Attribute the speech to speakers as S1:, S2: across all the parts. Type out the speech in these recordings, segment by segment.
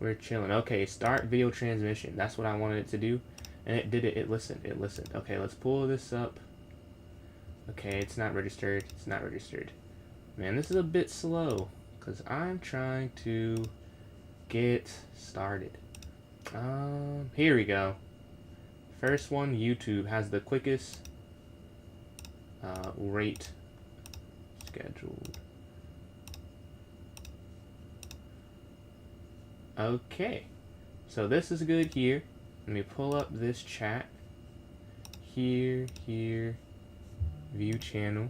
S1: We're chilling. Okay, start video transmission. That's what I wanted it to do. And it did it. It listened. It listened. Okay, let's pull this up. Okay, it's not registered. It's not registered. Man, this is a bit slow. Because I'm trying to get started. Here we go. First one, YouTube has the quickest rate scheduled. Okay, so this is good here. Let me pull up this chat. Here, view channel.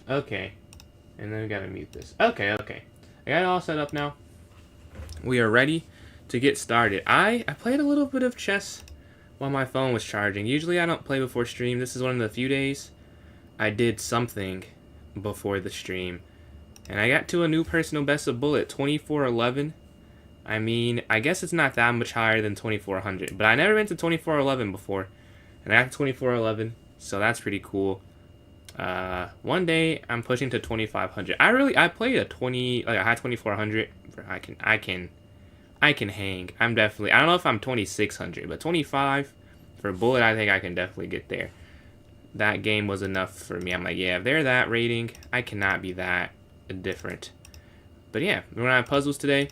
S1: Okay, and then we gotta mute this. Okay. I got it all set up now. We are ready to get started. I played a little bit of chess while my phone was charging. Usually I don't play before stream. This is one of the few days I did something before the stream. And I got to a new personal best of bullet, 2411. I mean, I guess it's not that much higher than 2400, but I never been to 2411 before. And I got to 2411, so that's pretty cool. One day I'm pushing to 2500. I played a high 2400. I can hang. I don't know if I'm 2600, but 25 for a bullet, I think I can definitely get there. That game was enough for me. I'm like, yeah, if they're that rating, I cannot be that different. But yeah, we're gonna have puzzles today.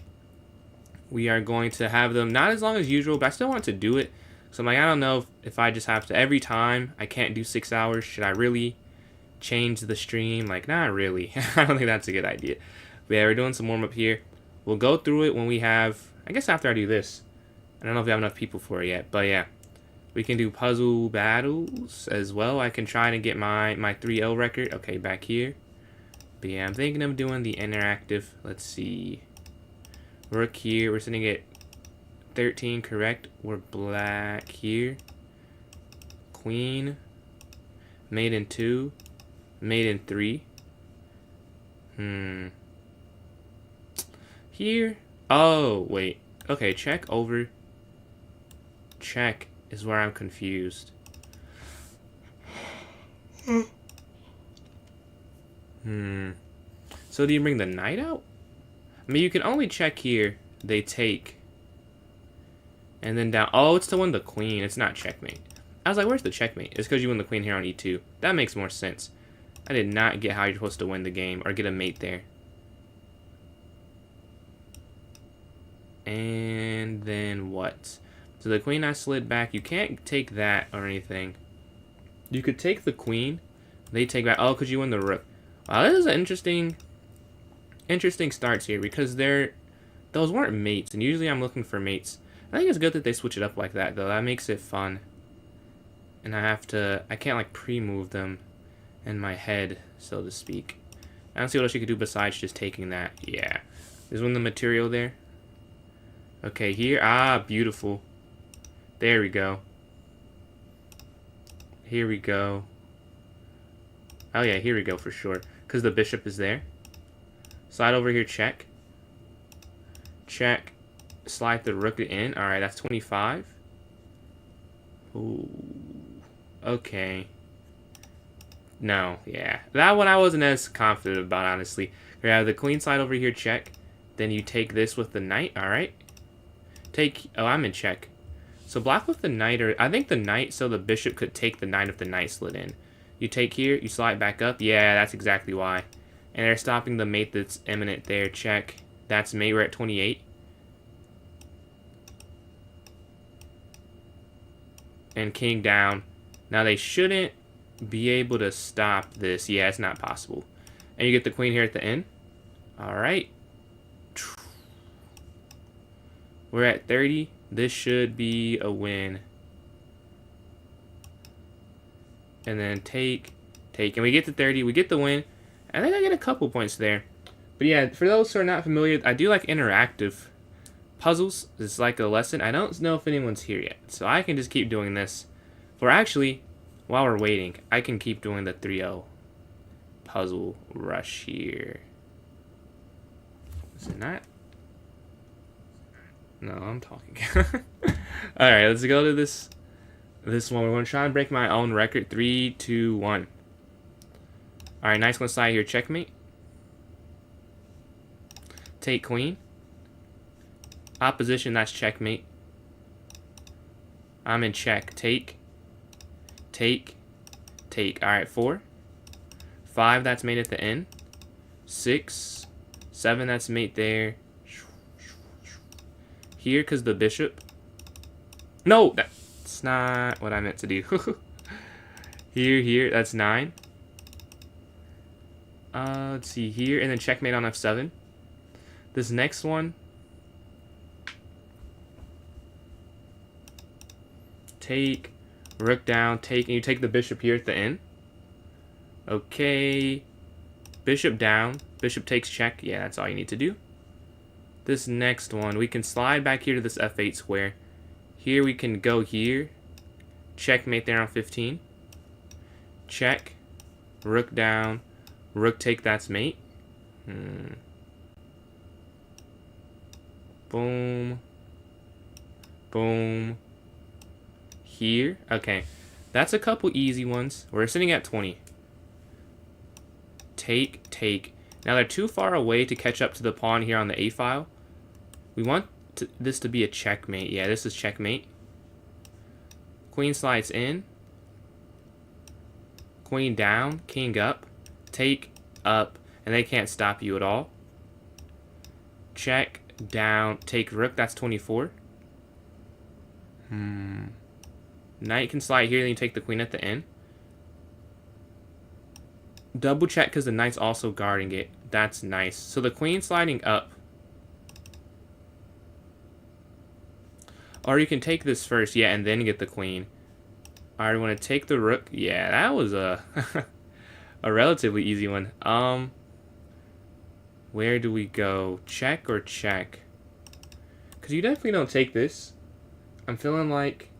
S1: We are going to have them not as long as usual, but I still want to do it. So I'm like, I don't know if I just have to every time. I can't do 6 hours. Should I really change the stream? Like, not really. I don't think that's a good idea. But yeah, we're doing some warm up here. We'll go through it when we have, I guess after I do this. I don't know if we have enough people for it yet, but yeah. We can do puzzle battles as well. I can try to get my 3-0 record. Okay, back here. But yeah, I'm thinking of doing the interactive. Let's see. Rook here. We're sitting at 13, correct? We're black here. Queen. Mate in 2. Mate in 3. Here. Oh, wait. Okay, check over. Check is where I'm confused. So do you bring the knight out? I mean, you can only check here. They take. And then down. Oh, it's to win the queen. It's not checkmate. I was like, where's the checkmate? It's because you win the queen here on e2. That makes more sense. I did not get how you're supposed to win the game or get a mate there. And then what? So the queen I slid back. You can't take that or anything. You could take the queen. They take back. Oh, because you win the rook. Wow, this is an interesting starts here because those weren't mates, and usually I'm looking for mates. I think it's good that they switch it up like that, though. That makes it fun. And I can't like pre-move them in my head, so to speak. I don't see what else you could do besides just taking that. Yeah. There's one of the material there. Okay, here. Ah, beautiful. There we go. Here we go. Oh yeah, here we go for sure. Because the bishop is there. Slide over here, check. Check. Slide the rook in. Alright, that's 25. Ooh. Okay. No, yeah. That one I wasn't as confident about, honestly. You have the queen side over here, check. Then you take this with the knight, alright. Oh, I'm in check. So black with the knight, or I think the knight, so the bishop could take the knight if the knight slid in. You take here, you slide back up. Yeah, that's exactly why. And they're stopping the mate that's imminent there. Check. That's mate. We're at 28. And king down. Now they shouldn't be able to stop this. Yeah, it's not possible. And you get the queen here at the end. Alright. We're at 30. This should be a win. And then take. And we get to 30. We get the win. I think I get a couple points there. But yeah, for those who are not familiar, I do like interactive puzzles. It's like a lesson. I don't know if anyone's here yet. So I can just keep doing this. Or actually, while we're waiting, I can keep doing the 3-0 puzzle rush here. Is it not? No, I'm talking. Alright, let's go to this one. We're going to try and break my own record. 3, 2, 1. Alright, nice one slide here. Checkmate. Take queen. Opposition, that's checkmate. I'm in check. Take. Take. Take. Alright, 4. 5, that's mate at the end. 6. 7, that's mate there. Here, because the bishop. No! That's not what I meant to do. Here, that's 9. Let's see here, and then checkmate on f7. This next one. Take, rook down, take, and you take the bishop here at the end. Okay. Bishop down, bishop takes check. Yeah, that's all you need to do. This next one, we can slide back here to this f8 square. Here we can go here. Checkmate there on 15. Check, rook down, rook take, that's mate. Boom. Boom. Here. Okay. That's a couple easy ones. We're sitting at 20. Take, take. Now they're too far away to catch up to the pawn here on the a file. We want this to be a checkmate. Yeah, this is checkmate. Queen slides in. Queen down. King up. Take, up. And they can't stop you at all. Check, down. Take rook. That's 24. Knight can slide here, then you take the queen at the end. Double check because the knight's also guarding it. That's nice. So the queen sliding up. Or you can take this first, yeah, and then get the queen. Alright, I want to take the rook. Yeah, that was a a relatively easy one. Where do we go? Check or check? Because you definitely don't take this. I'm feeling like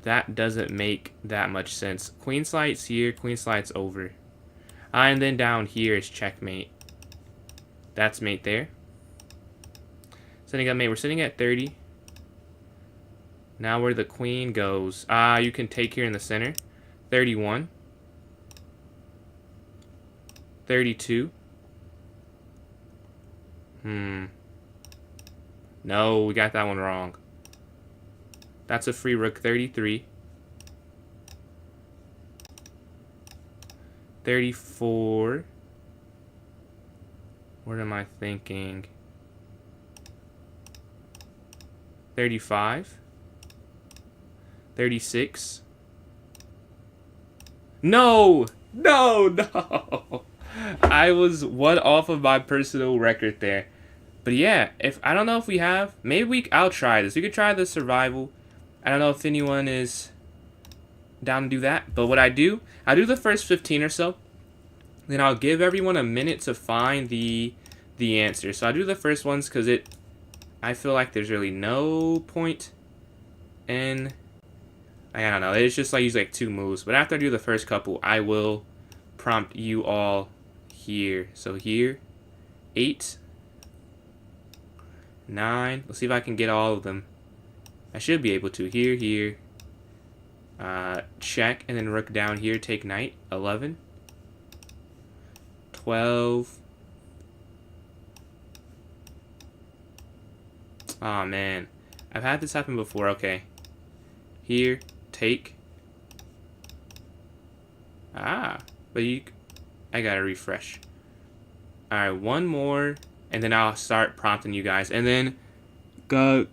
S1: that doesn't make that much sense. Queen slides here, queen slides over. And then down here is checkmate. That's mate there. Sitting at mate, we're sitting at 30. Now where the queen goes. You can take here in the center. 31. 32. No, we got that one wrong. That's a free rook. 33. 34. What am I thinking? 35. 36. No! No, no! I was one off of my personal record there. But yeah, I don't know if we have, I'll try this. We could try the survival. I don't know if anyone is down to do that. But what I do the first 15 or so. Then I'll give everyone a minute to find the answer. So I'll do the first ones because I feel like there's really no point in, I don't know, it's just like use like 2 moves. But after I do the first couple, I will prompt you all here. So here, 8, 9. Let's see if I can get all of them. I should be able to. Here. Check, and then rook down here, take knight. 11. 12. Oh man, I've had this happen before. Okay, here, take. But I gotta refresh. Alright, one more, and then I'll start prompting you guys, and then go.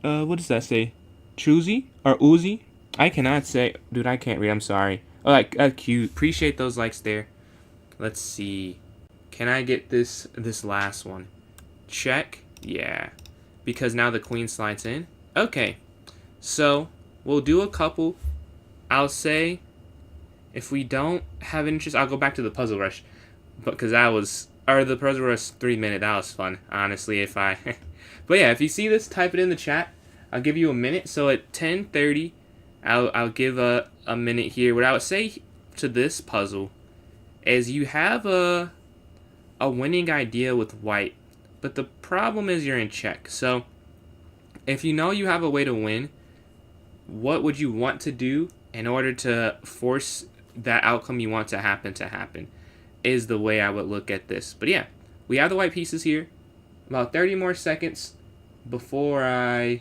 S1: What does that say? Choosy or Uzi? I cannot say, dude. I can't read. I'm sorry. Oh, like cute. Appreciate those likes there. Let's see. Can I get this last one? Check. Yeah. Because now the queen slides in. Okay. So, we'll do a couple. I'll say, if we don't have interest, I'll go back to the Puzzle Rush. Because that was, or the Puzzle Rush 3 minute, that was fun, honestly, But yeah, if you see this, type it in the chat. I'll give you a minute. So at 10:30, I'll give a minute here. What I would say to this puzzle is you have a winning idea with white, but the problem is you're in check. So if you know you have a way to win, what would you want to do in order to force that outcome you want to happen? is the way I would look at this. But yeah, we have the white pieces here. About 30 more seconds before I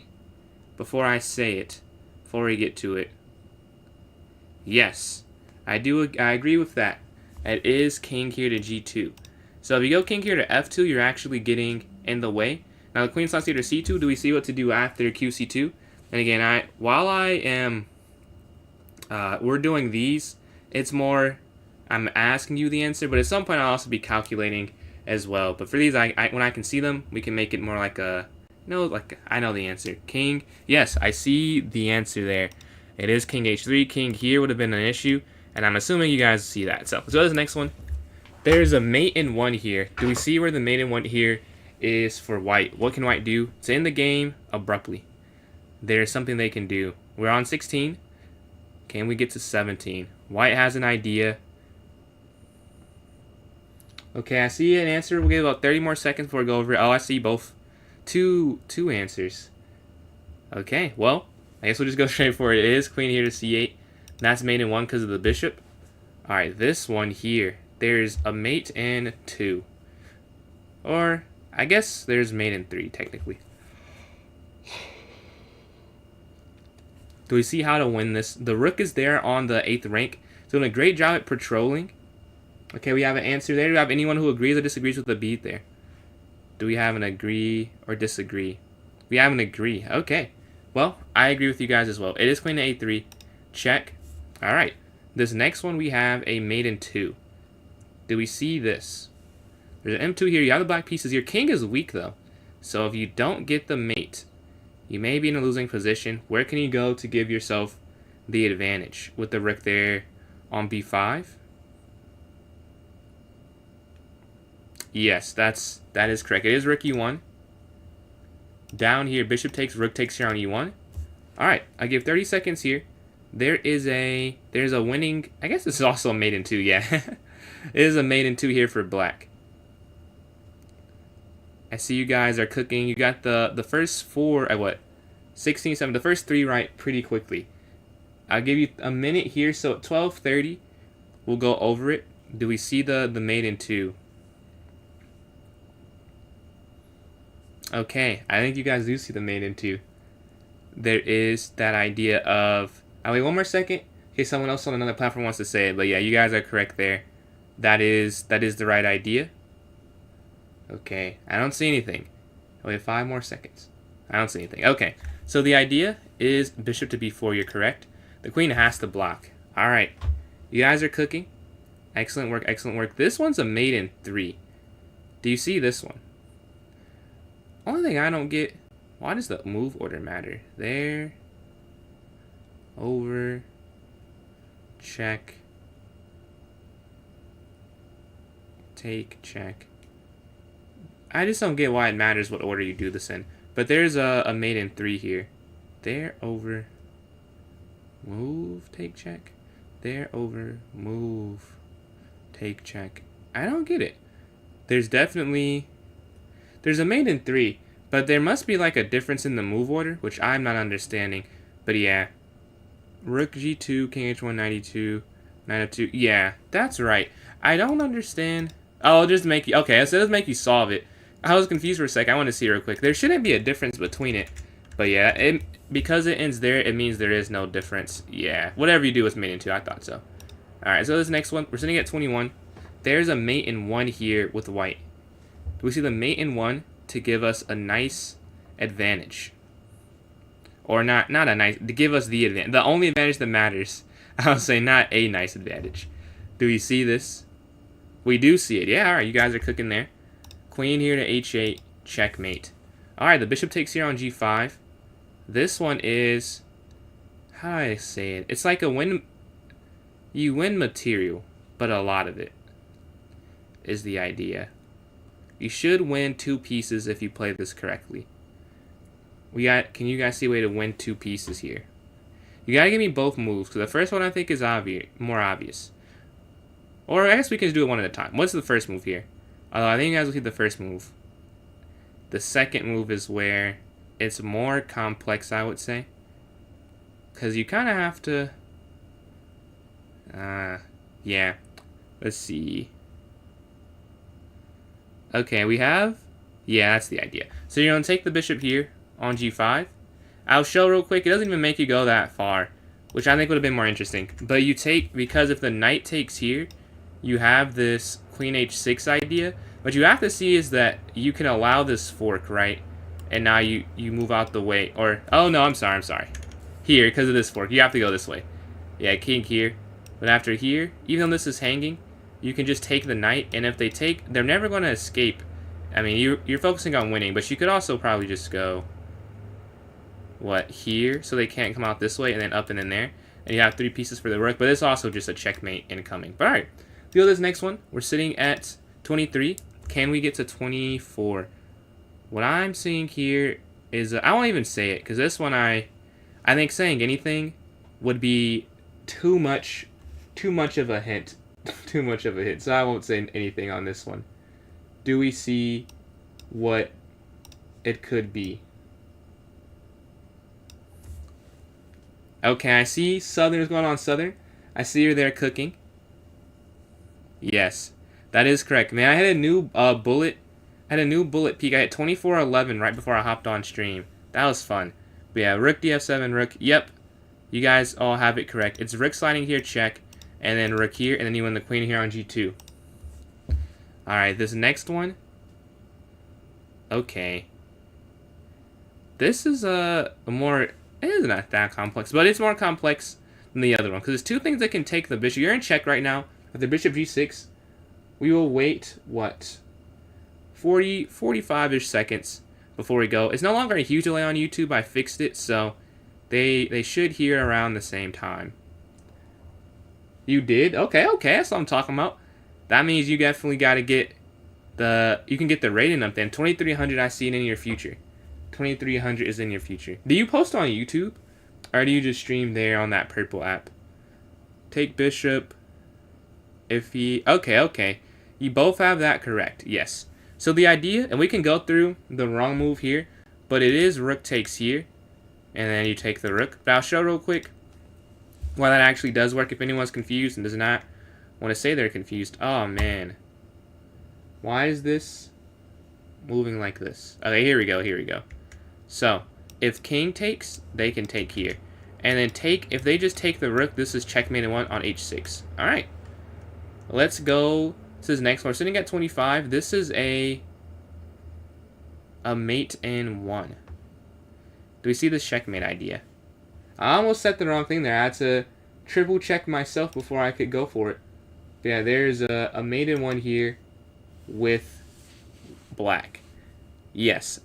S1: say it, before we get to it. Yes, I agree with that. It is king here to g2. So if you go king here to f2, you're actually getting in the way. Now the queen slots here to c2. Do we see what to do after qc2? And again, while I am, we're doing these, it's more, I'm asking you the answer, but at some point I'll also be calculating as well. But for these, when I can see them, we can make it more like a, like I know the answer. King, yes, I see the answer there. It is king h3. King here would have been an issue, and I'm assuming you guys see that. So let's go to the next one. There's a mate in 1 here. Do we see where the mate in 1 here is for white? What can white do? To end the game abruptly. There's something they can do. We're on 16. Can we get to 17? White has an idea. Okay, I see an answer. We'll give about 30 more seconds before we go over it. Oh, I see both. Two answers. Okay, well, I guess we'll just go straight for it. It is queen here to c8. That's mate in 1 because of the bishop. Alright, this one here. There's a mate in 2. Or, I guess there's mate in 3, technically. Do we see how to win this? The rook is there on the 8th rank. It's doing a great job at patrolling. Okay, we have an answer there. Do we have anyone who agrees or disagrees with the beat there? Do we have an agree or disagree? We have an agree. Okay. Well, I agree with you guys as well. It is queen to a3. Check. Alright. This next one we have a mate in 2. Do we see this? There's an m2 here. You have the black pieces. Your king is weak, though. So if you don't get the mate, you may be in a losing position. Where can you go to give yourself the advantage? With the rook there on b5? Yes, that is correct. It is rook e1. Down here, bishop takes, rook takes here on e1. Alright, I give 30 seconds here. There's a winning, I guess this is also a mate in 2, yeah. It is a mate in 2 here for black. I see you guys are cooking. You got the first 4 at what? 16, 7, the first 3 right pretty quickly. I'll give you a minute here, so at 12:30, we'll go over it. Do we see the mate in 2? Okay, I think you guys do see the mate in 2. There is that idea of... I'll wait one more second in case someone else on another platform wants to say it. But yeah, you guys are correct there. That is the right idea. Okay, I don't see anything. I'll wait 5 more seconds. I don't see anything. Okay, so the idea is bishop to b4. You're correct. The queen has to block. Alright, you guys are cooking. Excellent work, excellent work. This one's a mate in 3. Do you see this one? Only thing I don't get, why does the move order matter? There, over, check, take, check. I just don't get why it matters what order you do this in. But there's a mate in 3 here. There, over, move, take, check. There, over, move, take, check. I don't get it. There's a mate in 3, but there must be like a difference in the move order, which I'm not understanding. But yeah, rook g2, king h1, knight e2, knight f2. Yeah, that's right. I don't understand. Oh, just make you... Okay, so it does make you solve it. I was confused for a sec. I want to see real quick. There shouldn't be a difference between it. But yeah, because it ends there, it means there is no difference. Yeah, whatever you do with mate in 2, I thought so. Alright, so this next one, we're sitting at 21. There's a mate in 1 here with white. Do we see the mate in 1 to give us a nice advantage? Or not a nice, to give us the advantage. The only advantage that matters. I'll say not a nice advantage. Do we see this? We do see it. Yeah, alright, you guys are cooking there. Queen here to h8, checkmate. Alright, the bishop takes here on g5. This one is, how do I say it? It's like a win, you win material, but a lot of it is the idea. You should win 2 pieces if you play this correctly. Can you guys see a way to win 2 pieces here? You gotta give me both moves, because the first one I think is more obvious. Or I guess we can just do it one at a time. What's the first move here? I think you guys will see the first move. The second move is where it's more complex, I would say. Because you kind of have to... yeah. Let's see. Okay, we have... Yeah, that's the idea. So you're going to take the bishop here on g5. I'll show real quick. It doesn't even make you go that far, which I think would have been more interesting. But you take... Because if the knight takes here, you have this queen h6 idea. What you have to see is that you can allow this fork, right? And now you move out the way. Or... Oh, no, I'm sorry. Here, because of this fork. You have to go this way. Yeah, king here. But after here, even though this is hanging, you can just take the knight. And if they take... They're never going to escape. I mean, you're focusing on winning. But you could also probably just go... What? Here? So they can't come out this way and then up and in there. And you have 3 pieces for the rook. But it's also just a checkmate incoming. But alright. Let's go to this next one. We're sitting at 23. Can we get to 24? What I'm seeing here is... I won't even say it. Because this one I think saying anything would be too much of a hint. Too much of a hint. So I won't say anything on this one. Do we see what it could be? Okay, I see Southern's going on Southern. I see you're there cooking. Yes, that is correct. Man, I had a new bullet. I had a new bullet peak. I had 24-11 right before I hopped on stream. That was fun. But yeah, rook df7, rook. Yep, you guys all have it correct. It's rook sliding here, check, and then rook here, and then you win the queen here on g2. All right, this next one. Okay. This is a more... It is not that complex, but it's more complex than the other one. Because there's 2 things that can take the bishop. You're in check right now. With the bishop g6, we will wait, what? 45-ish seconds before we go. It's no longer a huge delay on YouTube. I fixed it, so they should hear around the same time. You did? Okay, that's what I'm talking about. That means you definitely got to get the... You can get the rating up then. 2300, I see it in your future. 2300 is in your future. Do you post on YouTube? Or do you just stream there on that purple app? Take bishop. If he... Okay. You both have that correct. Yes. So the idea... And we can go through the wrong move here. But it is rook takes here. And then you take the rook. But I'll show real quick why that actually does work if anyone's confused and does not want to say they're confused. Oh, man. Why is this moving like this? Okay, here we go. So, if king takes, they can take here. And then if they just take the rook, this is checkmate and 1 on h6. Alright. Let's go. This is next one. We're sitting at 25. This is a mate and 1. Do we see this checkmate idea? I almost set the wrong thing there. I had to triple check myself before I could go for it. But yeah, there's a mate and 1 here with black. Yes.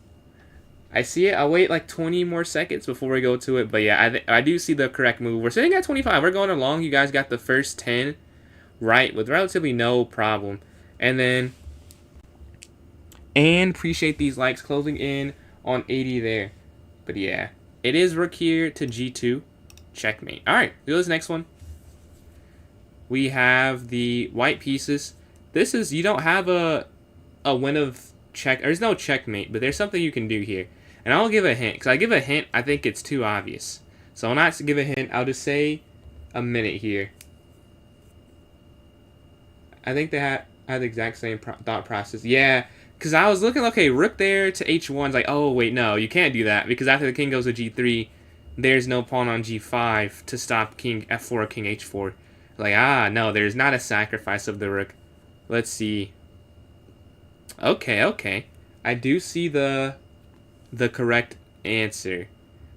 S1: I see it. I'll wait like 20 more seconds before we go to it. But yeah, I do see the correct move. We're sitting at 25. We're going along. You guys got the first 10 right with relatively no problem. And appreciate these likes closing in on 80 there. But yeah, it is rook here to g2. Checkmate. Alright, go to this next one. We have the white pieces. This is, you don't have a win of check. There's no checkmate, but there's something you can do here. And I'll give a hint. Because I give a hint, I think it's too obvious. So I'll not give a hint. I'll just say a minute here. I think they had the exact same thought process. Yeah, because I was looking, okay, rook there to h1. Like, oh, wait, no, you can't do that. Because after the king goes to g3, there's no pawn on g5 to stop king f4, king h4. Like, no, there's not a sacrifice of the rook. Let's see. Okay. I do see the correct answer.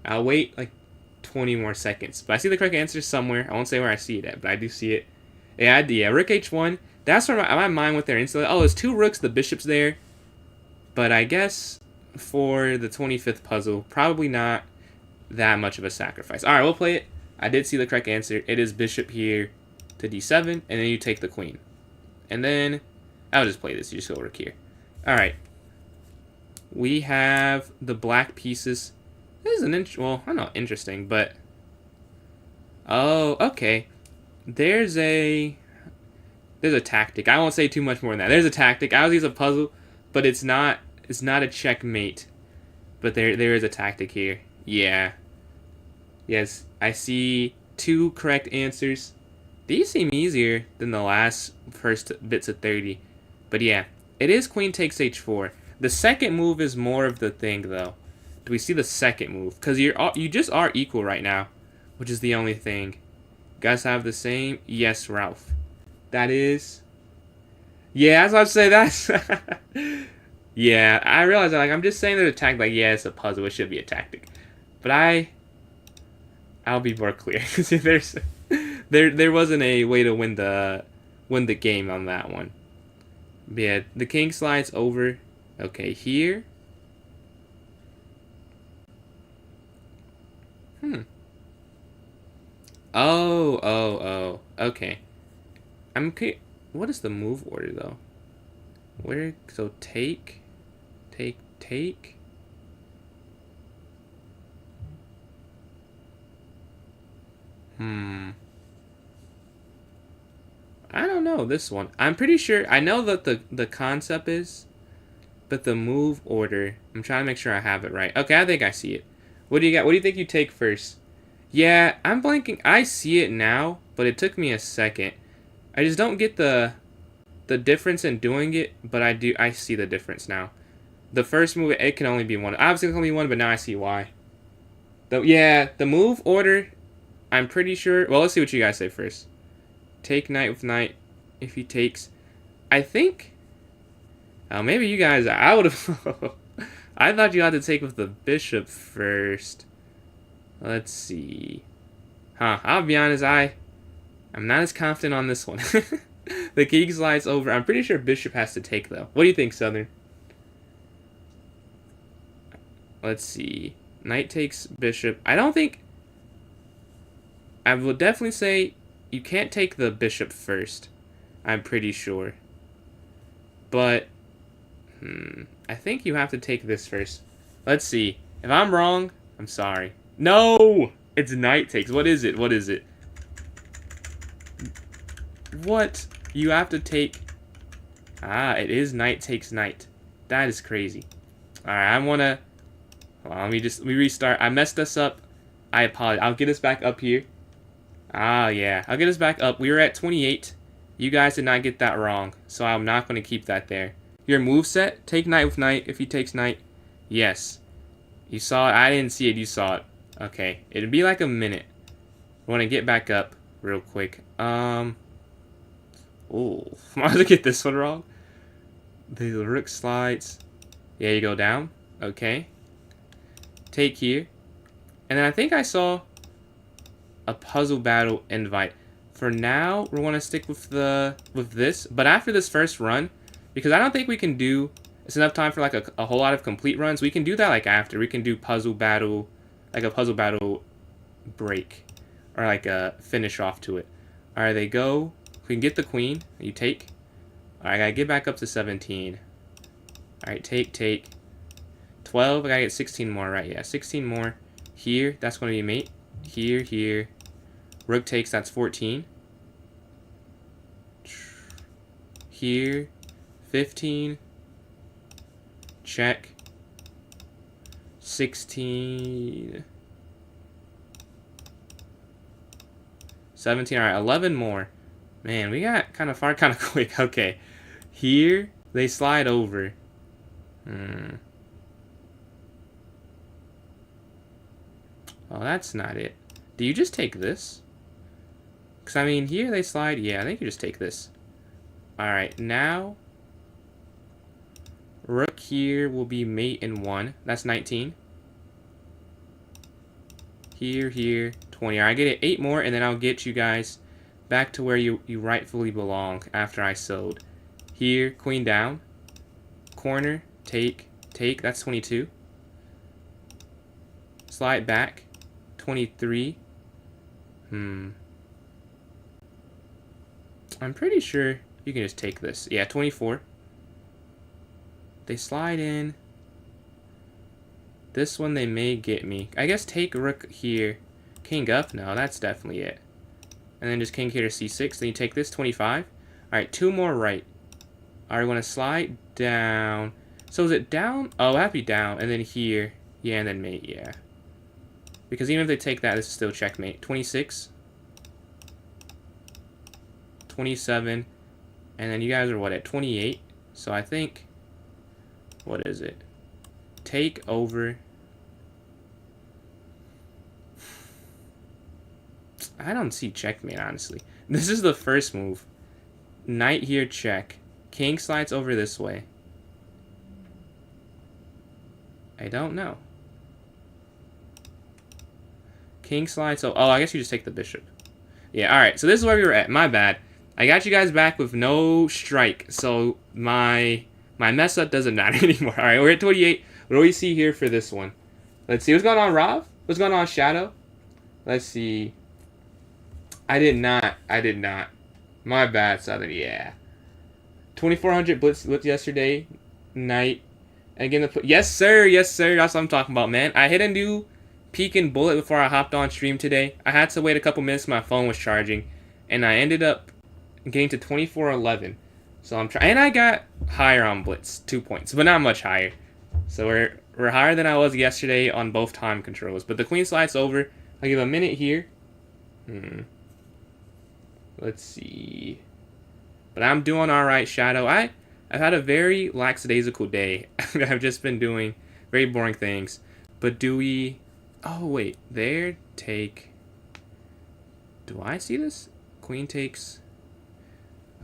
S1: I'll wait like 20 more seconds. But I see the correct answer somewhere. I won't say where I see it at, but I do see it. Yeah, rook h1. That's where my mind went there instantly. Oh, there's 2 rooks, the bishop's there. But I guess for the 25th puzzle, probably not that much of a sacrifice. Alright, we'll play it. I did see the correct answer. It is bishop here to d7, and then you take the queen. And then, I'll just play this. You just go rook here. Alright. We have the black pieces. This is an well, I don't know, interesting, but... Oh, okay. There's a tactic. I won't say too much more than that. There's a tactic. I was using a puzzle, but it's not a checkmate. But there is a tactic here. Yeah. Yes, I see 2 correct answers. These seem easier than the last first bits of 30. But yeah, It is queen takes h4. The second move is more of the thing, though. Do we see the second move? Because you just are equal right now, which is the only thing. You guys have the same? Yes, Ralph. That is... Yeah, as I was saying, that's... Yeah, I realize that, like, I'm just saying that attack, like, yeah, it's a puzzle. It should be a tactic. But I'll be more clear. Because there wasn't a way to win the game on that one. But yeah, the king slides over. Okay, here. Oh. Okay. I'm okay. What is the move order, though? Where? So take. I don't know this one. I'm pretty sure. I know that the concept is, but the move order. I'm trying to make sure I have it right. Okay, I think I see it. What do you got? What do you think you take first? Yeah, I'm blanking. I see it now, but it took me a second. I just don't get the difference in doing it, but I see the difference now. The first move, it can only be one. Obviously, it can only be one, but now I see why. Yeah, the move order, I'm pretty sure. Well, let's see what you guys say first. Take knight with knight. If he takes, I think. Oh, maybe you guys. I would have. I thought you had to take with the bishop first. Let's see. I'll be honest. I'm not as confident on this one. The king slides over. I'm pretty sure bishop has to take though. What do you think, Southern? Let's see. Knight takes bishop. I don't think. I will definitely say you can't take the bishop first. I'm pretty sure. But I think you have to take this first. Let's see. If I'm wrong, I'm sorry. No! It's knight takes. What is it? What is it? What? You have to take... it is knight takes knight. That is crazy. Alright, I want to... Let me restart. I messed us up. I apologize. I'll get us back up here. Yeah. I'll get us back up. We were at 28. You guys did not get that wrong, so I'm not going to keep that there. Your moveset, take knight with knight if he takes knight. Yes. You saw it. I didn't see it. You saw it. Okay. It'd be like a minute. I want to get back up real quick. Oh. I'm going to get this one wrong. The rook slides. Yeah, you go down. Okay. Take here. And then I think I saw a puzzle battle invite. For now, we want to stick with this. But after this first run, because I don't think we can do... It's enough time for like a whole lot of complete runs. We can do that like after. We can do puzzle battle, like a puzzle battle break. Or like a finish off to it. Alright, they go. We can get the queen. You take. Alright, I gotta get back up to 17. Alright, take. 12. I gotta get 16 more, right? Yeah, 16 more. Here, that's gonna be mate. Here. Rook takes, that's 14. Here. 15. Check. 16. 17. Alright, 11 more. Man, we got kind of far kind of quick. Okay. Here, they slide over. Oh, that's not it. Do you just take this? Because, I mean, here they slide. Yeah, I think you just take this. Alright, now... Rook here will be mate in 1. That's 19. Here, 20. Alright, I get it 8 more, and then I'll get you guys back to where you rightfully belong after I sewed. Here, queen down. Corner, take. That's 22. Slide back. 23. I'm pretty sure you can just take this. Yeah, 24. They slide in. This one they may get me. I guess take rook here. King up? No, that's definitely it. And then just king here to c6. Then you take this, 25. Alright, 2 more right. Alright, want to slide down. So is it down? Oh, that'd be down. And then here. Yeah, and then mate, yeah. Because even if they take that, this is still checkmate. 26. 27. And then you guys are what, at 28? So I think, what is it? Take over. I don't see checkmate, honestly. This is the first move. Knight here, check. King slides over this way. I don't know. King slides. Oh, I guess you just take the bishop. Yeah, alright. So this is where we were at. My bad. I got you guys back with no strike. So my mess up doesn't matter anymore. Alright, we're at 28. What do we see here for this one? Let's see. What's going on, Rob? What's going on, Shadow? Let's see. I did not. My bad, Southern. Yeah. 2400 blitz yesterday night. And again, yes, sir. Yes, sir. That's what I'm talking about, man. I hit a new peak and bullet before I hopped on stream today. I had to wait a couple minutes. My phone was charging. And I ended up getting to 2411. So I'm trying. And I got higher on blitz. 2 points. But not much higher. So we're higher than I was yesterday on both time controls. But the queen slides over. I'll give a minute here. Let's see. But I'm doing alright, Shadow. I've had a very lackadaisical day. I've just been doing very boring things. But do we... Oh, wait. There, take... Do I see this? Queen takes...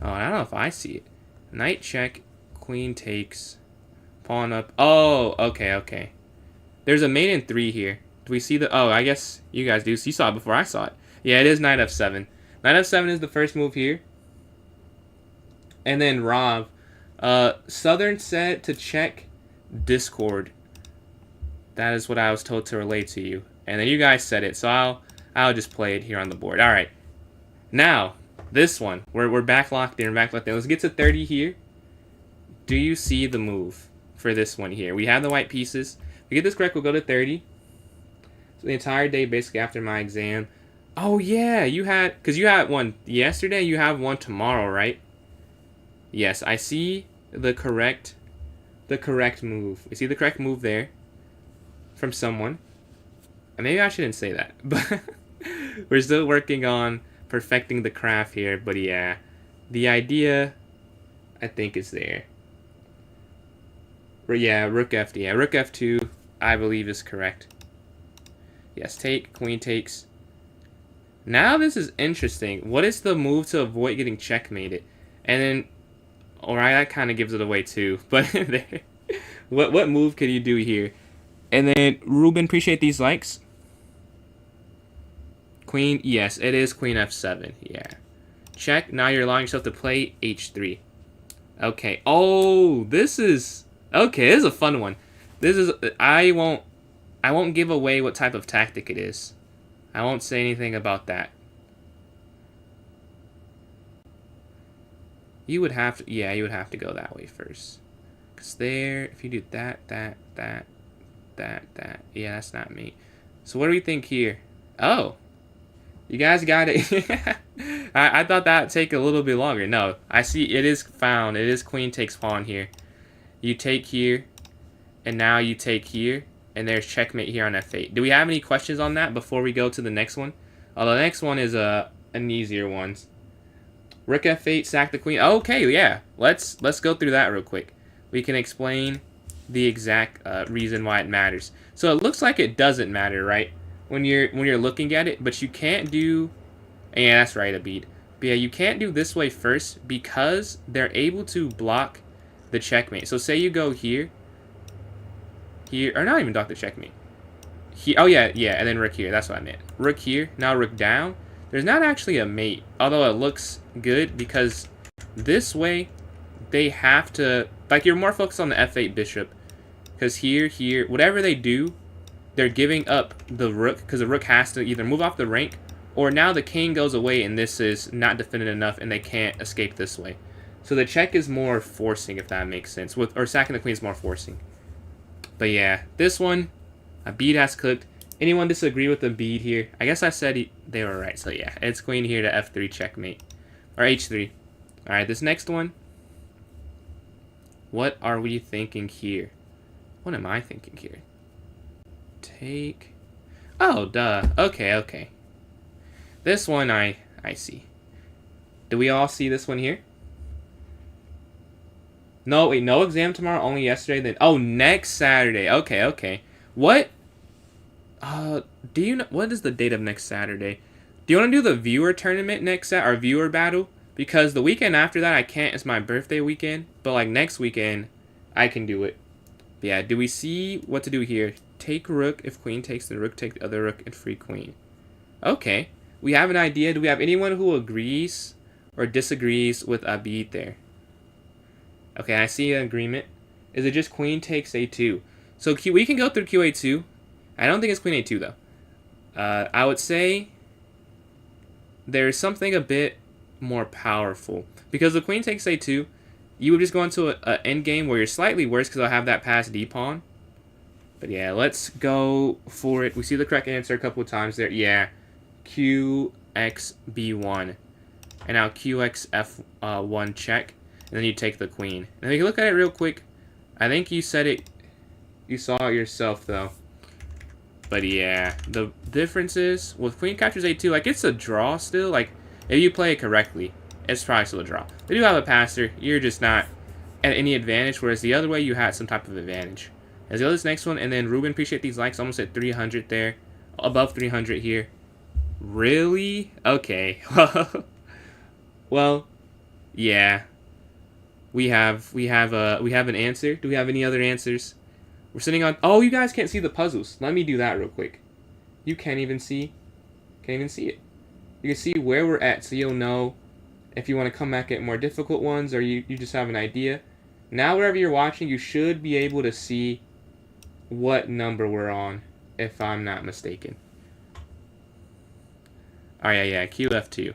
S1: Oh, I don't know if I see it. Knight check. Queen takes... Pawn up. Oh, okay. There's a mate in 3 here. Do we see the... Oh, I guess you guys do. So you saw it before I saw it. Yeah, it is knight f7. Knight f7 is the first move here. And then Rob, Southern said to check Discord. That is what I was told to relay to you. And then you guys said it, so I'll just play it here on the board. All right. Now, this one, we're back locked in, Let's get to 30 here. Do you see the move for this one here? We have the white pieces. If we get this correct, we'll go to 30. So the entire day, basically after my exam. Oh yeah, you had one yesterday. You have one tomorrow, right? Yes, I see the correct move. You see the correct move there from someone. And maybe I shouldn't say that, but we're still working on perfecting the craft here. But yeah, the idea, I think, is there. Yeah, rook f2. Yeah, rook f2, I believe, is correct. Yes, take, queen takes. Now this is interesting. What is the move to avoid getting checkmated? And then, alright, that kind of gives it away too. But there, what move could you do here? And then, Ruben, appreciate these likes. Queen, yes, it is queen f7. Yeah. Check. Now you're allowing yourself to play h3. Okay. Oh, this is... Okay, this is a fun one. This is... I won't give away what type of tactic it is. I won't say anything about that. You would have to... Yeah, you would have to go that way first. Because there... If you do that... Yeah, that's not me. So what do we think here? Oh. You guys got it. I thought that would take a little bit longer. No, I see it is found. It is queen takes pawn here. You take here. And now you take here. And there's checkmate here on f8. Do we have any questions on that before we go to the next one? Oh, the next one is an easier one. Rook f8, sack the queen. Okay, yeah. Let's go through that real quick. We can explain the exact reason why it matters. So it looks like it doesn't matter, right? When you're looking at it, but you can't do... Yeah, that's right, Abid. But yeah, you can't do this way first because they're able to block the checkmate. So say you go here. Here, or not even Dr. Checkmate. Oh yeah, and then rook here. That's what I meant. Rook here, now rook down. There's not actually a mate, although it looks good because this way they have to, like, you're more focused on the f8 bishop because here, whatever they do, they're giving up the rook because the rook has to either move off the rank or now the king goes away and this is not defended enough and they can't escape this way. So the check is more forcing, if that makes sense, or sacking the queen is more forcing. But yeah, this one, Abid has cooked. Anyone disagree with Abid here? I guess I said they were right. So yeah, it's queen here to f3 checkmate. Or h3. Alright, this next one. What are we thinking here? What am I thinking here? Take... Oh, duh. Okay. This one I see. Do we all see this one here? No, wait, no exam tomorrow, only yesterday, then... Oh, next Saturday. Okay, okay. What? Do you know... What is the date of next Saturday? Do you want to do the viewer tournament next or viewer battle? Because the weekend after that, I can't. It's my birthday weekend. But, like, next weekend, I can do it. But yeah, do we see what to do here? Take rook. If queen takes the rook, take the other rook and free queen. Okay. We have an idea. Do we have anyone who agrees or disagrees with Abid there? Okay, I see an agreement. Is it just queen takes a2? So we can go through qa2. I don't think it's queen a2, though. I would say there's something a bit more powerful. Because the queen takes a2, you would just go into an endgame where you're slightly worse because I'll have that passed d-pawn. But yeah, let's go for it. We see the correct answer a couple of times there. Yeah, qxb1. And now qxf1 check. And then you take the queen. And we can look at it real quick. I think you said it. You saw it yourself, though. But yeah, the difference is with queen captures a2, like it's a draw still. Like if you play it correctly, it's probably still a draw. If you have a passer, you're just not at any advantage. Whereas the other way, you had some type of advantage. Let's go to this next one, and then Ruben, appreciate these likes. Almost at 300 there, above 300 here. Really? Okay. Well, yeah. We have an answer. Do we have any other answers? We're sitting on... Oh, you guys can't see the puzzles. Let me do that real quick. You can't even see... Can't even see it. You can see where we're at, so you'll know if you want to come back at more difficult ones or you just have an idea. Now, wherever you're watching, you should be able to see what number we're on, if I'm not mistaken. Oh, yeah, QF2.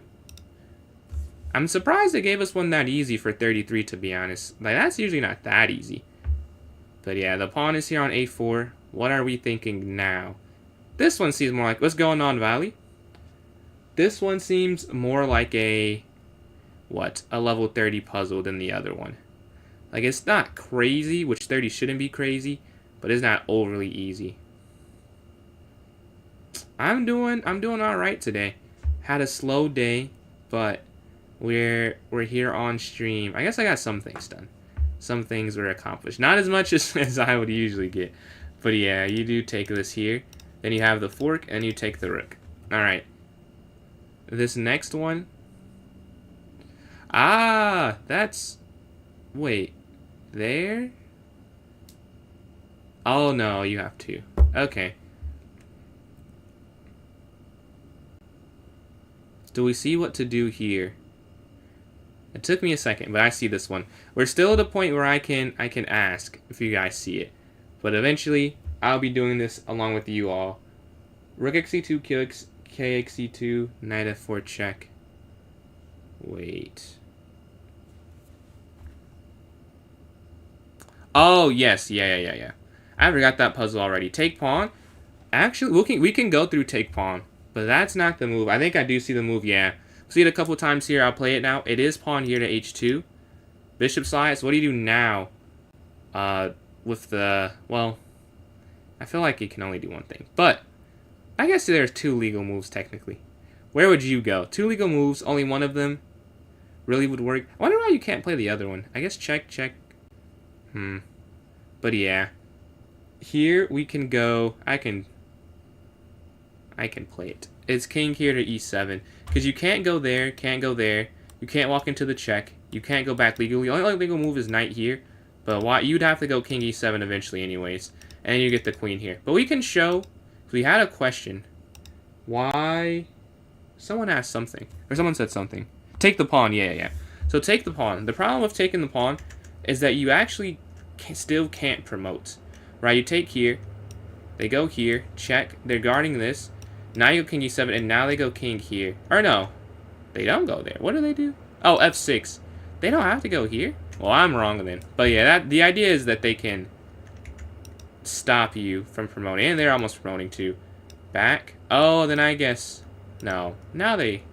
S1: I'm surprised they gave us one that easy for 33, to be honest. Like, that's usually not that easy. But yeah, the pawn is here on a4. What are we thinking now? This one seems more like... What's going on, Valley? This one seems more like a... What? A level 30 puzzle than the other one. Like, it's not crazy, which 30 shouldn't be crazy, but it's not overly easy. I'm doing all right today. Had a slow day, but... We're here on stream. I guess I got some things done. Some things were accomplished. Not as much as I would usually get. But yeah, you do take this here. Then you have the fork, and you take the rook. Alright. This next one. Ah, that's... Wait. There? Oh, no, you have to. Okay. Do we see what to do here? It took me a second, but I see this one. We're still at a point where I can ask if you guys see it. But eventually, I'll be doing this along with you all. Rook xe2, kxe2, knight f4 check. Wait. Oh, yes. Yeah. I forgot that puzzle already. Take pawn. Actually, we can go through take pawn. But that's not the move. I think I do see the move, yeah. See it a couple times here. I'll play it now. It is pawn here to h2. Bishop slides. What do you do now? With the... Well, I feel like you can only do one thing. But, I guess there's two legal moves, technically. Where would you go? Two legal moves. Only one of them really would work. I wonder why you can't play the other one. I guess check. But yeah. Here we can go... I can play it. It's king here to e7. Because you can't go there, You can't walk into the check. You can't go back legally. The only legal move is knight here. But why you'd have to go king e7 eventually anyways. And you get the queen here. But we can show... We had a question. Why... Someone asked something. Or someone said something. Take the pawn. Yeah. So take the pawn. The problem with taking the pawn is that you actually still can't promote. Right? You take here. They go here. Check. They're guarding this. Now you go king e7, and now they go king here. Or no, they don't go there. What do they do? Oh, f6. They don't have to go here? Well, I'm wrong then. But yeah, the idea is that they can stop you from promoting. And they're almost promoting too. Back. Oh, then I guess... No. Now they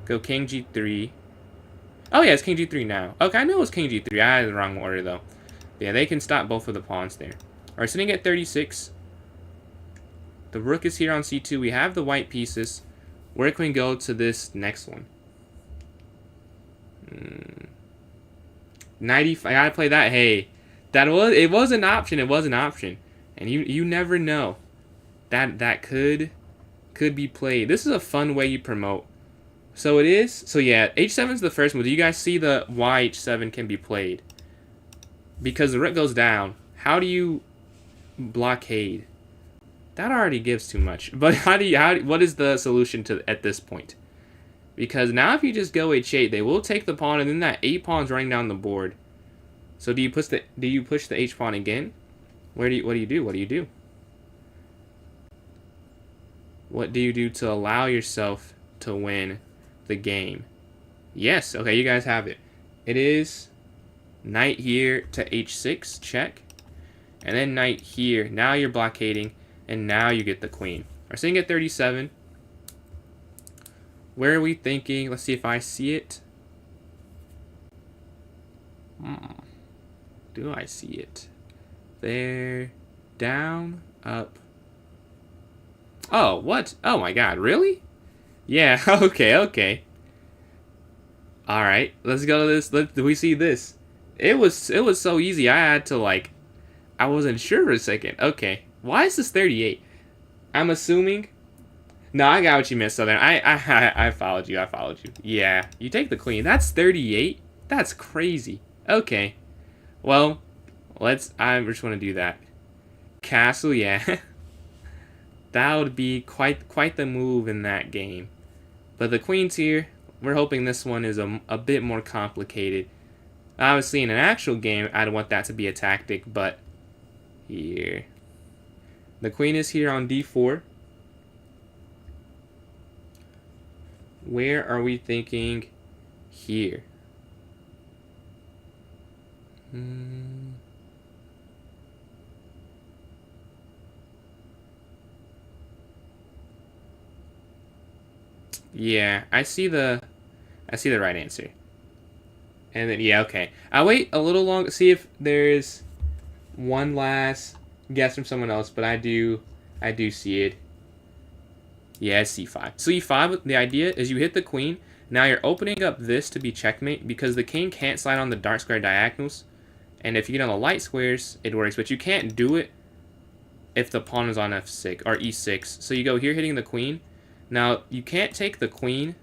S1: go king g3. Oh yeah, it's king g3 now. Okay, I knew it was king g3. I had the wrong order though. But yeah, they can stop both of the pawns there. Alright, sitting at 36. The rook is here on c2. We have the white pieces. Where can we go to this next one? 95. I gotta play that. Hey, it was an option. It was an option, and you never know. That could be played. This is a fun way you promote. So it is. So yeah, H7 is the first move. Do you guys see why H7 can be played? Because the rook goes down. How do you blockade? That already gives too much. But what is the solution at this point? Because now if you just go H8, they will take the pawn, and then that 8 pawn's running down the board. So do you push the H pawn again? What do you do? What do you do? What do you do to allow yourself to win the game? Yes, okay, you guys have it. It is knight here to H6, check. And then knight here. Now you're blockading, and now you get the queen. We're sitting at 37. Where are we thinking? Let's see if I see it. Do I see it? There. Down. Up. Oh, what? Oh my god, really? Yeah, okay. Alright, let's go to this. Do we see this? It was so easy. I had to, like, I wasn't sure for a second. Okay. Why is this 38? I'm assuming. No, I got what you missed, Southern. I followed you. Yeah, you take the queen. That's 38. That's crazy. Okay. Well, I just want to do that. Castle, yeah. That would be quite the move in that game. But the queen's here. We're hoping this one is a bit more complicated. Obviously, in an actual game, I'd want that to be a tactic, but here. The queen is here on d4. Where are we thinking here? Yeah, I see the right answer. And then, yeah, okay. I'll wait a little longer, see if there's one last guess from someone else, but I do see it. Yeah, it's c5. So e5, the idea is you hit the queen. Now you're opening up this to be checkmate because the king can't slide on the dark square diagonals. And if you get on the light squares, it works. But you can't do it if the pawn is on f6 or e6. So you go here hitting the queen. Now, you can't take the queen.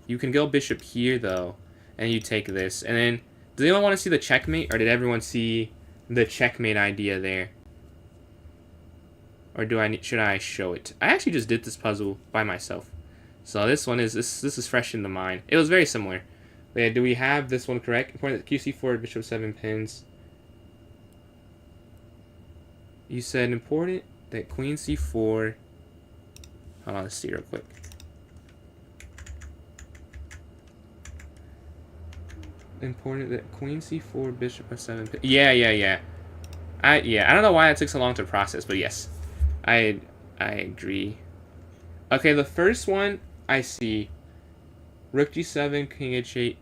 S1: You can go bishop here, though, and you take this. And then, does anyone want to see the checkmate, or did everyone see the checkmate idea there? Or should I show it? I actually just did this puzzle by myself. So this one is, this is fresh in the mind. It was very similar. But yeah, do we have this one correct? Important that QC4, bishop 7 pins. You said important that queen c4. Hold on, let's see real quick. Important that queen c4, bishop f7. Yeah. I don't know why it took so long to process, but yes, I agree. Okay, the first one I see. Rook g7, king h8.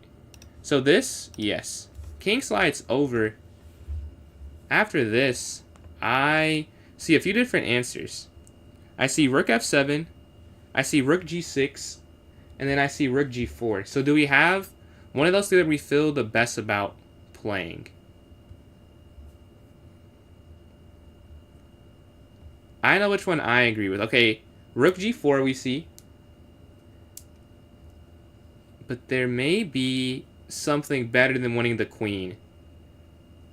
S1: So this, yes. King slides over. After this, I see a few different answers. I see rook f7, I see rook g6, and then I see rook g4. So do we have one of those two that we feel the best about playing? I know which one I agree with. Okay, rook g4 we see. But there may be something better than winning the queen.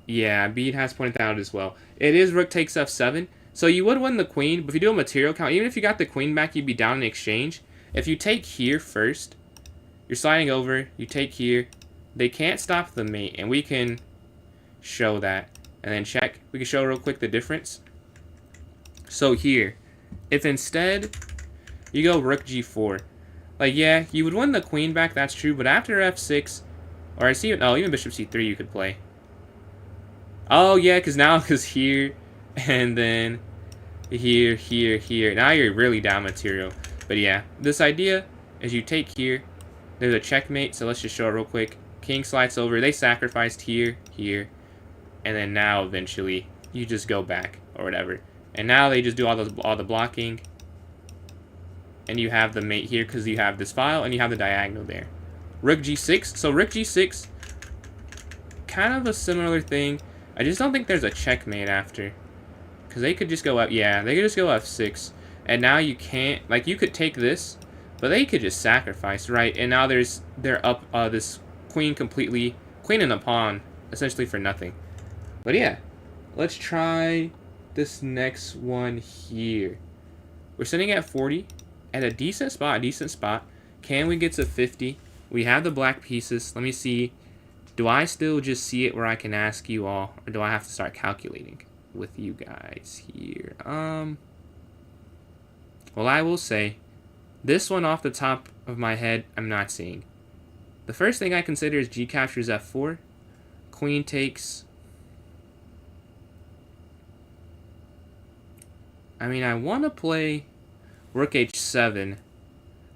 S1: Yeah, Bede has pointed that out as well. It is rook takes f7. So you would win the queen, but if you do a material count, even if you got the queen back, you'd be down in exchange. If you take here first, you're sliding over, you take here. They can't stop the mate, and we can show that. And then check. We can show real quick the difference. So here, if instead you go rook g4, like, yeah, you would win the queen back, that's true, but after f6, or I see, oh, even bishop c3 you could play. Oh, yeah, because here, and then here. Now you're really down material. But yeah, this idea is you take here, there's a checkmate, so let's just show it real quick. King slides over, they sacrificed here, and then now eventually you just go back, or whatever. And now they just do all the blocking. And you have the mate here because you have this file and you have the diagonal there. Rook g6. So rook g6 kind of a similar thing. I just don't think there's a checkmate after. Because they could just go up, yeah, they could just go f6. And now you can't, like, you could take this, but they could just sacrifice, right? And now they're up this queen completely, queen and a pawn, essentially for nothing. But yeah, let's try this next one here. We're sitting at 40, at a decent spot. Can we get to 50? We have the black pieces. Let me see. Do I still just see it where I can ask you all, or do I have to start calculating with you guys here? Well, I will say, this one off the top of my head, I'm not seeing. The first thing I consider is G captures f4. Queen takes... I mean, I want to play Rook h7.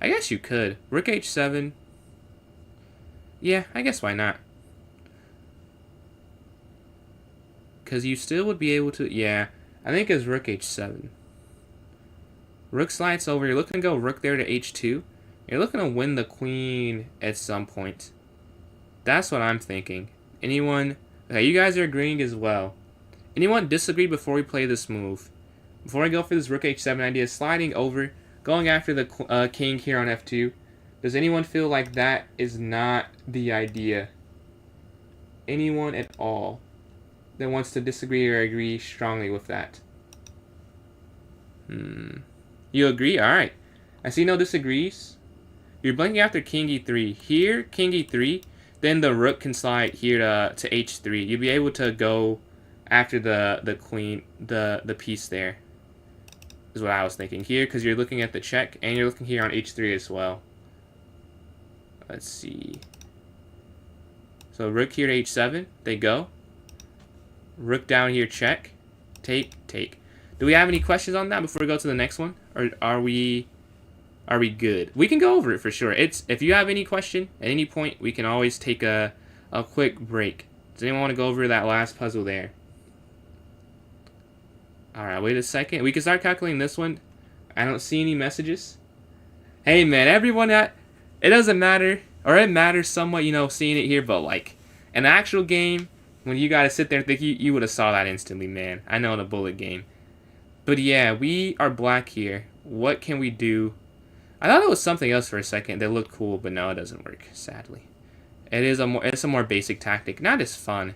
S1: I guess you could. Rook h7. Yeah, I guess why not? Because you still would be able to... Yeah, I think it's Rook h7. Rook slides over. You're looking to go Rook there to h2. You're looking to win the queen at some point. That's what I'm thinking. Anyone... Okay, you guys are agreeing as well. Anyone disagree before we play this move? Before I go for this Rook h7 idea, sliding over, going after the king here on f2. Does anyone feel like that is not the idea? Anyone at all that wants to disagree or agree strongly with that? You agree? Alright. I see no disagrees. You're blanking after king e3. Here, king e3, then the rook can slide here to h3. You'll be able to go after the queen, the piece there. Is what I was thinking here, because you're looking at the check, and you're looking here on h3 as well. Let's see. So rook here to h7. They go. Rook down here, check. Take, take. Do we have any questions on that before we go to the next one? Or are we good? We can go over it for sure. If you have any question at any point, we can always take a quick break. Does anyone want to go over that last puzzle there? Alright, wait a second. We can start calculating this one. I don't see any messages. Hey man, everyone it doesn't matter. Or it matters somewhat, you know, seeing it here, but like an actual game, when you gotta sit there and think, you would have saw that instantly, man. I know in a bullet game. But yeah, we are black here. What can we do? I thought it was something else for a second that looked cool, but no, it doesn't work, sadly. It's a more basic tactic. Not as fun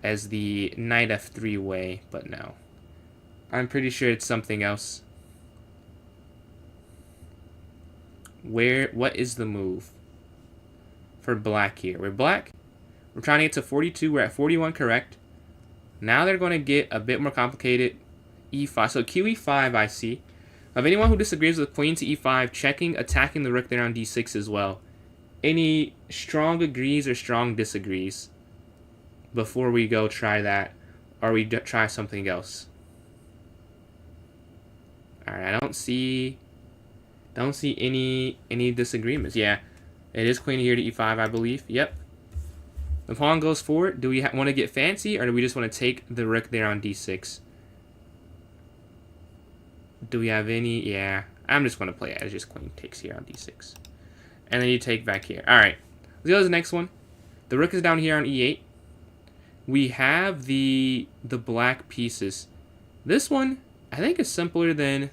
S1: as the knight f3 way, but no. I'm pretty sure it's something else. What is the move for black here? We're black. We're trying to get to 42. We're at 41 correct. Now they're going to get a bit more complicated. e5. So QE5 I see. Of anyone who disagrees with queen to e5, checking, attacking the rook there on d6 as well. Any strong agrees or strong disagrees before we go try that, or we try something else? Alright, I don't see any disagreements. Yeah, it is queen here to e5, I believe. Yep. The pawn goes forward. Do we want to get fancy, or do we just want to take the rook there on d6? Do we have any? Yeah, I'm just going to play it as just queen takes here on d6. And then you take back here. Alright, let's go to the next one. The rook is down here on e8. We have the black pieces. This one, I think, is simpler than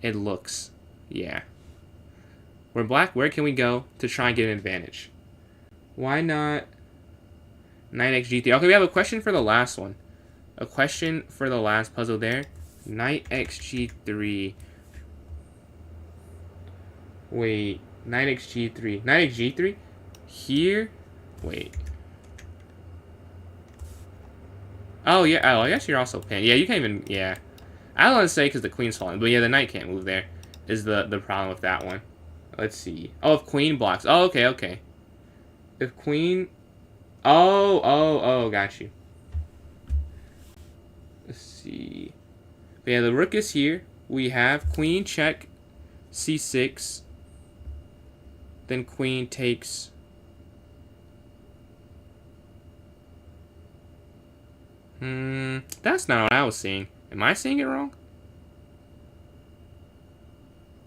S1: it looks. Yeah. We're black. Where can we go to try and get an advantage? Why not knight xg3? Okay, we have a question for the last one. A question for the last puzzle there. Knight xg3. Wait. Knight xg3. Knight xg3? Here? Wait. Oh, yeah. Oh, I guess you're also pinned. Yeah, you can't even... Yeah. I don't want to say because the queen's falling. But yeah, the knight can't move there. Is the problem with that one. Let's see. Oh, if queen blocks. Oh, okay, okay. If queen... Oh, got you. Let's see. But yeah, the rook is here. We have queen check, c6. Then queen takes... That's not what I was seeing. Am I seeing it wrong?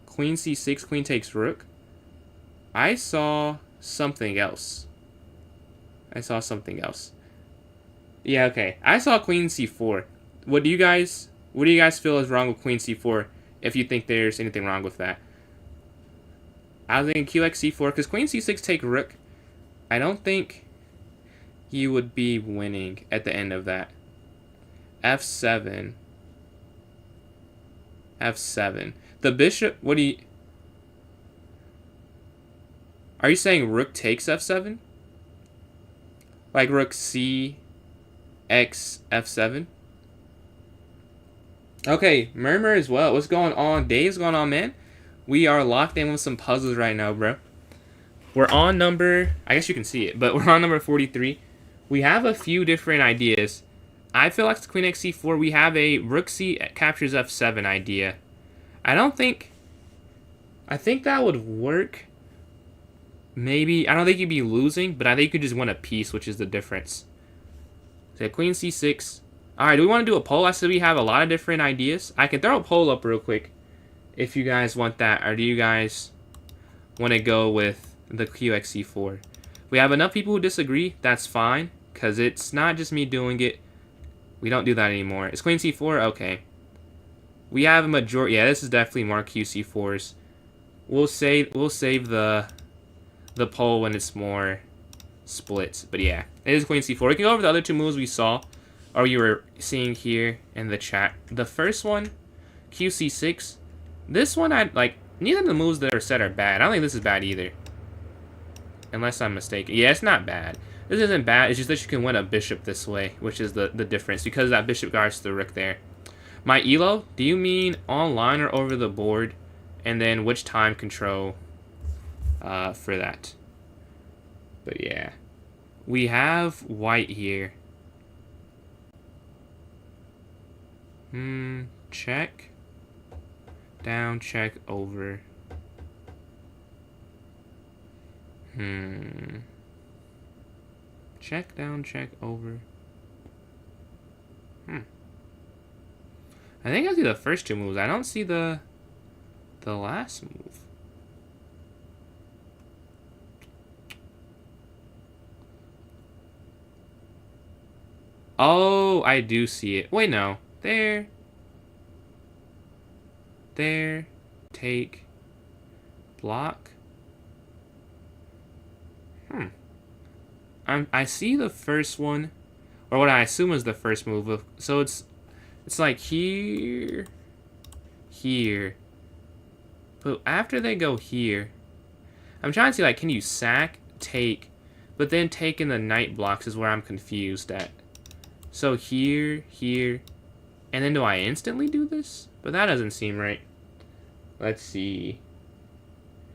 S1: Queen c6, queen takes rook. I saw something else. I saw something else. Yeah, okay. I saw queen c4. What do you guys feel is wrong with queen c4, if you think there's anything wrong with that? I was thinking qx c4, because queen c6 take rook. I don't think you would be winning at the end of that. f7. f7. The bishop, what do you... Are you saying rook takes f7? Like rook c, x, f7? Okay, Murmur as well. What's going on? Dave's going on, man. We are locked in with some puzzles right now, bro. We're on number... I guess you can see it, but we're on number 43. We have a few different ideas. I feel like it's queen x c4. We have a rook c captures f7 idea. I think that would work. Maybe. I don't think you'd be losing, but I think you could just win a piece, which is the difference. So queen c6. Alright, do we want to do a poll? I said we have a lot of different ideas. I can throw a poll up real quick if you guys want that. Or do you guys want to go with the qx4? We have enough people who disagree. That's fine, because it's not just me doing it. We don't do that anymore. It's queen c4? Okay. We have a majority. Yeah, this is definitely more qc4s. We'll save the poll when it's more splits. But yeah, it is queen c4. We can go over the other two moves we saw, or you were seeing here in the chat. The first one, qc6. This one, neither of the moves that are said are bad. I don't think this is bad either. Unless I'm mistaken. Yeah, it's not bad. This isn't bad. It's just that you can win a bishop this way, which is the difference, because that bishop guards the rook there. My elo, do you mean online or over the board? And then which time control for that? But yeah. We have white here. Check. Down, check, over. Check, down, check, over. I think I see the first two moves. I don't see the last move. Oh, I do see it. Wait, no. There. Take. Block. I see the first one, or what I assume is the first move. So it's like here. But after they go here, I'm trying to see, like, can you sack, take, but then take in the knight blocks is where I'm confused at. So here, and then do I instantly do this? But that doesn't seem right. Let's see.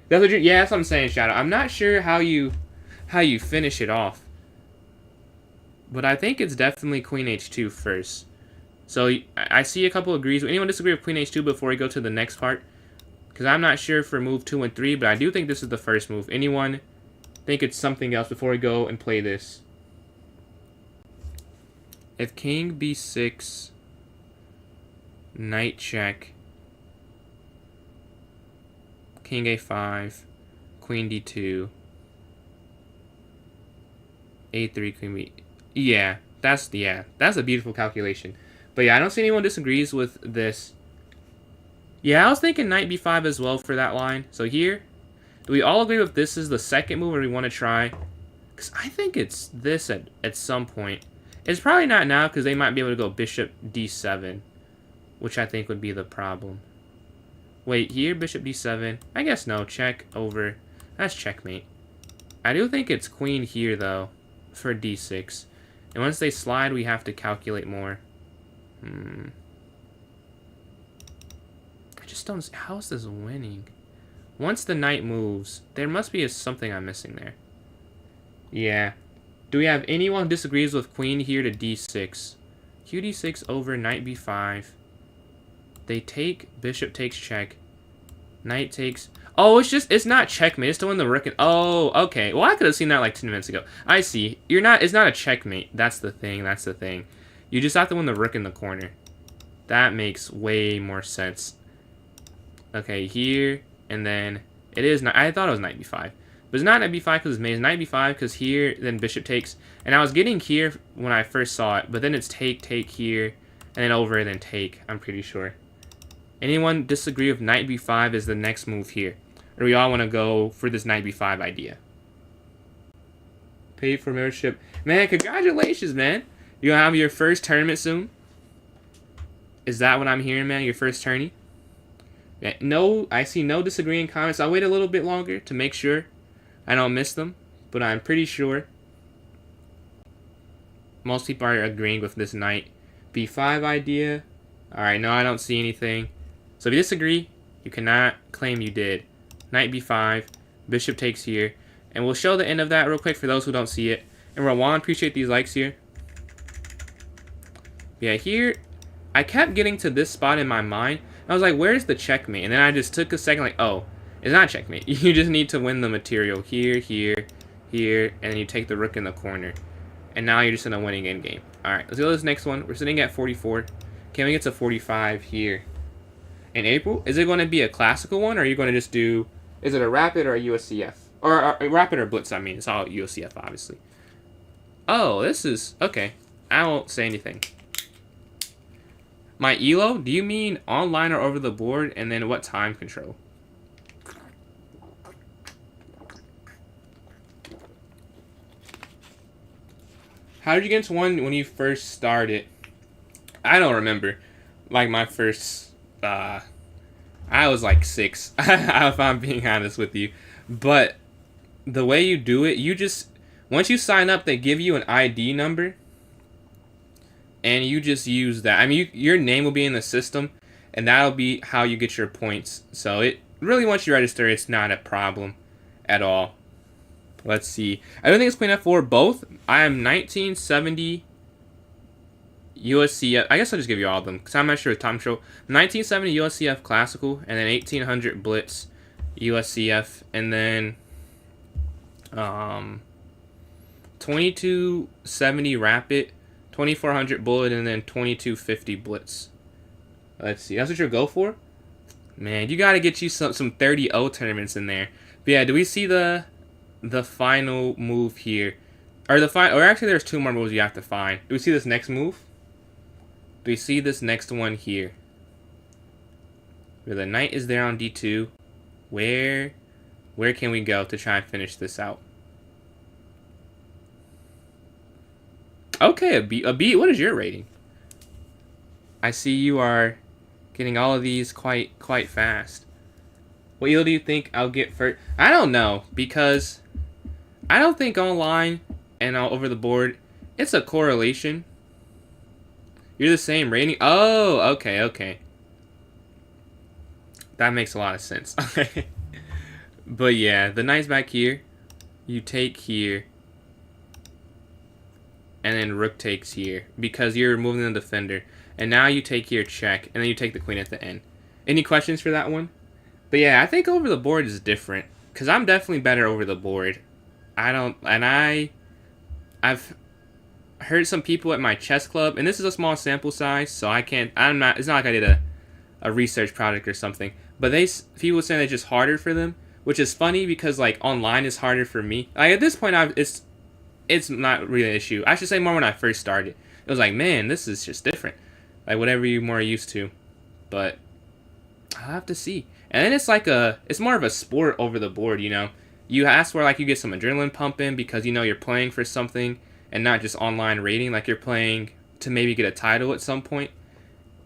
S1: That's what yeah, that's what I'm saying, Shadow. I'm not sure how you finish it off. But I think it's definitely queen h2 first. So I see a couple agrees. Anyone disagree with queen h2 before we go to the next part? Because I'm not sure for move 2 and 3, but I do think this is the first move. Anyone think it's something else before we go and play this? If king b6, knight check, king a5, queen d2, a3, queen b... Yeah, that's a beautiful calculation. But yeah, I don't see anyone disagrees with this. Yeah, I was thinking knight b5 as well for that line. So here, do we all agree with this is the second move, or we want to try? Because I think it's this at some point. It's probably not now, because they might be able to go bishop d7, which I think would be the problem. Wait, here, bishop d7. I guess no, check, over. That's checkmate. I do think it's queen here, though, for d6. And once they slide, we have to calculate more. I just don't... How is this winning? Once the knight moves, there must be something I'm missing there. Yeah. Do we have anyone who disagrees with queen here to d6? qd6 over knight b5. They take, bishop takes check. Knight takes... Oh, it's not checkmate. It's to win the rook. Oh, okay. Well, I could have seen that like 10 minutes ago. I see. It's not a checkmate. That's the thing. You just have to win the rook in the corner. That makes way more sense. Okay, here, and then it is... I thought it was knight b5. But it's not knight b5 because it's made. It's knight b5 because here, then bishop takes. And I was getting here when I first saw it, but then it's take here, and then over, and then take, I'm pretty sure. Anyone disagree with knight b5 is the next move here? Or do we all want to go for this knight b5 idea? Paid for membership. Man, congratulations, man. You're gonna have your first tournament soon? Is that what I'm hearing, man? Your first tourney? Yeah, no, I see no disagreeing comments. I'll wait a little bit longer to make sure I don't miss them, but I'm pretty sure most people are agreeing with this knight b5 idea. Alright, no, I don't see anything. So if you disagree, you cannot claim you did. Knight b5, bishop takes here, and we'll show the end of that real quick for those who don't see it. And Rawan, appreciate these likes here. Yeah, here, I kept getting to this spot in my mind. I was like, where's the checkmate? And then I just took a second like, oh, it's not checkmate. You just need to win the material here, here, here, and then you take the rook in the corner. And now you're just in a winning endgame. Alright, let's go to this next one. We're sitting at 44. Can we get to 45 here? In April, is it going to be a classical one, or are you going to just do, is it a rapid or a USCF? Or a rapid or blitz, I mean. It's all USCF, obviously. Oh, this is, okay. I won't say anything. My ELO, do you mean online or over the board, and then what time control? How did you get into one when you first started? I don't remember. Like my first, I was like 6, if I'm being honest with you. But the way you do it, you just, once you sign up, they give you an ID number. And you just use that. I mean, your name will be in the system, and that'll be how you get your points. So it really, once you register, it's not a problem at all. Let's see. I don't think it's Queen F4 both. I am 1970 USCF. I guess I'll just give you all of them because I'm not sure the time show. 1970 USCF Classical, and then 1800 Blitz USCF, and then 2270 Rapid, 2400 Bullet, and then 2250 Blitz. Let's see. That's what you'll go for? Man, you got to get you some 30-0 tournaments in there. But yeah, do we see the final move here? Or actually there's 2 more moves you have to find. Do we see this next move? Do we see this next one here? Where the knight is there on d2. Where can we go to try and finish this out? Okay, a B. What is your rating? I see you are getting all of these quite fast. What elo do you think I'll get first? I don't know, because I don't think online and over the board, it's a correlation. You're the same rating? Oh, okay. That makes a lot of sense. But yeah, the knight's back here. You take here. And then rook takes here. Because you're removing the defender. And now you take here, check. And then you take the queen at the end. Any questions for that one? But yeah, I think over the board is different. Because I'm definitely better over the board. I've heard some people at my chess club, and this is a small sample size, so it's not like I did a research project or something, but people saying it's just harder for them, which is funny because like online is harder for me. Like at this point, it's not really an issue. I should say more when I first started. It was like, man, this is just different, like whatever you're more used to, but I'll have to see. And then it's more of a sport over the board, you know. That's where like you get some adrenaline pumping because you know you're playing for something and not just online rating, like you're playing to maybe get a title at some point.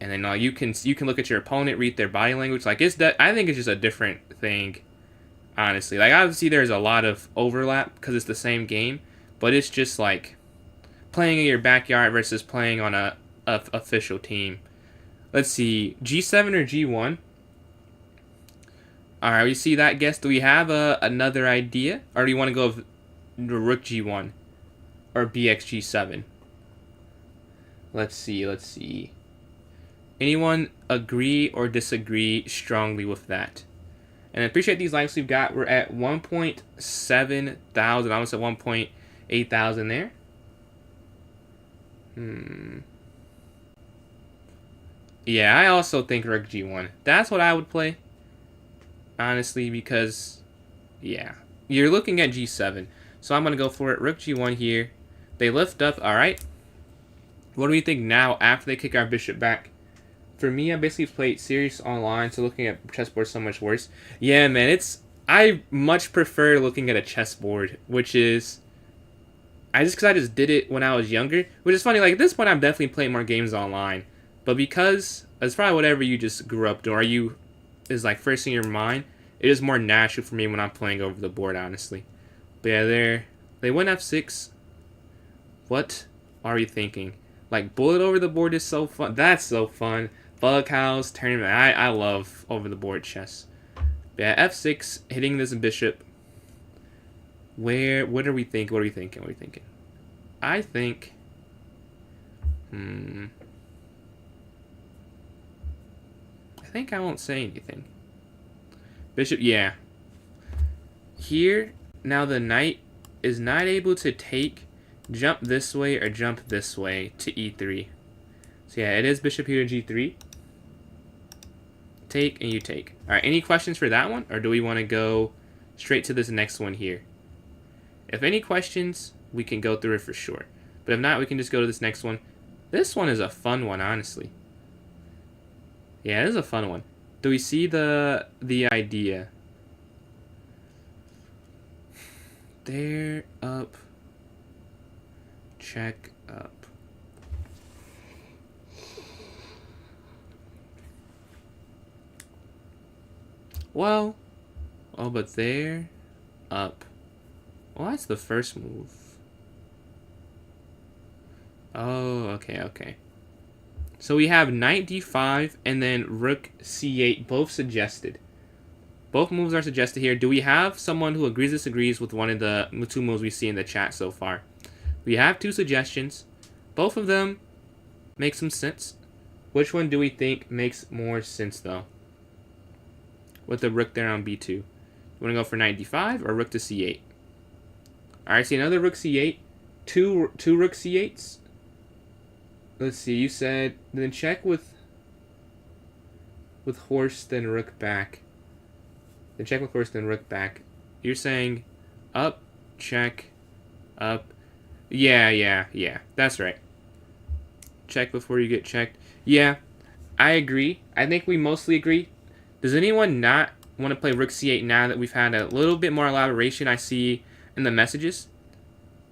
S1: And then you can look at your opponent, read their body language. Like I think it's just a different thing, honestly. Like obviously there's a lot of overlap because it's the same game, but it's just like playing in your backyard versus playing on a official team. Let's see, G7 or G1. All right, we see that. Guess, do we have another idea, or do you want to go with Rook G1 or BX G7? Let's see. Anyone agree or disagree strongly with that? And I appreciate these likes we've got. We're at 1.7 thousand, almost at 1.8 thousand there. Yeah, I also think Rook G1. That's what I would play. Honestly, because, yeah, you're looking at g7. So I'm going to go for it. Rook g1 here. They lift up. All right. What do we think now after they kick our bishop back? For me, I basically played serious online, so looking at chessboard is so much worse. Yeah, man, I much prefer looking at a chessboard, which is... I just did it when I was younger, which is funny. Like, at this point, I'm definitely playing more games online. But because it's probably whatever you just grew up doing, or you is like first in your mind, it is more natural for me when I'm playing over the board, honestly. But yeah, they went f6. What are you thinking? Like, bullet over the board is so fun. That's so fun. Bug house, tournament. I love over the board chess. But yeah, f6, hitting this bishop. What are we thinking? What are we thinking? What are we thinking? I think... I think I won't say anything. Bishop, yeah. Here, now the knight is not able to take, jump this way, or jump this way to e3. So yeah, it is bishop here to g3. Take, and you take. Alright, any questions for that one? Or do we want to go straight to this next one here? If any questions, we can go through it for sure. But if not, we can just go to this next one. This one is a fun one, honestly. Yeah, it is a fun one. Do we see the idea? There, up, check, up. Well, oh, but there, up. Well, that's the first move. Oh, okay. So we have knight d5 and then rook c8, both suggested. Both moves are suggested here. Do we have someone who agrees or disagrees with one of the two moves we see in the chat so far? We have two suggestions. Both of them make some sense. Which one do we think makes more sense, though? With the rook there on b2. You want to go for knight d5 or rook to c8? Alright, see another rook c8. Two rook c8s. Let's see, you said... Then check with horse, then rook back. Then check with horse, then rook back. You're saying up, check, up. Yeah. That's right. Check before you get checked. Yeah, I agree. I think we mostly agree. Does anyone not want to play rook c8 now that we've had a little bit more elaboration I see in the messages?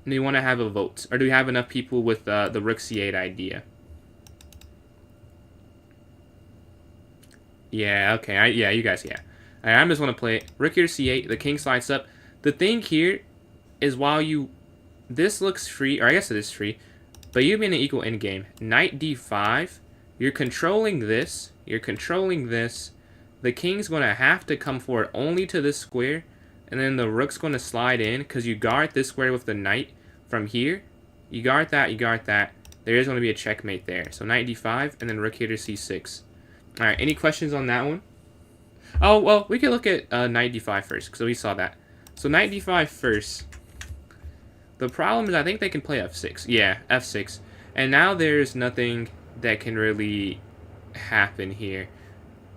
S1: Do you want to have a vote? Or do we have enough people with the rook c8 idea? Yeah, okay. Yeah, you guys, yeah. Right, I just want to play it. Rook here c8. The king slides up. The thing here is while you... This looks free, or I guess it is free. But you'd be in an equal endgame. Knight d5. You're controlling this. You're controlling this. The king's going to have to come forward only to this square. And then the rook's going to slide in because you guard this square with the knight from here. You guard that, you guard that. There is going to be a checkmate there. So knight d5 and then rook here to c6. Alright, any questions on that one? Oh, well, we could look at knight d5 first because we saw that. So knight d5 first. The problem is I think they can play f6. Yeah, f6. And now there's nothing that can really happen here.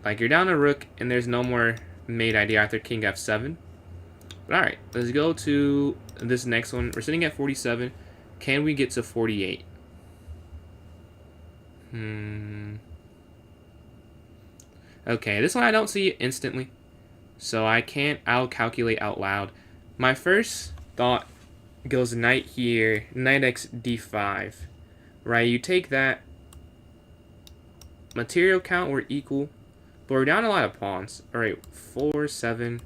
S1: Like, you're down a rook and there's no more mate idea after king f7. But alright, let's go to this next one. We're sitting at 47. Can we get to 48? Okay, this one I don't see instantly. So I'll calculate out loud. My first thought goes knight here, knight x d5. Right, you take that. Material count, we're equal. But we're down a lot of pawns. Alright, 4, 7...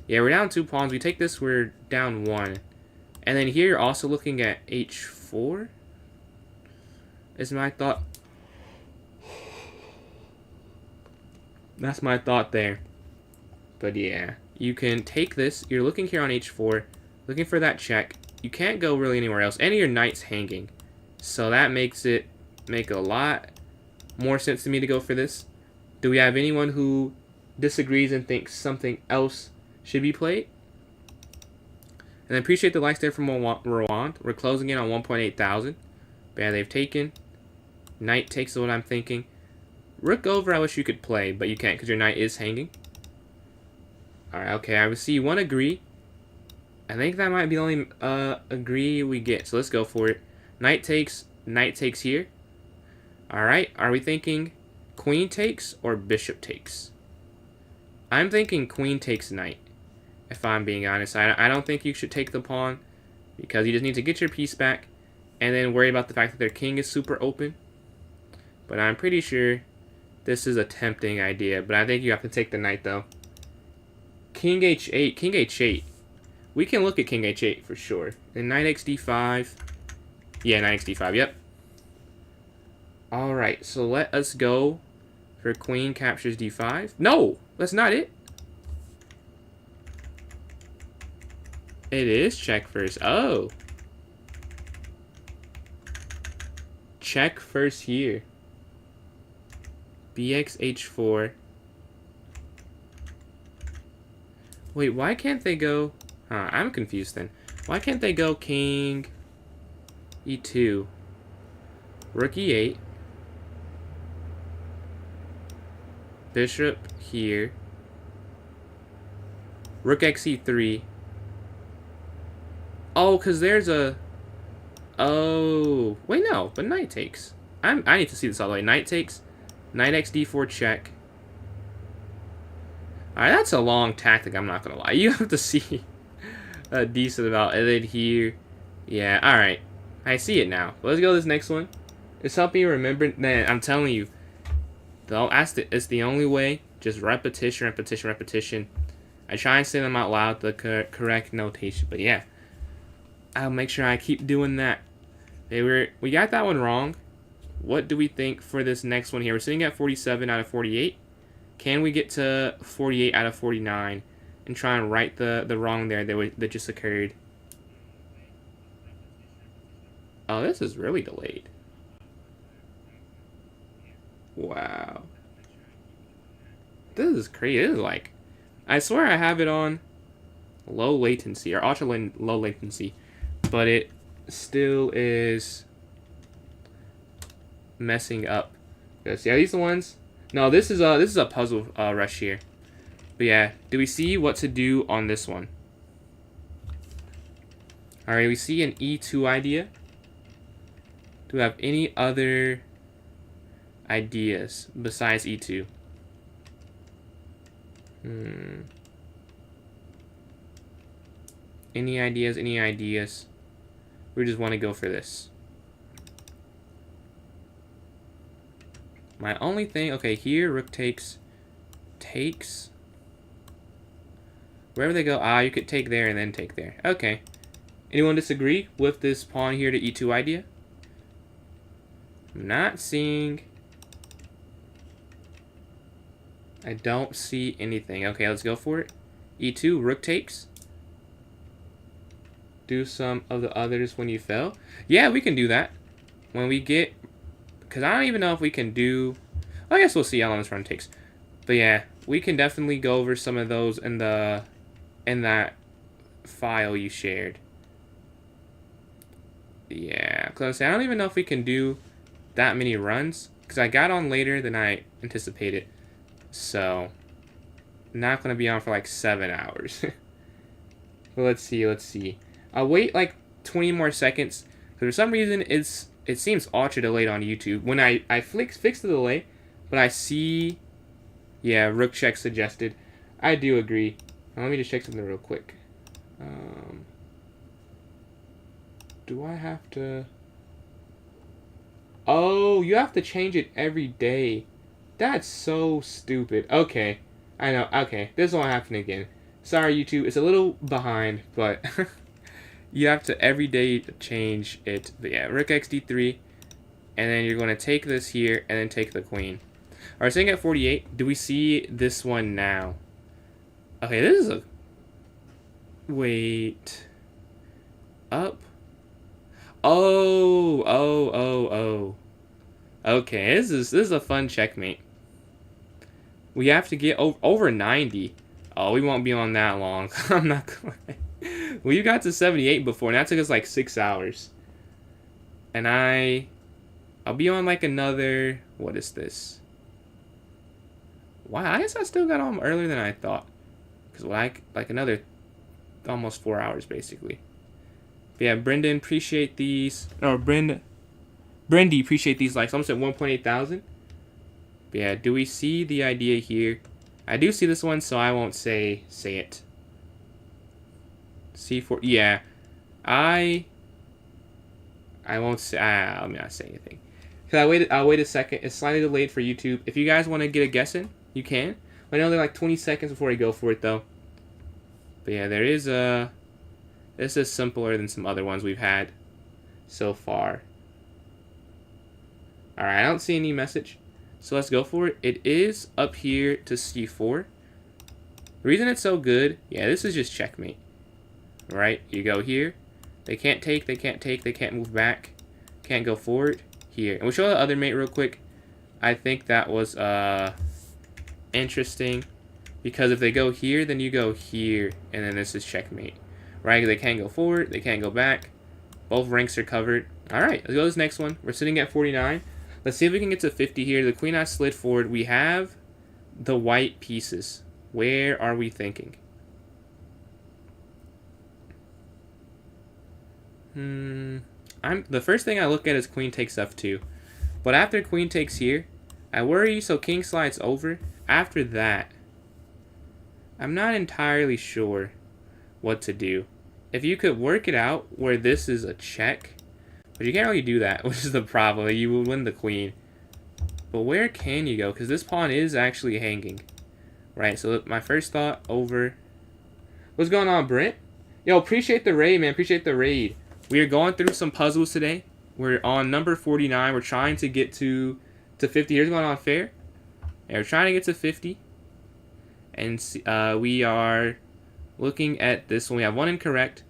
S1: Yeah, we're down 2 pawns. We take this, we're down 1. And then here, you're also looking at h4. Is my thought. That's my thought there. But yeah, you can take this. You're looking here on h4, looking for that check. You can't go really anywhere else. And your knight's hanging. So that makes it make a lot more sense to me to go for this. Do we have anyone who disagrees and thinks something else should be played? And I appreciate the likes there from Rwand. We're closing in on 1.8 thousand. Yeah, they've taken. Knight takes what I'm thinking. Rook over, I wish you could play, but you can't because your knight is hanging. Alright, okay, I see one agree. I think that might be the only agree we get. So let's go for it. Knight takes here. Alright, are we thinking queen takes or bishop takes? I'm thinking queen takes knight, if I'm being honest. I don't think you should take the pawn, because you just need to get your piece back and then worry about the fact that their king is super open. But I'm pretty sure this is a tempting idea, but I think you have to take the knight though. King h8, king h8. We can look at king h8 for sure. Then knight x d5. Yeah, knight x d5, yep. Alright, so let us go for queen captures d5. No, that's not it. It is check first. Oh. Check first here. Bx h4. Wait, why can't they go... Huh, I'm confused then. Why can't they go king e2? Rook e8. Bishop here. Rook x e3. Oh, because there's a... Oh. Wait, no. But knight takes. I need to see this all the way. Knight takes. Knight x d4 check. Alright, that's a long tactic, I'm not going to lie. You have to see a decent amount. And then here. Yeah, alright. I see it now. Let's go to this next one. It's helping you remember. Man, I'm telling you. It's the only way. Just repetition, repetition, repetition. I try and say them out loud, the correct notation. But yeah. I'll make sure I keep doing that. We got that one wrong. What do we think for this next one here? We're sitting at 47 out of 48. Can we get to 48 out of 49 and try and right the wrong there that just occurred? Oh, this is really delayed. Wow. This is crazy. This is like... I swear I have it on low latency or ultra low latency, but it still is messing up. See, are these the ones? No, this is a puzzle rush here. But yeah, do we see what to do on this one? All right, we see an e2 idea. Do we have any other ideas besides e2? Any ideas? Any ideas? We just want to go for this. My only thing, okay, here rook takes. Wherever they go, you could take there and then take there. Okay. Anyone disagree with this pawn here to e2 idea? I'm not seeing. I don't see anything. Okay, let's go for it. e2, rook takes. Do some of the others when you fell. Yeah, we can do that. When we get... Because I don't even know if we can do... I guess we'll see how long this run takes. But yeah, we can definitely go over some of those in that file you shared. Yeah, because I don't even know if we can do that many runs. Because I got on later than I anticipated. So, not going to be on for like 7 hours. But let's see. I'll wait like 20 more seconds. Because for some reason, it seems ultra delayed on YouTube. When I fix the delay, but I see... Yeah, rook check suggested. I do agree. Now, let me just check something real quick. Do I have to... Oh, you have to change it every day. That's so stupid. Okay. I know. Okay. This won't happen again. Sorry, YouTube. It's a little behind, but... You have to every day change it. But yeah, rook x d3. And then you're going to take this here and then take the queen. Alright, sitting at 48. Do we see this one now? Okay, this is a... Wait. Up. Oh. Okay, this is a fun checkmate. We have to get over 90. Oh, we won't be on that long. I'm not going to... Well, you got to 78 before, and that took us like 6 hours. And I'll be on like another... What is this? Wow, I guess I still got on earlier than I thought. Because like another almost 4 hours basically. But yeah, Brendan, appreciate these. Or Brendy, appreciate these likes. Almost at 1.8 thousand. But yeah, do we see the idea here? I do see this one, so I won't say it. C4, yeah. I won't say, let me not say anything. Because I'll wait a second. It's slightly delayed for YouTube. If you guys want to get a guess in, you can. I know they're like 20 seconds before you go for it, though. But yeah, there is a... This is simpler than some other ones we've had so far. Alright, I don't see any message. So let's go for it. It is up here to C4. The reason it's so good, yeah, this is just checkmate. Right, you go here. They can't take, they can't move back. Can't go forward. Here. And we'll show the other mate real quick. I think that was interesting. Because if they go here, then you go here. And then this is checkmate. Right, they can't go forward, they can't go back. Both ranks are covered. Alright, let's go to this next one. We're sitting at 49. Let's see if we can get to 50 here. The queen has slid forward. We have the white pieces. Where are we thinking? The first thing I look at is queen takes f2. But after queen takes here, I worry, so king slides over. After that, I'm not entirely sure what to do. If you could work it out where this is a check, but you can't really do that, which is the problem. You will win the queen. But where can you go? Because this pawn is actually hanging. Right, so my first thought over... What's going on, Brent? Yo, appreciate the raid, man. Appreciate the raid. We are going through some puzzles today. We're on number 49. We're trying to get to 50. Here's going on fair. Yeah, we're trying to get to 50. And we are looking at this one. We have one incorrect.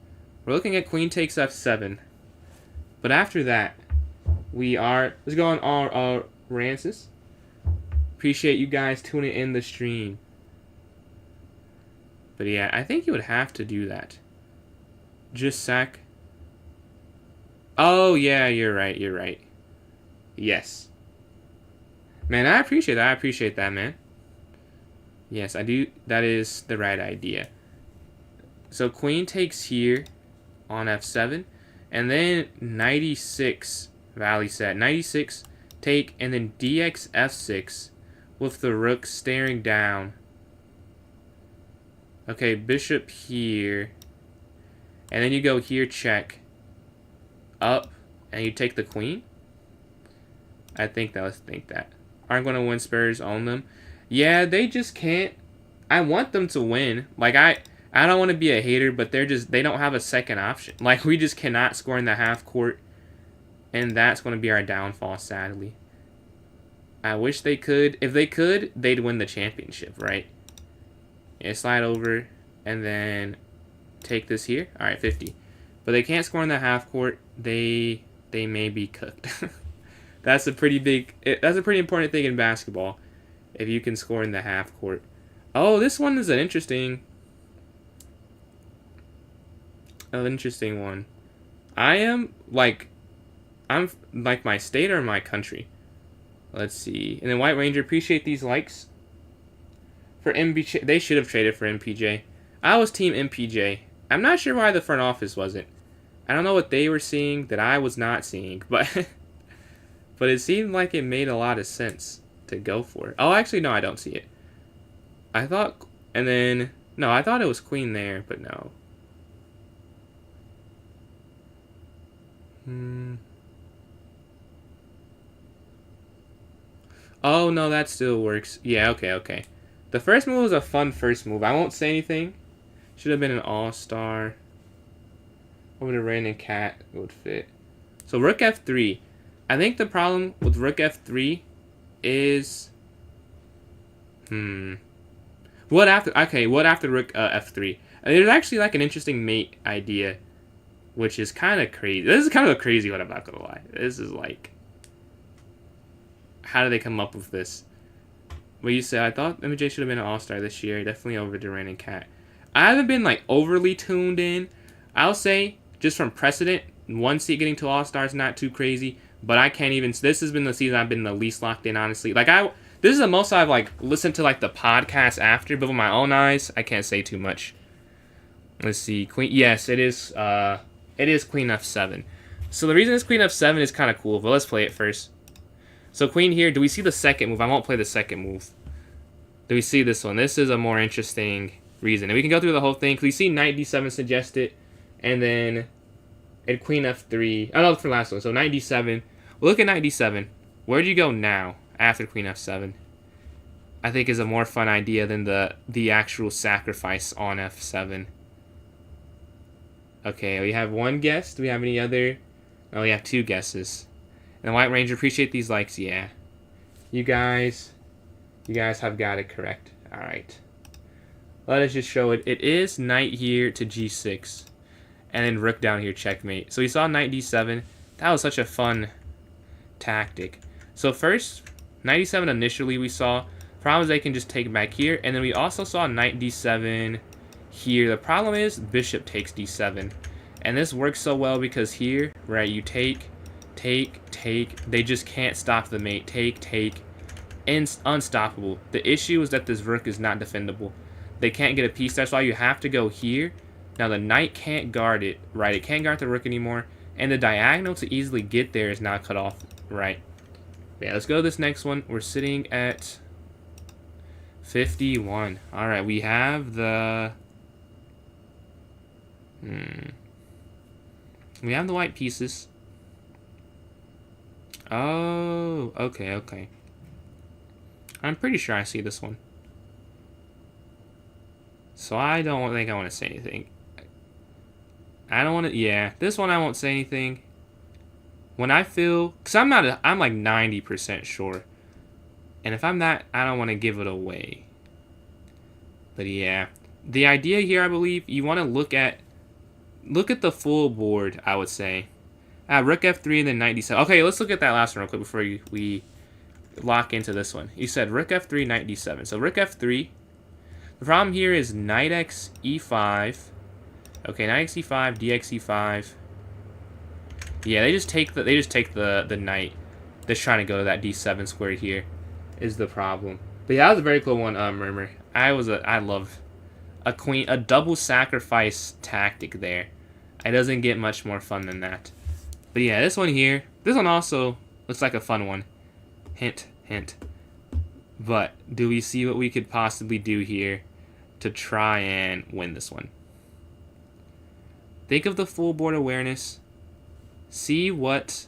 S1: We're looking at queen takes f7. But after that, we are... Let's go on Rancis. Appreciate you guys tuning in the stream. But yeah, I think you would have to do that. Just sack. Oh, yeah, you're right, you're right. Yes. Man, I appreciate that. I appreciate that, man. Yes, I do. That is the right idea. So queen takes here on f7. And then 96, Valley set. 96, take, and then dx f6 with the rook staring down. Okay, bishop here. And then you go here, check. Up, and you take the queen. I think that. Let's think that. Aren't going to win Spurs, own them. Yeah, they just can't. I want them to win. Like, I don't want to be a hater, but they don't have a second option. Like, we just cannot score in the half court. And that's going to be our downfall, sadly. I wish they could. If they could, they'd win the championship, right? Yeah, slide over, and then take this here. All right, 50. But they can't score in the half court. They may be cooked. That's a pretty important thing in basketball. If you can score in the half court. Oh, this one is an interesting one. I'm like my state or my country. Let's see. And then White Ranger, appreciate these likes. For MPJ, they should have traded for MPJ. I was team MPJ. I'm not sure why the front office wasn't. I don't know what they were seeing that I was not seeing, but but it seemed like it made a lot of sense to go for it. Oh, actually, no, I don't see it. I thought, and then, no, I thought it was queen there, but no. Oh, no, that still works. Yeah, okay. The first move was a fun first move. I won't say anything. Should have been an all-star. Over the random cat, it would fit. So rook f3. I think the problem with rook f3 is... What after rook f3? There's actually like an interesting mate idea, which is kind of crazy. This is kind of a crazy one, I'm not gonna lie. This is like... How did they come up with this? What you said, I thought MJ should have been an all-star this year. Definitely over Durant and Cat. I haven't been like overly tuned in. I'll say, just from precedent, one seat getting to all-star is not too crazy. But I can't even... This has been the season I've been the least locked in, honestly. Like, this is the most I've like listened to like the podcast after, but with my own eyes, I can't say too much. Let's see. Queen. Yes, it is. It is Queen F7. So the reason it's Queen F7 is kind of cool, but let's play it first. So Queen here. Do we see the second move? I won't play the second move. Do we see this one? This is a more interesting reason. And we can go through the whole thing. Because we see Knight D7 suggested. And then at Queen F3. Oh, no, for the last one. So Knight D7. We'll look at Knight D7. Where do you go now after Queen F7? I think is a more fun idea than the actual sacrifice on F7. Okay, we have one guess. Do we have any other? Oh, we have 2 guesses. And the White Ranger, appreciate these likes. Yeah. You guys have got it correct. Alright. Let us just show it. It is Knight here to G6. And then Rook down here, checkmate. So we saw Knight D7. That was such a fun tactic. So first, Knight D7 initially we saw. Problem is they can just take back here. And then we also saw Knight D7 here. The problem is Bishop takes D7. And this works so well because here, right, you take. They just can't stop the mate. Take. Unstoppable. The issue is that this Rook is not defendable. They can't get a piece. That's why you have to go here. Now the Knight can't guard it, right? It can't guard the Rook anymore. And the diagonal to easily get there is not cut off, right? Yeah, let's go to this next one. We're sitting at 51. Alright, we have the... We have the white pieces. Oh, okay. I'm pretty sure I see this one. So I don't think I want to say anything. I don't want to... Yeah, this one I won't say anything. When I feel... Because I'm like 90% sure. And if I'm not, I don't want to give it away. But yeah. The idea here, I believe, you want to look at the full board, I would say. Rook F3 and then Knight D7. Okay, let's look at that last one real quick before we lock into this one. You said Rook F3, Knight D7. So Rook F3. The problem here is Knight X E5. Okay, Knight X E5, DX E5. Yeah, they just take the knight. They're trying to go to that D7 square here. Is the problem. But yeah, that was a very cool one, Murmur. I love a double sacrifice tactic there. It doesn't get much more fun than that. But yeah, this one here, this one also looks like a fun one. Hint, hint. But do we see what we could possibly do here to try and win this one? Think of the full board awareness. See what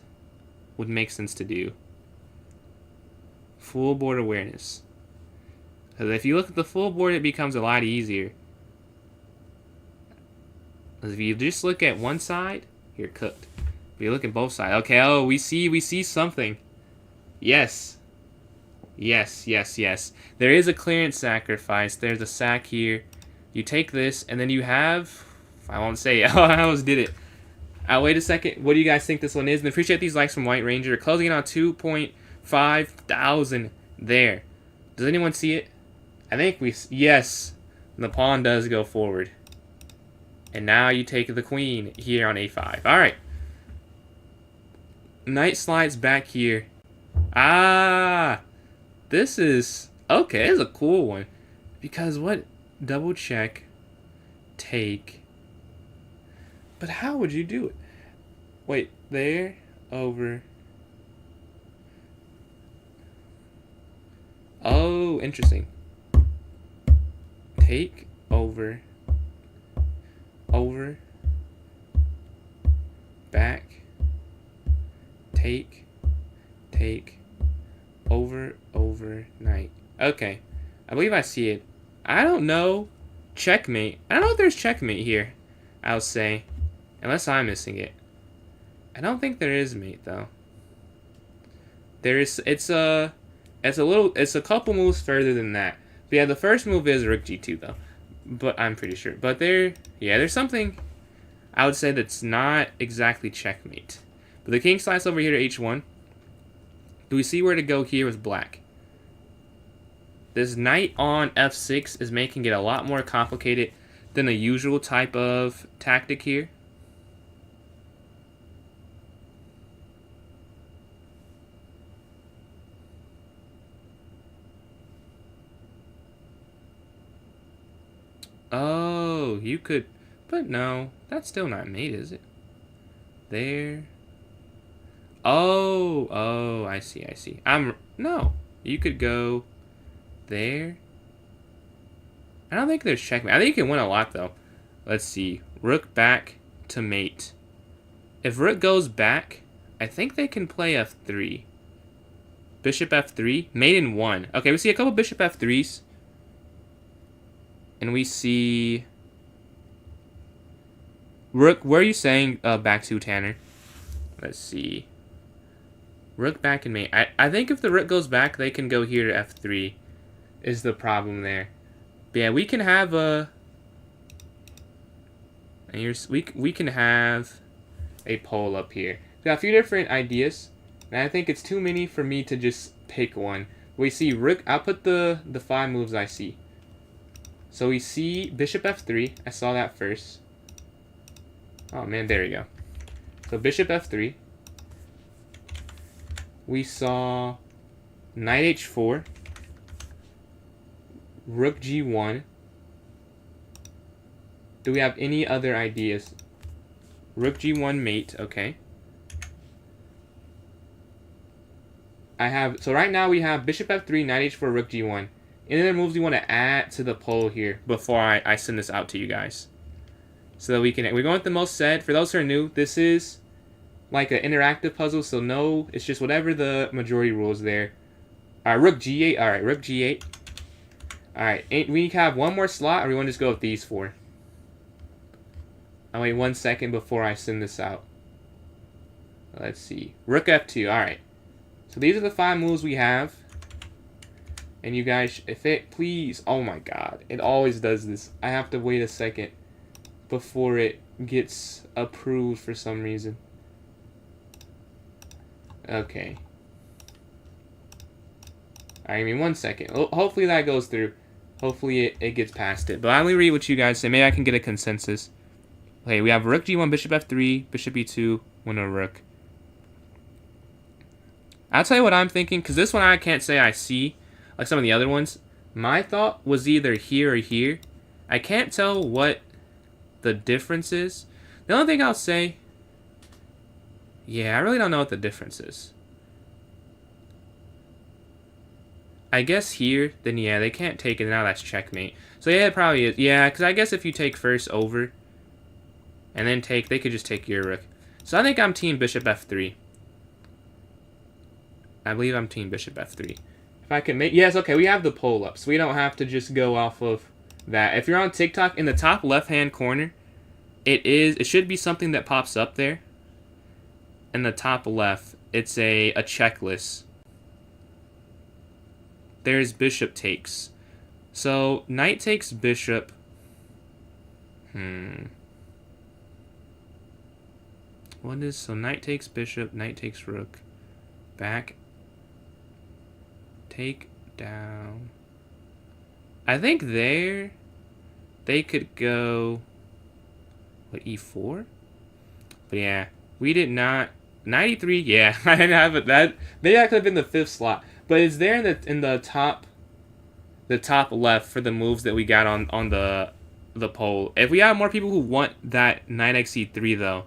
S1: would make sense to do. Full board awareness. Because if you look at the full board, it becomes a lot easier. Because if you just look at one side, you're cooked. If you look at both sides, okay, oh, we see something. Yes. Yes. There is a clearance sacrifice. There's a sack here. You take this, and then you have... I won't say it. Oh, I almost did it. Wait a second. What do you guys think this one is? And appreciate these likes from White Ranger. Closing in on 2.5 thousand there. Does anyone see it? I think we... Yes. The pawn does go forward. And now you take the queen here on A5. Alright. Knight slides back here. Ah! This is... Okay, this is a cool one. Because what? Double check. Take. But how would you do it? Wait, there, over. Oh, interesting. Take, over, back, take, over, knight. Okay, I believe I see it. I don't know. Checkmate. I don't know if there's checkmate here, I'll say. Unless I'm missing it. I don't think there is mate though. There is. It's a couple moves further than that. But yeah, the first move is Rook G2 though. But I'm pretty sure. But there's something I would say that's not exactly checkmate. But the king slides over here to H1. Do we see where to go here with black? This knight on F6 is making it a lot more complicated than the usual type of tactic here. Oh, you could... But no, that's still not mate, is it? There. Oh, I see. No, you could go there. I don't think there's checkmate. I think you can win a lot, though. Let's see. Rook back to mate. If rook goes back, I think they can play f3. Bishop f3. Mate in 1. Okay, we see a couple bishop f3s. And we see... Rook, where are you saying back to, Tanner? Let's see. Rook back and mate. I think if the rook goes back, they can go here to f3. Is the problem there. But yeah, we can have a... And here's, we can have a pole up here. We got a few different ideas. And I think it's too many for me to just pick one. We see rook. I'll put the 5 moves I see. So we see bishop f3. I saw that first. Oh man, there we go. So bishop f3. We saw knight h4. Rook g1. Do we have any other ideas? Rook g1 mate, okay. So right now we have bishop f3, knight h4, rook g1. Any other moves we want to add to the poll here before I send this out to you guys? So that we're going with the most said. For those who are new, this is like an interactive puzzle, so no, it's just whatever the majority rules there. Alright, rook g8. Alright, rook g8. Alright, we have one more slot, or we want to just go with these 4? I'll wait 1 second before I send this out. Let's see. Rook f2. Alright. So these are the 5 moves we have. And you guys, if it, please, oh my god, it always does this. I have to wait a second before it gets approved for some reason. Okay. Alright, give me 1 second. Hopefully that goes through. Hopefully it gets past it. But let me read what you guys say. Maybe I can get a consensus. Okay, we have rook g1, bishop f3, bishop e2, win a rook. I'll tell you what I'm thinking, because this one I can't say I see, like some of the other ones. My thought was either here or here. I can't tell what the difference is. The only thing I'll say... Yeah, I really don't know what the difference is. I guess here, then yeah, they can't take it. Now that's checkmate. So yeah, it probably is. Yeah, because I guess if you take first over... and then take, they could just take your rook. So I think I'm team bishop f3. I believe I'm team bishop f3. If I can make, yes, okay, we have the poll up, so we don't have to just go off of that. If you're on TikTok, in the top left-hand corner, it should be something that pops up there. In the top left, it's a checklist. There's bishop takes. So, knight takes bishop. What is, so knight takes bishop, knight takes rook, back, take down. I think there, they could go, what, e4? But yeah, we did not, 93, yeah, I didn't have it, that, maybe that could have been the 5th slot. But it's there in the top left for the moves that we got on the poll. If we have more people who want that knight xe3 though,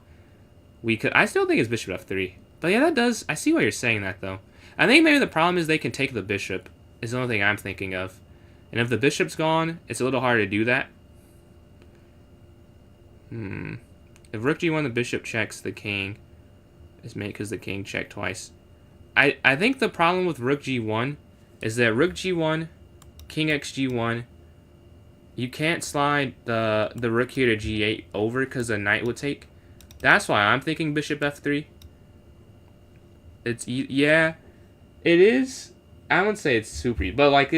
S1: we could. I still think it's bishop f3. But yeah, that does. I see why you're saying that though. I think maybe the problem is they can take the bishop. Is the only thing I'm thinking of. And if the bishop's gone, it's a little hard to do that. If rook g1, the bishop checks the king. It's made because the king checked twice. I think the problem with rook g1 is that rook g1, king x g1, you can't slide the rook here to g8 over because the knight would take. That's why I'm thinking bishop f3. Yeah, it is. I wouldn't say it's super, but like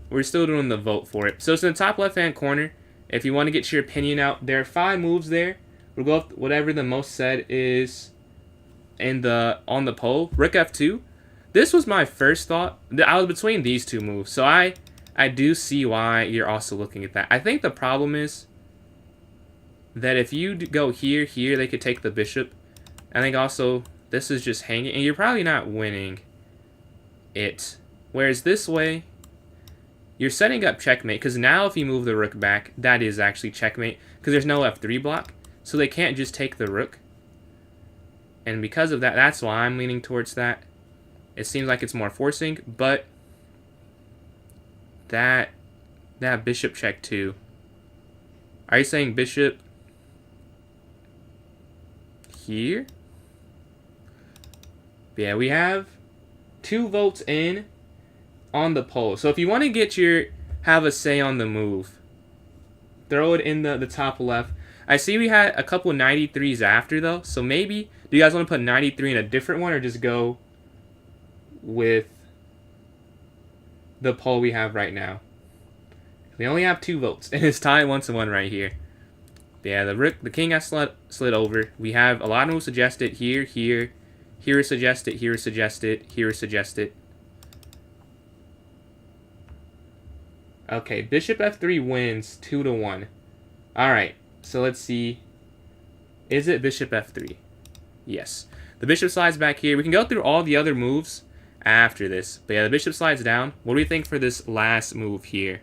S1: we're still doing the vote for it. So it's in the top left-hand corner. If you want to get your opinion out, there are 5 moves there. We'll go with whatever the most said is on the poll. Rook f2. This was my first thought. I was between these 2 moves, so I do see why you're also looking at that. I think the problem is that if you go here, they could take the bishop. I think also this is just hanging, and you're probably not winning it. Whereas this way, you're setting up checkmate, because now if you move the rook back, that is actually checkmate, because there's no f3 block, so they can't just take the rook. And because of that, that's why I'm leaning towards that. It seems like it's more forcing, but that bishop check too. Are you saying bishop here? Yeah, we have 2 votes in on the poll. So if you want to have a say on the move, throw it in the top left. I see we had a couple 93s after though, so maybe, do you guys want to put 93 in a different one or just go with the poll we have right now? We only have 2 votes, and it's tied 1-1 right here. Yeah, the king has slid over. We have a lot of moves suggested here, here is suggested, here is suggested, here is suggested. Okay, bishop f3 wins 2-1. Alright, so let's see. Is it bishop f3? Yes. The bishop slides back here. We can go through all the other moves after this. But yeah, the bishop slides down. What do we think for this last move here?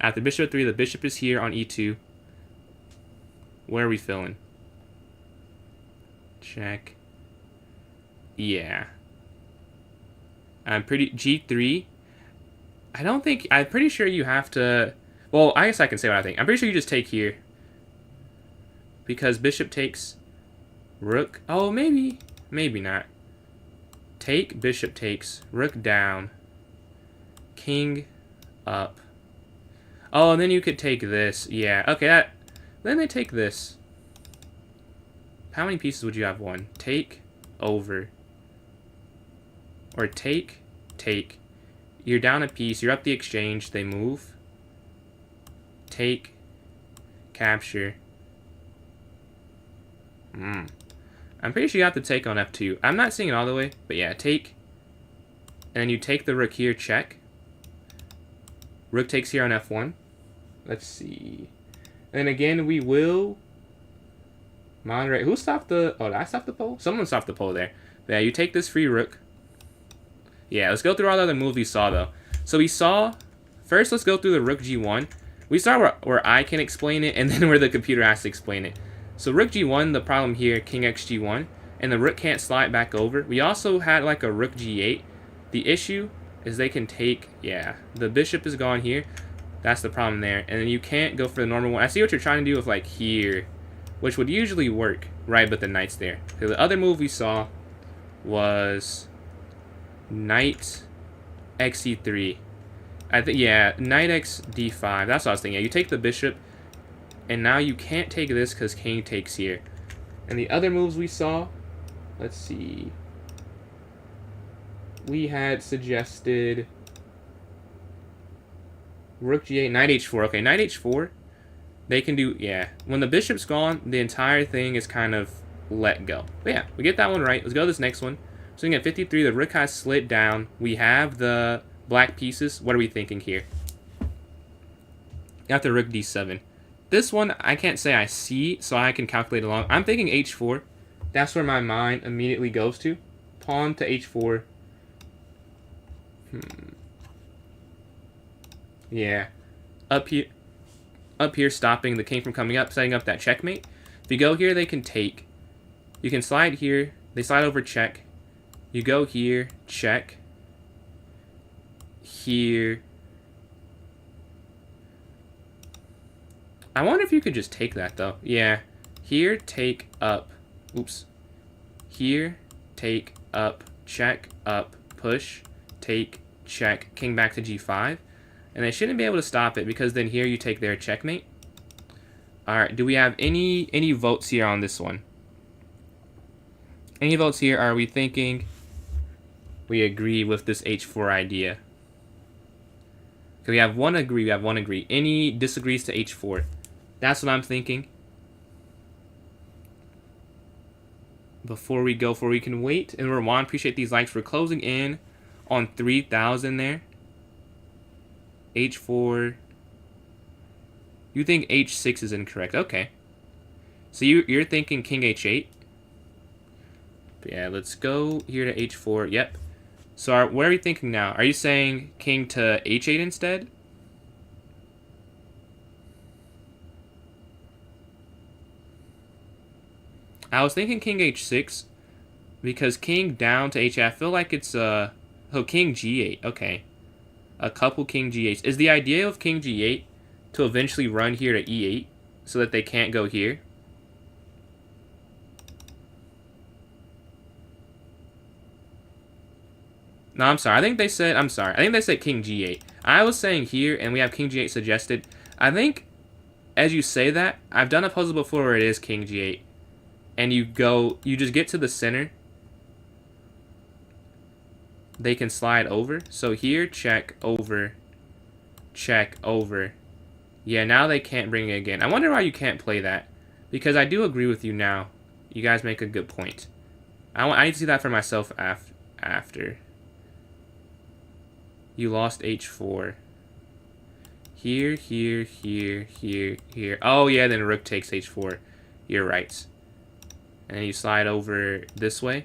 S1: After bishop 3, the bishop is here on e2. Where are we filling? Check. Yeah. I'm pretty... g3. I'm pretty sure you have to... Well, I guess I can say what I think. I'm pretty sure you just take here. Because bishop takes rook. Oh, maybe. Maybe not. Take, bishop takes, rook down, king up. Oh, and then you could take this. Yeah, okay, then they take this. How many pieces would you have? 1. Take, over. Or take, take. You're down a piece, you're up the exchange, they move. Take, capture. I'm pretty sure you have to take on f2. I'm not seeing it all the way, but yeah, take. And then you take the rook here, check. Rook takes here on f1. Let's see. And again, we will moderate. Who stopped the... Oh, did I stop the poll? Someone stopped the poll there. Yeah, you take this free rook. Yeah, let's go through all the other moves we saw, though. So we saw... First, let's go through the rook g1. We start where I can explain it, and then where the computer has to explain it. So rook g1, the problem here, king x g1, and the rook can't slide back over. We also had like a rook g8. The issue is they can take, yeah, the bishop is gone here. That's the problem there. And then you can't go for the normal one. I see what you're trying to do with like here, which would usually work, right, but the knight's there. So the other move we saw was knight x e3. I think, yeah, knight x d5. That's what I was thinking. Yeah, you take the bishop, and now you can't take this because king takes here. And the other moves we saw, let's see. We had suggested rook g8, knight h4. Okay, knight h4. They can do, yeah. When the bishop's gone, the entire thing is kind of let go. But yeah, we get that one right. Let's go to this next one. So we get 53. The rook has slid down. We have the black pieces. What are we thinking here? Got the rook d7. This one, I can't say I see, so I can calculate along. I'm thinking h4. That's where my mind immediately goes to. Pawn to h4. Yeah. Up here, stopping the king from coming up, setting up that checkmate. If you go here, they can take. You can slide here. They slide over, check. You go here, check. Here. I wonder if you could just take that, though. Yeah. Here, take, up. Oops. Here, take, up, check, up, push, take, check, king back to g5. And they shouldn't be able to stop it, because then here you take their checkmate. Alright, do we have any votes here on this one? Any votes here? Are we thinking we agree with this h4 idea? Okay, we have one agree, we have one agree. Any disagrees to h4? That's what I'm thinking. Before we go, we can wait. And Rowan, appreciate these likes. We're closing in on 3,000 there. h4. You think h6 is incorrect. Okay. So you're thinking king h8. But yeah, let's go here to h4. Yep. So what are you thinking now? Are you saying king to h8 instead? I was thinking king h6 because king down to h8. I feel like it's oh, king g8. Okay, a couple king g8s. Is the idea of king g8 to eventually run here to e8 so that they can't go here? No, I'm sorry. I think they said king g8. I was saying here, and we have king g8 suggested. I think as you say that, I've done a puzzle before where it is king g8. And you just get to the center. They can slide over. So here, check, over, check, over. Yeah, now they can't bring it again. I wonder why you can't play that. Because I do agree with you now. You guys make a good point. I need to see that for myself after. You lost h4. Here, here, here, here, here. Oh, yeah, then rook takes h4. You're right. And then you slide over this way.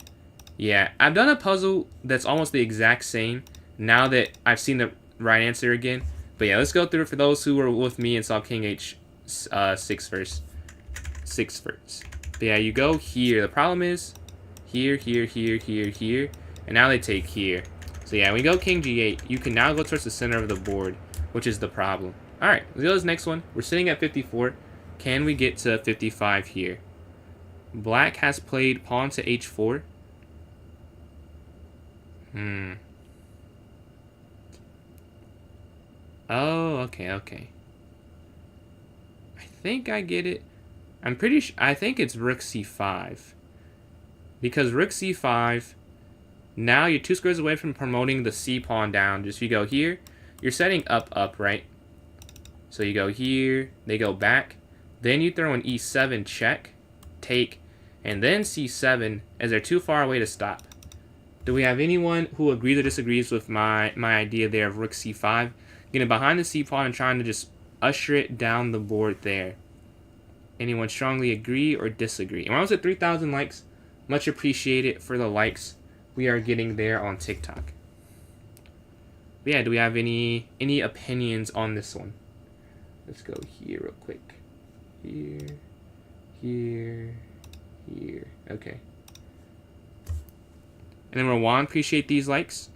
S1: Yeah, I've done a puzzle that's almost the exact same now that I've seen the right answer again. But yeah, let's go through it for those who were with me and saw king h6 first. 6 first. But yeah, you go here. The problem is here, here, here, here, here. And now they take here. So yeah, when you go king g8, you can now go towards the center of the board, which is the problem. Alright, let's go to this next one. We're sitting at 54. Can we get to 55 here? Black has played pawn to h4. Oh, okay, okay. I think I get it. I'm pretty sure. I think it's rook c5. Because rook c5, now you're 2 squares away from promoting the c pawn down. Just you go here, you're setting up, right? So you go here, they go back. Then you throw an e7 check, take, and then c7 as they're too far away to stop. Do we have anyone who agrees or disagrees with my idea there of rook c5? Getting behind the c pawn and trying to just usher it down the board there. Anyone strongly agree or disagree? And we're almost at 3,000 likes. Much appreciated for the likes we are getting there on TikTok. But yeah, do we have any opinions on this one? Let's go here real quick. Here, here, here. Okay. And then Rowan, appreciate these likes.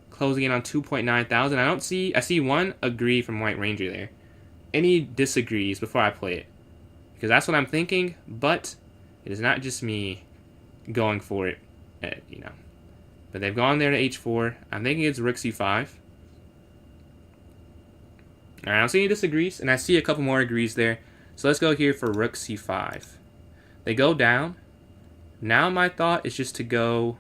S1: Closing in on 2.9 thousand. I see one agree from White Ranger there. Any disagrees before I play it? Because that's what I'm thinking, but it is not just me going for it, you know. But they've gone there to h4. I'm thinking it's rook c5. Alright, I don't see any disagrees, and I see a couple more agrees there. So let's go here for rook c5. They go down. Now my thought is just to go...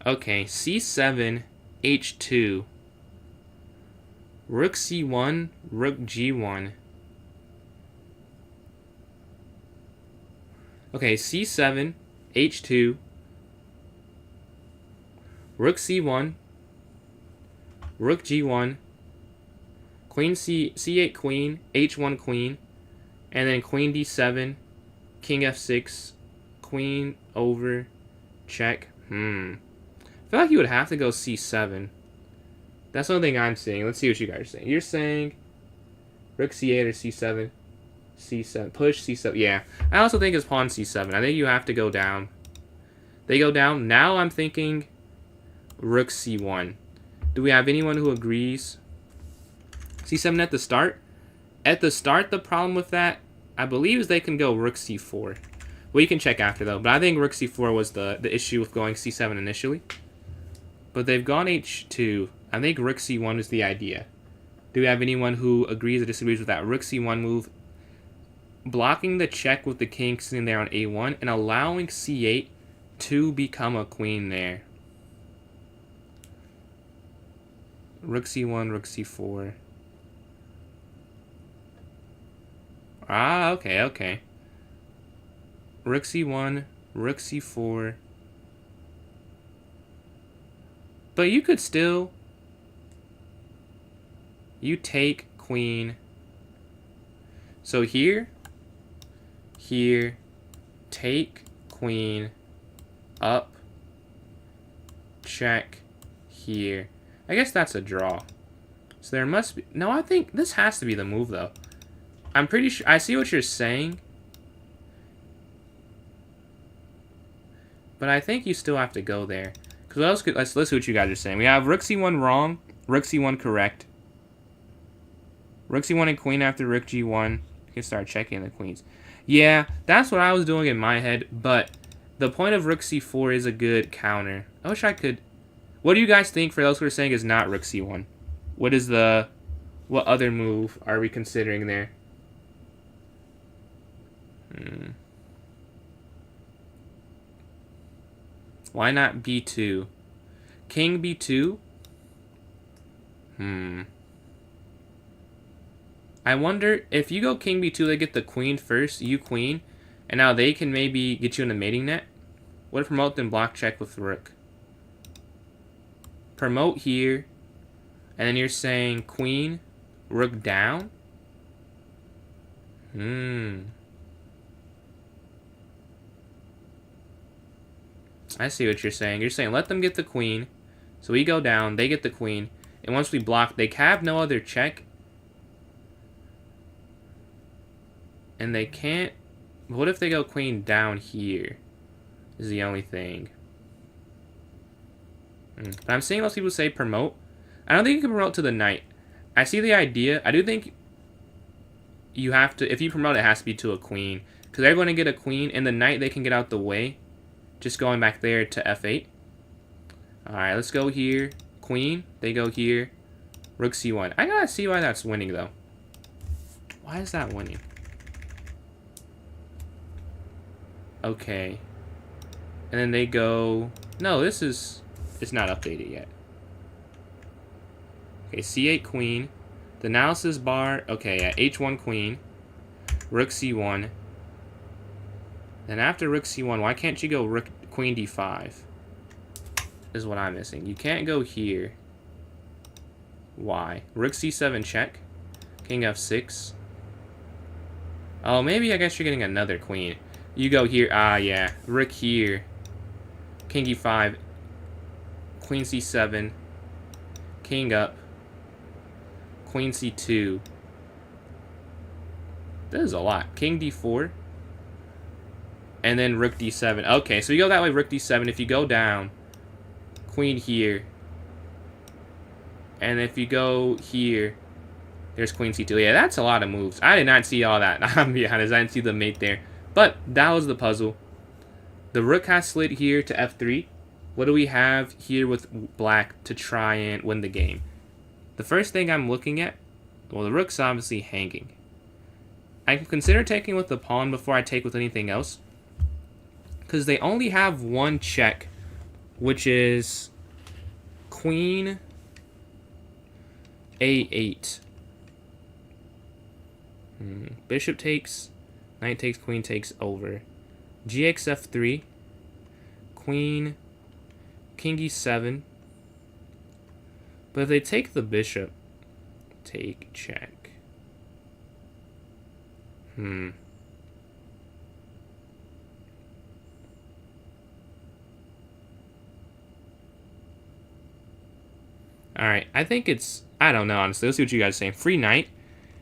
S1: Okay, c7, h2. Rook c1, rook g1. Okay, c7, h2. Rook c1. Rook g1. Queen c8 queen, h1 queen. And then queen d7. King f6, queen over, check. I feel like you would have to go c7. That's the only thing I'm saying. Let's see what you guys are saying. You're saying rook c8 or c7. c7. Push c7. Yeah. I also think it's pawn c7. I think you have to go down. They go down. Now I'm thinking rook c1. Do we have anyone who agrees? c7 at the start? At the start, the problem with that, I believe, is they can go rook c4. Well, you can check after, though. But I think rook c4 was the issue with going c7 initially. But they've gone h2. I think rook c1 is the idea. Do we have anyone who agrees or disagrees with that rook c1 move? Blocking the check with the king sitting there on a1 and allowing c8 to become a queen there. Rook c1, rook c4. Ah, okay, okay. Rook c1, rook c4. But you could still... You take queen. So here here, take, queen, up, check, here. I guess that's a draw. So there must be... No, I think this has to be the move, though. I'm pretty sure... I see what you're saying. But I think you still have to go there. Because what else could... Let's see what you guys are saying. We have rook c1 wrong, rook c1 correct. Rook c1 and queen after rook g1. You can start checking the queens. Yeah, that's what I was doing in my head, but the point of rook c4 is a good counter. I wish I could... What do you guys think for those who are saying is not rook c1? What is the... What other move are we considering there? Why not b2? King b2? I wonder if you go king b2, they get the queen first, you queen, and now they can maybe get you in the mating net. What if promote then block check with rook? Promote here, and then you're saying queen, rook down? I see what you're saying. You're saying let them get the queen, so we go down, they get the queen, and once we block, they have no other check. And they can't... What if they go queen down here? Is the only thing. But I'm seeing most people say promote. I don't think you can promote to the knight. I see the idea. I do think you have to... If you promote, it has to be to a queen. Because they're going to get a queen, and the knight, they can get out the way. Just going back there to f8. Alright, let's go here. Queen. They go here. Rook c1. I gotta see why that's winning, though. Why is that winning? Okay. And then they go... No, this is... It's not updated yet. Okay, c8 queen. The analysis bar... Okay, yeah, h1 queen. Rook c1. Then after rook c1, why can't you go rook queen d5? Is what I'm missing. You can't go here. Why? Rook c7 check. King f6. Oh, maybe I guess you're getting another queen. You go here. Ah, yeah. Rook here. King e5. Queen c7. King up. Queen c2. This is a lot. King d4. And then rook d7. Okay, so you go that way, rook d7. If you go down, queen here. And if you go here, there's queen c2. Yeah, that's a lot of moves. I did not see all that. I'm gonna be honest. I didn't see the mate there. But that was the puzzle. The rook has slid here to f3. What do we have here with black to try and win the game? The first thing I'm looking at, well, the rook's obviously hanging. I can consider taking with the pawn before I take with anything else. Because they only have one check, which is queen a8. Bishop takes, knight takes, queen takes over. GXF3, queen, king e7. But if they take the bishop, take, check. Alright, I think it's... I don't know, honestly. Let's see what you guys are saying. Free knight.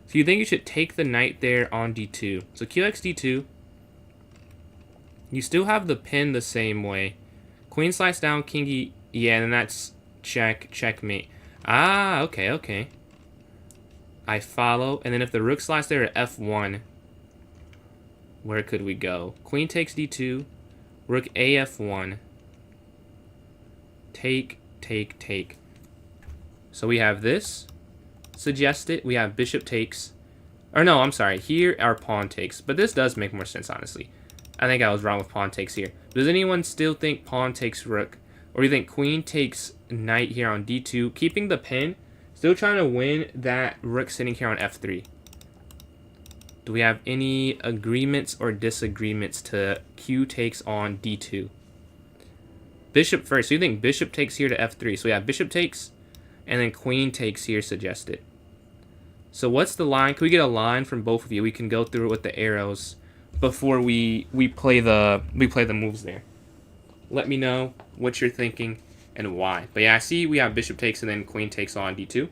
S1: So you think you should take the knight there on d2. So QX d2. You still have the pin the same way. Queen slice down, king e... Yeah, and then that's check, checkmate. Ah, okay, okay. I follow. And then if the rook slice there at f1, where could we go? Queen takes d2. Rook af1. Take, take, take. So we have this. Suggest it. We have bishop takes. Or no, I'm sorry. Here, our pawn takes. But this does make more sense, honestly. I think I was wrong with pawn takes here. Does anyone still think pawn takes rook? Or do you think queen takes knight here on d2? Keeping the pin. Still trying to win that rook sitting here on f3. Do we have any agreements or disagreements to q takes on d2? Bishop first. So you think bishop takes here to f3. So we have bishop takes. And then queen takes here suggested. So what's the line? Can we get a line from both of you? We can go through it with the arrows. before we play the moves there. Let me know what you're thinking and why. But yeah, I see we have bishop takes and then queen takes on d2.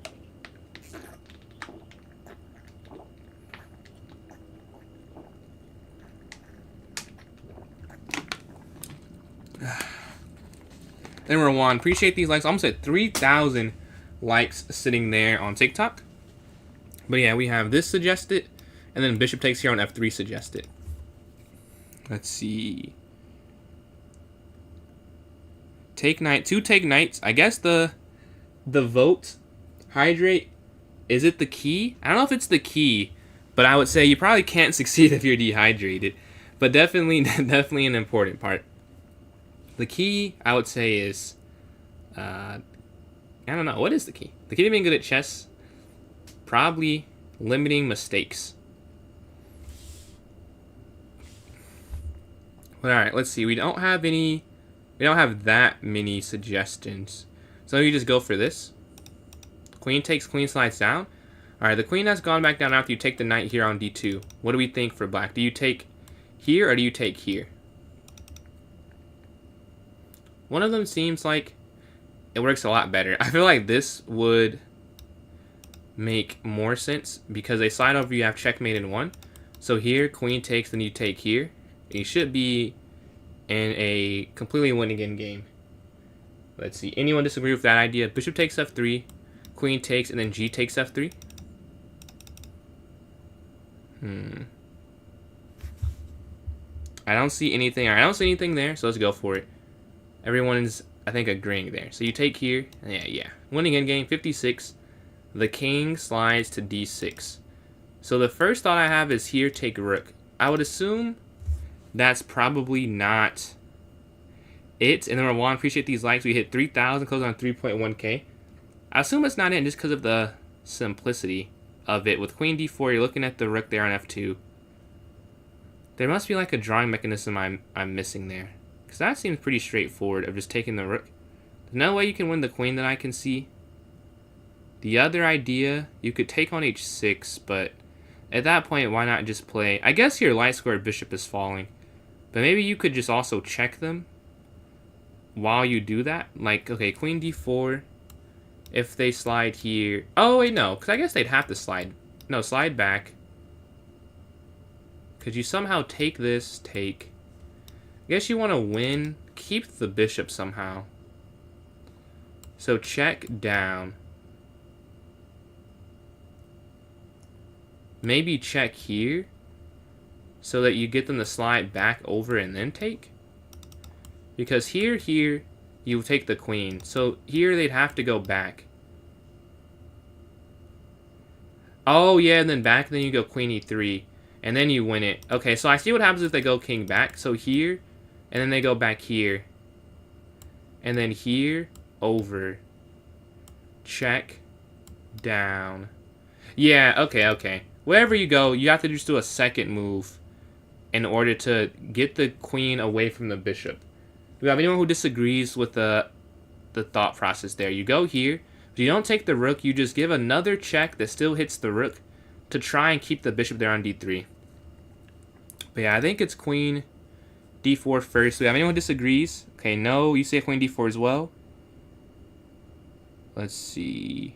S1: Then we're one. Appreciate these likes. Almost at 3,000 likes sitting there on TikTok. But yeah, we have this suggested, and then bishop takes here on f3 suggested. Let's see. Take knight. 2 take knights. I guess the vote, hydrate, is it the key? I don't know if it's the key, but I would say you probably can't succeed if you're dehydrated. But definitely an important part. The key, I would say, is, I don't know. What is the key? The key to being good at chess, probably limiting mistakes. But alright, let's see. We don't have that many suggestions. So you just go for this. Queen takes, queen slides down. Alright, the queen has gone back down after you take the knight here on d2. What do we think for black? Do you take here or do you take here? One of them seems like it works a lot better. I feel like this would make more sense because they slide over, you have checkmate in 1. So here, queen takes, then you take here. You should be in a completely winning end game. Let's see. Anyone disagree with that idea? Bishop takes f3, queen takes, and then g takes f3. I don't see anything. I don't see anything there, so let's go for it. Everyone is, I think, agreeing there. So you take here. Yeah. Winning endgame, 56. The king slides to d6. So the first thought I have is here, take rook. I would assume that's probably not it. And then Rawan, appreciate these likes. We hit 3,000, close on 3.1k. I assume it's not it just because of the simplicity of it. With queen d4, you're looking at the rook there on f2. There must be like a drawing mechanism I'm missing there. Because that seems pretty straightforward of just taking the rook. There's no way you can win the queen that I can see. The other idea, you could take on h6, but at that point, why not just play... I guess your light squared bishop is falling. But maybe you could just also check them while you do that. Like, okay, queen d4. If they slide here... Oh, wait, no. Because I guess they'd have to slide. No, slide back. Could you somehow take this, take... I guess you want to win, keep the bishop somehow. So check down. Maybe check here so that you get them to slide back over and then take. Because here, you take the queen. So here they'd have to go back. Oh yeah, and then back, then you go queen e3. And then you win it. Okay, so I see what happens if they go king back. So here, and then they go back here. And then here, over. Check, down. Yeah, okay. Wherever you go, you have to just do a second move in order to get the queen away from the bishop. Do we have anyone who disagrees with the thought process there? You go here. If you don't take the rook, you just give another check that still hits the rook to try and keep the bishop there on d3. But yeah, I think it's queen d4 first. Do we have anyone who disagrees? Okay, no. You say queen d4 as well. Let's see.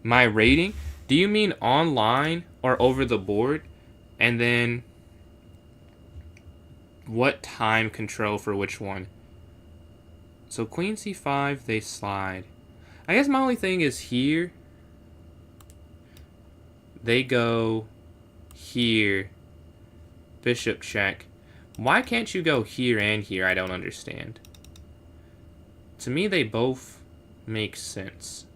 S1: My rating? Do you mean online or over the board? And then what time control for which one? So queen c5, they slide. I guess my only thing is here. They go here. Bishop check. Why can't you go here and here? I don't understand. To me, they both make sense.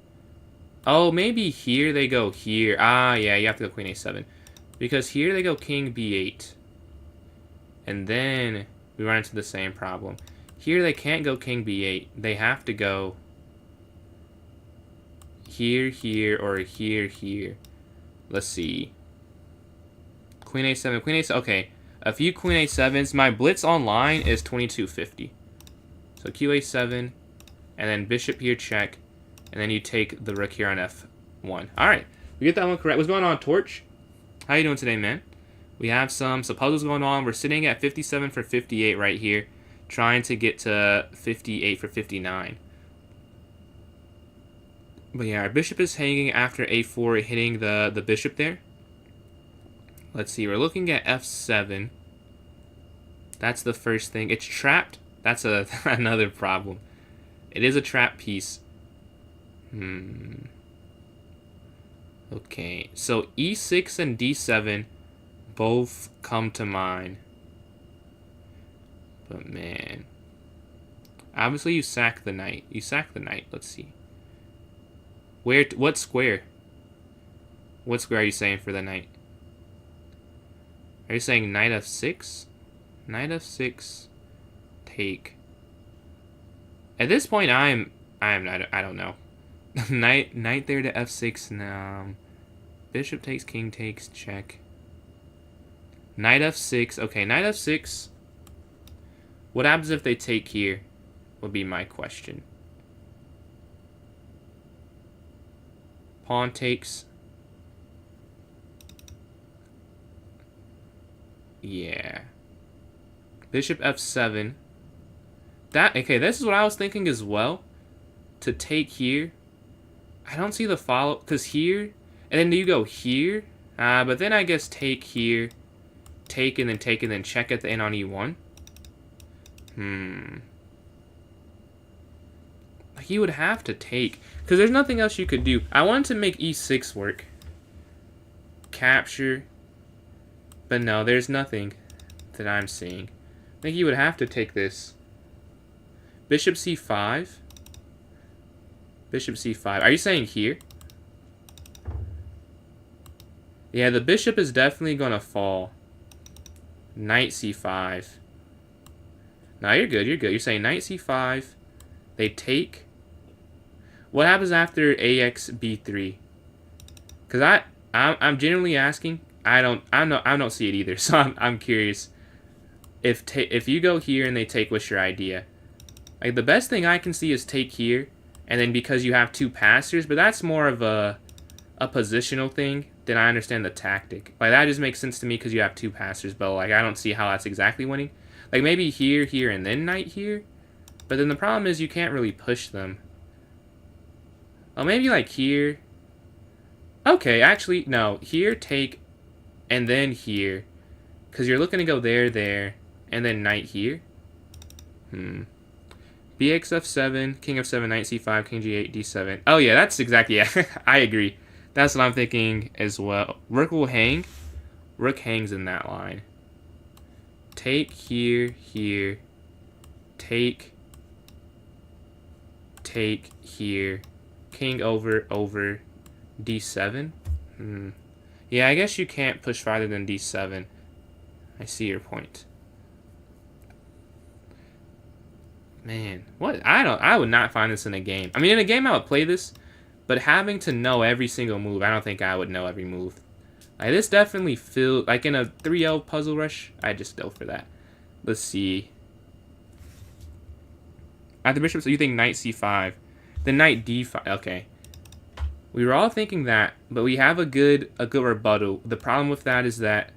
S1: Oh, maybe here they go here. Ah, yeah, you have to go queen a7. Because here they go king b8. And then we run into the same problem. Here they can't go king b8. They have to go here, or here. Let's see. Queen a7, queen a7. Okay, a few queen a7s. My blitz online is 2250. So qa7, and then bishop here check, and then you take the rook here on f1. All right, we get that one correct. What's going on, Torch? How you doing today, man? We have some puzzles going on. We're sitting at 57 for 58 right here, trying to get to 58 for 59. But yeah, our bishop is hanging after a4, hitting the bishop there. Let's see, we're looking at f7. That's the first thing. It's trapped. That's another problem. It is a trap piece. Okay, so e6 and d7 both come to mind. But man, obviously you sack the knight. You sack the knight. Let's see. What square? What square are you saying for the knight? Are you saying knight f6? Knight f6, take. At this point, I don't know. Knight there to f6 now. Bishop takes, king takes, check. Knight f6. Okay, knight f6. What happens if they take here? Would be my question. Pawn takes. Yeah. Bishop f7. Okay, this is what I was thinking as well. To take here. I don't see the follow, because here, and then you go here. But then I guess take here. Take and then check at the end on e1. He would have to take, because there's nothing else you could do. I wanted to make e6 work. Capture. But no, there's nothing that I'm seeing. I think he would have to take this. Bishop c5. Bishop c5. Are you saying here? Yeah, the bishop is definitely going to fall. Knight c5. No, you're good. You're good. You're saying knight c5. They take. What happens after ax b3? Because I'm genuinely asking. I don't see it either. So I'm curious. If you go here and they take, what's your idea? Like, the best thing I can see is take here, and then because you have two passers, but that's more of a positional thing than I understand the tactic. Like, that just makes sense to me because you have two passers, but like, I don't see how that's exactly winning. Like, maybe here, and then knight here, but then the problem is you can't really push them. Oh, maybe like here. Okay, actually, no. Here, take, and then here, because you're looking to go there, and then knight here. Bx f7, king f7, knight c5, king g8, d7. Oh yeah, that's exactly, yeah, I agree. That's what I'm thinking as well. Rook will hang. Rook hangs in that line. Take here, take here, king over, d7. Yeah, I guess you can't push farther than d7. I see your point. Man, what? I would not find this in a game. I mean, in a game I would play this, but having to know every single move, I don't think I would know every move. Like, this definitely feels like in a 3-0 puzzle rush, I just go for that. Let's see. At the bishop, so you think knight c5, then knight d5. Okay, we were all thinking that, but we have a good rebuttal. The problem with that is that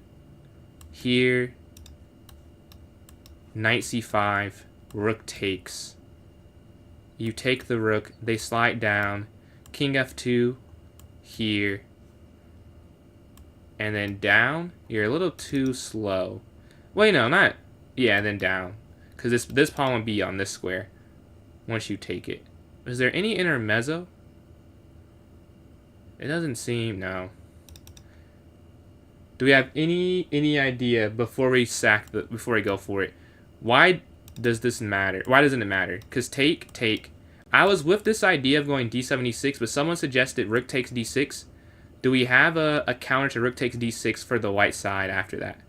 S1: here, knight c5. Rook takes. You take the rook. They slide down. King f2 here. And then down. You're a little too slow. Wait, no, not. Yeah, then down. Because this pawn would be on this square once you take it. Is there any intermezzo? It doesn't seem. No. Do we have any idea before we before we go for it? Why does this matter? Why doesn't it matter? Because take. I was with this idea of going d76, but someone suggested rook takes d6. Do we have a counter to rook takes d6 for the white side after that?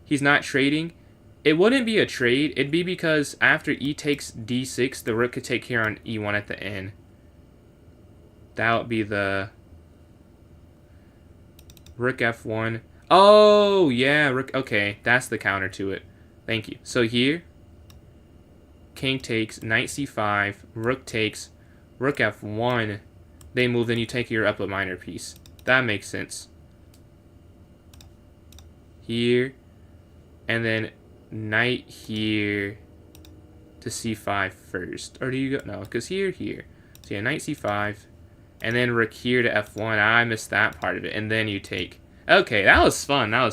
S1: He's not trading. It wouldn't be a trade. It'd be because after e takes d6, the rook could take here on e1 at the end. That would be the rook f1. Oh, yeah, rook. Okay, that's the counter to it. Thank you. So here, king takes, knight c5, rook takes, rook f1. They move, then you take your up a minor piece. That makes sense. here, and then knight here to c5 first. Or do you go? No, because here. So yeah, knight c5, and then rook here to f1. I missed that part of it, and then you take. Okay, that was fun. All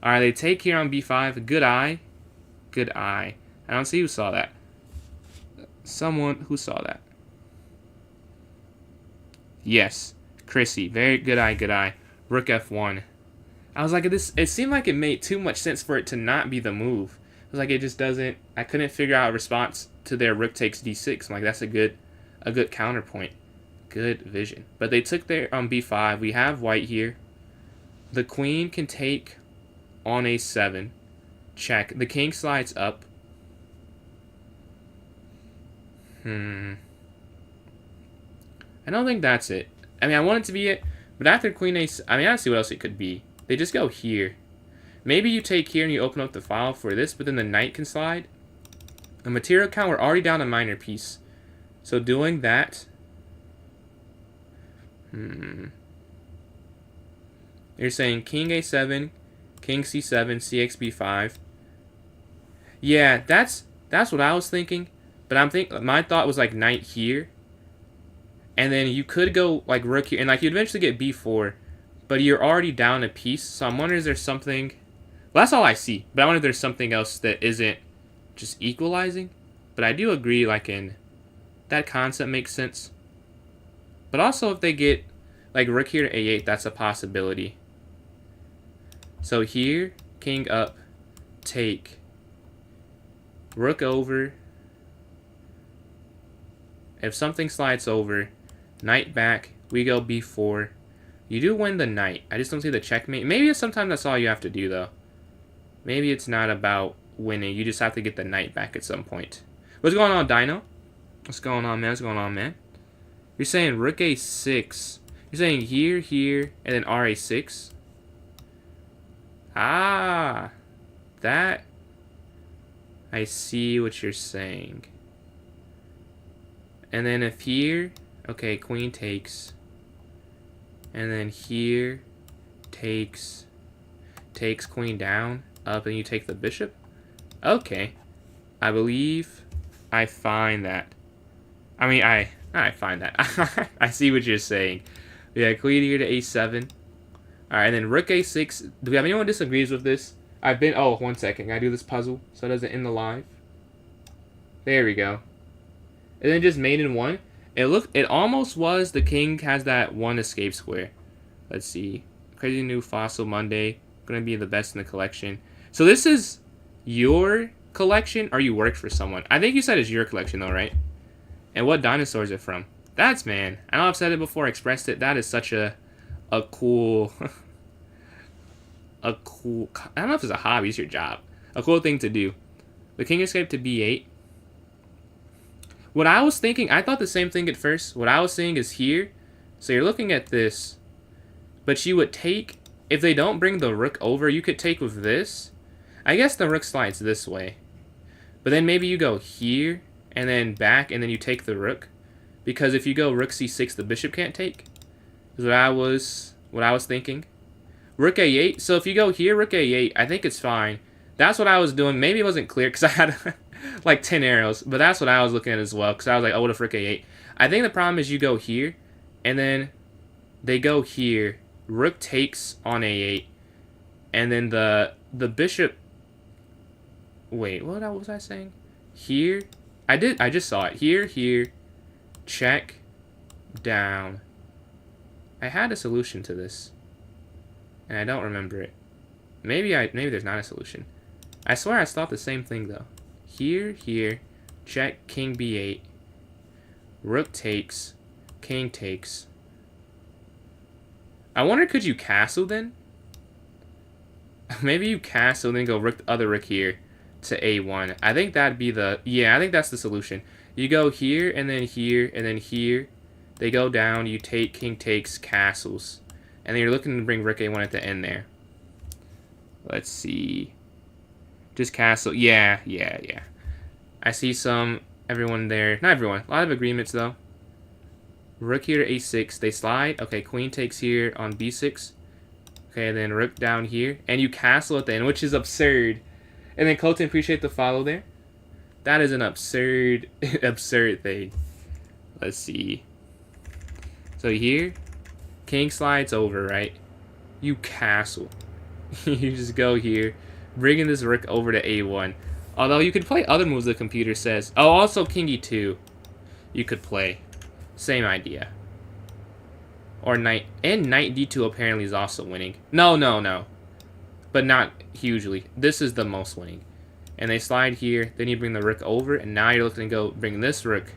S1: right, they take here on b5. Good eye. I don't see who saw that. Someone who saw that. Yes, Chrissy. Very good eye. Rook f1. I was like, it seemed like it made too much sense for it to not be the move. I was like, it just doesn't. I couldn't figure out a response to their rook takes d6. I'm like, that's a good counterpoint. Good vision. But they took their on b5. We have white here. The queen can take on a7. Check. The king slides up. I don't think that's it. I mean, I want it to be it, but after queen a, I mean, I don't see what else it could be. They just go here. Maybe you take here and you open up the file for this, but then the knight can slide. The material count, we're already down a minor piece. So doing that... You're saying king a7, king c7, cx b5. Yeah, that's what I was thinking. But my thought was like knight here. And then you could go like rook here. And like you eventually get b4. But you're already down a piece. So I'm wondering, is there something... Well, that's all I see. But I wonder if there's something else that isn't just equalizing. But I do agree, like, in... That concept makes sense. But also if they get, like, rook here to a8, that's a possibility. So here, king up, take. Rook over. If something slides over, knight back, we go b4. You do win the knight. I just don't see the checkmate. Maybe sometimes that's all you have to do, though. Maybe it's not about winning. You just have to get the knight back at some point. What's going on, Dino? What's going on, man? You're saying rook a6. You're saying here, and then ra6. Ah, that... I see what you're saying. And then if here... Okay, queen takes... And then here, takes queen down, up, and you take the bishop? Okay. I believe I find that. I mean, I find that. I see what you're saying. Yeah, queen here to a7. Alright, and then rook a6. Do we have anyone who disagrees with this? Oh, 1 second. I do this puzzle so it doesn't end the live. There we go. And then just mate in 1. It almost was the king has that 1 escape square. Let's see. Crazy new fossil Monday. Gonna be the best in the collection. So this is your collection, or you work for someone? I think you said it's your collection though, right? And what dinosaur is it from? That's, man. I know I've said it before, expressed it. That is such a cool... I don't know if it's a hobby, it's your job. A cool thing to do. The king escaped to b8. What I was thinking, I thought the same thing at first. What I was saying is here. So you're looking at this. But you would take, if they don't bring the rook over, you could take with this. I guess the rook slides this way. But then maybe you go here, and then back, and then you take the rook. Because if you go rook c6, the bishop can't take. Is what I was thinking. Rook a8. So if you go here, rook a8, I think it's fine. That's what I was doing. Maybe it wasn't clear because I had... like 10 arrows, but that's what I was looking at as well, because I was like, oh, what if rook a8? I think the problem is you go here, and then they go here, rook takes on a8, and then the bishop, wait, what was I saying? Here, I just saw it, here, check, down. I had a solution to this, and I don't remember it. Maybe there's not a solution. I swear I thought the same thing, though. Here, check, king b8, rook takes, king takes. I wonder, could you castle then? Maybe you castle and then go other rook here to a1. I think that'd be I think that's the solution. You go here, and then here, and then here. They go down, you take, king takes, castles. And then you're looking to bring rook a1 at the end there. Let's see. Just castle. Yeah. I see everyone there. Not everyone. A lot of agreements, though. Rook here to a6. They slide. Okay, queen takes here on b6. Okay, and then rook down here. And you castle at the end, which is absurd. And then Colton, appreciate the follow there. That is an absurd, absurd thing. Let's see. So here, king slides over, right? You castle. You just go here, bringing this rook over to a1. Although you could play other moves the computer says. Oh, also king e2. You could play. Same idea. Or knight. And knight d2 apparently is also winning. No. But not hugely. This is the most winning. And they slide here. Then you bring the rook over. And now you're looking to go bring this rook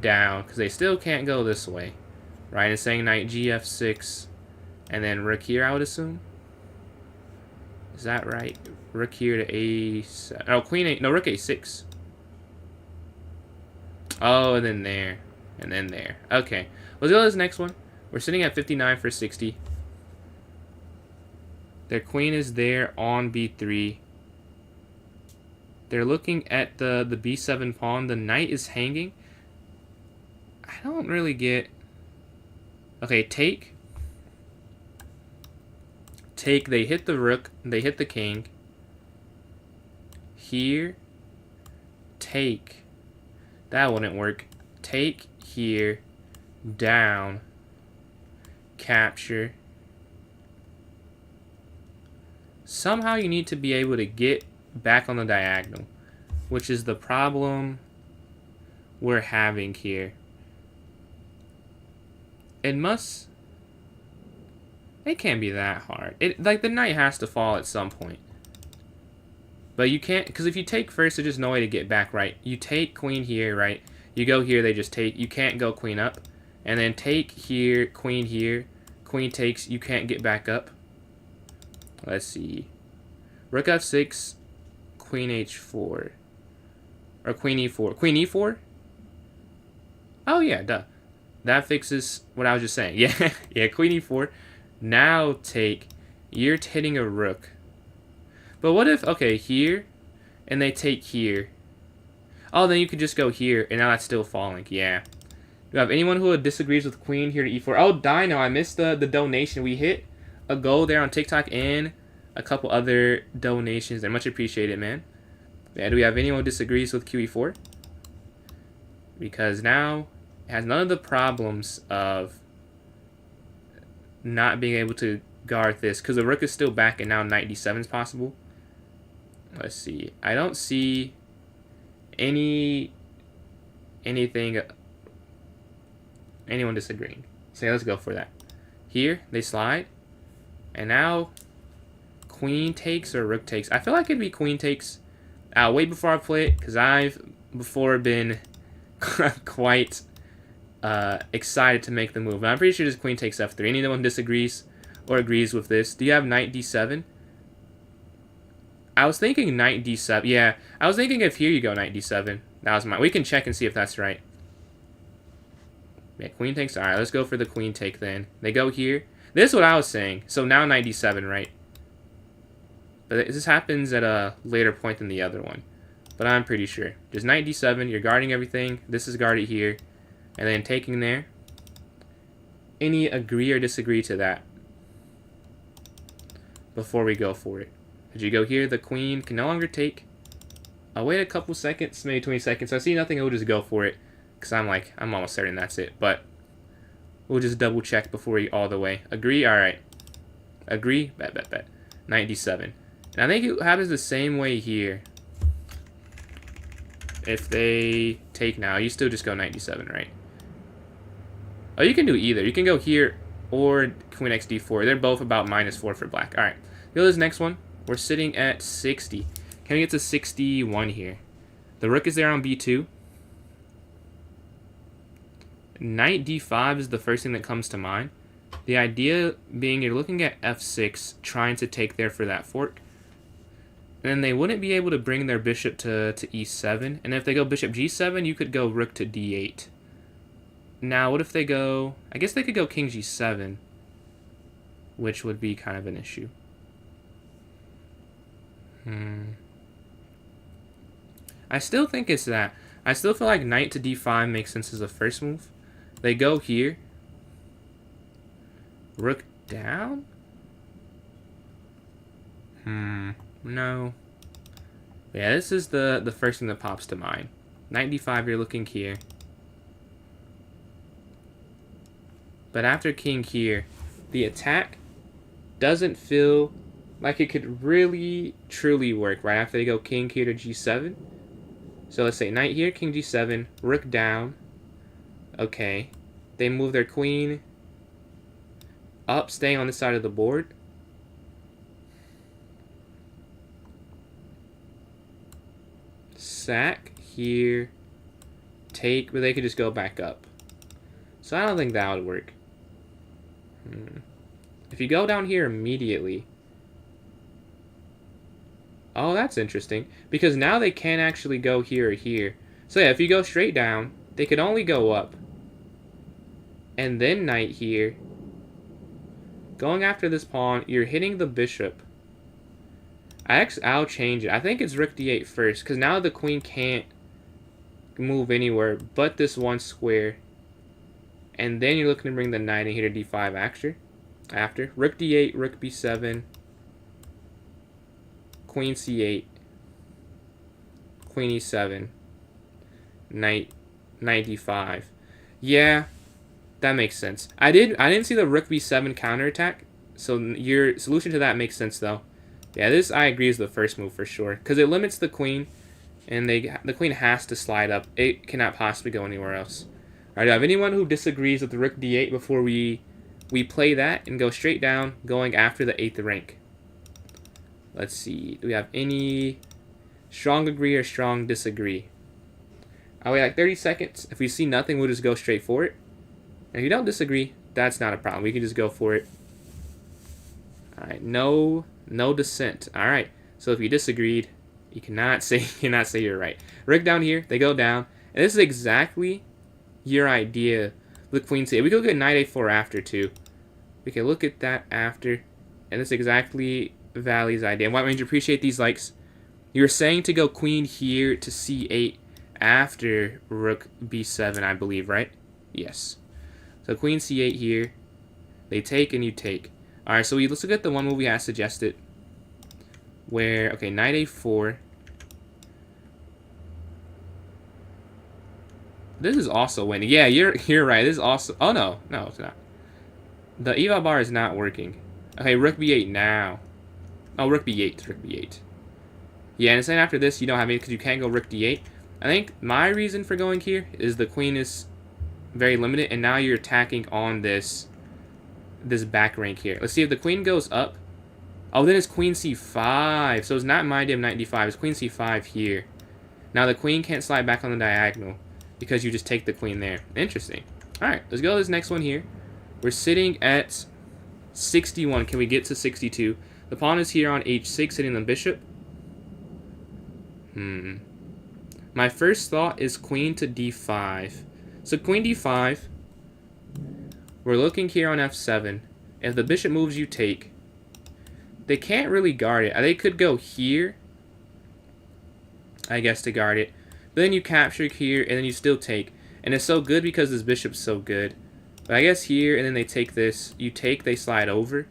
S1: down. Because they still can't go this way. Right? And saying knight gf6. And then rook here, I would assume. Is that right? Rook here to a7. Oh, queen a. No, rook a6. Oh, and then there. And then there. Okay. Let's go to this next one. We're sitting at 59 for 60. Their queen is there on b3. They're looking at the b7 pawn. The knight is hanging. I don't really get... Okay, take. Take. They hit the rook. They hit the king. Here. Take. That wouldn't work. Take here. Down. Capture. Somehow you need to be able to get back on the diagonal, which is the problem we're having here. It can't be that hard. Like, the knight has to fall at some point. But you can't, because if you take first, there's just no way to get back, right? You take queen here, right? You go here, they just take. You can't go queen up. And then take here, queen here. Queen takes, you can't get back up. Let's see. Rook f6, queen h4. Or queen e4. Queen e4? Oh, yeah, duh. That fixes what I was just saying. Yeah, yeah, queen e4. Now take. You're hitting a rook. But what if, okay, here, and they take here. Oh, then you could just go here, and now that's still falling. Yeah. Do you have anyone who disagrees with queen here to e4? Oh, Dino, I missed the donation. We hit a goal there on TikTok and a couple other donations. They're much appreciated, man. Yeah, do we have anyone who disagrees with QE4? Because now it has none of the problems of not being able to guard this. Because the rook is still back and now knight d7 is possible. Let's see. I don't see anything, anyone disagreeing. So yeah, let's go for that. Here, they slide. And now, queen takes or rook takes. I feel like it'd be queen takes. I'll wait before I play it, because I've before been quite excited to make the move. And I'm pretty sure this queen takes f3. Anyone disagrees or agrees with this? Do you have knight d7? I was thinking knight d7. Yeah, I was thinking if here you go knight d7. That was mine. We can check and see if that's right. Yeah, queen takes. Alright, let's go for the queen take then. They go here. This is what I was saying. So now knight d7, right? But this happens at a later point than the other one. But I'm pretty sure. Just knight d7. You're guarding everything. This is guarded here. And then taking there. Any agree or disagree to that? Before we go for it. Did you go here? The queen can no longer take. I'll wait a couple seconds, maybe 20 seconds. So I see nothing, I'll just go for it. Because I'm almost certain that's it. But we'll just double check before we all the way. Agree? Alright. Agree? Bet. Knight d7. And I think it happens the same way here. If they take now, you still just go knight d7, right? Oh, you can do either. You can go here or queen x d4. They're both about -4 for black. Alright. Go to this next one. We're sitting at 60. Can we get to 61 here? The rook is there on b2. Knight d5 is the first thing that comes to mind. The idea being you're looking at f6, trying to take there for that fork. And then they wouldn't be able to bring their bishop to e7. And if they go bishop g7, you could go rook to d8. Now, what if they go... I guess they could go king g7, which would be kind of an issue. I still think it's that. I still feel like knight to d5 makes sense as a first move. They go here. Rook down? No. Yeah, this is the first thing that pops to mind. Knight d5, you're looking here. But after king here, the attack doesn't feel like it could really, truly work right after they go king here to g7. So let's say knight here, king g7, rook down. Okay. They move their queen up, staying on this side of the board. Sack here. Take, but they could just go back up. So I don't think that would work. If you go down here immediately. Oh, that's interesting. Because now they can't actually go here or here. So yeah, if you go straight down, they could only go up. And then knight here. Going after this pawn, you're hitting the bishop. I'll change it. I think it's rook d8 first, because now the queen can't move anywhere but this one square. And then you're looking to bring the knight in here to d5 after. Rook d8, rook b7, queen c8, queen e7, knight d5. Yeah, that makes sense. I didn't see the rook b7 counterattack, so your solution to that makes sense though. Yeah, this I agree is the first move for sure, because it limits the queen, and the queen has to slide up. It cannot possibly go anywhere else. All right, do I have anyone who disagrees with the rook d8 before we play that and go straight down, going after the 8th rank? Let's see. Do we have any strong agree or strong disagree? I'll wait like 30 seconds. If we see nothing, we'll just go straight for it. And if you don't disagree, that's not a problem. We can just go for it. All right, no dissent. All right. So if you disagreed, you cannot say you're right. Rook down here, they go down, and this is exactly your idea. The queen c8. We could look at knight a4 after too. We can look at that after, and this is exactly Valley's idea. And White Ranger, appreciate these likes. You were saying to go queen here to c8 after rook b7, I believe, right? Yes. So queen c8 here. They take and you take. All right. So let's look at the one move we had suggested. Where okay, knight a4. This is also winning. Yeah, you're right. This is also. Oh no, it's not. The eval bar is not working. Okay, rook b8 now. Oh, rook b8. Yeah, and saying after this you don't have any because you can't go rook d8. I think my reason for going here is the queen is very limited, and now you're attacking on this back rank here. Let's see if the queen goes up. Oh, then it's queen c5. So it's not my idea of knight d5. It's queen c5 here. Now the queen can't slide back on the diagonal because you just take the queen there. Interesting. All right, let's go to this next one here. We're sitting at 61. Can we get to 62? The pawn is here on h6, hitting the bishop. My first thought is queen to d5. So queen d5. We're looking here on f7. If the bishop moves, you take. They can't really guard it. They could go here, I guess, to guard it. But then you capture here, and then you still take. And it's so good because this bishop's so good. But I guess here, and then they take this. You take, they slide over.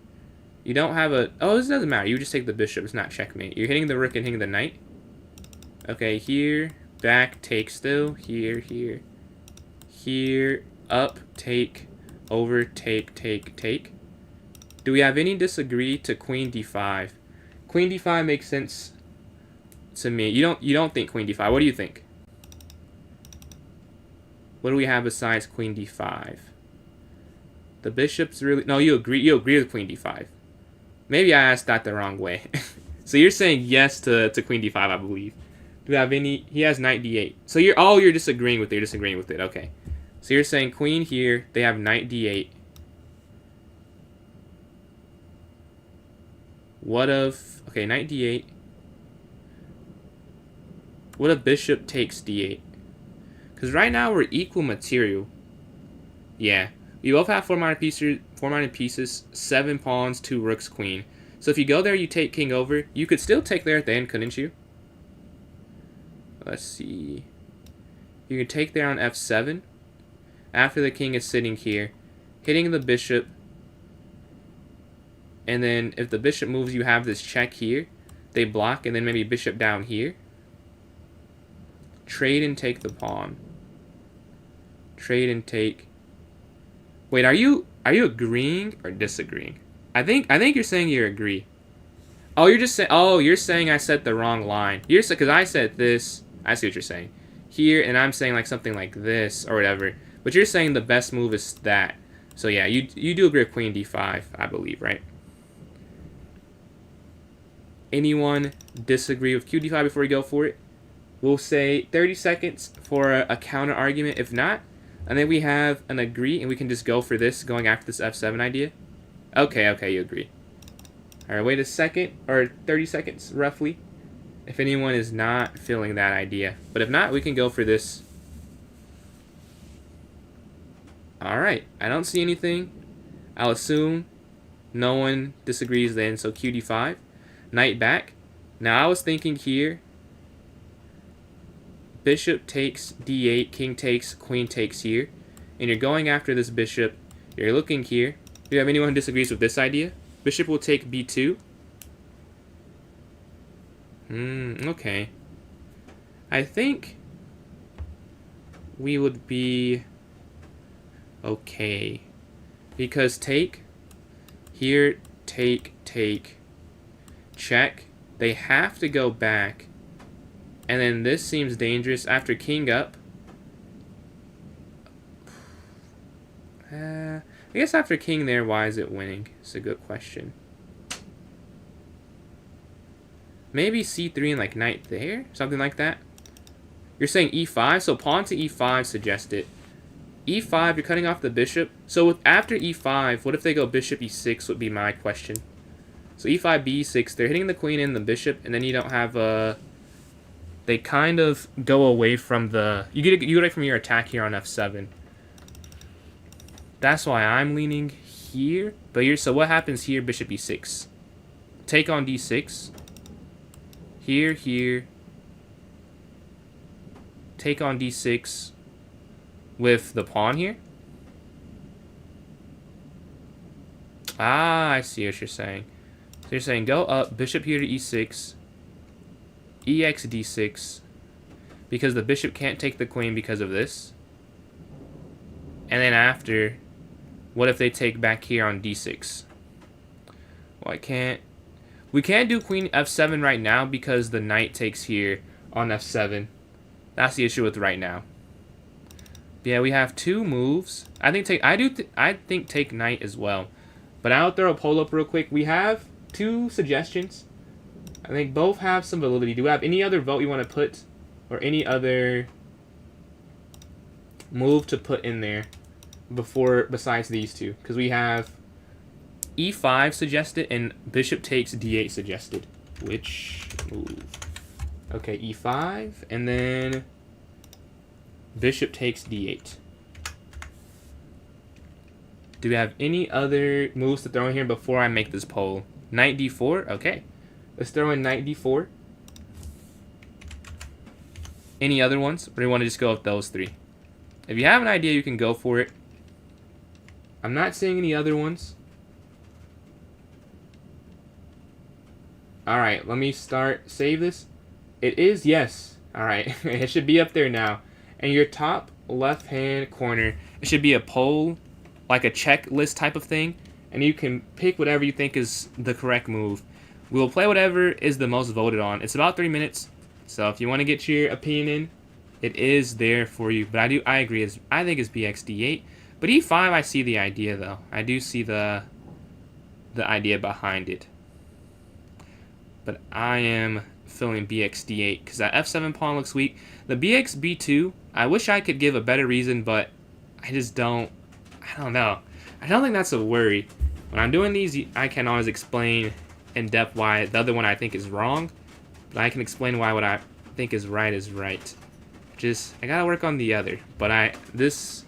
S1: You don't have a... Oh, this doesn't matter. You just take the bishop. It's not checkmate. You're hitting the rook and hitting the knight. Okay, here, back, take still. Here, here. Here, up, take, over, take, take, take. Do we have any disagree to queen d5? Queen d5 makes sense to me. You don't think queen d5. What do you think? What do we have besides queen d5? The bishop's really... No, you agree with queen d5. Maybe I asked that the wrong way. So you're saying yes to queen d5, I believe. Do we have any... He has knight d8. So you're disagreeing with it. You're disagreeing with it. Okay. So you're saying queen here. They have knight d8. What if... Okay, knight d8. What if bishop takes d8? Because right now we're equal material. Yeah. We both have four-minded pieces, 7 pawns, 2 rooks, queen. So if you go there, you take king over. You could still take there at the end, couldn't you? Let's see. You can take there on f7. After the king is sitting here. Hitting the bishop. And then if the bishop moves, you have this check here. They block, and then maybe bishop down here. Trade and take the pawn. Trade and take. Wait, are you agreeing or disagreeing? I think you're saying you agree. Oh, you're just saying. Oh, you're saying I said the wrong line. You're because I said this. I see what you're saying. Here, and I'm saying like something like this or whatever. But you're saying the best move is that. So yeah, you do agree with queen d5, I believe, right? Anyone disagree with qd5 before we go for it? We'll say 30 seconds for a counter argument. If not, and then we have an agree, and we can just go for this, going after this f7 idea. Okay, you agree. All right, wait a second, or 30 seconds, roughly, if anyone is not feeling that idea. But if not, we can go for this. All right, I don't see anything. I'll assume no one disagrees then, so qd5. Knight back. Now I was thinking here, bishop takes d8, king takes, queen takes here. And you're going after this bishop. You're looking here. Do you have anyone who disagrees with this idea? Bishop will take b2. Okay. I think we would be okay. Because take, here, take, check. They have to go back. And then this seems dangerous after king up. I guess after king there, why is it winning? It's a good question. Maybe c3 and like knight there? Something like that? You're saying e5? So pawn to e5 suggested. e5, you're cutting off the bishop. So with after e5, what if they go bishop e6 would be my question. So e5, b6, they're hitting the queen and the bishop, and then you don't have a... They kind of go away from the... You get away from your attack here on f7. That's why I'm leaning here. But here, so what happens here? Bishop e6. Take on d6. Here. Take on d6 with the pawn here. Ah, I see what you're saying. So you're saying go up, bishop here to e6, ex d6, because the bishop can't take the queen because of this. And then after, what if they take back here on d6? Well, we can't do queen f7 right now because the knight takes here on f7. That's the issue with right now. Yeah, we have two moves. I think take knight as well. But I'll throw a poll up real quick. We have two suggestions. I think both have some validity. Do we have any other vote you want to put, or any other move to put in there besides these two? Because we have e5 suggested and bishop takes d8 suggested. Which move? Okay, e5 and then bishop takes d8. Do we have any other moves to throw in here before I make this poll? Knight d4? Okay. Let's throw in knight d4. Any other ones? Or do you want to just go with those three? If you have an idea, you can go for it. I'm not seeing any other ones. Alright, let me save this. It is yes. Alright, it should be up there now. And your top left-hand corner, it should be a poll, like a checklist type of thing. And you can pick whatever you think is the correct move. We'll play whatever is the most voted on. It's about 3 minutes. So if you want to get your opinion in, it is there for you. But I agree. I think it's bx d8. But e5, I see the idea, though. I do see the idea behind it. But I am feeling bx d8 because that f7 pawn looks weak. The bx b2, I wish I could give a better reason, but I just don't. I don't know. I don't think that's a worry. When I'm doing these, I can always explain in depth why the other one I think is wrong, but I can explain why what I think is right is right. Just, I gotta work on the other, but this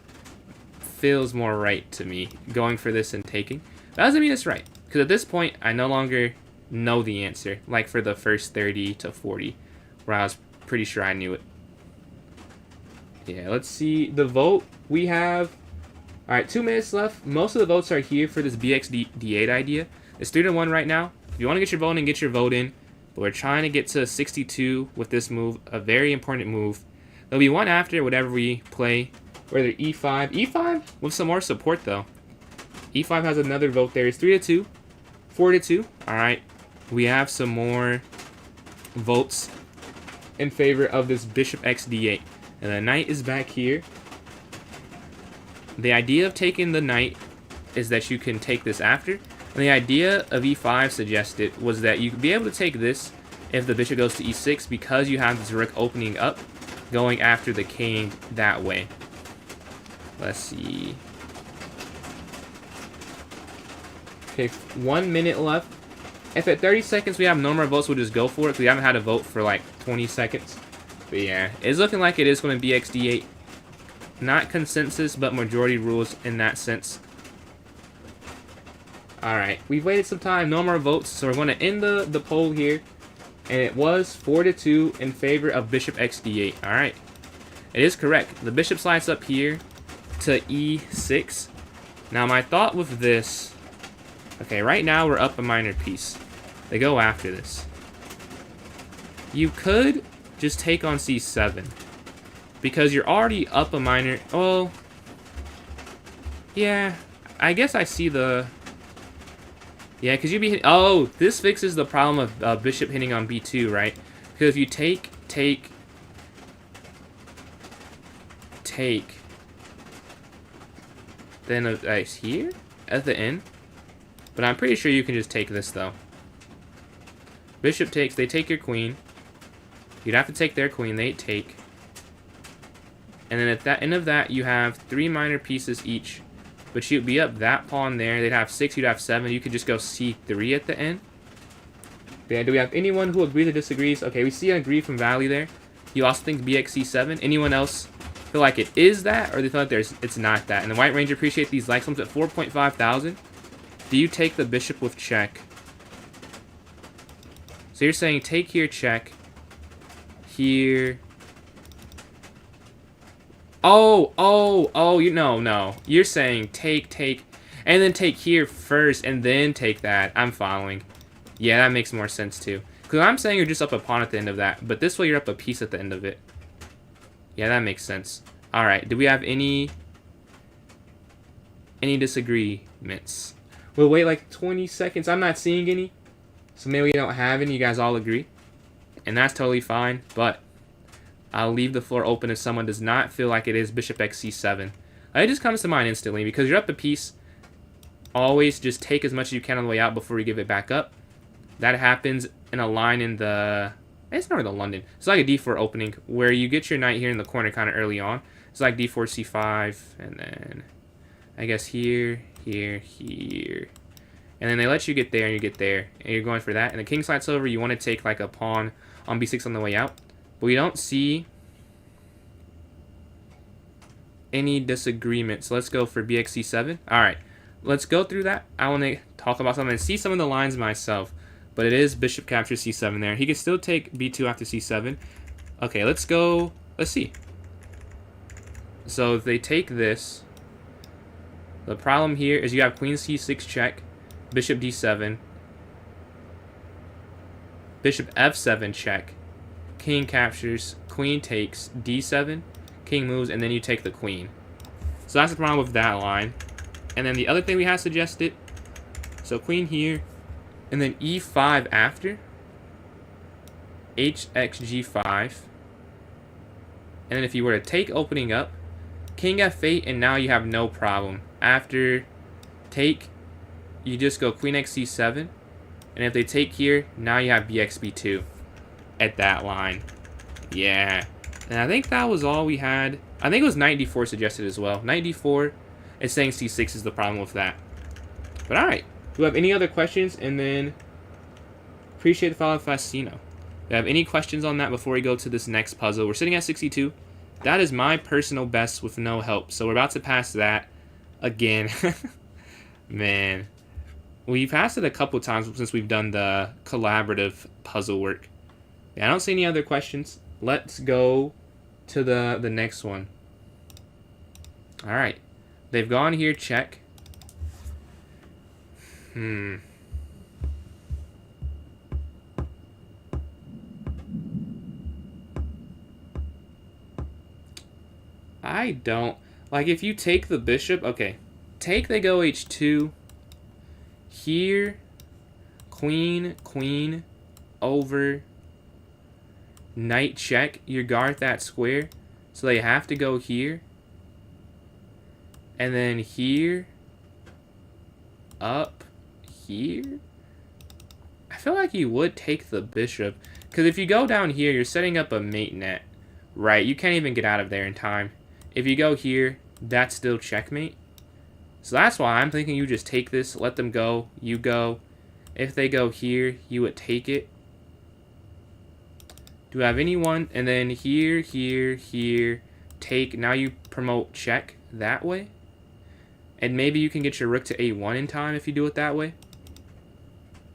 S1: feels more right to me, going for this and taking. That doesn't mean it's right, because at this point, I no longer know the answer, like for the first 30 to 40, where I was pretty sure I knew it. Yeah, let's see the vote. We have, alright, 2 minutes left. Most of the votes are here for this bx d8 idea. It's 3-1 right now. If you want to get your vote in, get your vote in. But we're trying to get to 62 with this move, a very important move. There'll be one after whatever we play, whether e5. E5 with some more support though. E5 has another vote there. It's 3-2, 4-2. All right, we have some more votes in favor of this bishop x d8, and the knight is back here. The idea of taking the knight is that you can take this after. And the idea of e5 suggested was that you could be able to take this if the bishop goes to e6 because you have this rook opening up, going after the king that way. Let's see. Okay, 1 minute left. If at 30 seconds we have no more votes, we'll just go for it because we haven't had a vote for like 20 seconds. But yeah, it's looking like it is going to be xd8. Not consensus, but majority rules in that sense. Alright, we've waited some time, no more votes, so we're going to end the poll here. And it was 4-2 in favor of bishop x d8. Alright, it is correct. The bishop slides up here to e6. Now my thought with this, okay, right now we're up a minor piece. They go after this. You could just take on c7. Because you're already up a minor. Oh, yeah. I guess I see the. Yeah, because you'd be. Oh, this fixes the problem of bishop hitting on b2, right? Because if you take, then it's here at the end. But I'm pretty sure you can just take this though. Bishop takes. They take your queen. You'd have to take their queen. They take. And then at the end of that, you have 3 minor pieces each. But you'd be up that pawn there. They'd have 6, you'd have 7. You could just go c3 at the end. Yeah, do we have anyone who agrees or disagrees? Okay, we see an agree from Valley there. You also think bx c7. Anyone else feel like it is that? Or they feel like it's not that? And the White Ranger appreciate these likes. Comes at 4.5 thousand. Do you take the bishop with check? So you're saying take here, check. Here. Oh, you no. You're saying take, and then take here first, and then take that. I'm following. Yeah, that makes more sense too. Because I'm saying you're just up a pawn at the end of that, but this way you're up a piece at the end of it. Yeah, that makes sense. Alright, do we have any disagreements? We'll wait like 20 seconds. I'm not seeing any. So maybe we don't have any. You guys all agree. And that's totally fine, but I'll leave the floor open if someone does not feel like it is bishop x c7. It just comes to mind instantly because you're up a piece. Always just take as much as you can on the way out before you give it back up. That happens in a line in the... It's not really the London. It's like a d4 opening where you get your knight here in the corner kind of early on. It's like d4, c5, and then I guess here. And then they let you get there and you get there. And you're going for that. And the king slides over. You want to take like a pawn on b6 on the way out. But we don't see any disagreement. So let's go for bx c7. Alright, let's go through that. I want to talk about something and see some of the lines myself. But it is bishop captures c7 there. He can still take b2 after c7. Okay, let's go. Let's see. So if they take this, the problem here is you have queen c6 check, bishop d7, bishop f7 check, king captures, queen takes, d7, king moves, and then you take the queen. So that's the problem with that line. And then the other thing we had suggested, so queen here, and then e5 after, hxg5, and then if you were to take opening up, king f8, and now you have no problem. After take, you just go queen x c7, and if they take here, now you have bx b2 at that line. Yeah. And I think that was all we had. I think it was knight d4 suggested as well. Knight d4 is saying c6 is the problem with that. But alright. Do we have any other questions? And then appreciate the follow, Fascino. Do you have any questions on that before we go to this next puzzle? We're sitting at 62. That is my personal best with no help. So we're about to pass that again. Man. We passed it a couple times since we've done the collaborative puzzle work. Yeah, I don't see any other questions. Let's go to the next one. Alright. They've gone here, check. I don't. Like, if you take the bishop... Okay. Take, they go h2. Here. Queen, queen. Over. Knight check. You guard that square. So they have to go here. And then here. Up. Here. I feel like you would take the bishop. Because if you go down here, you're setting up a mate net. Right, you can't even get out of there in time. If you go here, that's still checkmate. So that's why I'm thinking you just take this, let them go, you go. If they go here, you would take it. Do I have anyone? And then here, here, here, take. Now you promote check that way. And maybe you can get your rook to a1 in time if you do it that way.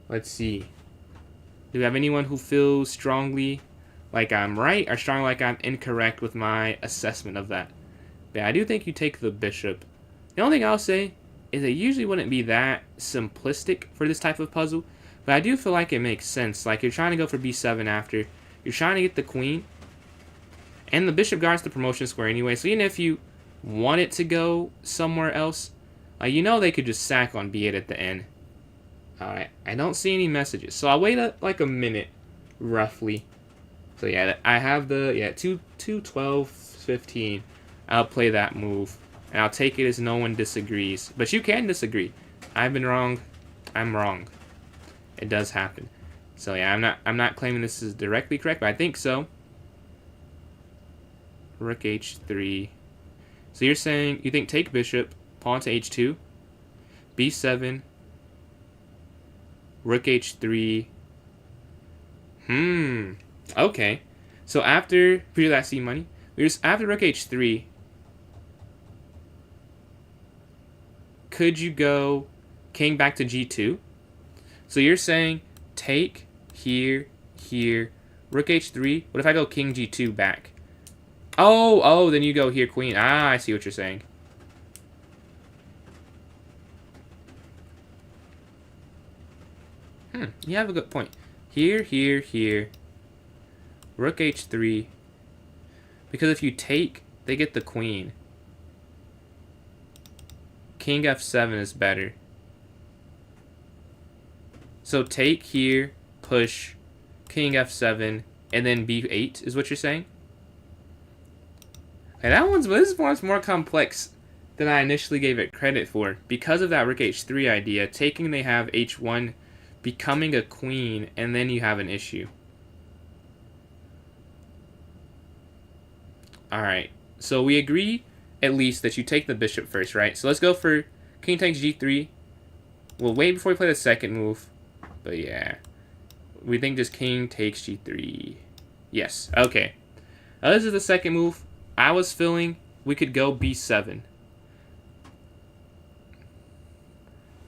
S1: Let's see. Do we have anyone who feels strongly like I'm right or strongly like I'm incorrect with my assessment of that? Yeah, I do think you take the bishop. The only thing I'll say is it usually wouldn't be that simplistic for this type of puzzle, but I do feel like it makes sense. Like, you're trying to go for b7 after. You're trying to get the queen. And the bishop guards the promotion square anyway, so even if you want it to go somewhere else, like, you know they could just sack on b8 at the end. Alright, I don't see any messages, so I'll wait like a minute, roughly. So yeah, I have the, 2-12-15. I'll play that move, and I'll take it as no one disagrees. But you can disagree. I've been wrong. I'm wrong. It does happen. So yeah, I'm not claiming this is directly correct, but I think so. Rook h3. So you're saying you think take bishop, pawn to h2, b7, rook h3. Okay. So after pretty that C money, after rook h3, could you go king back to g2? So you're saying take here, here, rook h3. What if I go king g2 back? Oh, then you go here, queen. Ah, I see what you're saying. You have a good point. Here, here, here. Rook h3. Because if you take, they get the queen. King f7 is better. So take here, push, king f7, and then b8 is what you're saying? And this one's more complex than I initially gave it credit for. Because of that rook h3 idea, taking they have h1, becoming a queen, and then you have an issue. Alright, so we agree at least that you take the bishop first, right? So let's go for king takes g3. We'll wait before we play the second move. But yeah, we think just king takes g3. Yes, okay. Now this is the second move. I was feeling we could go b7.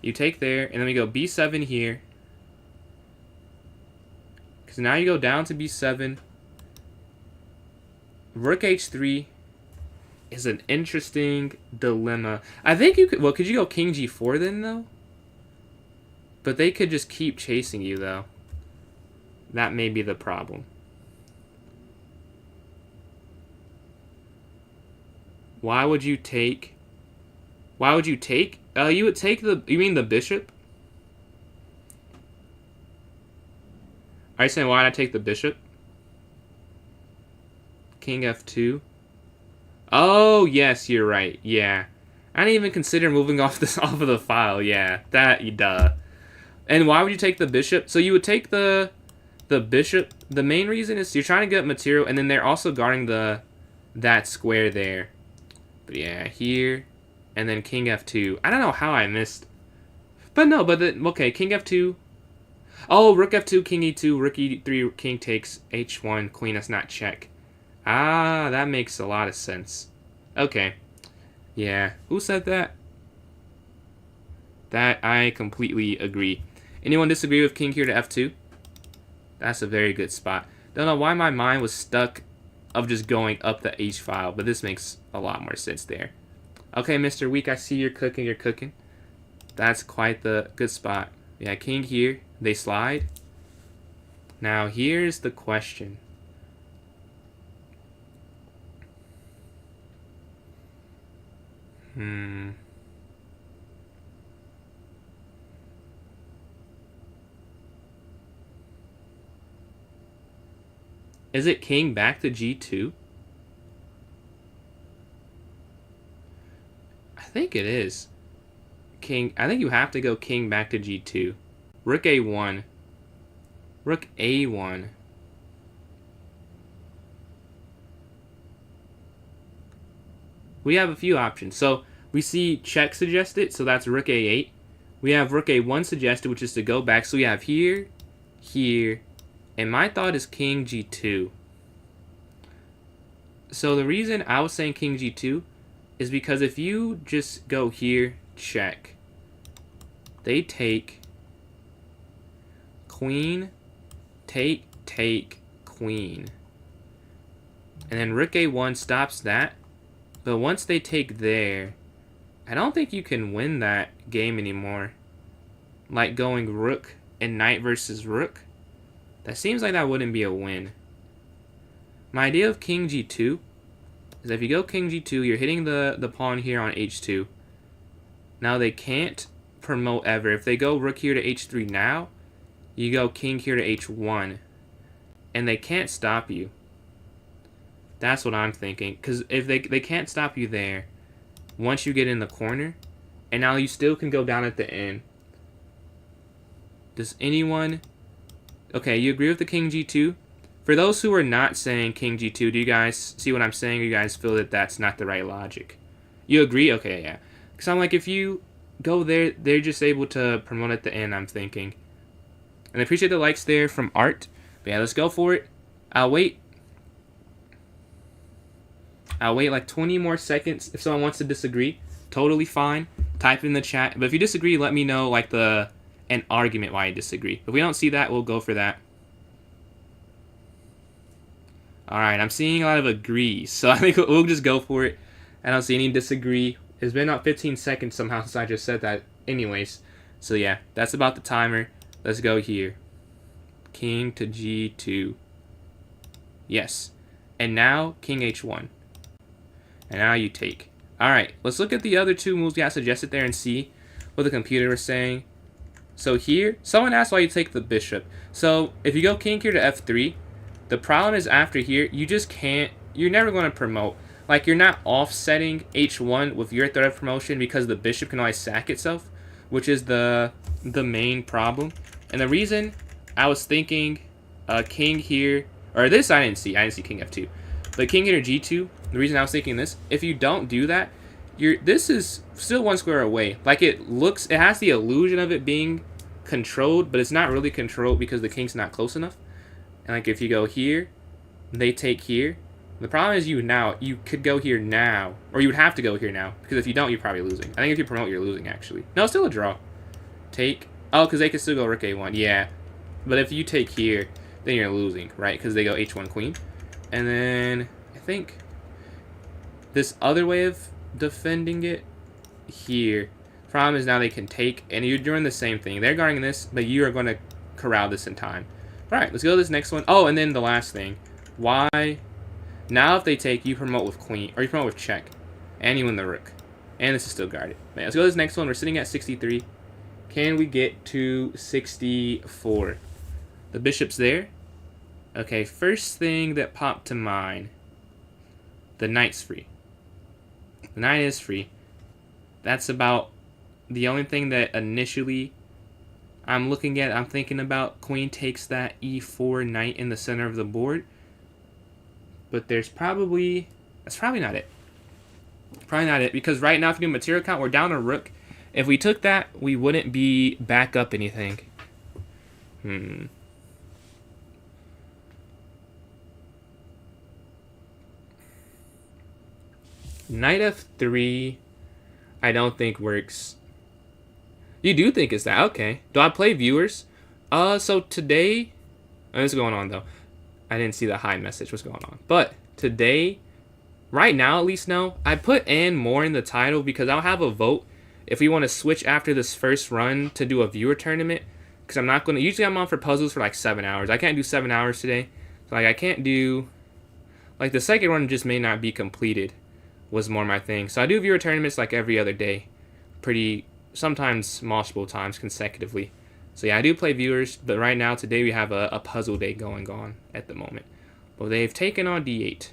S1: You take there, and then we go b7 here. Because now you go down to b7. Rook h3 is an interesting dilemma. I think you could... Well, could you go king g4 then, though? But they could just keep chasing you, though. That may be the problem. Why would you take... Why would you take... you would take the... You mean the bishop? Are you saying why not take the bishop? King f2. Oh, yes, you're right. Yeah. I didn't even consider moving off of the file. Yeah, duh. And why would you take the bishop? So you would take the bishop. The main reason is you're trying to get material, and then they're also guarding that square there. But yeah, here, and then king f2. I don't know how I missed. But no, okay, king f2. Oh, rook f2, king e2, rook e3, king takes h1, queen, that's not check. Ah, that makes a lot of sense. Okay. Yeah. Who said that? That I completely agree. Anyone disagree with king here to f2? That's a very good spot. Don't know why my mind was stuck of just going up the h file, but this makes a lot more sense there. Okay, Mr. Weak, I see you're cooking. That's quite the good spot. Yeah, king here. They slide. Now, here's the question. Is it king back to g2? I think it is. King. I think you have to go king back to g2. Rook a1. Rook a1. We have a few options. So we see check suggested, so that's rook a8. We have rook a1 suggested, which is to go back. So we have here, here, and my thought is king g2. So the reason I was saying king g2 is because if you just go here, check, they take, queen, take, queen. And then rook a1 stops that. But once they take there, I don't think you can win that game anymore. Like going rook and knight versus rook. That seems like that wouldn't be a win. My idea of king g2 is if you go king g2, you're hitting the pawn here on h2. Now they can't promote ever. If they go rook here to h3 now, you go king here to h1. And they can't stop you. That's what I'm thinking. Because if they can't stop you there, once you get in the corner, and now you still can go down at the end. Does anyone... Okay, you agree with the king g2? For those who are not saying king g2, do you guys see what I'm saying? Or you guys feel that that's not the right logic? You agree? Okay, yeah. Because I'm like, if you go there, they're just able to promote at the end, I'm thinking. And I appreciate the likes there from Art. But yeah, let's go for it. I'll wait like 20 more seconds. If someone wants to disagree, totally fine. Type it in the chat. But if you disagree, let me know like an argument why you disagree. If we don't see that, we'll go for that. Alright, I'm seeing a lot of agrees. So I think we'll just go for it. I don't see any disagree. It's been about 15 seconds somehow since I just said that anyways. So yeah, that's about the timer. Let's go here. King to g2. Yes. And now king h1. And now you take. Alright, let's look at the other two moves we got suggested there and see what the computer is saying. So here, someone asked why you take the bishop. So if you go king here to f3, the problem is after here, you just can't, you're never going to promote. Like you're not offsetting h1 with your threat of promotion because the bishop can always sack itself, which is the main problem. And the reason I was thinking king here, or this I didn't see king f2. But king here to g2, the reason I was thinking this, if you don't do that, this is still one square away. Like it has the illusion of it being controlled, but it's not really controlled because the king's not close enough. And like if you go here, they take here. The problem is you could go here now, or you would have to go here now, because if you don't, you're probably losing. I think if you promote, you're losing actually. No, it's still a draw. Take, oh, because they can still go rook a1, yeah. But if you take here, then you're losing, right? Because they go h1 queen. And then I think this other way of defending it here. Problem is now they can take, and you're doing the same thing. They're guarding this, but you are going to corral this in time. All right, let's go to this next one. Oh, and then the last thing. Why? Now if they take, you promote with queen, or you promote with check, and you win the rook. And this is still guarded. Man, let's go to this next one. We're sitting at 63. Can we get to 64? The bishop's there. Okay, first thing that popped to mind. The knight's free. The knight is free. That's about the only thing that initially I'm looking at. I'm thinking about queen takes that e4 knight in the center of the board. But that's probably not it. Probably not it, because right now if you do material count, we're down a rook. If we took that, we wouldn't be back up anything. Knight f3, I don't think works. You do think it's that? Okay. Do I play viewers? So today, what's going on though? I didn't see the hi message. What's going on? But today, right now at least, no. I put and more in the title because I'll have a vote if we want to switch after this first run to do a viewer tournament. Because I'm not going to, usually I'm on for puzzles for like 7 hours. I can't do 7 hours today. So like I can't do, like the second run just may not be completed was more my thing. So I do viewer tournaments like every other day, sometimes multiple times consecutively. So yeah, I do play viewers, but right now today we have a puzzle day going on at the moment. Well, they've taken on d8.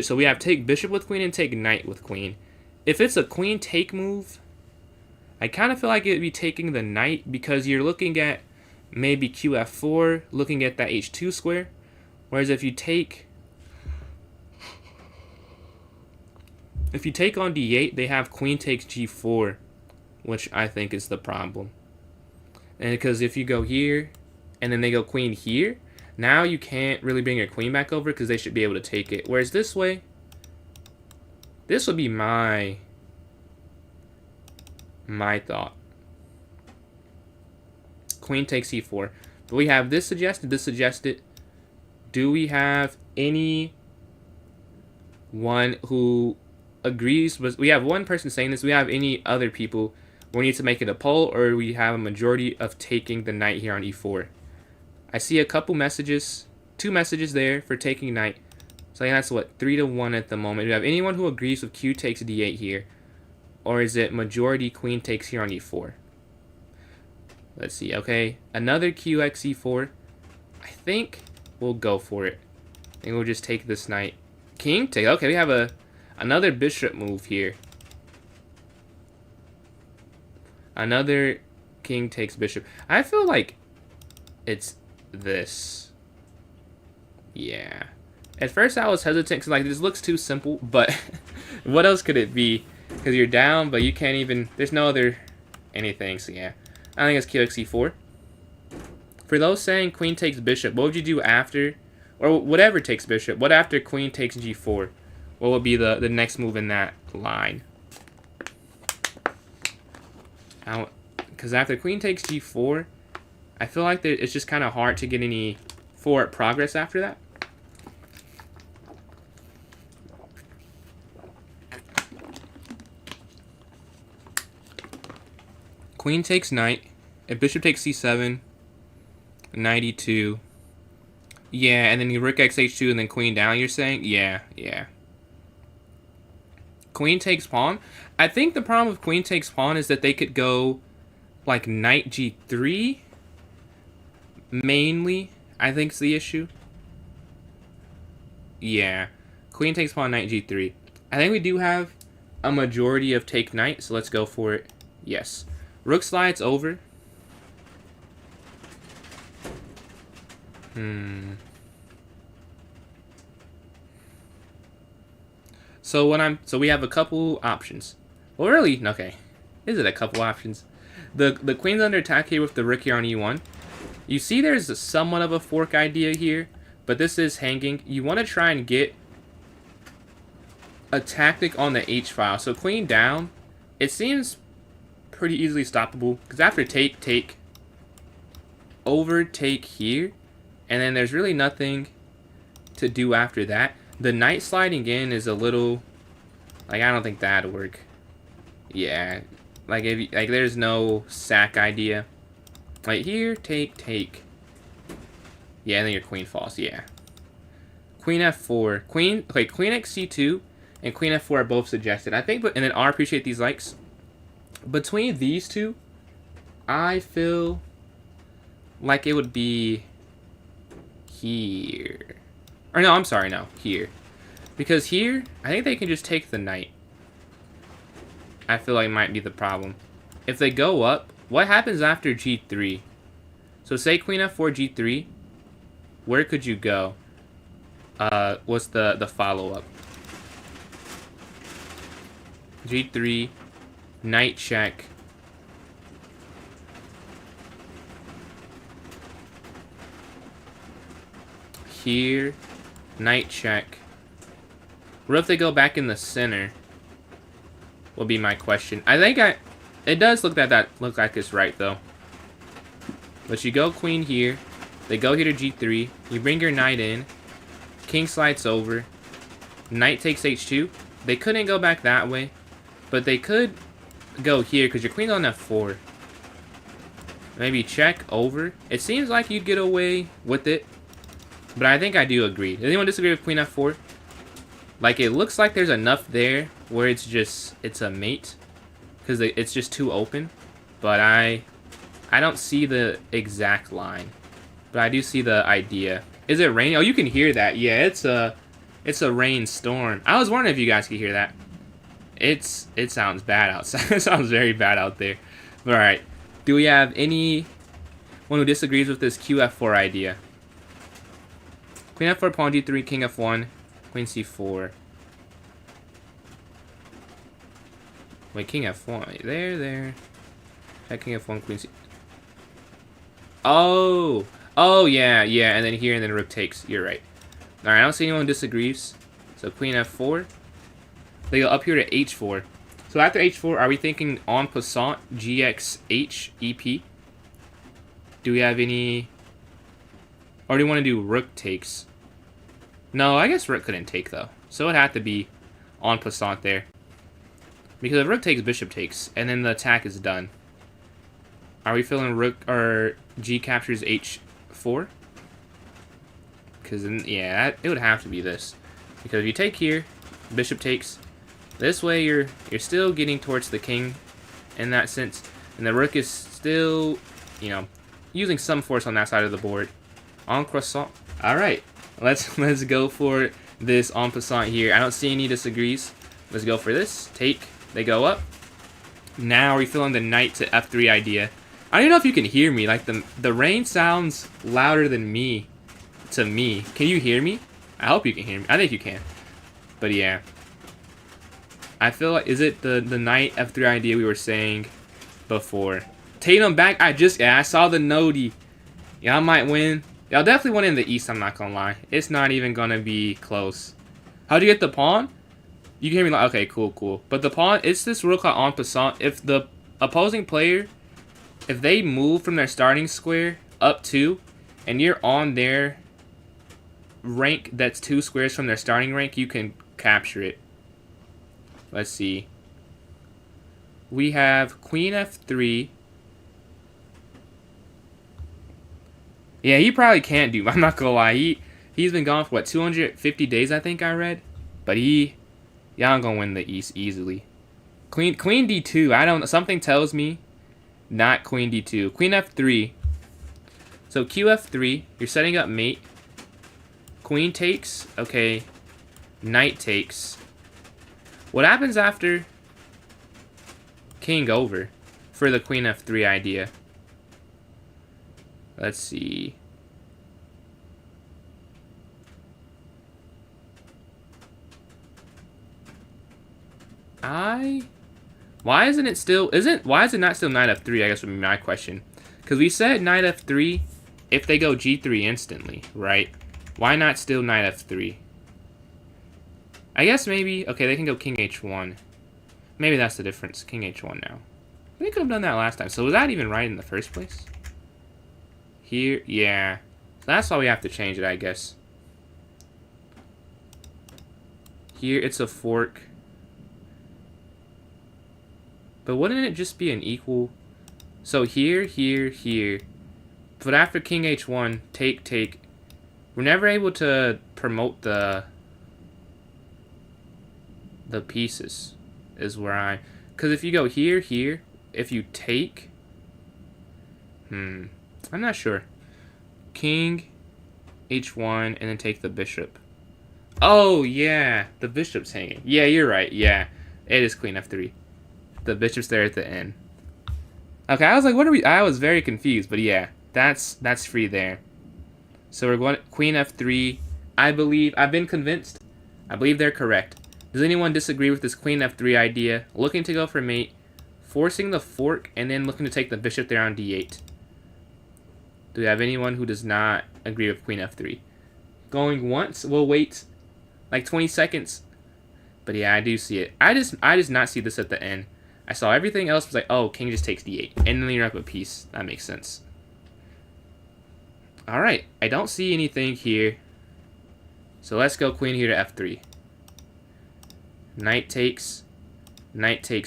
S1: So we have take bishop with queen and take knight with queen. If it's a queen take move, I kind of feel like it would be taking the knight because you're looking at maybe qf4, looking at that h2 square. Whereas if you take on d8, they have queen takes g4, which I think is the problem. And because if you go here, and then they go queen here, now you can't really bring your queen back over because they should be able to take it. Whereas this way, this would be my thought. Queen takes e4. But we have this suggested. Do we have anyone who agrees? We have one person saying this. We have any other people? We need to make it a poll, or we have a majority of taking the knight here on e4. I see a couple messages, 2 messages there for taking knight. So that's what, 3-1 at the moment. Do we have anyone who agrees with q takes d8 here? Or is it majority queen takes here on e4? Let's see, okay. Another qx e4. I think we'll go for it. I think we'll just take this knight. King take, okay, we have another bishop move here. Another king takes bishop. I feel like it's this. Yeah. At first I was hesitant because like this looks too simple, but what else could it be? Because you're down, but you can't even, there's no other anything, so yeah. I think it's qx e4. For those saying queen takes bishop, what would you do after, or whatever takes bishop, what after queen takes g4? What would be the next move in that line? Because after queen takes g4, I feel like it's just kind of hard to get any forward progress after that. Queen takes knight. If bishop takes c7, knight e2. Yeah, and then you rook x h2 and then queen down, you're saying? Yeah, yeah. Queen takes pawn. I think the problem with queen takes pawn is that they could go like knight g3. Mainly, I think is the issue. Yeah. Queen takes pawn, knight g3. I think we do have a majority of take knight, so let's go for it. Yes. Rook slides over. So we have a couple options. Well, really, okay. Is it a couple options? The queen's under attack here with the rook here on e1. You see there's somewhat of a fork idea here, but this is hanging. You want to try and get a tactic on the h file. So queen down, it seems pretty easily stoppable because after take, over take here, and then there's really nothing to do after that. The knight sliding in is a little, like, I don't think that'd work. Yeah, like there's no sack idea. Like here, take. Yeah, and then your queen falls. Yeah. Queen f4, queen x c2 and queen f4 are both suggested. I think, and then I appreciate these likes. Between these two, I feel like it would be here. Or no, I'm sorry, no, here. Because here, I think they can just take the knight. I feel like it might be the problem. If they go up, what happens after g3? So say queen f4, g3. Where could you go? What's the follow-up? g3, knight check. Here, knight check. What if they go back in the center? Will be my question. I think it does look like it's right though. But you go queen here, they go here to g3. You bring your knight in. King slides over. Knight takes h2. They couldn't go back that way, but they could go here because your queen's on f4. Maybe check over. It seems like you'd get away with it. But I think I do agree. Does anyone disagree with queen f4? Like, it looks like there's enough there where it's a mate. Because it's just too open. But I don't see the exact line. But I do see the idea. Is it raining? Oh, you can hear that. Yeah, it's a rainstorm. I was wondering if you guys could hear that. It sounds bad outside. It sounds very bad out there. But alright. Do we have anyone who disagrees with this QF4 idea? Queen f4, pawn g3, king f1, queen c4. Wait, king f1. There. King f1, queen c. Oh, yeah, and then here, and then rook takes. You're right. All right, I don't see anyone who disagrees. So queen f4. They go up here to h4. So after h4, are we thinking en passant gx ep? Do we have any? Or do you want to do rook takes? No, I guess rook couldn't take though. So it'd have to be en passant there. Because if rook takes, bishop takes, and then the attack is done. Are we feeling rook or g captures h4? Because yeah, it would have to be this. Because if you take here, bishop takes. This way you're still getting towards the king in that sense, and the rook is still, you know, using some force on that side of the board. En croissant. All right, let's go for this en passant here. I don't see any disagrees. Let's go for this. Take. They go up. Now we're feeling the knight to f3 idea. I don't even know if you can hear me. Like the rain sounds louder than me to me. Can you hear me? I hope you can hear me. I think you can. But yeah. I feel like, is it the knight f3 idea we were saying before? Tatum back. I saw the Nodi. Y'all might win. Y'all definitely win in the east, I'm not gonna lie. It's not even gonna be close. How'd you get the pawn? You can hear me like, okay, cool. But the pawn, it's this rule called en passant. If the opposing player, if they move from their starting square up 2, and you're on their rank that's 2 squares from their starting rank, you can capture it. Let's see. We have queen f3. Yeah, he probably can't do. I'm not gonna lie. He's been gone for what, 250 days, I think I read. But y'all gonna win the east easily. Queen d2. I don't. Something tells me not queen d2. Queen f3. So qf3. You're setting up mate. Queen takes. Okay. Knight takes. What happens after king over for the queen f3 idea? Let's see. Why isn't it still, why is it not still knight f3, I guess would be my question. Because we said knight f3 if they go g3 instantly, right? Why not still knight f3? I guess maybe, okay, they can go king h1. Maybe that's the difference, king h1 now. They could have done that last time. So was that even right in the first place? Here, yeah. So that's why we have to change it, I guess. Here, it's a fork. But wouldn't it just be an equal? So here. But after king h1, take. We're never able to promote the pieces, is where because if you go here, if you take, I'm not sure. King h1 and then take the bishop. Oh yeah, the bishop's hanging. Yeah, you're right. Yeah, it is queen f3. The bishop's there at the end. Okay, I was like, what are we? I was very confused, but yeah, that's free there. So we're going queen f3. I believe I've been convinced. I believe they're correct. Does anyone disagree with this queen f3 idea? Looking to go for mate, forcing the fork, and then looking to take the bishop there on d8. Do we have anyone who does not agree with queen f3? Going once. We'll wait like 20 seconds. But yeah, I do see it. I just not see this at the end. I saw everything else was like, oh, king just takes d8. And then you're up a piece. That makes sense. Alright, I don't see anything here. So let's go queen here to f3. Knight takes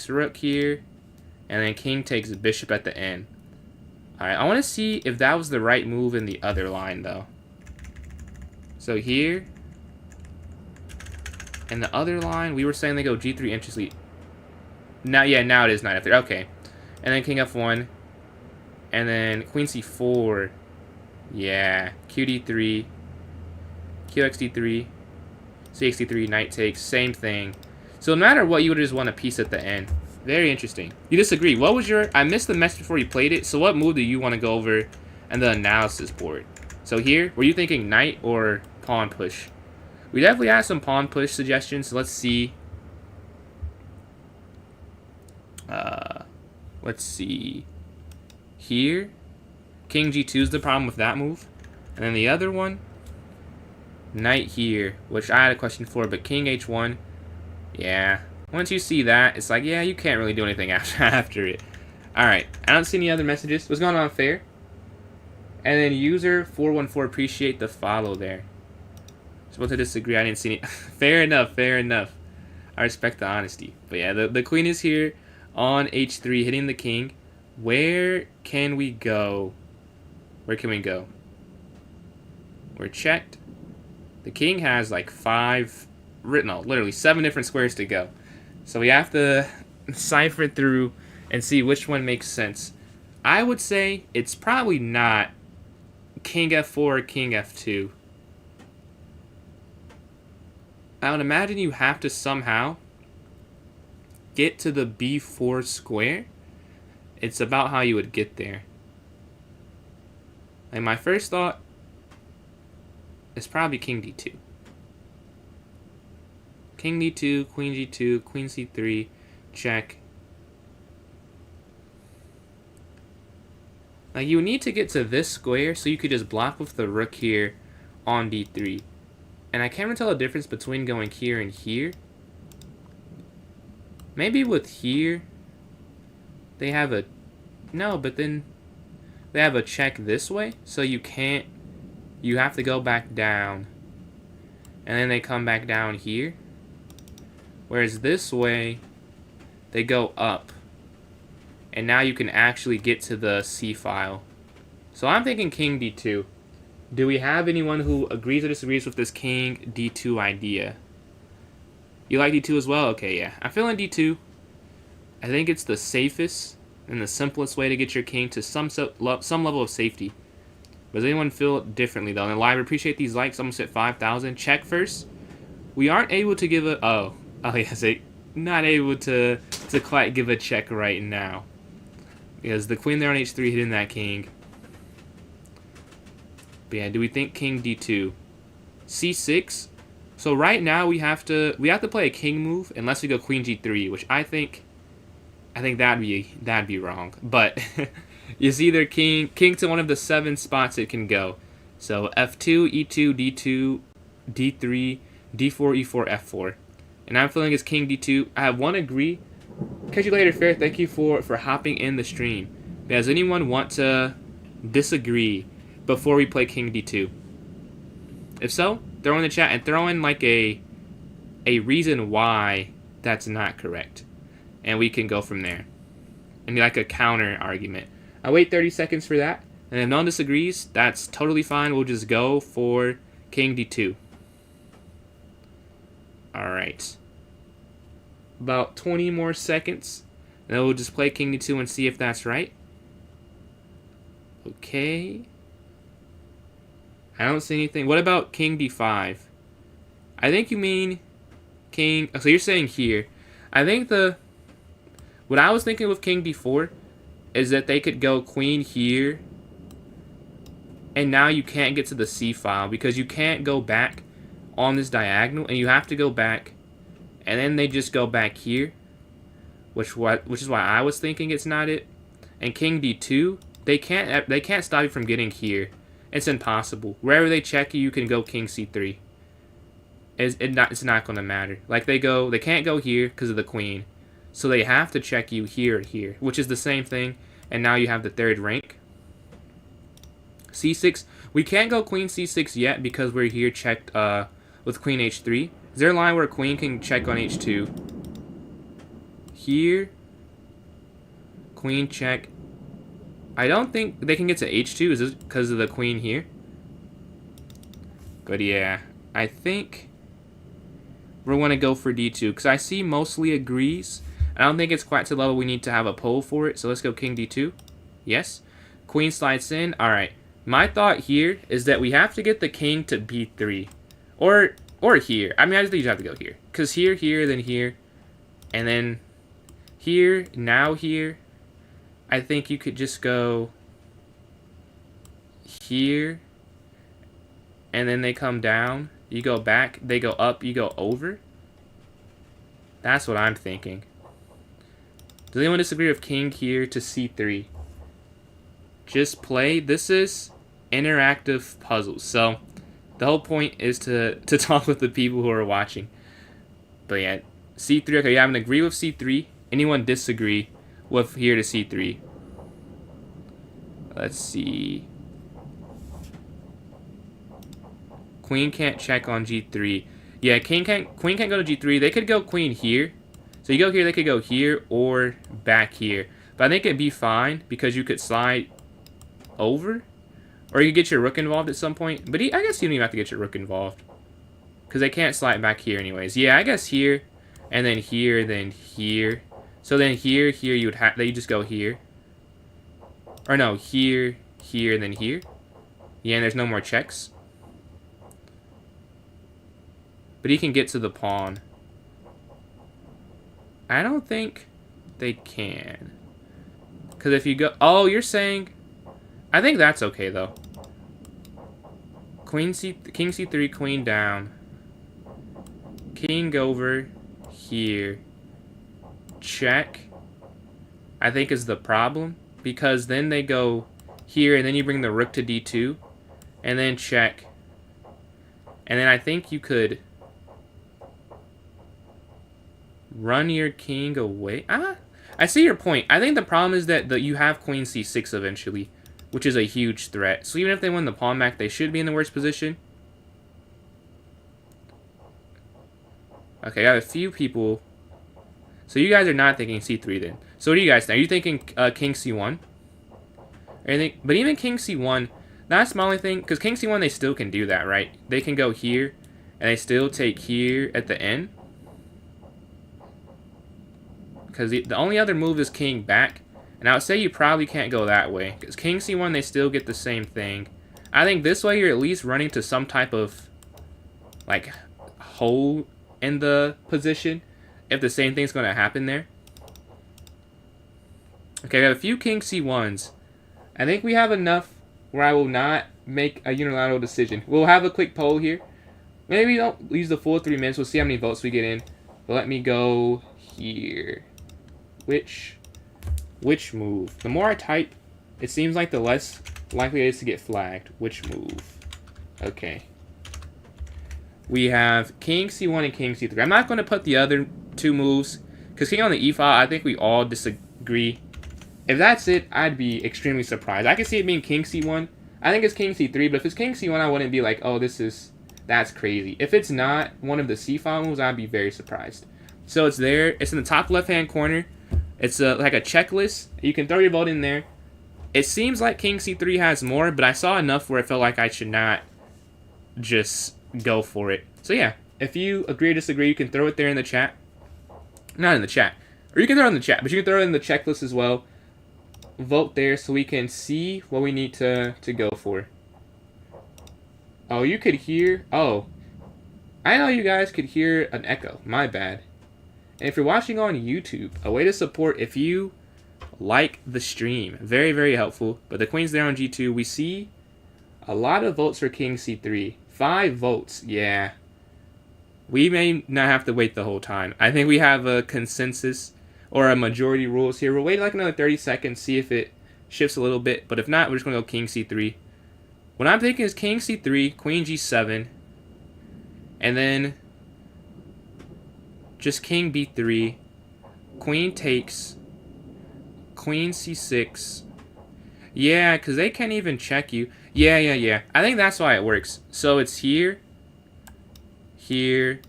S1: rook here. And then king takes bishop at the end. Alright, I want to see if that was the right move in the other line, though. So here. And the other line, we were saying they go G3 entry. Now, yeah, now it is knight F3. Okay. And then king F1. And then queen C4. Yeah. QD3. QXD3. CXD3. Knight takes. Same thing. So no matter what, you would just want a piece at the end. Very interesting. You disagree. What was your... I missed the message before you played it. So what move do you want to go over and the analysis board? So here, were you thinking knight or pawn push? We definitely have some pawn push suggestions. So let's see. Let's see. Here. King G2 is the problem with that move. And then the other one. Knight here. Which I had a question for. But King H1. Yeah. Once you see that, it's like, yeah, you can't really do anything after it. Alright. I don't see any other messages. What's going on, Fair? And then user 414, appreciate the follow there. Supposed to disagree. I didn't see any. Fair enough. Fair enough. I respect the honesty. But yeah, the queen is here on H3, hitting the king. Where can we go? Where can we go? We're checked. The king has like 5, no, literally 7 different squares to go. So we have to cipher through and see which one makes sense. I would say it's probably not king F4 or king F2. I would imagine you have to somehow get to the B4 square. It's about how you would get there. Like my first thought is probably king D2. King D2, queen G2, queen C3, check. Like you need to get to this square so you could just block with the rook here on D3. And I can't really tell the difference between going here and here. Maybe with here, they have a... No, but then they have a check this way. So you can't... You have to go back down. And then they come back down here. Whereas this way, they go up. And now you can actually get to the C file. So I'm thinking king D2. Do we have anyone who agrees or disagrees with this king D2 idea? You like D2 as well? Okay, yeah. I'm feeling D2. I think it's the safest and the simplest way to get your king to some level of safety. Does anyone feel differently, though? And live, appreciate these likes. Almost at 5,000. Check first. We aren't able to give a... Oh, yes. Not able to quite give a check right now. Because the queen there on H3 hitting that king. But yeah, do we think king D2? C6. So right now we have to play a king move unless we go queen G3, which I think that'd be wrong. But it's either king to one of the 7 spots it can go. So F2, E2, D2, D3, D4, E4, F4. And I'm feeling it's king D2. I have one agree. Catch you later, Fair. Thank you for hopping in the stream. Does anyone want to disagree before we play king D2? If so, throw in the chat and throw in like a reason why that's not correct. And we can go from there. And like a counter argument. I wait 30 seconds for that. And if no one disagrees, that's totally fine. We'll just go for king D2. Alright. About 20 more seconds. And then we'll just play king D2 and see if that's right. Okay. I don't see anything. What about king D5? I think you mean king... So you're saying here. I think what I was thinking with king D4 is that they could go queen here. And now you can't get to the C file because you can't go back on this diagonal. And you have to go back. And then they just go back here. Which is why I was thinking it's not it. And king D2, they can't stop you from getting here. It's impossible. Wherever they check you, you can go king C3. It's not going to matter. Like they can't go here because of the queen. So they have to check you here and here, which is the same thing. And now you have the 3rd rank. C6. We can't go queen C6 yet because we're here checked with queen H3. Is there a line where a queen can check on H2? Here. Queen check. I don't think they can get to H2. Is this because of the queen here? But yeah, I think we're going to go for d2 because I see mostly agrees. I don't think it's quite to the level we need to have a poll for it. So let's go king d2. Yes. Queen slides in. All right. My thought here is that we have to get the king to b3. Or here. I mean, I just think you have to go here. Because here, then here. And then here, now here. I think you could just go here. And then they come down. You go back. They go up. You go over. That's what I'm thinking. Does anyone disagree with king here to c3? Just play. This is interactive puzzles. So the whole point is to talk with the people who are watching. But yeah, c3. Okay, you have an agree with c3. Anyone disagree with here to c3? Let's see. Queen can't check on g3. Yeah, queen can't go to g3. They could go queen here. So you go here, they could go here or back here. But I think it'd be fine because you could slide over. Or you could get your rook involved at some point. But I guess you don't even have to get your rook involved. Because they can't slide back here anyways. Yeah, I guess here. And then here, then here. So then here, you would have... They just go here. Or no, here, and then here. Yeah, and there's no more checks. But he can get to the pawn. I don't think they can. Because if you go... Oh, you're saying... I think that's okay, though. King c3, queen down. King over here. Check. I think is the problem. Because then they go here, and then you bring the rook to d2. And then check. And then I think you could... run your king away. I see your point. I think the problem is that you have queen c6 eventually, which is a huge threat. So even if they win the pawn back, they should be in the worst position. Okay, I have a few people. So you guys are not thinking c3 then. So what do you guys think? Are you thinking king c1? But even king c1, that's my only thing. Because king c1, they still can do that, right? They can go here, and they still take here at the end. Because the only other move is king back. And I would say you probably can't go that way. Because king c1, they still get the same thing. I think this way you're at least running to some type of, like, hole in the position. If the same thing's going to happen there. Okay, we have a few king c1s. I think we have enough where I will not make a unilateral decision. We'll have a quick poll here. Maybe we don't use the full 3 minutes. We'll see how many votes we get in. But let me go here. Which move? The more I type, it seems like the less likely it is to get flagged. Which move? Okay. We have king c1 and king c3. I'm not going to put the other 2 moves, because king on the e file, I think we all disagree. If that's it, I'd be extremely surprised. I can see it being king c1. I think it's king c3, but if it's king c1, I wouldn't be like, oh, that's crazy. If it's not one of the c file moves, I'd be very surprised. So it's there. It's in the top left-hand corner. It's like a checklist. You can throw your vote in there. It seems like king c3 has more, but I saw enough where it felt like I should not just go for it. So yeah, if you agree or disagree, you can throw it there in the chat. Not in the chat. Or you can throw it in the chat, but you can throw it in the checklist as well. Vote there so we can see what we need to go for. Oh, you could hear... Oh. I know you guys could hear an echo. My bad. And if you're watching on YouTube, a way to support if you like the stream. Very, very helpful. But the queen's there on g2. We see a lot of votes for king c3. 5 votes. Yeah. We may not have to wait the whole time. I think we have a consensus or a majority rules here. We'll wait like another 30 seconds, see if it shifts a little bit. But if not, we're just going to go king c3. What I'm thinking is king c3, queen g7. And then just king b3, queen takes, queen c6. Yeah, because they can't even check you. Yeah. I think that's why it works. So it's here, here,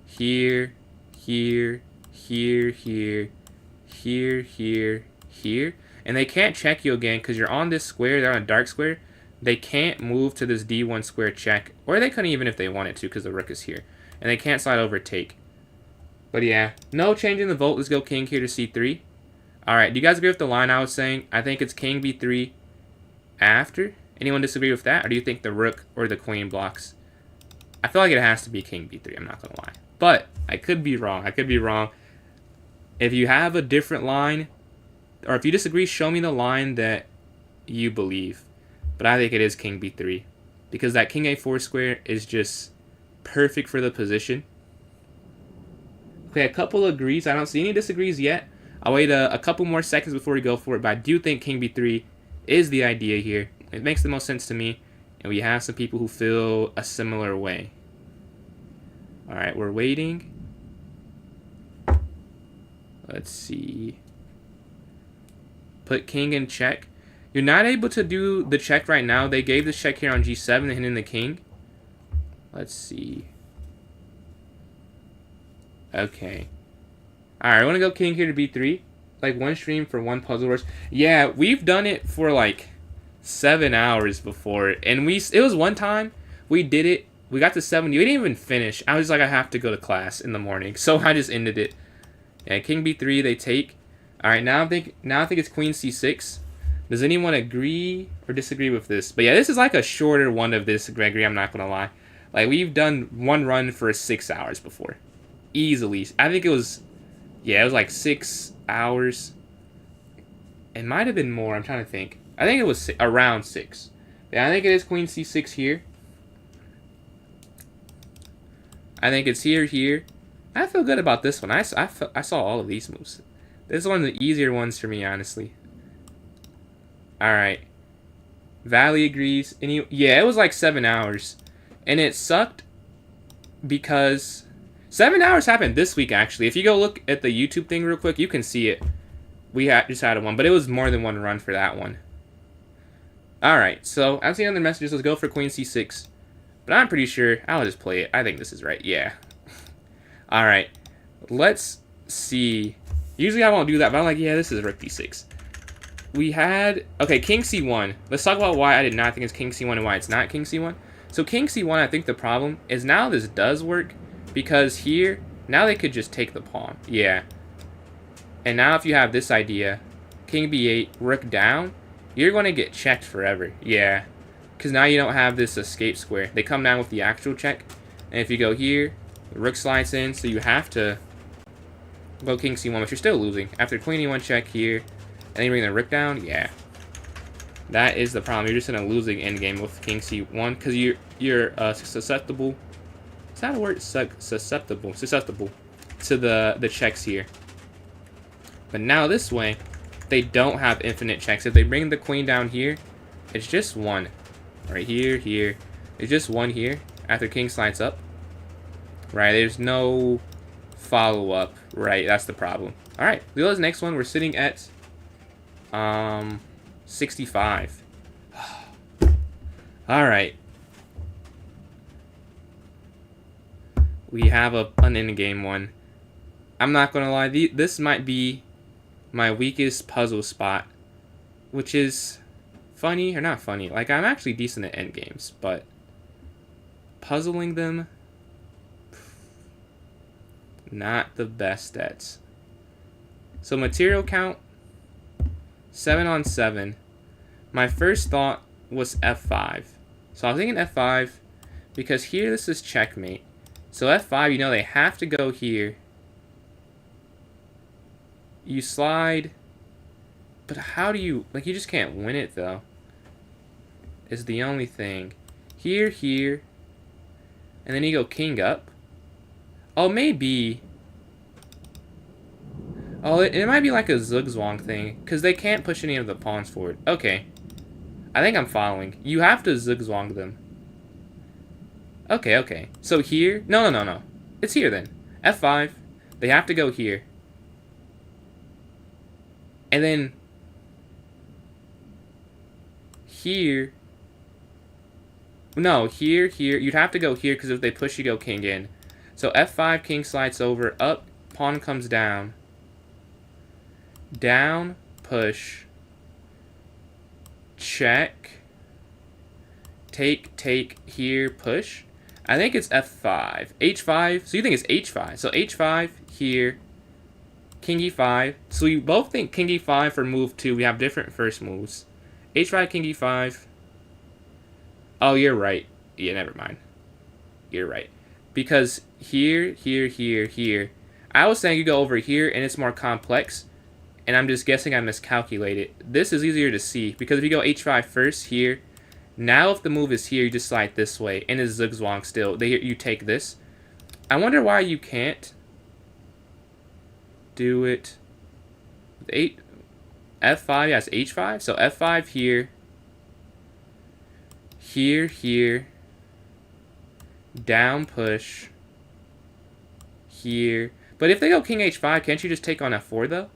S1: here, here, here, here, here, here, here. And they can't check you again because you're on this square. They're on a dark square. they can't move to this d1 square check, or they couldn't even if they wanted to because the rook is here. And they can't slide over take. But yeah, no changing the vote. Let's go king here to c3. Alright, do you guys agree with the line I was saying? I think it's king b3 after. Anyone disagree with that? Or do you think the rook or the queen blocks? I feel like it has to be king b3, I'm not going to lie. But I could be wrong. I could be wrong. If you have a different line, or if you disagree, show me the line that you believe. But I think it is king b3. Because that king a4 square is just perfect for the position. Okay, a couple agrees. I don't see any disagrees yet. I'll wait a couple more seconds before we go for it. But I do think king b3 is the idea here. It makes the most sense to me. And we have some people who feel a similar way. Alright, we're waiting. Let's see. Put king in check. You're not able to do the check right now. They gave this check here on g7 and hitting the king. Let's see. Okay. Alright, I want to go king here to b3. Like one stream for one puzzle rush. Yeah, we've done it for like 7 hours before. And it was one time we did it. We got to 70. We didn't even finish. I was like, I have to go to class in the morning. So I just ended it. Yeah, king b3, they take. Alright, now I think it's queen c6. Does anyone agree or disagree with this? But yeah, this is like a shorter one of this, Gregory, I'm not going to lie. Like, we've done one run for 6 hours before. Easily. I think it was, yeah, it was like 6 hours. It might have been more, I'm trying to think. I think it was around 6. Yeah, I think it is queen c6 here. I think it's here. I feel good about this one. I saw all of these moves. This is one of the easier ones for me, honestly. Alright. Valley agrees. Yeah, it was like 7 hours. And it sucked because 7 hours happened this week, actually. If you go look at the YouTube thing real quick, you can see it. We just had one, but it was more than one run for that one. Alright, so I've seen other messages. Let's go for queen c6. But I'm pretty sure I'll just play it. I think this is right. Yeah. Alright. Let's see. Usually I won't do that, but I'm like, yeah, this is rook d6. We had... Okay, king c1. Let's talk about why I did not think it's king c1 and why it's not king c1. So king c1, I think the problem is now this does work. Because here, now they could just take the pawn. Yeah. And now if you have this idea, king b8, rook down, you're going to get checked forever. Yeah. Because now you don't have this escape square. They come down with the actual check. And if you go here, the rook slides in, so you have to go king c1, but you're still losing. After queen e1 check here, and then you bring the rook down, yeah. That is the problem. You're just in a losing endgame with king c1, because you're susceptible. Is that a word? Susceptible to the checks here. But now this way, they don't have infinite checks. If they bring the queen down here, it's just one. Right here. It's just one here after king slides up. Right, there's no follow-up. Right, that's the problem. Alright, let's go to the next one. We're sitting at 65. Alright. We have an endgame one. I'm not gonna lie, this might be my weakest puzzle spot, which is funny, or not funny. Like, I'm actually decent at endgames, but puzzling them, not the best at. So material count, 7 on 7. My first thought was f5. So I was thinking f5 because here this is checkmate. So f5, you know they have to go here. You slide, but how do you, like, you just can't win it though. Is the only thing. Here, and then you go king up. Oh, maybe. Oh, it might be like a zugzwang thing, because they can't push any of the pawns forward. Okay. I think I'm following. You have to zugzwang them. Okay. So here, no. It's here then. f5. They have to go here. And then here. No, here. You'd have to go here because if they push, you go king in. So f5, king slides over, up, pawn comes down. Down, push, check, take, here, push. I think it's f5. h5, so you think it's h5. So h5, here, king e5. So we both think king e5 for move 2. We have different first moves. h5, king e5. Oh, you're right. Yeah, never mind. You're right. Because here, here. I was saying you go over here and it's more complex. And I'm just guessing I miscalculated. This is easier to see. Because if you go h5 first, here. Now if the move is here, you just slide this way. And it's zugzwang still. You take this. I wonder why you can't do it. F5, yes, h5. So f5 here. Here. Down push. Here. But if they go king h5, can't you just take on f4 though?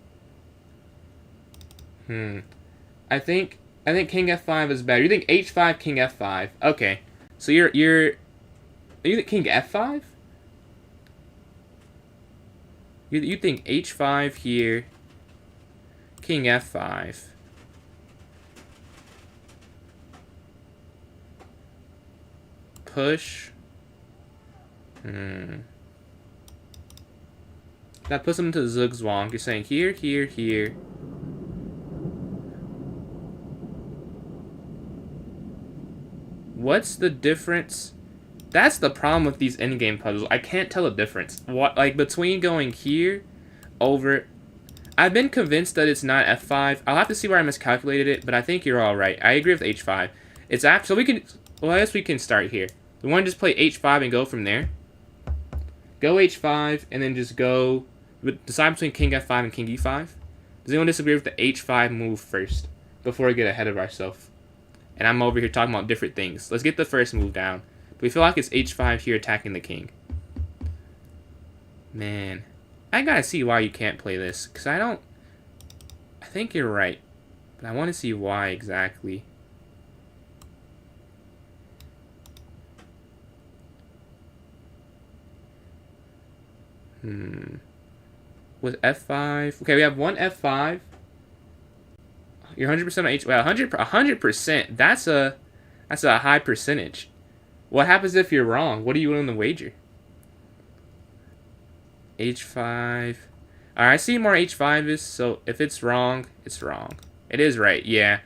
S1: I think king f5 is better. You think h5, king f5. Okay. So you think king f5? You think h5 here, king f5. Push. That puts him into zugzwang. You're saying here. What's the difference? That's the problem with these endgame puzzles. I can't tell the difference. What, like, between going here over... I've been convinced that it's not f5. I'll have to see where I miscalculated it, but I think you're all right. I agree with h5. It's after, so we can... Well, I guess we can start here. We want to just play h5 and go from there. Go h5 and then just go... Decide between king f5 and king e5. Does anyone disagree with the h5 move first before we get ahead of ourselves? And I'm over here talking about different things. Let's get the first move down. We feel like it's h5 here attacking the king. Man, I gotta see why you can't play this. Because I think you're right. But I want to see why exactly. With f5. Okay, we have one f5. You're 100% on h. Well, 100%. That's a high percentage. What happens if you're wrong? What are you willing to wager? h5. Alright, I see more h5 is, so if it's wrong, it's wrong. It is right, yeah.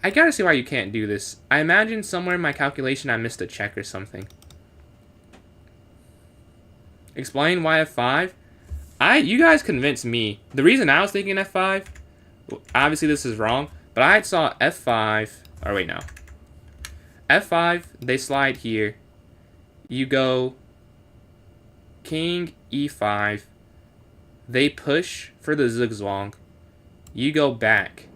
S1: I gotta see why you can't do this. I imagine somewhere in my calculation I missed a check or something. Explain why f5? You guys convinced me. The reason I was thinking f5, obviously this is wrong, but I saw f5, or wait, no. f5, they slide here. You go king e5. They push for the zugzwang. You go back.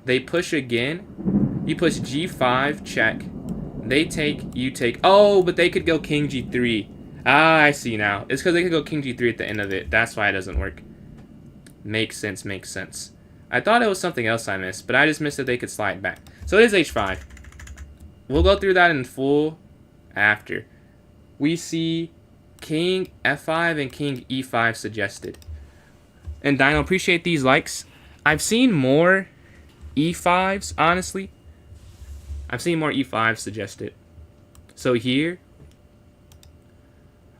S1: They push again. You push g5, check. They take, you take. Oh, but they could go king g3. Ah, I see now. It's because they could go king g3 at the end of it. That's why it doesn't work. Makes sense. I thought it was something else I missed, but I just missed that they could slide back. So it is h5. We'll go through that in full after. We see king f5 and king e5 suggested. And Dino, appreciate these likes. I've seen more e5s, honestly. I've seen more e5s suggested. So here.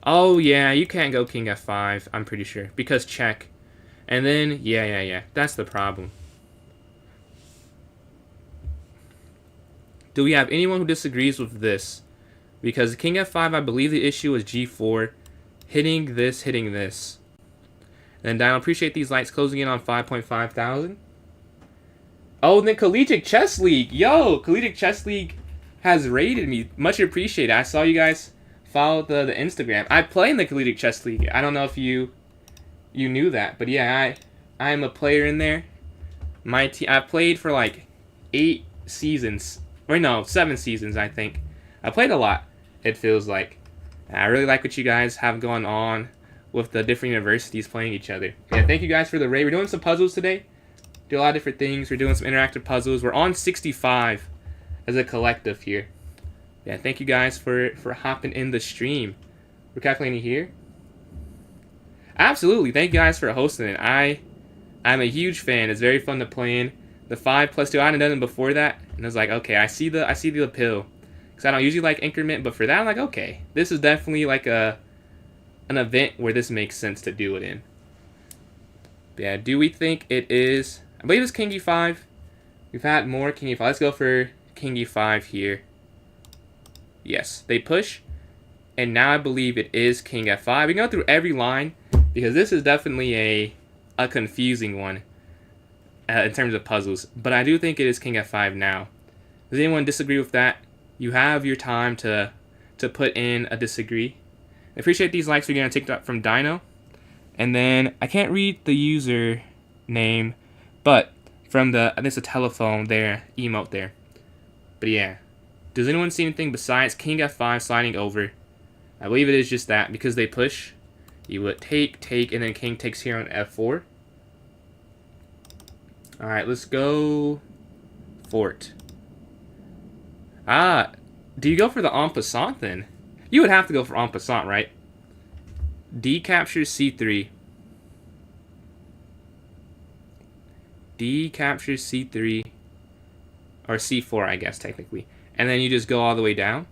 S1: Oh, yeah, you can't go king f5, I'm pretty sure. Because check. And then, yeah. That's the problem. Do we have anyone who disagrees with this? Because king f5, I believe the issue is g4. Hitting this. And I appreciate these likes closing in on 5.5 thousand. Oh, and then Collegiate Chess League. Yo, Collegiate Chess League has rated me. Much appreciated. I saw you guys follow the Instagram. I play in the Collegiate Chess League. I don't know if you knew that, but yeah, I'm a player in there. My team, I played for like 8 seasons. Or no, 7 seasons, I think. I played a lot, it feels like. I really like what you guys have going on with the different universities playing each other. Yeah, thank you guys for the raid. We're doing some puzzles today. Do a lot of different things. We're doing some interactive puzzles. We're on 65 as a collective here. Yeah, thank you guys for hopping in the stream. We're calculating here. Absolutely, thank you guys for hosting it. I'm a huge fan. It's very fun to play in. The 5+2, I hadn't done it before that, and I was like, okay, I see the appeal. because I don't usually like increment, but for that, I'm like, okay, this is definitely like an event where this makes sense to do it in. But yeah, do we think it is? I believe it's king e5. We've had more king e5. Let's go for king e5 here. Yes, they push, and now I believe it is king f5. We can go through every line, because this is definitely a confusing one in terms of puzzles. But I do think it is king f5 now. Does anyone disagree with that? You have your time to put in a disagree. I appreciate these likes. We're going to take that from Dino. And then, I can't read the user name, but from the, I think it's a telephone there, emote there. But yeah. Does anyone see anything besides king f5 sliding over? I believe it is just that, because they push. You would take, and then king takes here on f4. Alright, let's go fort. Ah, do you go for the en passant then? You would have to go for en passant, right? D captures c3. D captures c3. Or c4, I guess, technically. And then you just go all the way down.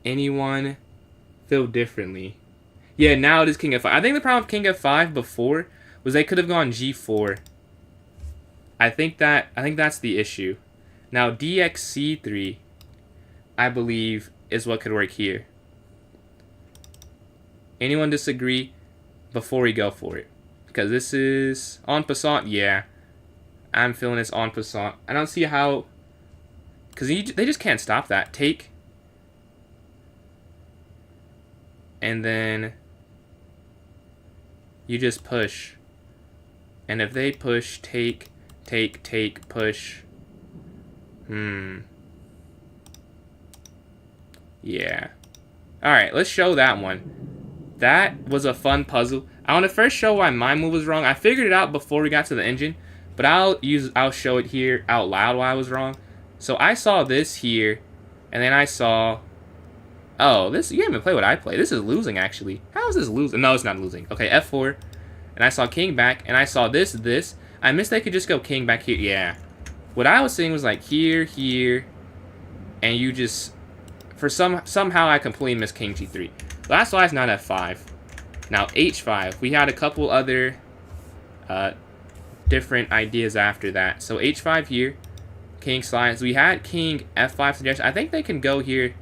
S1: Anyone feel differently? Yeah, now it is king f5. I think the problem with king f5 before was they could have gone g4. I think that's the issue. Now dxc3, I believe, is what could work here. Anyone disagree before we go for it? Because this is en passant, yeah. I'm feeling this en passant. I don't see how, because they just can't stop that. Take, and then you just push. And if they push, take, push. Yeah. Alright, let's show that one. That was a fun puzzle. I want to first show why my move was wrong. I figured it out before we got to the engine, but I'll show it here out loud why I was wrong. So I saw this here, and then I saw, oh, this, you didn't even play what I play. This is losing, actually. How is this losing? No, it's not losing. Okay, f4, and I saw king back, and I saw this. I missed they could just go king back here. Yeah. What I was saying was like here, and you just, for somehow I completely missed king g3. So that's why it's not f5. Now h5, we had a couple other different ideas after that. So h5 here, king slides. We had king f5 suggestion. I think they can go here.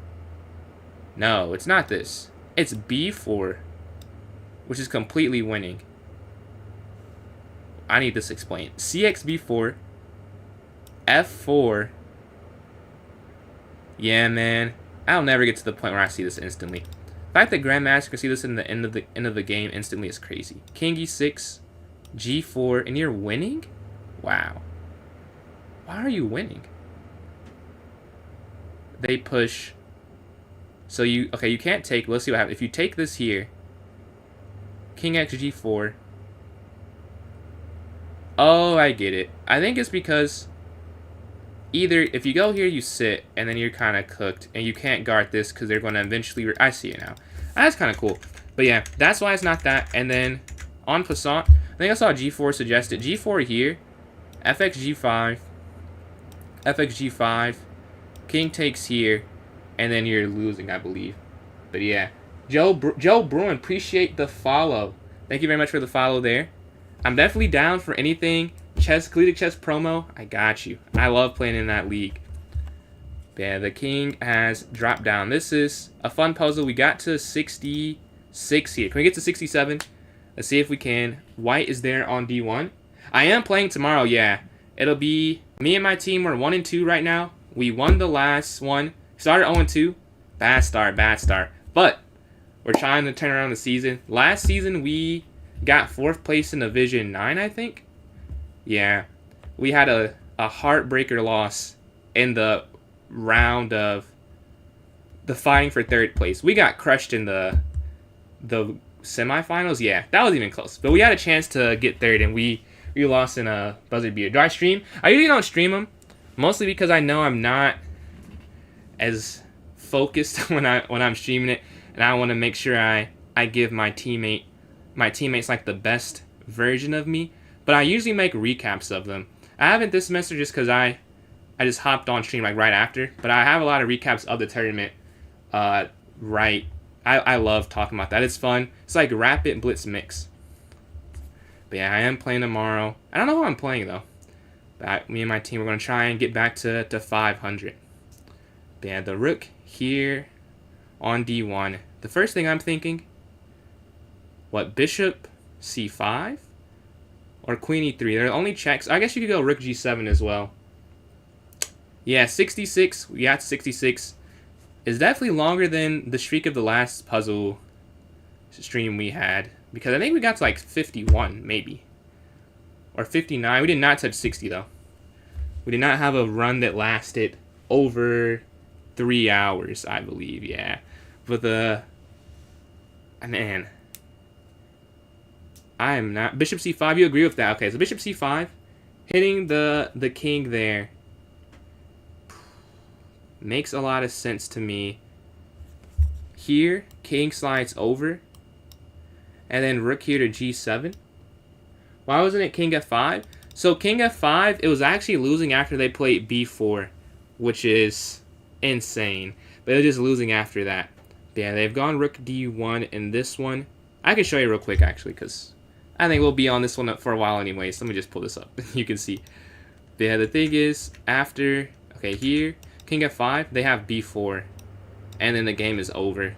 S1: No, it's not this. It's b4, which is completely winning. I need this explained. cx b4, f4. Yeah, man. I'll never get to the point where I see this instantly. The fact that Grandmaster can see this in the end of the game instantly is crazy. King e6, g4, and you're winning? Wow. Why are you winning? They push. So you can't take. Let's see what happens. If you take this here, king x g4. Oh, I get it. I think it's because either if you go here, you sit, and then you're kind of cooked, and you can't guard this because they're going to eventually. I see it now. That's kind of cool. But yeah, that's why it's not that. And then en passant, I think I saw g4 suggested. G4 here, fx g5, fx g5, king takes here, and then you're losing, I believe. But yeah, Joe Bruin, appreciate the follow. Thank you very much for the follow there. I'm definitely down for anything. Collegiate Chess promo, I got you. I love playing in that league. Yeah, the king has dropped down. This is a fun puzzle. We got to 66 here. Can we get to 67? Let's see if we can. White is there on D1. I am playing tomorrow, yeah. It'll be me and my team. We're 1-2 right now. We won the last one. Started 0-2. Bad start. But we're trying to turn around the season. Last season, we got 4th place in Division 9, I think. Yeah. We had a heartbreaker loss in the round of the fighting for 3rd place. We got crushed in the semifinals. Yeah, that was even close. But we had a chance to get 3rd, and we lost in a buzzer beater. Do I stream? I usually don't stream them, mostly because I know I'm not as focused when I'm streaming it, and I want to make sure I give my teammates like the best version of me. But I usually make recaps of them. I haven't this semester just because I I just hopped on stream like right after, but I have a lot of recaps of the tournament. Right, I love talking about that. It's fun. It's like Rapid Blitz mix. But yeah, I am playing tomorrow. I don't know who I'm playing though. But me and my team, we're gonna try and get back to 500. But yeah, the rook here on d1. The first thing I'm thinking, what, bishop c5 or queen e3? They're the only checks. I guess you could go rook g7 as well. Yeah, 66. We got 66. Is definitely longer than the streak of the last puzzle stream we had, because I think we got to like 51 maybe, or 59. We did not touch 60 though. We did not have a run that lasted over 3 hours, I believe. Yeah, but man, I am not. Bishop c5. You agree with that? Okay, so bishop c5, hitting the king there makes a lot of sense to me. Here, king slides over, and then rook here to g7. Why wasn't it king f5? So king f5, it was actually losing after they played b4, which is insane. But they're just losing after that. But yeah, they've gone rook d1 in this one. I can show you real quick, actually, because I think we'll be on this one for a while anyways. Let me just pull this up. You can see. But yeah, the thing is, after, okay, here, king f5, they have b4, and then the game is over.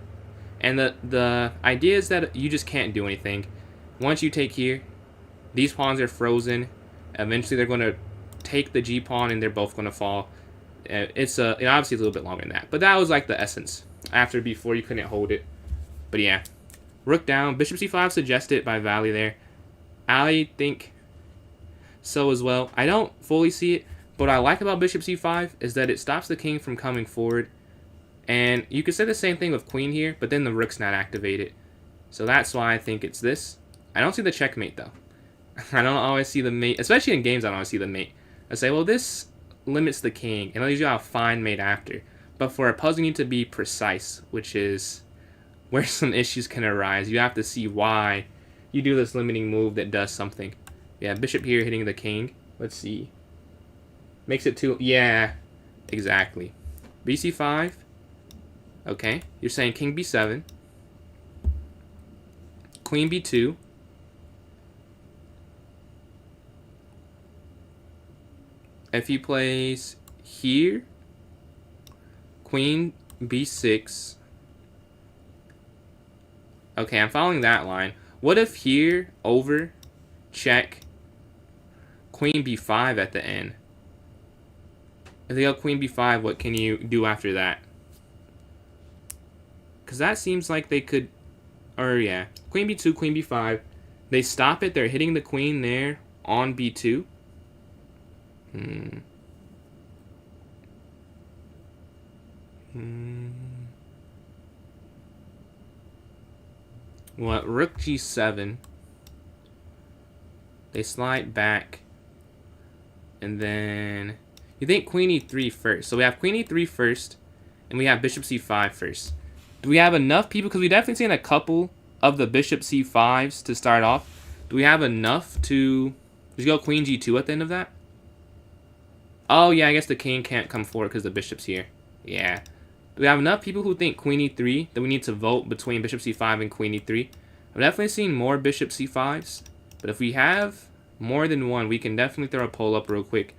S1: And the idea is that you just can't do anything. Once you take here, these pawns are frozen. Eventually they're going to take the g pawn and they're both going to fall. It's obviously a little bit longer than that, but that was like the essence. After b4, you couldn't hold it. But yeah, rook down, bishop c5 suggested by Valley there. I think so as well. I don't fully see it. But what I like about bishop c5 is that it stops the king from coming forward. And you could say the same thing with queen here, but then the rook's not activated. So that's why I think it's this. I don't see the checkmate, though. I don't always see the mate, especially in games I don't always see the mate. I say, well, this limits the king, and it leaves you out a fine mate after. But for a puzzle, you need to be precise, which is where some issues can arise. You have to see why you do this limiting move that does something. Yeah, bishop here hitting the king. Let's see. Makes it too... Yeah, exactly. bc5. Okay, you're saying king b7. Queen b2. If he plays here, queen b6. Okay, I'm following that line. What if here, over, check, queen b5 at the end? If they go queen b5, what can you do after that? Because that seems like they could... Or, yeah. Queen b2, queen b5. They stop it. They're hitting the queen there on b2. What? Rook g7. They slide back. And then... You think queen e3 first. So we have queen e3 first. And we have bishop c5 first. Do we have enough people? Because we definitely seen a couple of the bishop c5s to start off. Do we have enough to... Just go queen g2 at the end of that? Oh, yeah, I guess the king can't come forward because the bishop's here. Yeah. Do we have enough people who think queen e3 that we need to vote between bishop c5 and queen e3? I've definitely seen more bishop c5s. But if we have more than one, we can definitely throw a poll up real quick.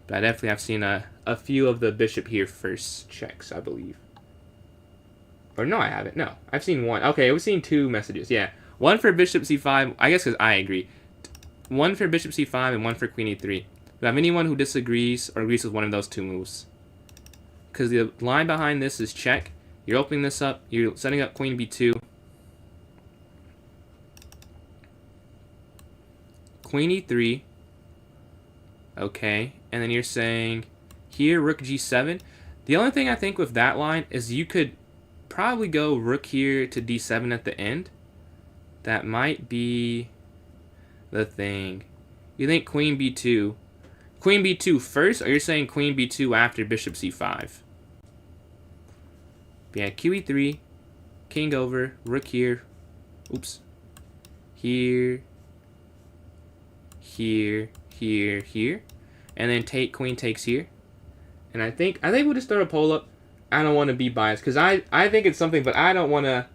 S1: But I definitely have seen a few of the bishop here first checks, I believe. Or no, I haven't. No, I've seen one. Okay, we've seen two messages. Yeah. One for bishop c5. I guess because I agree. One for bishop c5 and one for queen e3. Do you have anyone who disagrees or agrees with one of those two moves? Because the line behind this is check. You're opening this up. You're setting up queen b2. Queen e3. Okay. And then you're saying here, rook g7. The only thing I think with that line is you could probably go rook here to d7 at the end. That might be the thing. You think queen b2. Queen b2 first, or you're saying queen b2 after bishop c5? Yeah, qe3, king over, rook here. Oops. Here. Here. Here. Here. And then queen takes here. And I think we'll just start a poll up. I don't want to be biased because I think it's something, but I don't want to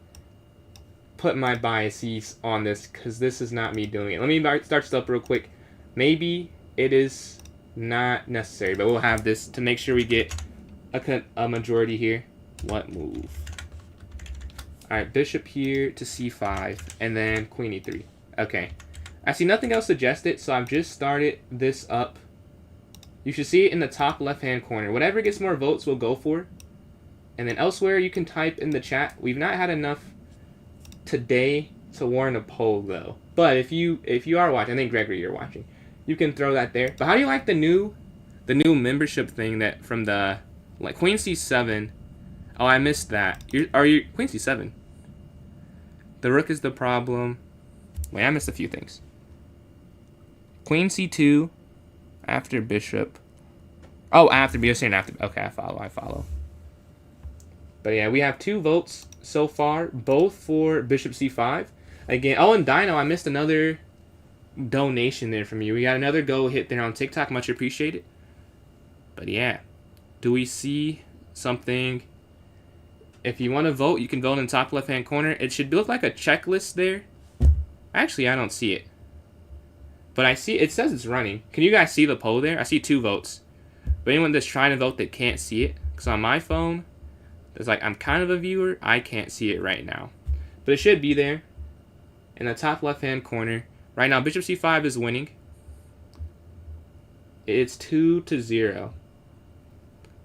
S1: put my biases on this because this is not me doing it. Let me start stuff up real quick. Maybe it is not necessary, but we'll have this to make sure we get a majority here. What move? All right, bishop here to c5, and then queen e3. Okay. I see nothing else suggested, so I've just started this up. You should see it in the top left-hand corner. Whatever gets more votes, we'll go for. And then elsewhere, you can type in the chat. We've not had enough today to warrant a poll, though. But if you are watching, I think Gregory, you're watching, you can throw that there. But how do you like the new membership thing that from the queen c7? Oh, I missed that. Are you queen c7? The rook is the problem. Wait, I missed a few things. Queen c2 after bishop. Oh, after you're saying after. Okay, I follow. But yeah, we have 2 votes so far, both for bishop c5. Again, oh, and Dino, I missed another donation there from you. We got another go hit there on TikTok. Much appreciated. But yeah, do we see something? If you want to vote, you can vote in the top left-hand corner. It should look like a checklist there. Actually, I don't see it. But I see it says it's running. Can you guys see the poll there? I see 2 votes. But anyone that's trying to vote that can't see it, because on my phone, there's I'm kind of a viewer. I can't see it right now. But it should be there in the top left-hand corner. Right now, bishop c5 is winning. It's 2-0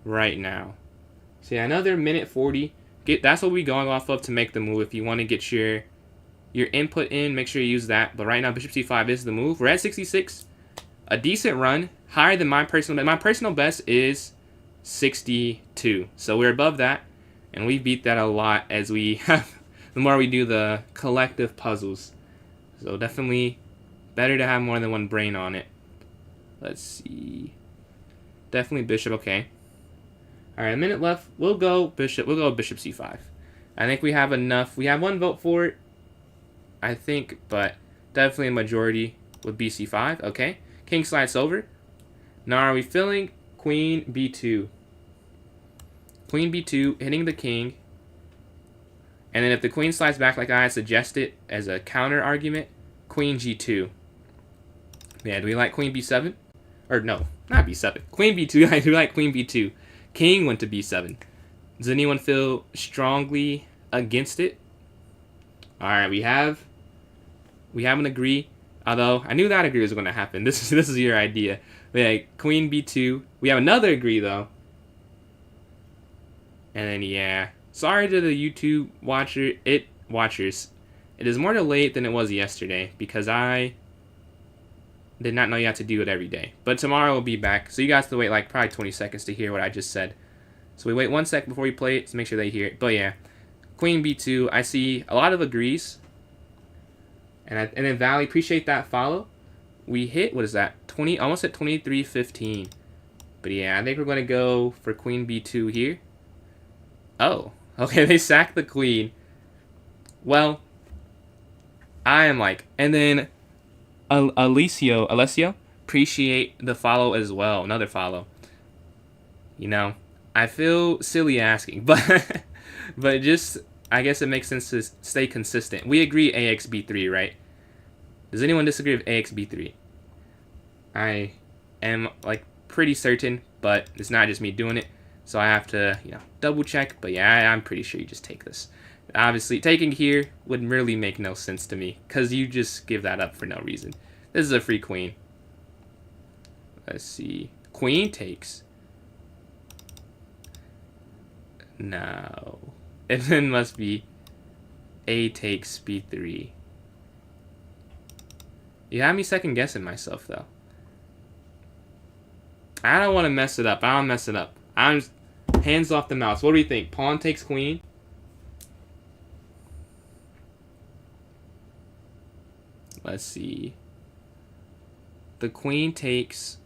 S1: right now. So yeah, another minute 40. That's what we're going off of to make the move. If you want to get your input in, make sure you use that. But right now, bishop c5 is the move. We're at 66. A decent run. Higher than my personal best. My personal best is 62. So we're above that. And we beat that a lot as we have, the more we do the collective puzzles. So definitely better to have more than one brain on it. Let's see. Definitely bishop, okay. Alright, a minute left. We'll go bishop c5. I think we have enough. We have 1 vote for it, I think, but definitely a majority would be c5. Okay. King slides over. Now are we filling queen b2? Queen b2, hitting the king. And then if the queen slides back like I suggested as a counter argument, queen g2. Yeah, do we like queen b7? Or no, not b7. Queen b2. I do like queen b2. King went to b7. Does anyone feel strongly against it? Alright, we have an agree. Although, I knew that agree was going to happen. This is your idea. Yeah, queen b2. We have another agree, though. And then, yeah. Sorry to the YouTube watchers. It is more delayed than it was yesterday because I did not know you had to do it every day. But tomorrow we'll be back. So you guys have to wait probably 20 seconds to hear what I just said. So we wait 1 sec before we play it to make sure they hear it. But yeah, queen b2. I see a lot of agrees. And then Valley, appreciate that follow. We hit, what is that? 20, almost at 23:15. But yeah, I think we're going to go for queen b2 here. Oh, okay, they sacked the queen. Well, I am and then Alessio, appreciate the follow as well. Another follow. You know, I feel silly asking, but just, I guess it makes sense to stay consistent. We agree AX B3, right? Does anyone disagree with AX B3? I am pretty certain, but it's not just me doing it. So I have to, double check. But yeah, I'm pretty sure you just take this. Obviously, taking here would really make no sense to me because you just give that up for no reason. This is a free queen. Let's see. Queen takes. No. It then must be A takes B3. You have me second guessing myself, though. I don't want to mess it up. I don't mess it up. I'm just hands off the mouse. What do we think? Pawn takes queen. Let's see. The queen takes.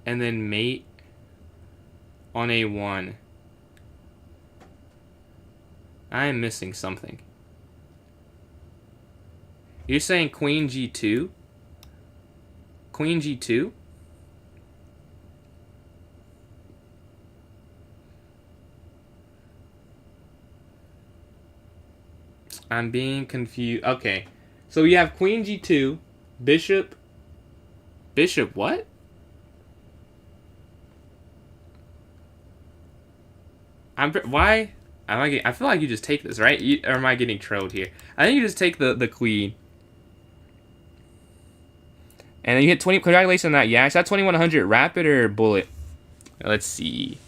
S1: And then mate on A1. I am missing something. You're saying queen G2? Queen G2? I'm being confused. Okay. So we have queen g2, bishop. Bishop what? Why? I feel like you just take this, right? Or am I getting trolled here? I think you just take the queen. And then you hit 20. Congratulations on that, Yash. That 2100 rapid or bullet? Let's see.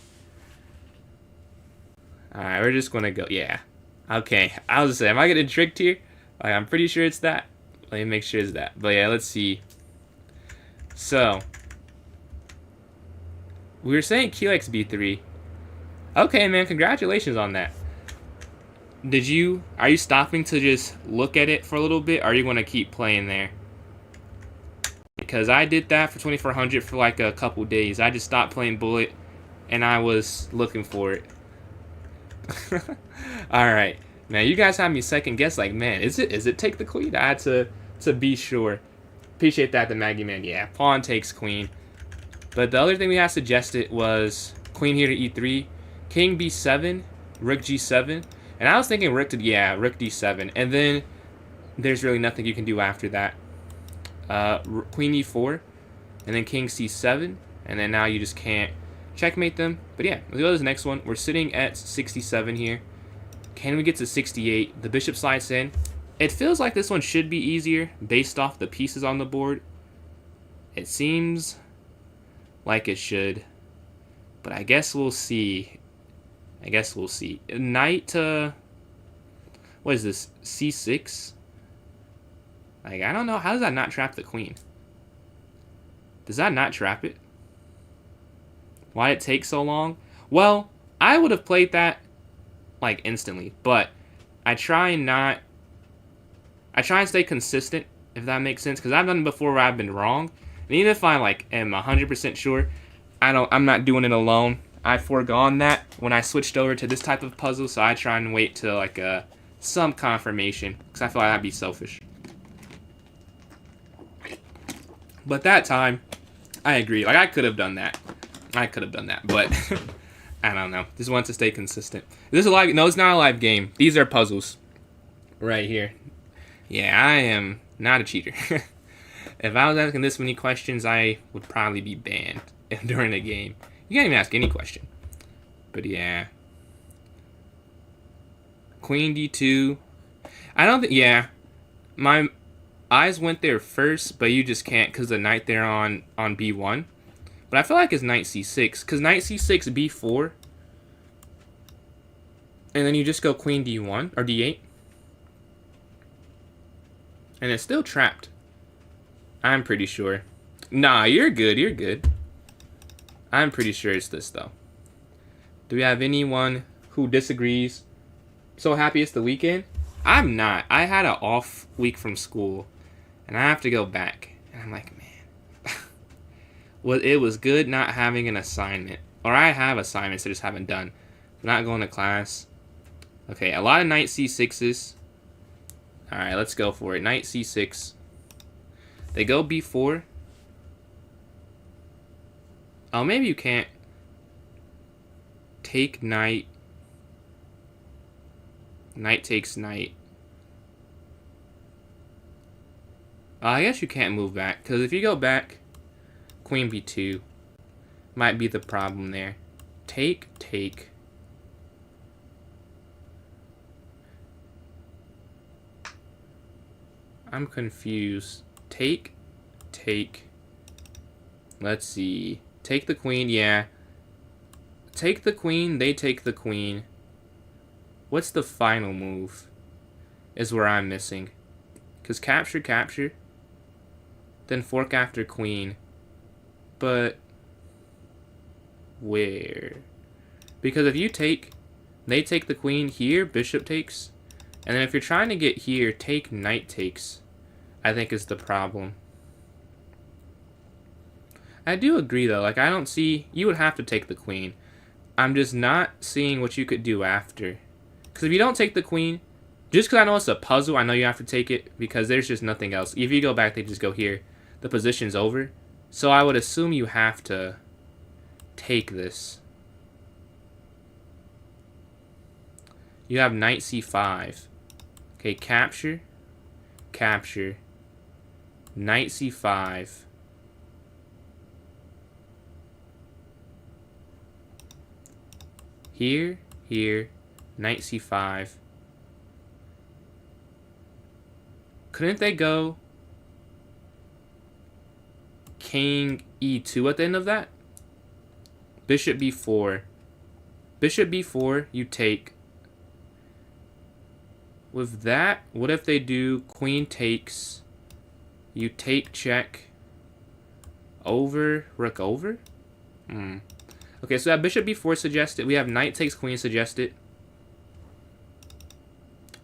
S1: Alright, we're just gonna go. Yeah. Okay. I was just saying, am I getting tricked here? Like, I'm pretty sure it's that. Let me make sure it's that. But yeah, let's see. So, we were saying QX B3. Okay, man, congratulations on that. Are you stopping to just look at it for a little bit? Or are you going to keep playing there? Because I did that for 2400 for like a couple days. I just stopped playing bullet and I was looking for it. Alright. Now you guys have me second guess, like, man, is it take the queen? I had to be sure. Appreciate that, the Maggie Man. Yeah, pawn takes queen. But the other thing we had suggested was queen here to e3, king b7, rook g7. And I was thinking rook d7. And then there's really nothing you can do after that. Queen e4, and then king c7. And then now you just can't checkmate them. But yeah, let's go to the next one. We're sitting at 67 here. Can we get to 68? The bishop slides in. It feels like this one should be easier based off the pieces on the board. It seems like it should. But I guess we'll see. Knight to... what is this? c6? Like, I don't know. How does that not trap the queen? Does that not trap it? Why it takes so long? Well, I would have played that like instantly, but I try and stay consistent, if that makes sense, because I've done it before where I've been wrong. And even if I like am 100% sure, I'm not doing it alone. I've foregone that when I switched over to this type of puzzle, so I try and wait till like some confirmation, because I feel like that'd be selfish. But that time, I agree. Like, I could have done that, but I don't know. Just want to stay consistent. Is this a live? No, it's not a live game. These are puzzles right here. Yeah, I am not a cheater. If I was asking this many questions, I would probably be banned during the game. You can't even ask any question. But yeah. Queen d2. I don't think... yeah. My eyes went there first, but you just can't because the knight there on b1. But I feel like it's knight c6, because knight c6, b4. And then you just go queen d1, or d8. And it's still trapped. I'm pretty sure. Nah, you're good. I'm pretty sure it's this, though. Do we have anyone who disagrees? So happy it's the weekend? I'm not. I had an off week from school, and I have to go back. And I'm like, man. Well, it was good not having an assignment. Or I have assignments I just haven't done. I'm not going to class. Okay, a lot of knight c6s. Alright, let's go for it. Knight c6. They go b4. Oh, maybe you can't. Take knight. Knight takes knight. I guess you can't move back, because if you go back, queen b2 might be the problem there. Take. I'm confused. Take. Let's see. Take the queen, yeah. Take the queen, they take the queen. What's the final move? Is where I'm missing. Because capture. Then fork after queen. But where? Because if you take, they take the queen here, bishop takes. And then if you're trying to get here, take knight takes, I think is the problem. I do agree though, like I don't see, you would have to take the queen. I'm just not seeing what you could do after. Because if you don't take the queen, just because I know it's a puzzle, I know you have to take it because there's just nothing else. If you go back, they just go here. The position's over. So I would assume you have to take this. You have knight c5. Okay, Okay, capture. Capture. Knight c5. Here, here. Knight c5. Couldn't they go king e2 at the end of that? Bishop b4. Bishop b4, you take. With that, what if they do queen takes, you take check, over, rook over? Okay, so that bishop b4 suggested. We have knight takes queen suggested.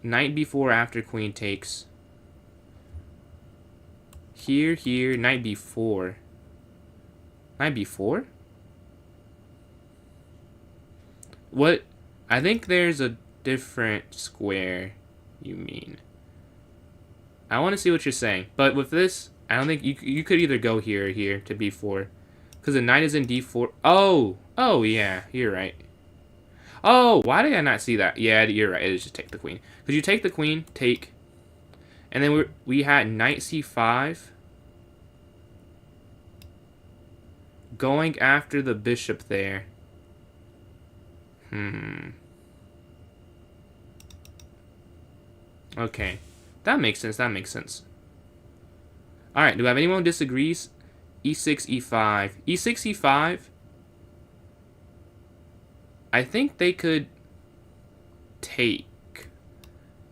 S1: Knight b4 after queen takes. Here, here, knight b4. Knight b4? What? I think there's a different square you mean. I want to see what you're saying. But with this, I don't think you could either go here or here to b4. Because the knight is in d4. Oh! Oh, yeah. You're right. Oh, why did I not see that? Yeah, you're right. It is just take the queen. Because you take the queen, take. And then we had knight c5. Going after the bishop there. Okay. That makes sense. That makes sense. Alright, do I have anyone who disagrees? e6, e5. e6, e5. I think they could take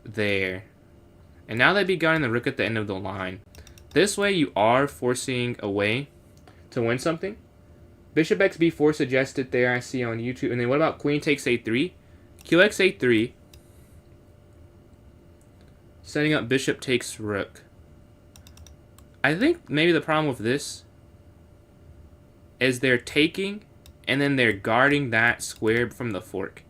S1: there. And now they'd be guarding the rook at the end of the line. This way you are forcing a way to win something. Bishop x b4 suggested there, I see on YouTube. And then what about queen takes a3? qx a3. Setting up bishop takes rook. I think maybe the problem with this is they're taking and then they're guarding that square from the fork.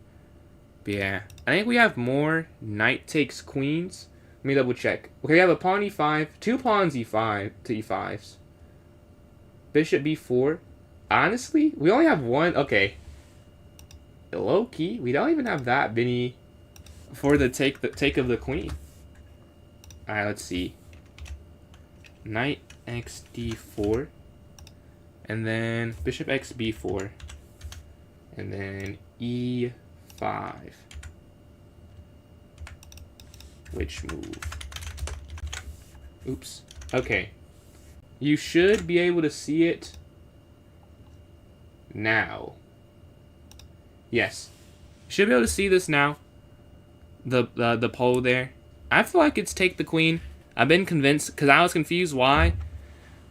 S1: But yeah, I think we have more knight takes queens. Let me double check. Okay, we have a pawn e5, two pawns e5 to e5s. Bishop b4. Honestly, we only have one. Okay. Low key, we don't even have that many for the take of the queen. Alright, let's see. Knight x d4. And then bishop x b4. And then e5. Which move? Oops. Okay. You should be able to see it now. Yes. You should be able to see this now. The poll there. I feel like it's take the queen. I've been convinced because I was confused why.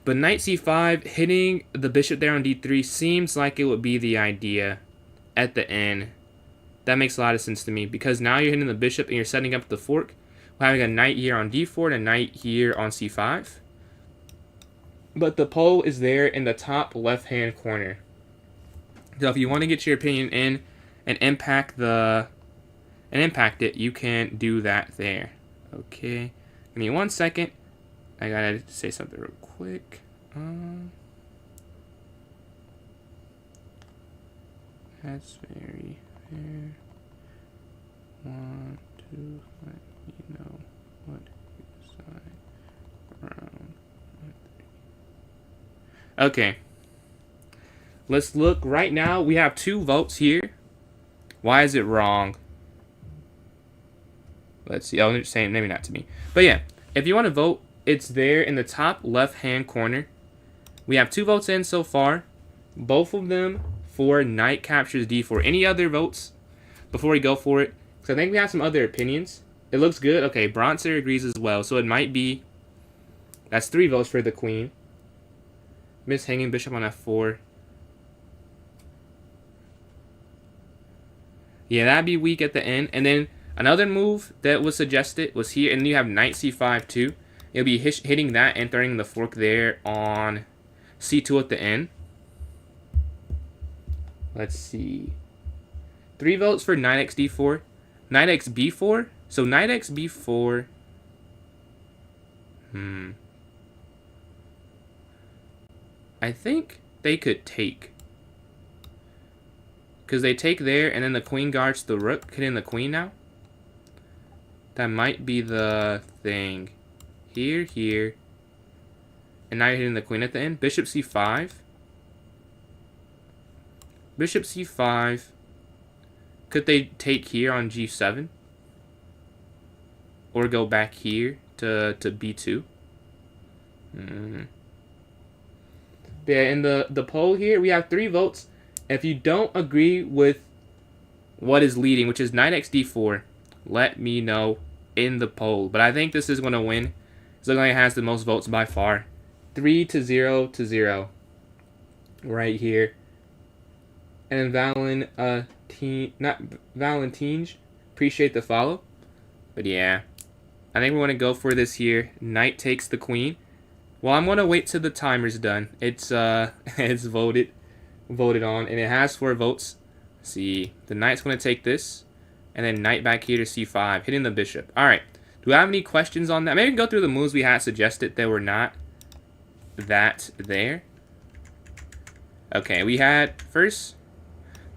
S1: But knight c5 hitting the bishop there on d3 seems like it would be the idea at the end. That makes a lot of sense to me because now you're hitting the bishop and you're setting up the fork. We're having a knight here on d4 and a knight here on c5. But the poll is there in the top left-hand corner. So if you want to get your opinion in and impact it, you can do that there. Okay. Give me 1 second. I gotta say something real quick. That's very fair. 1, 2, let me know what you decide. Round 3. Okay. Let's look. Right now, we have 2 votes here. Why is it wrong? Let's see. Oh, they're saying maybe not to me. But yeah, if you want to vote, it's there in the top left-hand corner. We have 2 votes in so far. Both of them for knight captures d4. Any other votes before we go for it? Because I think we have some other opinions. It looks good. Okay, Bronzer agrees as well. So it might be... That's 3 votes for the queen. Miss hanging bishop on f4. Yeah, that'd be weak at the end. And then another move that was suggested was here. And you have knight c5 too. It'll be hitting that and throwing the fork there on c2 at the end. Let's see. 3 votes for knight x d4. Knight x b4. So knight x b4. I think they could take. Because they take there and then the queen guards the rook. Hitting the queen now. That might be the thing. Here, here. And now you're hitting the queen at the end. Bishop c5. Bishop c5. Could they take here on g7? Or go back here to b2? Yeah, in the poll here, we have 3 votes. If you don't agree with what is leading, which is knight x d4, let me know in the poll. But I think this is going to win. It's looking like it has the most votes by far. 3-0-0. Right here. And Valentine, appreciate the follow. But yeah, I think we want to go for this here. Knight takes the queen. Well, I'm going to wait till the timer's done. It's it's voted on, and it has 4 votes. Let's see, the knight's going to take this, and then knight back here to c5, hitting the bishop. All right, do I have any questions on that? Maybe we can go through the moves we had suggested that were not that there. Okay, we had first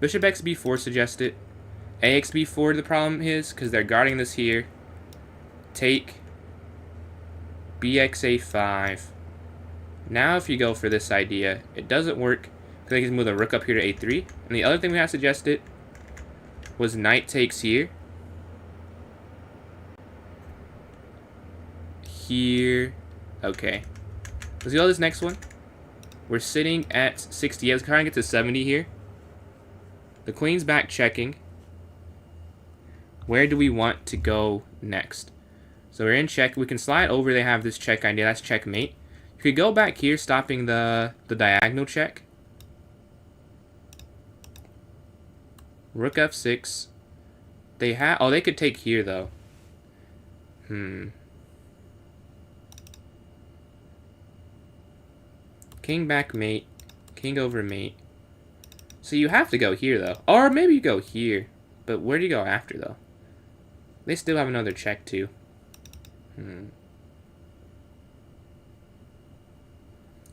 S1: bishop x b4 suggested. Ax b4, the problem is because they're guarding this here. Take bx a5. Now if you go for this idea, it doesn't work because I can move the rook up here to a3. And the other thing we had suggested was knight takes here. Here. Okay. Let's go to this next one. We're sitting at 60. Let's try and get to 70 here. The queen's back checking. Where do we want to go next? So we're in check. We can slide over. They have this check idea. That's checkmate. You could go back here, stopping the diagonal check. Rook f6. They have. Oh, they could take here though. King back mate. King over mate. So you have to go here though. Or maybe you go here. But where do you go after though? They still have another check too.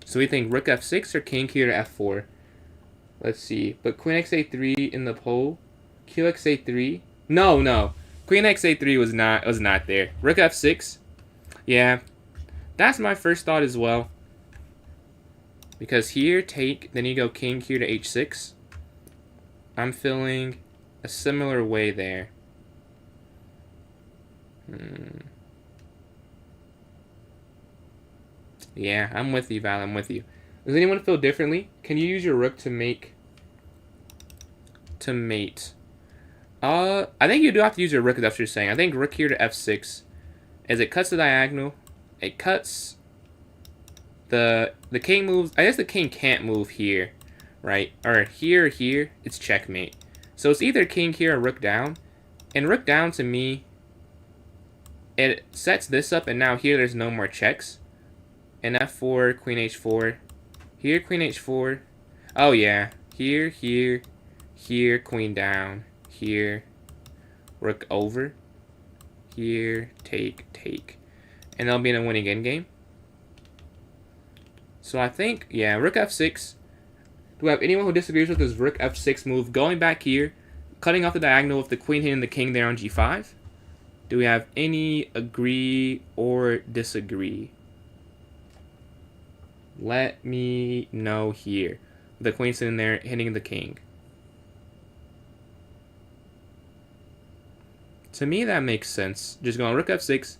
S1: So we think rook f6 or king here to f4. Let's see. But queen x a3 in the poll. Q x a3. No. Queen x a3 was not there. Rook f6. Yeah. That's my first thought as well. Because here take, then you go king here to h6. I'm feeling a similar way there. Yeah, I'm with you, Val. I'm with you. Does anyone feel differently? Can you use your rook to mate? I think you do have to use your rook, that's what you're saying. I think rook here to f6. As it cuts the diagonal, it cuts the king moves. I guess the king can't move here, right? Or here or here, it's checkmate. So it's either king here or rook down. And rook down to me, it sets this up, and now here there's no more checks. And f4, queen h4. Here, queen h4. Oh, yeah. Here, queen down. Here, rook over. Here, take. And they'll be in a winning endgame. So I think, yeah, rook f6. Do we have anyone who disagrees with this rook f6 move? Going back here, cutting off the diagonal with the queen hitting the king there on g5. Do we have any agree or disagree? Let me know here. The queen sitting there hitting the king. To me, that makes sense. Just going rook f6.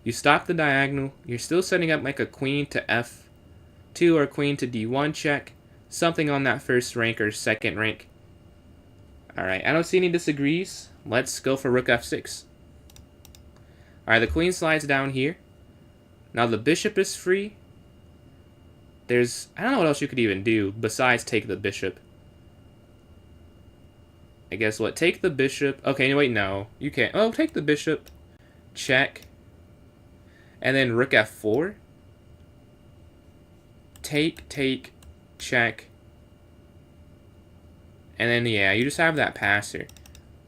S1: You stop the diagonal. You're still setting up like a queen to f2 or queen to d1 check. Something on that first rank or second rank. Alright, I don't see any disagrees. Let's go for rook f6. Alright, the queen slides down here. Now the bishop is free. I don't know what else you could even do besides take the bishop. I guess what? Take the bishop. Okay, wait, no. You can't. Oh, take the bishop. Check. And then rook f4. Take, check. And then, yeah, you just have that passer.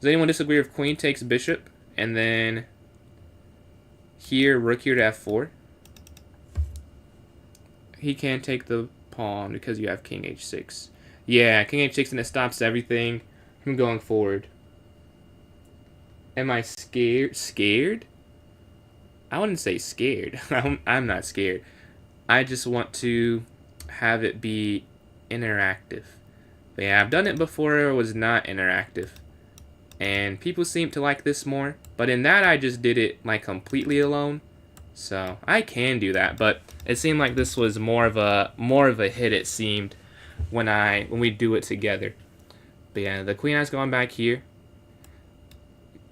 S1: Does anyone disagree if queen takes bishop? And then here, rook here to f4. He can't take the pawn because you have king h6. Yeah, king h6, and it stops everything from going forward. Am I scared? Scared? I wouldn't say scared. I'm not scared. I just want to have it be interactive. But yeah, I've done it before. It was not interactive. And people seem to like this more. But in that, I just did it like completely alone. So I can do that. But it seemed like this was more of a hit. It seemed when we do it together. But yeah, the queen has gone back here.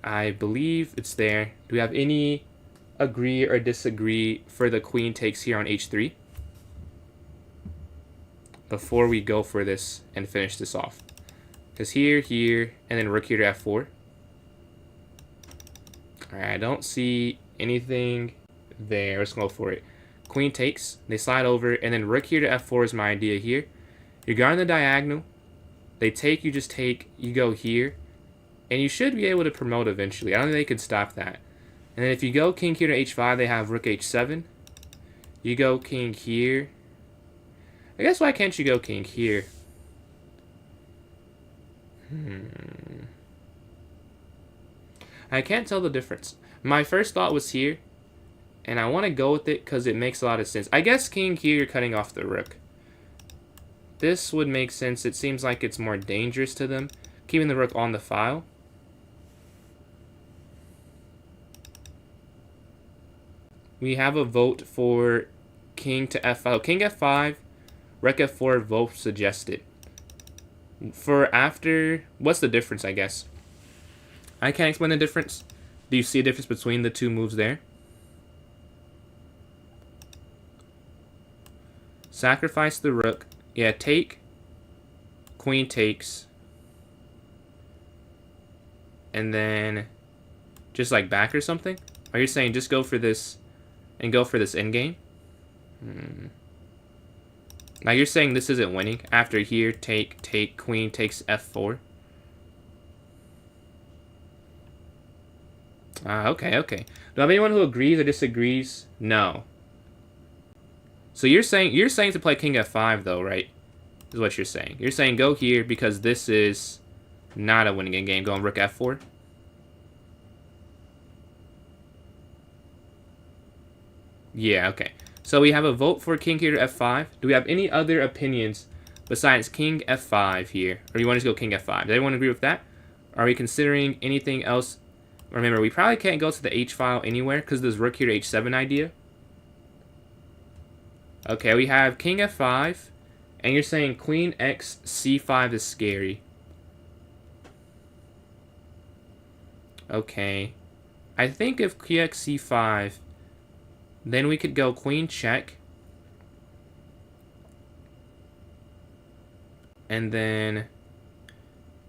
S1: I believe it's there. Do we have any agree or disagree for the queen takes here on h3? Before we go for this and finish this off. Because here, and then rook here to f4. Alright, I don't see anything there. Let's go for it. Queen takes, they slide over, and then rook here to f4 is my idea here. You're guarding the diagonal. They take, you just take, you go here. And you should be able to promote eventually. I don't think they could stop that. And then if you go king here to h5, they have rook h7. You go king here. I guess why can't you go king here? I can't tell the difference. My first thought was here. And I want to go with it because it makes a lot of sense. I guess king here, you're cutting off the rook. This would make sense. It seems like it's more dangerous to them. Keeping the rook on the file. We have a vote for king to f5. King f5, rook f4, vote suggested. For after, what's the difference, I guess? I can't explain the difference. Do you see a difference between the two moves there? Sacrifice the rook. Yeah, take. Queen takes. And then just like back or something? Are you saying just go for this and go for this endgame? Now you're saying this isn't winning. After here, take, queen takes f4. Okay. Do I have anyone who agrees or disagrees? No. So you're saying to play king f5 though, right? Is what you're saying. You're saying go here because this is not a winning game. Go on rook f4. Yeah, okay. So we have a vote for king here to f5. Do we have any other opinions besides king f5 here? Or do you want to just go king f5? Does everyone agree with that? Are we considering anything else? Remember, we probably can't go to the h file anywhere because there's rook here to h7 idea. Okay, we have king f5. And you're saying queen x c5 is scary. Okay. I think if king x c5, then we could go queen check. And then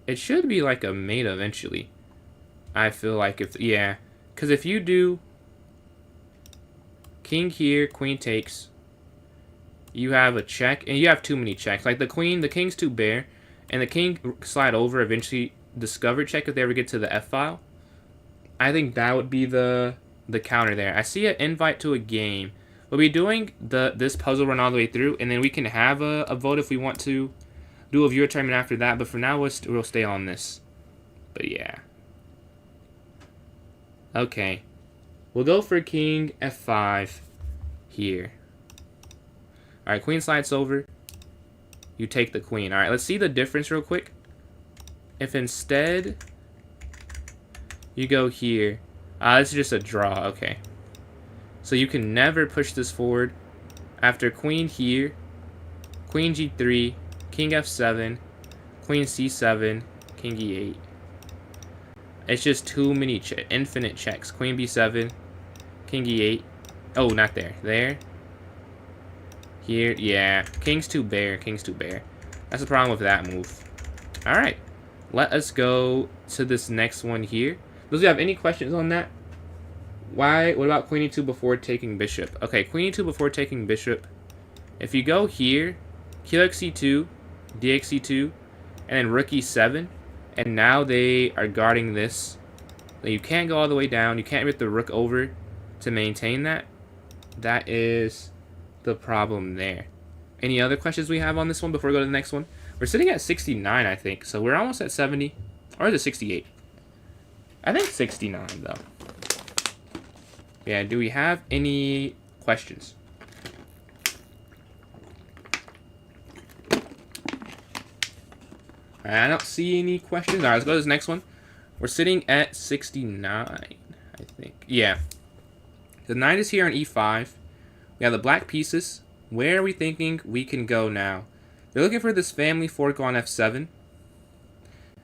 S1: it should be like a mate eventually. I feel like yeah. Because if you do king here, queen takes, you have a check, and you have too many checks. Like the king's too bare, and the king slide over eventually discover check if they ever get to the f file. I think that would be the counter there. I see an invite to a game. We'll be doing this puzzle run all the way through, and then we can have a vote if we want to do a viewer tournament after that. But for now, we'll stay on this. But yeah. Okay. We'll go for king f5 here. Alright, queen slides over. You take the queen. Alright, let's see the difference real quick. If instead you go here. This is just a draw. Okay. So you can never push this forward. After queen here, queen g3, king f7, queen c7, king e8. It's just too many infinite checks. Queen b7, king e8. Oh, not there. There. Here. Yeah. King's too bare. King's too bare. That's the problem with that move. Alright. Let us go to this next one here. Does you have any questions on that? Why? What about queen e2 before taking bishop? Okay, queen e2 before taking bishop. If you go here, qx2, dx2, and then rook e7, and now they are guarding this. You can't go all the way down. You can't get the rook over to maintain that. That is the problem there. Any other questions we have on this one before we go to the next one? We're sitting at 69, I think, so we're almost at 70. Or is it 68? I think 69, though. Yeah, do we have any questions? Alright, I don't see any questions. Alright, let's go to this next one. We're sitting at 69, I think. Yeah. The knight is here on e5. We have the black pieces. Where are we thinking we can go now? They're looking for this family fork on f7.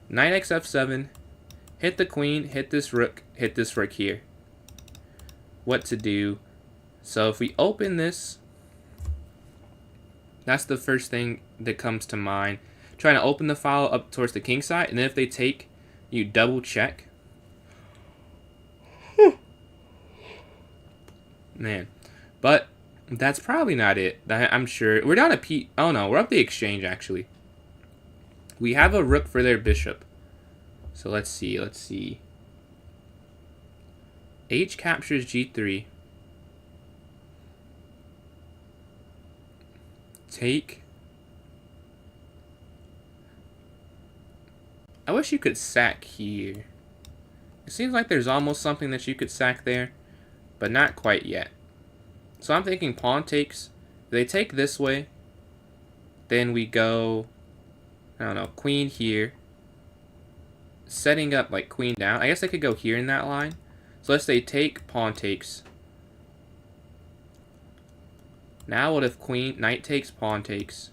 S1: Knight x f7. Hit the queen, hit this rook here. What to do? So if we open this, that's the first thing that comes to mind. Trying to open the file up towards the king side, and then if they take, you double check. Man. But that's probably not it. I'm sure. We're down a P. Oh no, we're up the exchange actually. We have a rook for their bishop. So let's see. H captures g3. Take. I wish you could sack here. It seems like there's almost something that you could sack there, but not quite yet. So I'm thinking pawn takes. If they take this way, then we go, I don't know, queen here. Setting up like queen down. I guess I could go here in that line. So let's say take, pawn takes. Now what if queen, knight takes, pawn takes.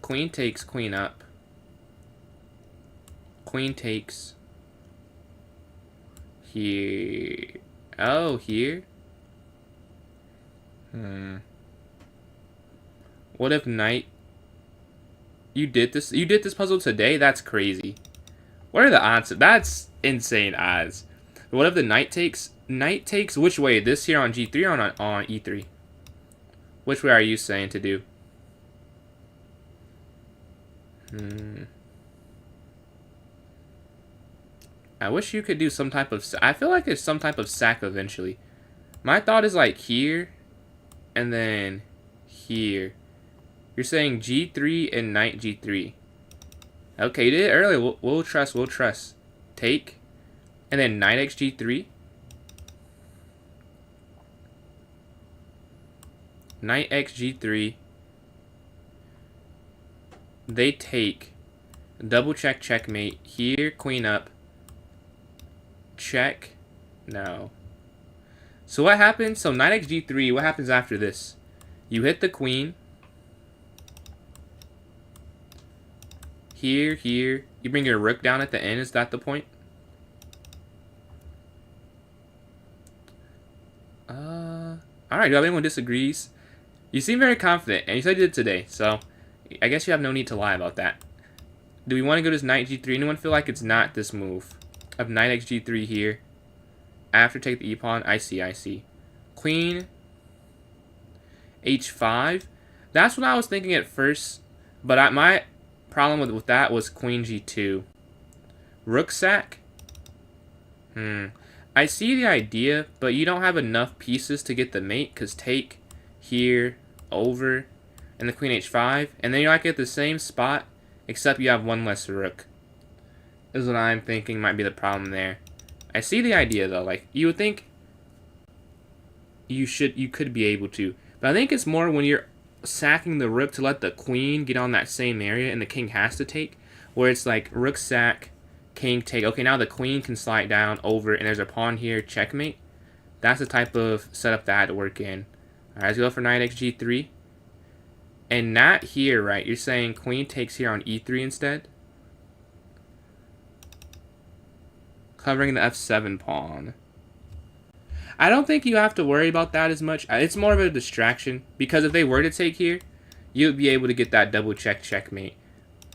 S1: Queen takes, queen up. Queen takes. Here. Oh, here? What if knight... You did this puzzle today? That's crazy. What are the odds? That's insane odds. What if the knight takes? Knight takes which way? This here on g3 or on e3? Which way are you saying to do? I wish you could do some type of... I feel like it's some type of sack eventually. My thought is like here, and then here. You're saying g3 and knight g3. Okay, you did it earlier. We'll trust. Take, and then knight x g3. Knight x g3. They take. Double check, checkmate. Here, queen up. Check. No. So what happens? So knight x g3, what happens after this? You hit the queen. Here. You bring your rook down at the end. Is that the point? Alright, do I have anyone who disagrees? You seem very confident, and you said you did today, so I guess you have no need to lie about that. Do we want to go to this knight g3? Anyone feel like it's not this move? Of knight x g3 here. After take the e-pawn. I see. Queen h5. That's what I was thinking at first, but my problem with that was queen g2. Rook sack. I see the idea, but you don't have enough pieces to get the mate, because take here, over, and the queen h5, and then you're like at the same spot, except you have one less rook. Is what I'm thinking might be the problem there. I see the idea though, like you would think you could be able to, but I think it's more when you're sacking the rook to let the queen get on that same area and the king has to take, where it's like rook sack, king take. Okay, now the queen can slide down over, and there's a pawn here, checkmate. That's the type of setup that I had to work in. All right, let's go for knight x g3, and not here, right? You're saying queen takes here on e3 instead. Covering the f7 pawn. I don't think you have to worry about that as much. It's more of a distraction, because if they were to take here, you'd be able to get that double check checkmate.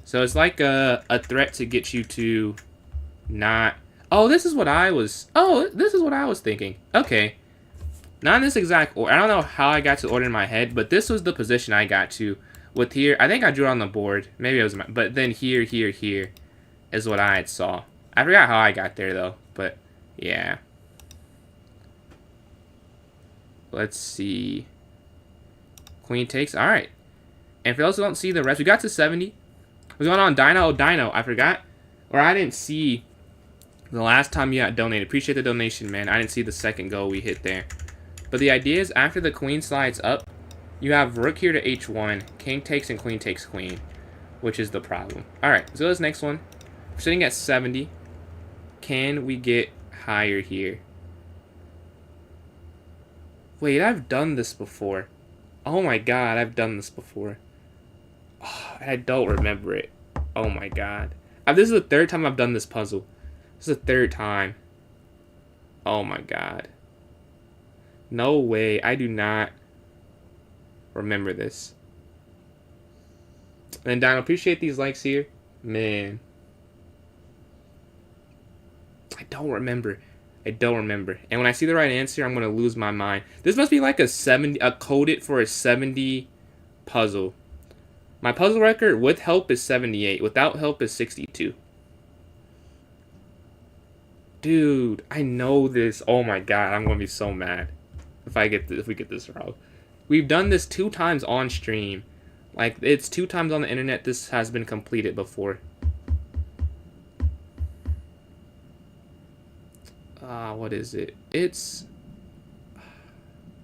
S1: So it's like a threat to get you to not... this is what I was thinking. Okay. Not in this exact order. I don't know how I got to the order in my head, but this was the position I got to with here. I think I drew it on the board. Maybe it was but then here is what I had saw. I forgot how I got there though, but yeah. Let's see. Queen takes. All right. And for those who don't see the rest, we got to 70. What's going on, Dino? Oh, Dino, I forgot. Or I didn't see The last time you got donated. Appreciate the donation, man. I didn't see the second goal we hit there. But the idea is after the queen slides up, you have rook here to h1, king takes and queen takes queen, which is the problem. Alright, so this next one. We're sitting at 70. Can we get higher here? Wait, I've done this before. Oh my god, I've done this before. Oh, I don't remember it. Oh my god. This is the third time I've done this puzzle. This is the third time. Oh my god. No way. I do not remember this. And Don, appreciate these likes here. Man. I don't remember. I don't remember. And when I see the right answer, I'm going to lose my mind. This must be like a coded for a 70 puzzle. My puzzle record with help is 78. Without help is 62. Dude, I know this. Oh my god, I'm going to be so mad if we get this wrong. We've done this 2 times on stream. Like, it's 2 times on the internet this has been completed before. What is it?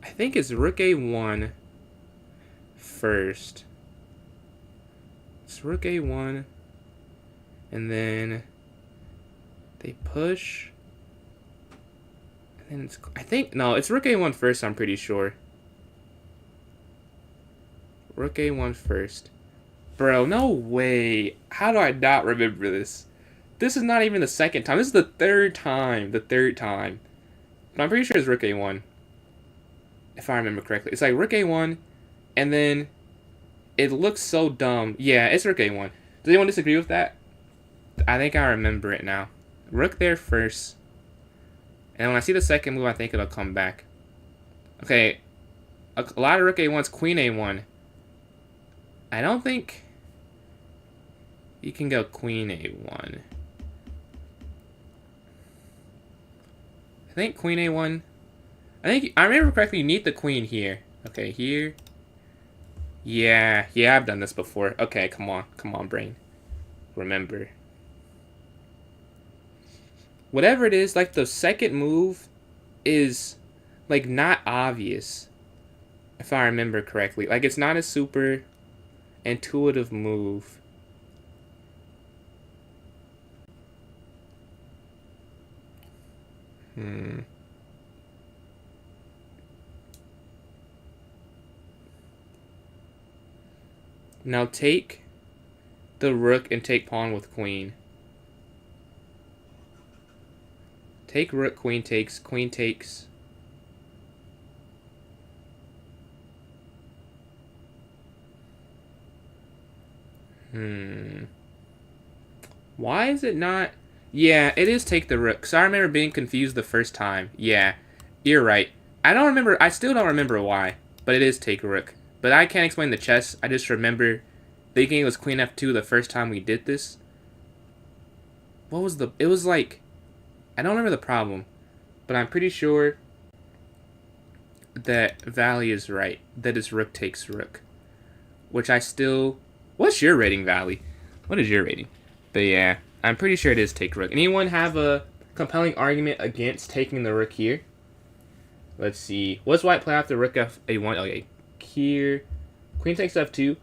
S1: I think it's rook a1 first. It's rook a1, and then they push, and then it's rook a1 first, I'm pretty sure. Rook a1 first. Bro, no way. How do I not remember this? This is not even the second time. This is the third time. The third time. But I'm pretty sure it's rook a1. If I remember correctly. It's like rook a1, and then it looks so dumb. Yeah, it's rook a1. Does anyone disagree with that? I think I remember it now. Rook there first. And when I see the second move, I think it'll come back. Okay. A lot of rook a1's queen a1. I don't think you can go queen a1. I think queen a1. I remember correctly, you need the queen here. Okay, here. Yeah, I've done this before. Okay, come on, brain. Remember. Whatever it is, like the second move is like not obvious. If I remember correctly. Like it's not a super intuitive move. Now take the rook and take pawn with queen. Take rook, queen takes, queen takes. Why is it not? Yeah, it is take the rook. So I remember being confused the first time. Yeah, you're right. I still don't remember why, but it is take rook. But I can't explain the chess. I just remember thinking it was queen f2 the first time we did this. It was like, I don't remember the problem, but I'm pretty sure that Valley is right. That is rook takes rook. Which I still... What's your rating, Valley? What is your rating? But yeah, I'm pretty sure it is take rook. Anyone have a compelling argument against taking the rook here? Let's see. What's white play after rook f1? Okay, here. Queen takes f2.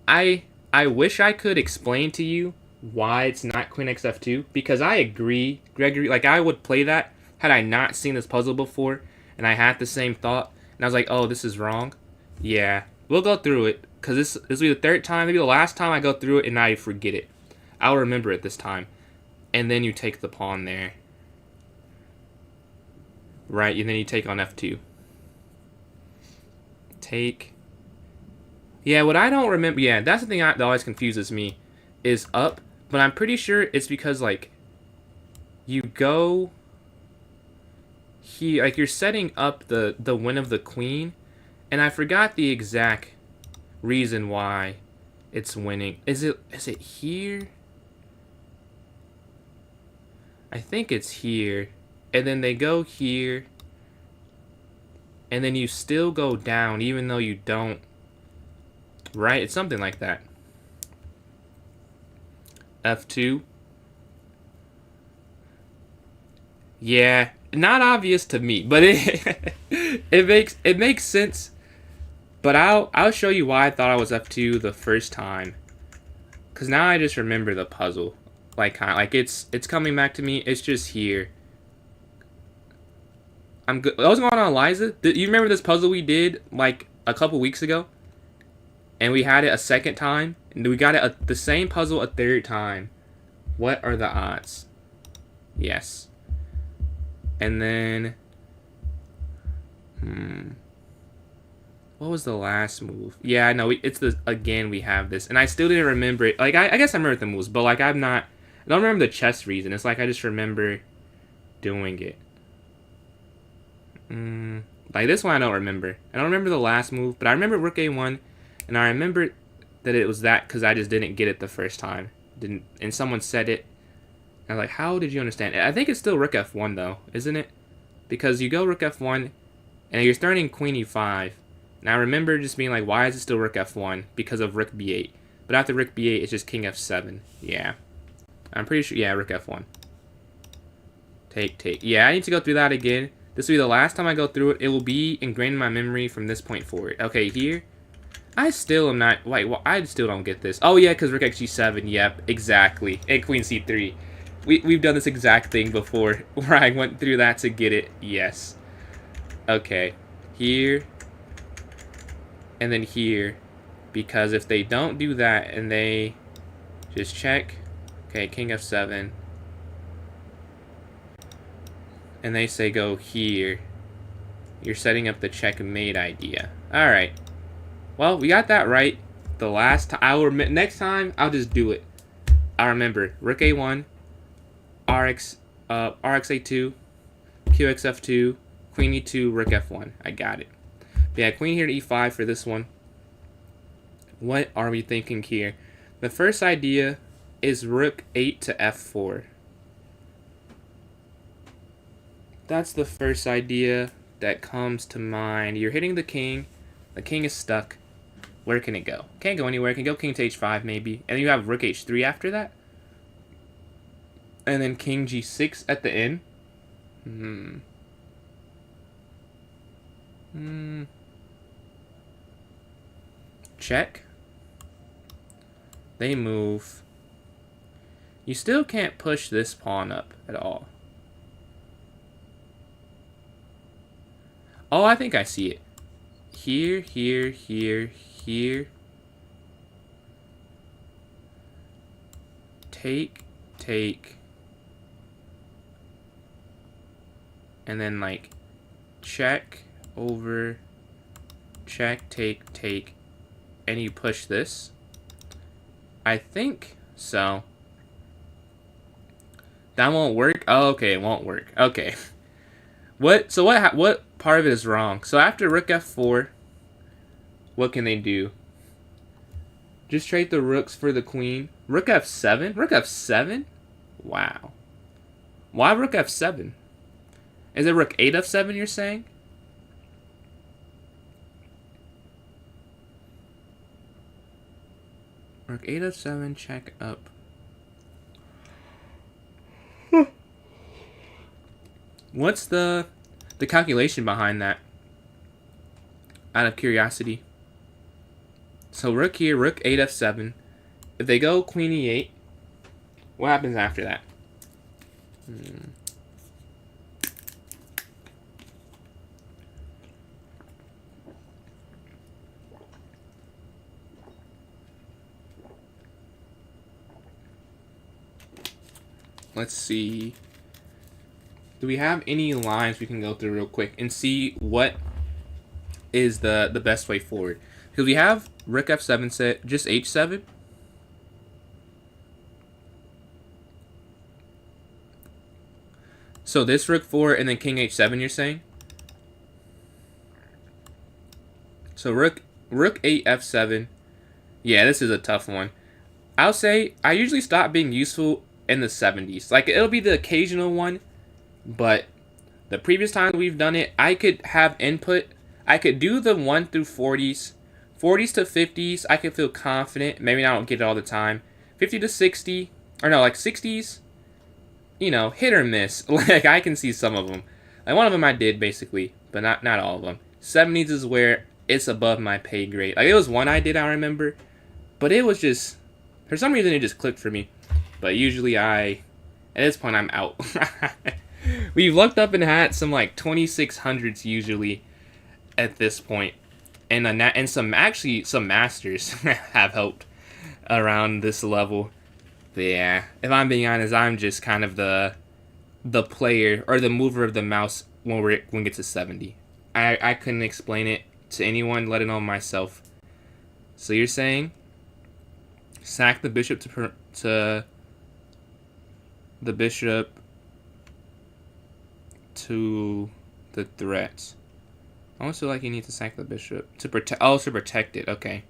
S1: I wish I could explain to you why it's not queen x f2, because I agree, Gregory. Like, I would play that had I not seen this puzzle before, and I had the same thought, and I was like, oh, this is wrong. Yeah, we'll go through it, because this will be the third time, maybe the last time I go through it, and I forget it. I'll remember it this time. And then you take the pawn there. Right, and then you take on f2. Take. Yeah, what I don't remember... Yeah, that's the thing that always confuses me, is up. But I'm pretty sure it's because, like, you go here. Like, you're setting up the win of the queen. And I forgot the exact reason why it's winning. Is it here? I think it's here. And then they go here. And then you still go down even though you don't. Right? It's something like that. F2. Yeah, not obvious to me, but it makes sense. But I'll show you why I thought I was F2 the first time. Cause now I just remember the puzzle, like it's coming back to me. It's just here. I'm good. What's going on, Eliza? You remember this puzzle we did like a couple weeks ago? And we had it a second time, and we got it the same puzzle a third time. What are the odds? Yes. And then, what was the last move? Yeah, I know. It's again we have this, and I still didn't remember it. Like I guess I remember the moves, but like I don't remember the chess reason. It's like I just remember doing it. Like this one I don't remember. I don't remember the last move, but I remember Rook A1, and I remember that it was that because I just didn't get it the first time. And someone said it. And I was like, how did you understand it? I think it's still Rook F1 though, isn't it? Because you go Rook F1, and you're starting Queen E5. And I remember just being like, why is it still Rook F1? Because of Rook B8. But after Rook B8, it's just King F7. Yeah. I'm pretty sure, yeah, Rook F1. Take. Yeah, I need to go through that again. This will be the last time I go through it. It will be ingrained in my memory from this point forward. Okay, here. I still am not... Wait, well, I still don't get this. Oh, yeah, because Rook X7. Yep, exactly. And Queen C3. We've done this exact thing before, where I went through that to get it. Yes. Okay. Here. And then here. Because if they don't do that, and they just check... Okay, King F7. And they say go here. You're setting up the checkmate idea. Alright. Well, we got that right. The last time, next time, I'll just do it. I remember. Rook A1. RX A2. QX F2. Queen E2. Rook F1. I got it. But yeah, Queen here to E5 for this one. What are we thinking here? The first idea is Rook 8 to F4. That's the first idea that comes to mind. You're hitting the king. The king is stuck. Where can it go? Can't go anywhere. It can go king to H5 maybe. And then you have Rook H3 after that. And then King G6 at the end. Check. They move. You still can't push this pawn up at all. Oh, I think I see it. Here, here, here, here. Take. And then, like, check, over, check, take. And you push this. I think so. That won't work? Oh, okay, it won't work. Okay. What part of it is wrong? So after Rook F4, what can they do? Just trade the rooks for the queen. Rook F7? Rook F7? Wow. Why Rook F7? Is it Rook 8 F7 you're saying? Rook 8 F7, check up. What's the calculation behind that? Out of curiosity. So Rook here, Rook 8 F7. If they go Queen E8, what happens after that? Let's see. Do we have any lines we can go through real quick and see what is the best way forward? Because we have Rook F7 set, just H7. So this Rook 4 and then King H7 you're saying? So Rook 8 F7. Yeah, this is a tough one. I'll say I usually stop being useful in the 70s. Like, it'll be the occasional one, but the previous time we've done it, I could have input. I could do the 1 through 40s. 40s to 50s, I could feel confident. Maybe I don't get it all the time. 50 to 60, or no, like 60s. you know, hit or miss. Like, I can see some of them. Like, one of them I did, basically, but not all of them. 70s is where it's above my pay grade. Like, it was one I did, I remember, but it was just, for some reason, it just clicked for me. But usually at this point, I'm out. We've looked up and had some, like, 2600s usually at this point. And some masters have helped around this level. But yeah, if I'm being honest, I'm just kind of the player or the mover of the mouse when we get to 70. I couldn't explain it to anyone, let alone myself. So you're saying sack the bishop to the bishop to the threats. I almost feel like you need to sack the bishop to protect. Oh, to protect it. Okay.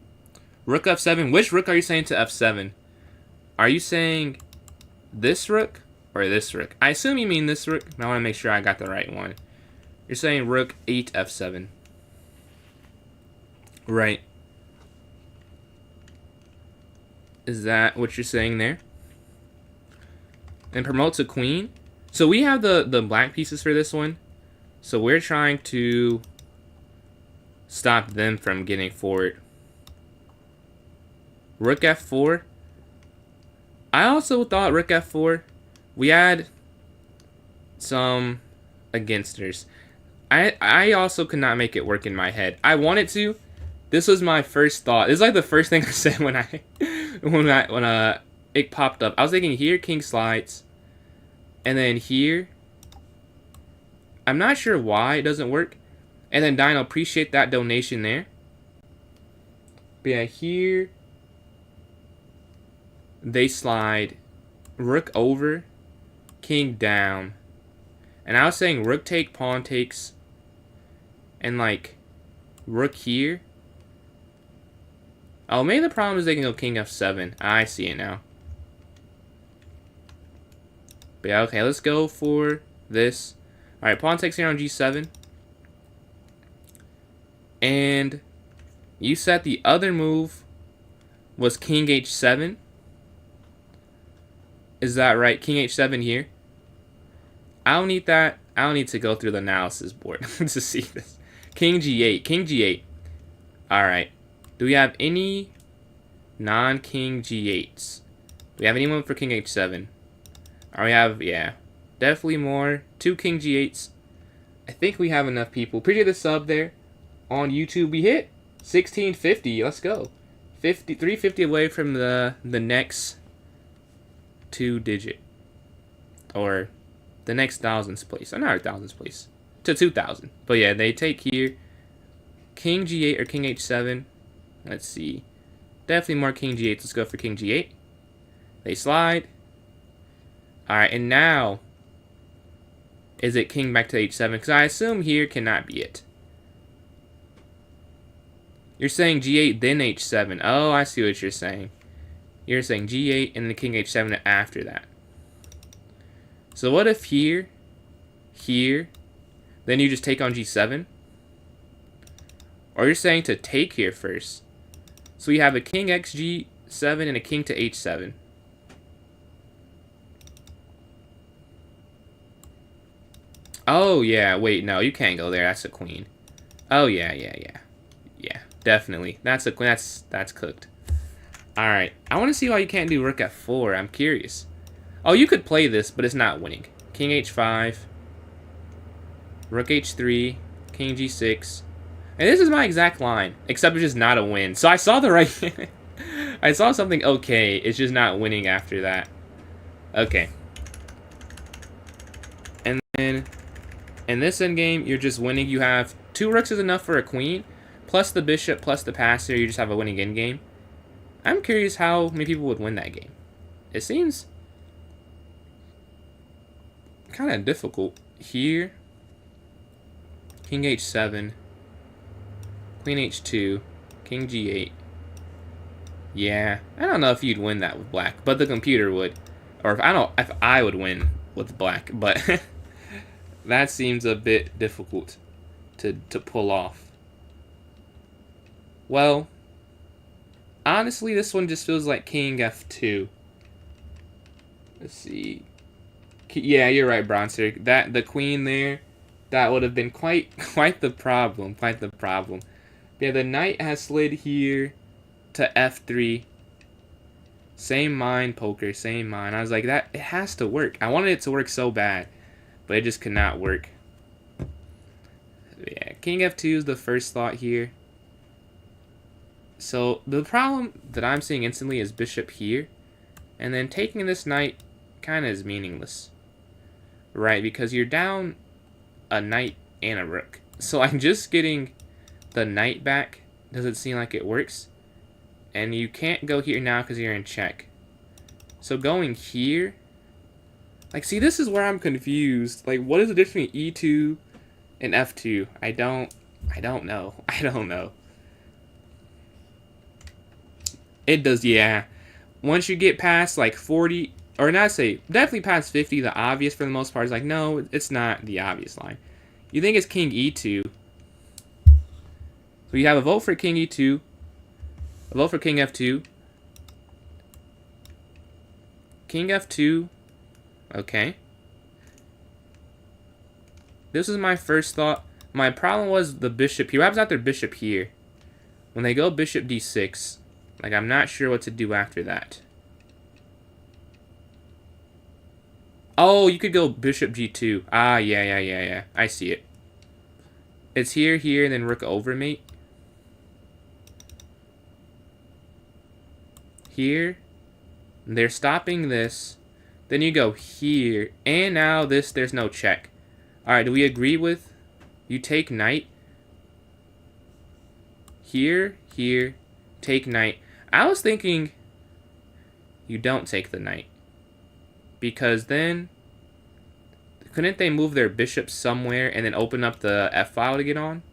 S1: Rook f7. Which rook are you saying to f7? Are you saying this rook or this rook? I assume you mean this rook. I want to make sure I got the right one. You're saying rook 8 f7. Right. Is that what you're saying there? And promotes a queen. So we have the black pieces for this one. So we're trying to stop them from getting forward. Rook f4. I also thought rook f4. We had some againsters. I also could not make it work in my head. I wanted to. This was my first thought. This is like the first thing I said when it popped up. I was thinking here, king slides, and then here. I'm not sure why it doesn't work. And then Dino, appreciate that donation there. But yeah, here they slide rook over, king down. And I was saying rook take, pawn takes, and like rook here. Oh, maybe the problem is they can go king f7. I see it now. But yeah, okay, let's go for this. Alright, pawn takes here on g7. And you said the other move was king h7. Is that right? King h7 here. I don't need that. I don't need to go through the analysis board to see this. King g8. King g8. Alright. Do we have any non-king g8s? Do we have anyone for king h7? We have, yeah. Definitely more. 2 king g8s. I think we have enough people. Appreciate the sub there. On YouTube, we hit 1650. Let's go. 350 away from the next 2-digit. Or the next thousandth place. Not our thousandth place. To 2000. But yeah, they take here. King g8 or king h7. Let's see. Definitely more king g8. Let's go for king g8. They slide. Alright, and now is it king back to h7? Because I assume here cannot be it. You're saying g8, then h7. Oh, I see what you're saying. You're saying g8 and then king h7 after that. So what if here, then you just take on g7? Or you're saying to take here first. So we have a king x g7 and a king to h7. Oh, yeah. Wait, no, you can't go there. That's a queen. Oh, yeah. Yeah, definitely. That's cooked. All right. I want to see why you can't do rook f4. I'm curious. Oh, you could play this, but it's not winning. King h5. Rook h3. King g6. And this is my exact line, except it's just not a win. So I saw the right... I saw something okay. It's just not winning after that. Okay. And then... in this endgame, you're just winning. You have 2 rooks is enough for a queen, plus the bishop, plus the passer. You just have a winning endgame. I'm curious how many people would win that game. It seems kind of difficult. Here, king h7, queen h2, king g8. Yeah, I don't know if you'd win that with black, but the computer would. Or if I would win with black, but... that seems a bit difficult to pull off. Well, honestly, this one just feels like king f2. Let's see. Yeah, you're right, Bronzer. That the queen there, that would have been quite the problem. Quite the problem. Yeah, the knight has slid here to f3. Same mind, poker, same mind. I was like, that it has to work. I wanted it to work so bad, but it just could not work. Yeah, king f2 is the first thought here. So the problem that I'm seeing instantly is bishop here, and then taking this knight kind of is meaningless, right? Because you're down a knight and a rook. So I'm just getting the knight back. Doesn't seem like it works. And you can't go here now because you're in check. So going here, like, see, this is where I'm confused. Like, what is the difference between e2 and f2? I don't know. I don't know. It does, yeah. Once you get past like 40, or not say, definitely past 50, the obvious for the most part is like, no, it's not the obvious line. You think it's king e2. So you have a vote for king e2, a vote for king f2, king f2, okay. This is my first thought. My problem was the bishop here. What happens after bishop here? When they go bishop d6, like, I'm not sure what to do after that. Oh, you could go bishop g2. Ah, yeah. I see it. It's here, and then rook overmate. Here. They're stopping this. Then you go here. And now this, there's no check. Alright, do we agree with? You take knight. Here. Take knight. I was thinking you don't take the knight. Because then, couldn't they move their bishop somewhere and then open up the f-file to get on?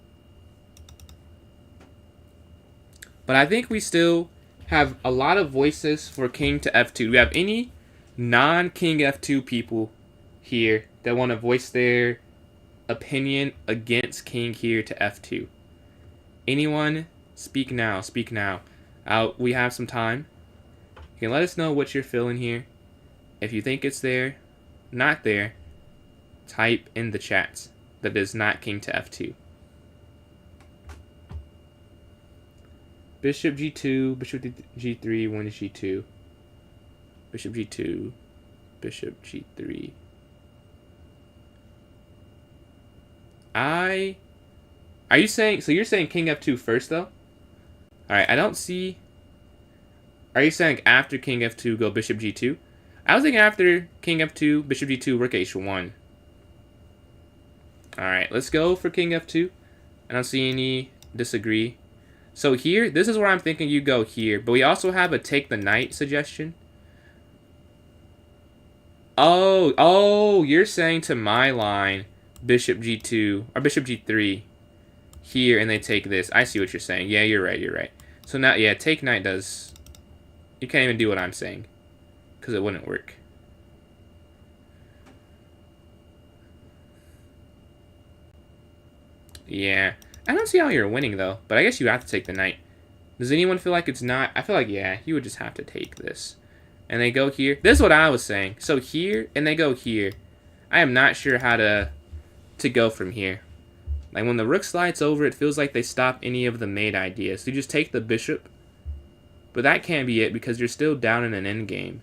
S1: But I think we still have a lot of voices for king to f2. Do we have any non-king f2 people here that want to voice their opinion against king here to f2? Anyone? Speak now. Speak now. We have some time. You can let us know what you're feeling here. If you think it's there, not there, type in the chats that is not king to f2. Bishop g2, bishop g3, one to g2. Bishop g2, bishop g3. Are you saying, so you're saying king f2 first though? Alright, I don't see. Are you saying after king f2 go bishop g2? I was thinking after king f2, bishop g2, rook h1. Alright, let's go for king f2. I don't see any disagree. So here, this is where I'm thinking you go here. But we also have a take the knight suggestion. Oh, you're saying to my line, bishop g2, or bishop g3 here, and they take this. I see what you're saying. Yeah, you're right. So now, yeah, take knight does. You can't even do what I'm saying, because it wouldn't work. Yeah. I don't see how you're winning, though. But I guess you have to take the knight. Does anyone feel like it's not? I feel like, yeah, you would just have to take this. And they go here. This is what I was saying. So here, and they go here. I am not sure how to go from here. Like, when the rook slides over, it feels like they stop any of the mate ideas. So you just take the bishop. But that can't be it, because you're still down in an endgame.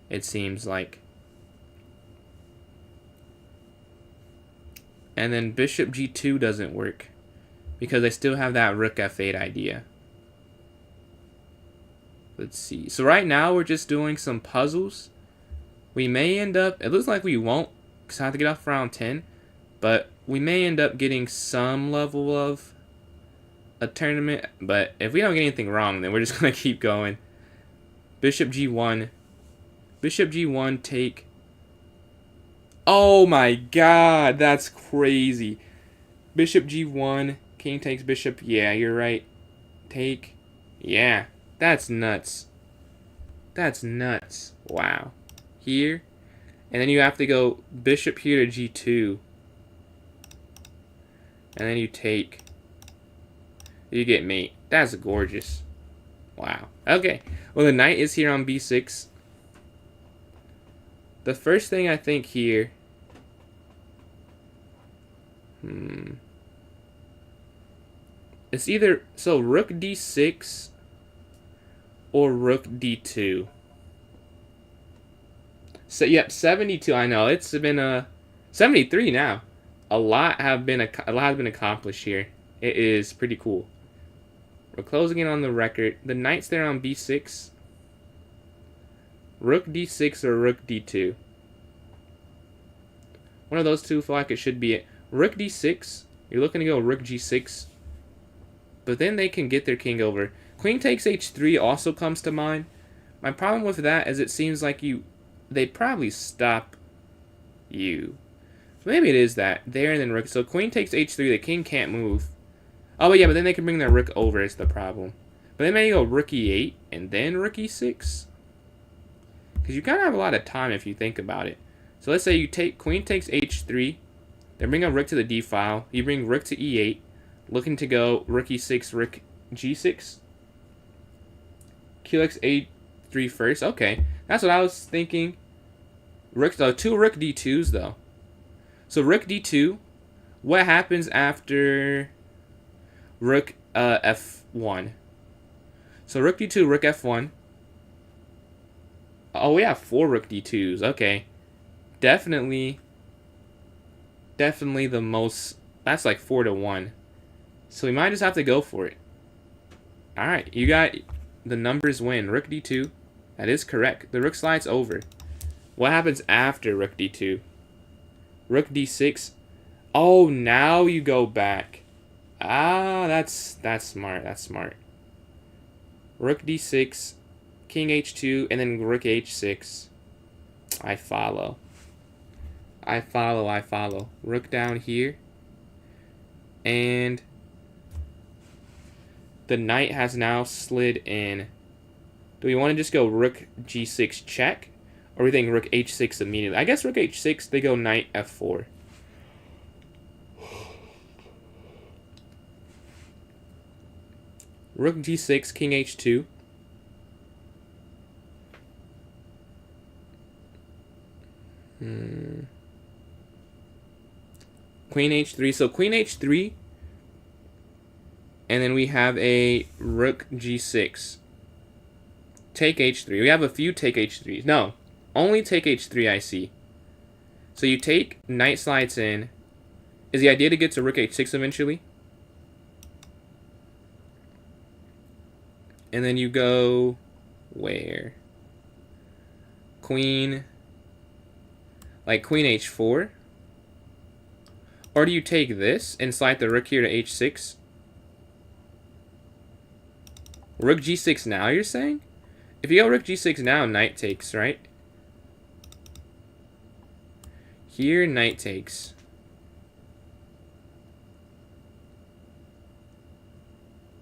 S1: It seems like. And then bishop g2 doesn't work, because I still have that rook f8 idea. Let's see. So right now we're just doing some puzzles. We may end up, it looks like we won't, because I have to get off round 10. But we may end up getting some level of a tournament. But if we don't get anything wrong, then we're just going to keep going. Bishop g1. Bishop g1 take. Oh my god, that's crazy. Bishop g1, king takes bishop. Yeah, you're right. Take. Yeah, that's nuts. That's nuts. Wow. Here. And then you have to go bishop here to g2. And then you take. You get mate. That's gorgeous. Wow. Okay. Well, the knight is here on b6. The first thing I think here... It's either... So, rook d6 or rook d2. So, yep, 72. I know. It's been 73 now. A lot has been accomplished here. It is pretty cool. We're closing in on the record. The knight's there on b6. Rook d6 or rook d2. One of those two feel like it should be it. Rook d6. You're looking to go rook g6. But then they can get their king over. Queen takes h3 also comes to mind. My problem with that is it seems like they'd probably stop you. Maybe it is that. There and then rook. So queen takes h3. The king can't move. Oh, but yeah, but then they can bring their rook over is the problem. But then maybe go rook e8 and then rook e6. Because you kind of have a lot of time if you think about it. So let's say you take queen takes h3. Then bring a rook to the d file. You bring rook to e8. Looking to go rook e6, rook g6. qx a3 first. Okay, that's what I was thinking. Two rook d2s though. So rook d2. What happens after rook f1? So rook d2, rook f1. Oh, we have 4 rook d2s. Okay, definitely the most. That's like 4-1. So we might just have to go for it. All right, you got the numbers win. Rook d2. That is correct. The rook slides over. What happens after rook d2? Rook d6. Oh, now you go back. Ah, that's smart. That's smart. Rook d6, king h2, and then rook h6. I follow. Rook down here. And the knight has now slid in. Do we want to just go rook g6 check? Or we think rook h6 immediately? I guess rook h6, they go knight f4. Rook g6, king h2. Queen h3. So queen h3. And then we have a rook g6. Take h3. We have a few take h3s. No, only take h3 I see. So you take, knight slides in. Is the idea to get to rook h6 eventually? And then you go where? Queen. Like queen h4? Or do you take this and slide the rook here to h6? Rook g6 now, you're saying? If you go rook g6 now, knight takes, right? Here, knight takes.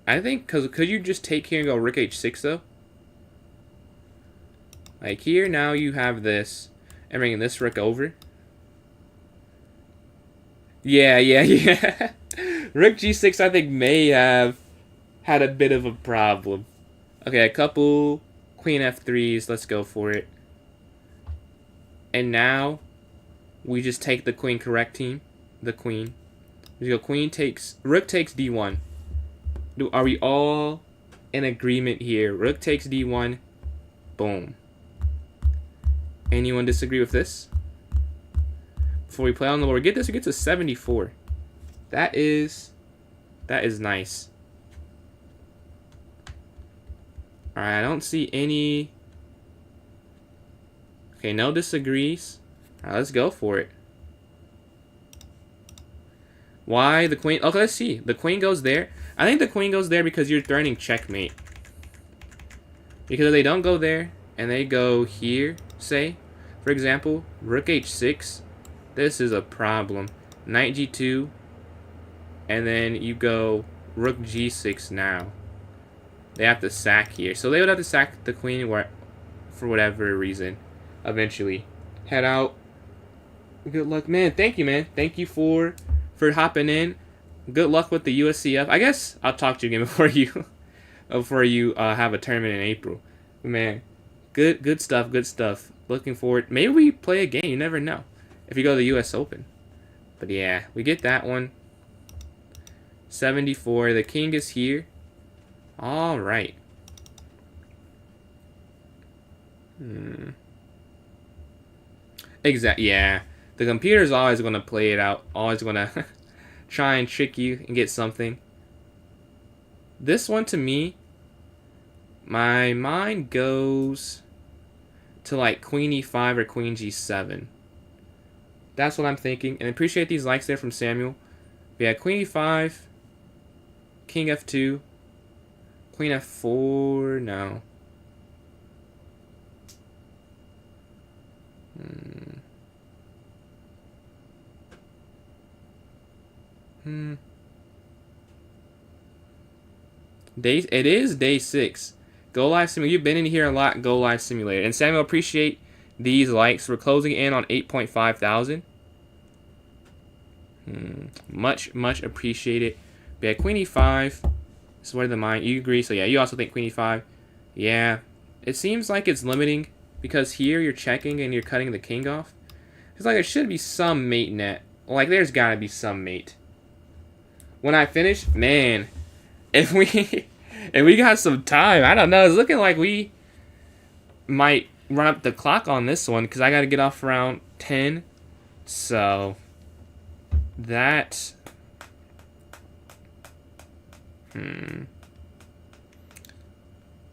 S1: I think, could you just take here and go rook h6, though? Like here, now you have this, and bringing this rook over. Yeah. Rook g6, I think, may have had a bit of a problem. Okay, a couple queen f3s. Let's go for it. And now we just take the queen correcting the queen. We go queen takes, rook takes d1. Are we all in agreement here? Rook takes d1. Boom. Anyone disagree with this? Before we play on the board, get this. We get to 74. That is nice. All right, I don't see any. Okay, no disagrees. All right, let's go for it. Why the queen? Okay, let's see. The queen goes there. I think the queen goes there because you're threatening checkmate. Because if they don't go there and they go here, say, for example, rook h6, this is a problem. Knight g2, and then you go rook g6 now. They have to sack here. So they would have to sack the queen for whatever reason. Eventually. Head out. Good luck. Man, thank you, man. Thank you for hopping in. Good luck with the USCF. I guess I'll talk to you again before you have a tournament in April. Man, good stuff. Looking forward. Maybe we play a game. You never know. If you go to the U.S. Open. But yeah, we get that one. 74. The king is here. All right. Exactly. Yeah. The computer's always going to play it out. Always going to try and trick you and get something. This one, to me, my mind goes to like Queen E5 or Queen G7. That's what I'm thinking. And appreciate these likes there from Samuel. We had Queen E5, King F2, Queen F4. No. It is day 6. Go Live Simulator. You've been in here a lot. Go Live Simulator. And Samuel, appreciate these likes. We're closing in on 8.5 thousand. Much appreciated. But yeah, Queen E5. Sway the mind. You agree? So yeah, you also think Queen E5. Yeah. It seems like it's limiting because here you're checking and you're cutting the king off. It's like there should be some mate net. Like there's gotta be some mate. When I finish, man, if we got some time, I don't know. It's looking like we might run up the clock on this one because I got to get off around 10. So that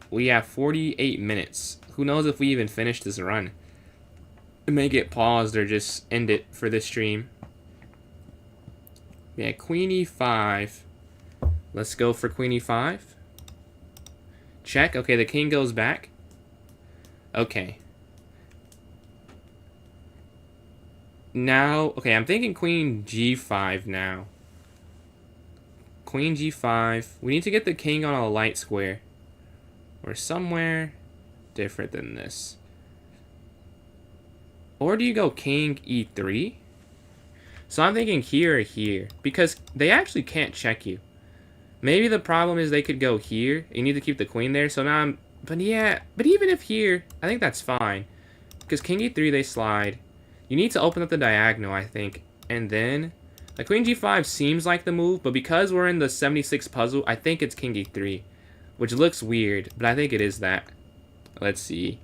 S1: we have 48 minutes. Who knows if we even finish this run? It may get paused or just end it for this stream. Yeah, Queen E5. Let's go for Queen E5. Check. Okay, the king goes back. Okay. Now, okay, I'm thinking Queen G5 now. Queen G5. We need to get the king on a light square. Or somewhere different than this. Or do you go King E3? So I'm thinking here or here. Because they actually can't check you. Maybe the problem is they could go here. You need to keep the queen there. So now I'm... But yeah, but even if here, I think that's fine. Because King E3, they slide. You need to open up the diagonal, I think. And then... Like, Queen G5 seems like the move. But because we're in the 76 puzzle, I think it's King E3. Which looks weird. But I think it is that. Let's see.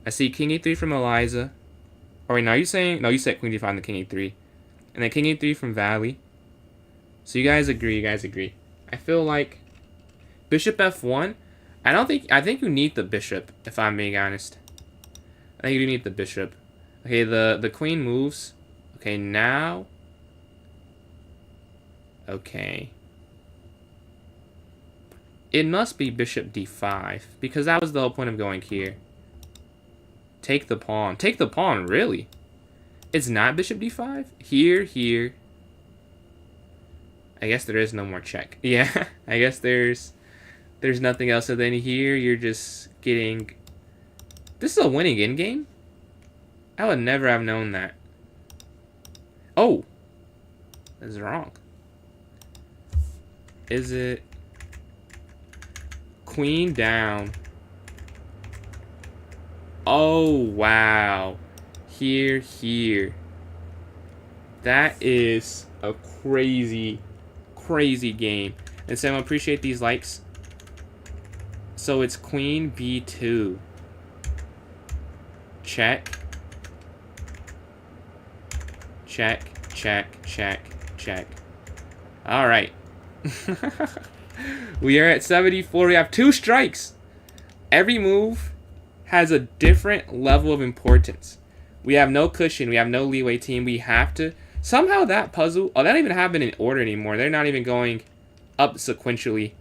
S1: I see King E3 from Eliza. Oh, wait, now you saying... No, you said Queen G5 and the King E3. And then King E3 from Valley. So you guys agree, I feel like Bishop F1, I think you need the bishop, if I'm being honest. I think you do need the bishop. Okay, the queen moves. Okay, now. Okay. It must be Bishop D5, because that was the whole point of going here. Take the pawn. Take the pawn, really? It's not Bishop D5? Here. I guess there is no more check. Yeah, I guess there's nothing else. And then here, you're just getting... This is a winning endgame? I would never have known that. Oh! That's wrong. Is it... Queen down. Oh, wow. Here. That is a crazy game. And Sam, I appreciate these likes. So it's Queen B2. Check. Alright. We are at 74. We have 2 strikes. Every move has a different level of importance. We have no cushion. We have no leeway, team. We have to... Somehow that puzzle... Oh, that don't even happen in order anymore. They're not even going up sequentially.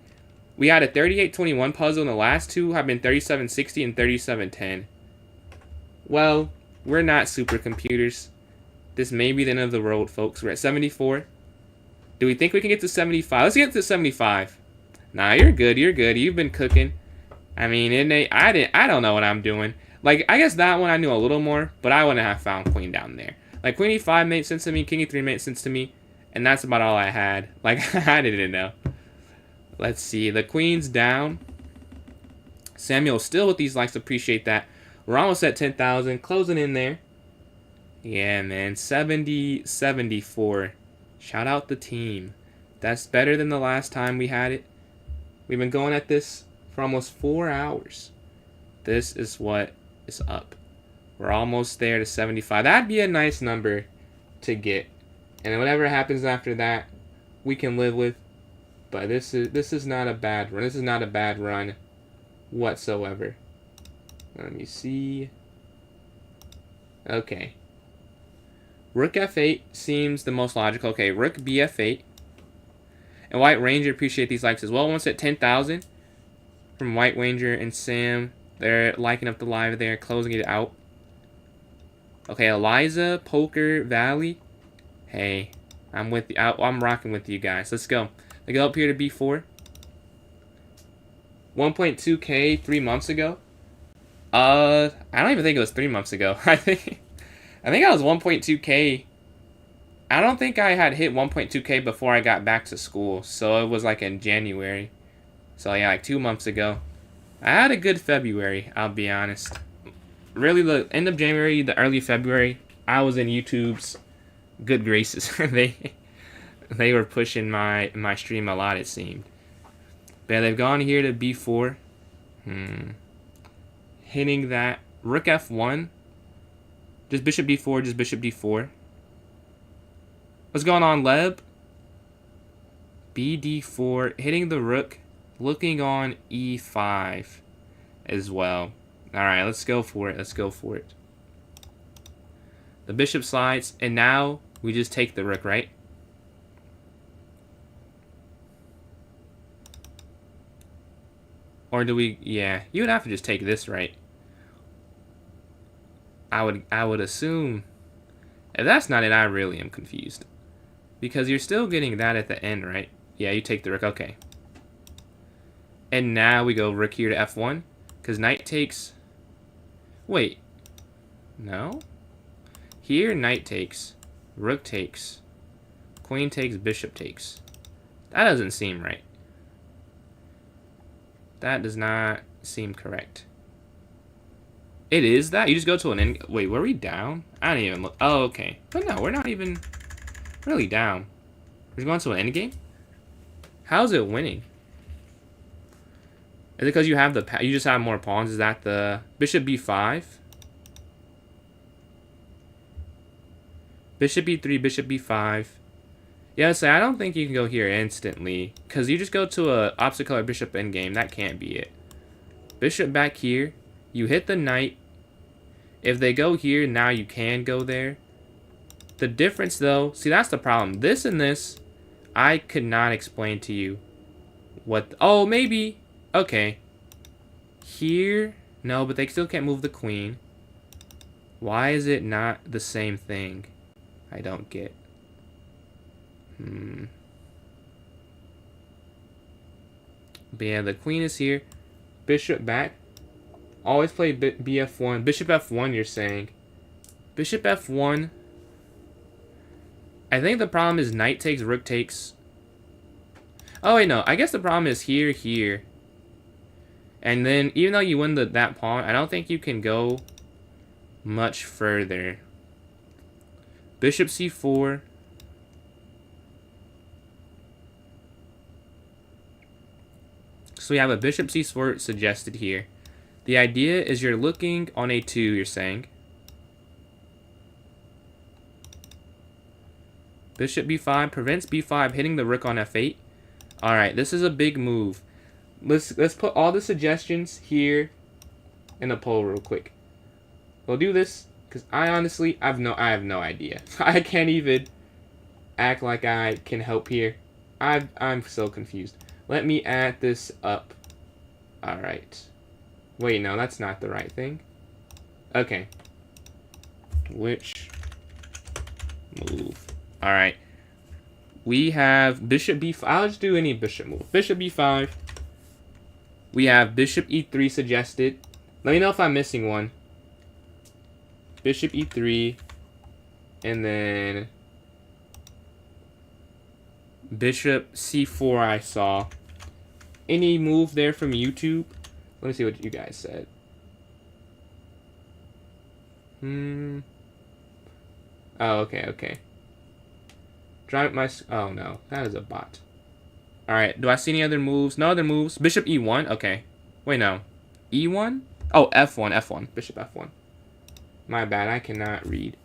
S1: We had a 38-21 puzzle, and the last 2 have been 37-60 and 37-10. Well, we're not supercomputers. This may be the end of the world, folks. We're at 74. Do we think we can get to 75? Let's get to 75. Nah, you're good. You've been cooking. I mean, I don't know what I'm doing. Like, I guess that one I knew a little more, but I wouldn't have found Queen down there. Like, Queen E5 made sense to me, King E3 made sense to me, and that's about all I had. Like, I didn't know. Let's see. The Queen's down. Samuel still with these likes. Appreciate that. We're almost at 10,000. Closing in there. Yeah, man. 70, 74. Shout out the team. That's better than the last time we had it. We've been going at this for almost 4 hours. This is what is up. We're almost there to 75. That'd be a nice number to get. And then whatever happens after that, we can live with. But this is not a bad run. This is not a bad run whatsoever. Let me see. Okay. Rook F8 seems the most logical. Okay, Rook BF8. And White Ranger, appreciate these likes as well. Once at 10,000 from White Ranger and Sam. They're liking up the live there, closing it out. Okay, Eliza, Poker, Valley. Hey, I'm with you. I'm rocking with you guys. Let's go. I go up here to B4. 1.2K 3 months ago. I don't even think it was 3 months ago. I think I was 1.2K. I don't think I had hit 1.2K before I got back to school. So it was like in January. So yeah, like 2 months ago. I had a good February, I'll be honest. Really, the end of January, the early February, I was in YouTube's good graces. they were pushing my stream a lot, it seemed. But yeah, they've gone here to B4. Hitting that. Rook F1. Just Bishop D4, just Bishop D4. What's going on, Leb? BD4, hitting the rook, looking on E5 as well. Alright, let's go for it. Let's go for it. The bishop slides, and now we just take the rook, right? Or do we... Yeah, you would have to just take this, right? I would assume... If that's not it, I really am confused. Because you're still getting that at the end, right? Yeah, you take the rook. Okay. And now we go rook here to F1. Because knight takes... Wait. No? Here, knight takes. Rook takes. Queen takes, bishop takes. That doesn't seem right. That does not seem correct. It is that? You just go to an end... Wait, were we down? I don't even look... Oh, okay. But no, we're not even really down. We're going to an endgame? How's it winning? Is it because you have the... You just have more pawns? Is that the... Bishop B5? Bishop B3, Bishop B5. Yeah, so I don't think you can go here instantly. Because you just go to a opposite color bishop endgame. That can't be it. Bishop back here. You hit the knight. If they go here, now you can go there. The difference, though... See, that's the problem. This and this, I could not explain to you what... Oh, maybe. Okay. Here... No, but they still can't move the queen. Why is it not the same thing? I don't get. But yeah, the queen is here. Bishop back. Always play BF1. Bishop F1, you're saying. Bishop F1. I think the problem is knight takes, rook takes. Oh, wait, no. I guess the problem is here, here. And then, even though you win that pawn, I don't think you can go much further. Bishop C4. So we have a bishop C4 suggested here. The idea is you're looking on A2, you're saying. Bishop B5 prevents B5 hitting the rook on F8. Alright, this is a big move. Let's put all the suggestions here in a poll real quick. We'll do this because I honestly I have no idea. I can't even act like I can help here. I'm so confused. Let me add this up. Alright. Wait, no, that's not the right thing. Okay. Which move? Alright. We have bishop b5. I'll just do any bishop move. Bishop b5. We have bishop e3 suggested. Let me know if I'm missing one. Bishop e3. And then bishop c4 I saw. Any move there from YouTube? Let me see what you guys said. Oh, okay, okay. Drive my... Oh, no. That is a bot. Alright, do I see any other moves? No other moves. Bishop E1? Okay. Wait, no. E1? Oh, F1, F1. Bishop F1. My bad, I cannot read.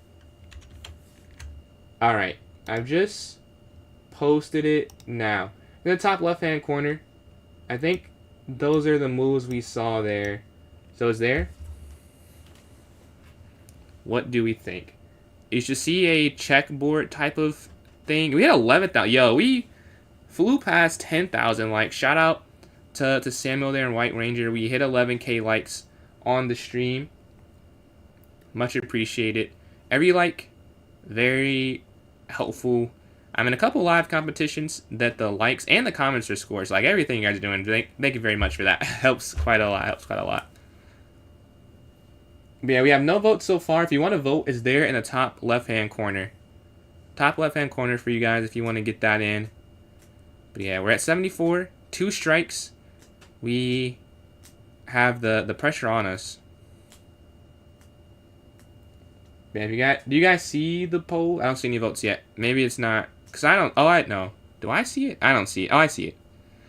S1: Alright, I've just posted it now. In the top left-hand corner, I think those are the moves we saw there. So it's there. What do we think? You should see a checkboard type of thing. We had 11,000. Yo, we flew past 10,000 likes. Shout out to Samuel there and White Ranger. We hit 11K likes on the stream. Much appreciated. Every like, very helpful. I'm in a couple live competitions that the likes and the comments are scores. Like everything you guys are doing. Thank you very much for that. Helps quite a lot. But yeah, we have no votes so far. If you want to vote, it's there in the top left-hand corner. Top left-hand corner for you guys if you want to get that in. But yeah, we're at 74. 2 strikes. We have the pressure on us. Yeah, do you guys see the poll? I don't see any votes yet. Maybe it's not. Because I don't... Oh, I know. Do I see it? I don't see it. Oh, I see it.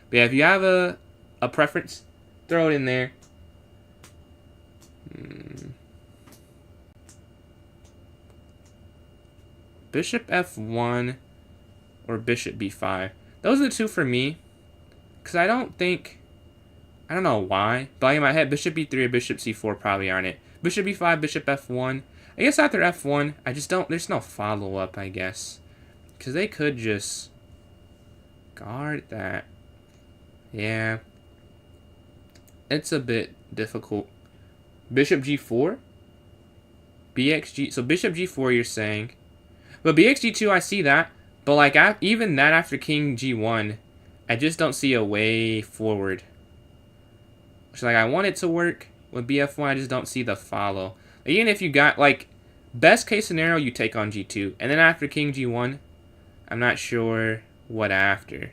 S1: But yeah, if you have a preference, throw it in there. Bishop F1 or Bishop B5. Those are the two for me. Because I don't think... I don't know why. But like in my head, Bishop B3 or Bishop C4 probably aren't it. Bishop B5, Bishop F1. I guess after F1, I just don't... There's no follow-up, I guess. Because they could just... guard that. Yeah. It's a bit difficult. Bishop G4? BXG... So Bishop G4 you're saying... But BXG2, I see that. But, like, even that after King G1, I just don't see a way forward. So, like, I want it to work. With BF1, I just don't see the follow. Even if you got, like, best case scenario, you take on G2. And then after King G1, I'm not sure what after.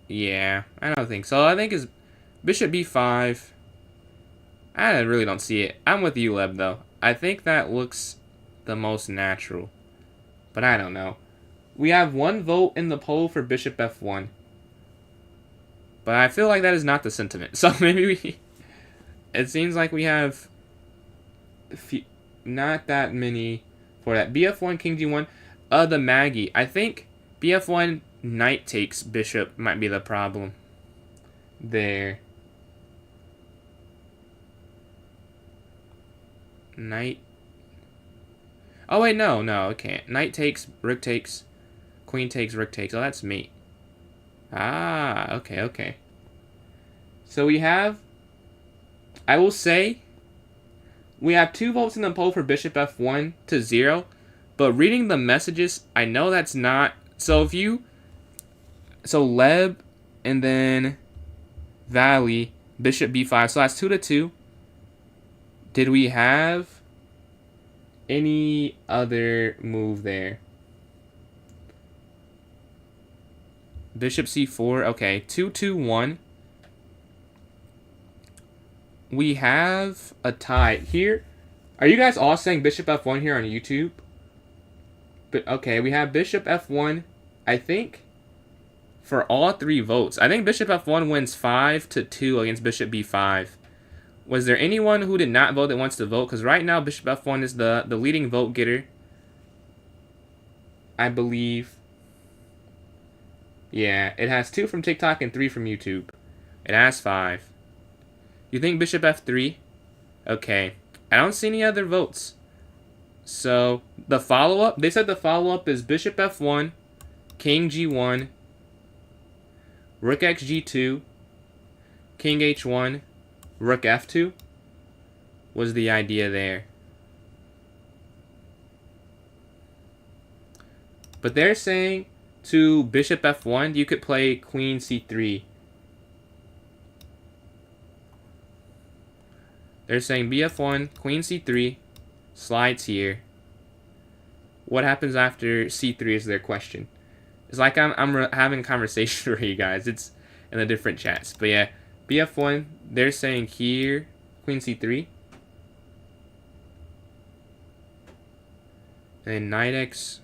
S1: Yeah, I don't think so. I think it's Bishop B5... I really don't see it. I'm with you, Leb, though. I think that looks the most natural. But I don't know. We have 1 vote in the poll for Bishop F1. But I feel like that is not the sentiment. So maybe we... It seems like we have... not that many for that. BF1, King G1. The Maggie. I think BF1, Knight takes Bishop might be the problem. There. Knight. Oh, wait, no, it can't. Knight takes, Rook takes, Queen takes, Rook takes. Oh, that's mate. Ah, okay. So we have, I will say, we have 2 votes in the poll for Bishop F1 to 0. But reading the messages, I know that's not. So if you, so Leb and then Valley, Bishop B5. So that's 2 to 2. Did we have any other move there? Bishop C4. Okay, 2-2-1. We have a tie here. Are you guys all saying Bishop F1 here on YouTube? But okay, we have Bishop F1. I think for all 3 votes. I think Bishop F1 wins 5-2 against Bishop B5. Was there anyone who did not vote that wants to vote? Because right now, Bishop F1 is the leading vote getter. I believe. Yeah, it has 2 from TikTok and 3 from YouTube. It has 5. You think Bishop F3? Okay. I don't see any other votes. So, the follow-up, they said the follow-up is Bishop F1, King G1, Rook X G2, King H1, Rook F2 was the idea there. But they're saying to Bishop F1, you could play Queen C3. They're saying BF1, Queen C3, slides here. What happens after C3 is their question. It's like I'm having a conversation with you guys. It's in the different chats. But yeah, bf1, they're saying here, queen c3. And knight x.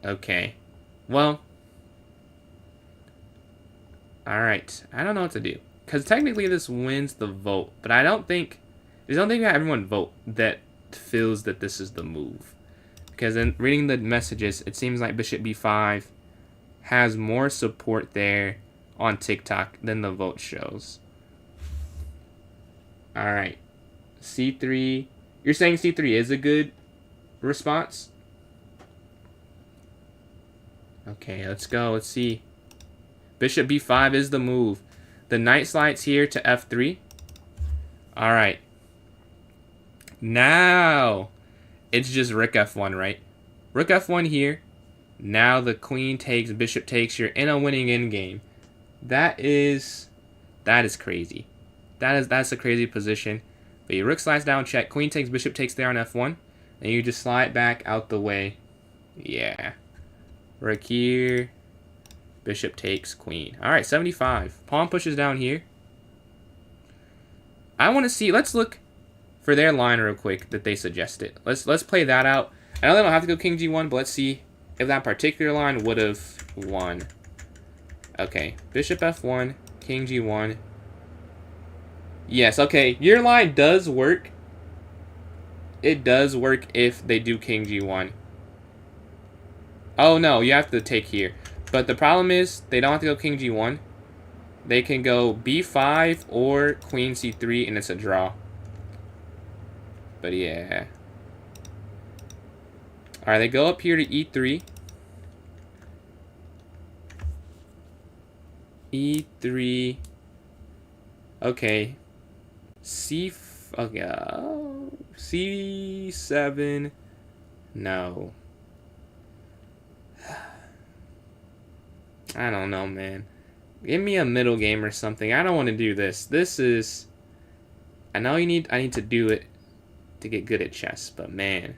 S1: Okay. Well. Alright. I don't know what to do. Because technically this wins the vote. But I don't think everyone vote that feels that this is the move. Because in reading the messages, it seems like bishop b5 has more support there on TikTok than the vote shows. Alright. c3. You're saying c3 is a good response? Okay, let's go. Let's see. Bishop b5 is the move. The knight slides here to f3. Alright. Now, it's just rook f1, right? Rook f1 here. Now the queen takes, bishop takes. You're in a winning endgame. That is crazy. That's a crazy position. But your rook slides down, check. Queen takes, bishop takes there on f1. And you just slide back out the way. Yeah. Rook here. Bishop takes, queen. Alright, 75. Pawn pushes down here. I want to see, let's look for their line real quick that they suggested. Let's play that out. I know they don't have to go king g1, but let's see if that particular line would have won. Okay, bishop f1, king g1. Yes, okay, your line does work. It does work if they do king g1. Oh no, you have to take here. But the problem is, they don't have to go king g1. They can go b5 or queen c3, and it's a draw. But yeah. Alright, they go up here to e3. e3. Okay. c7. No. I don't know, man. Give me a middle game or something. I don't want to do this. This is... I know I need to do it to get good at chess, but man.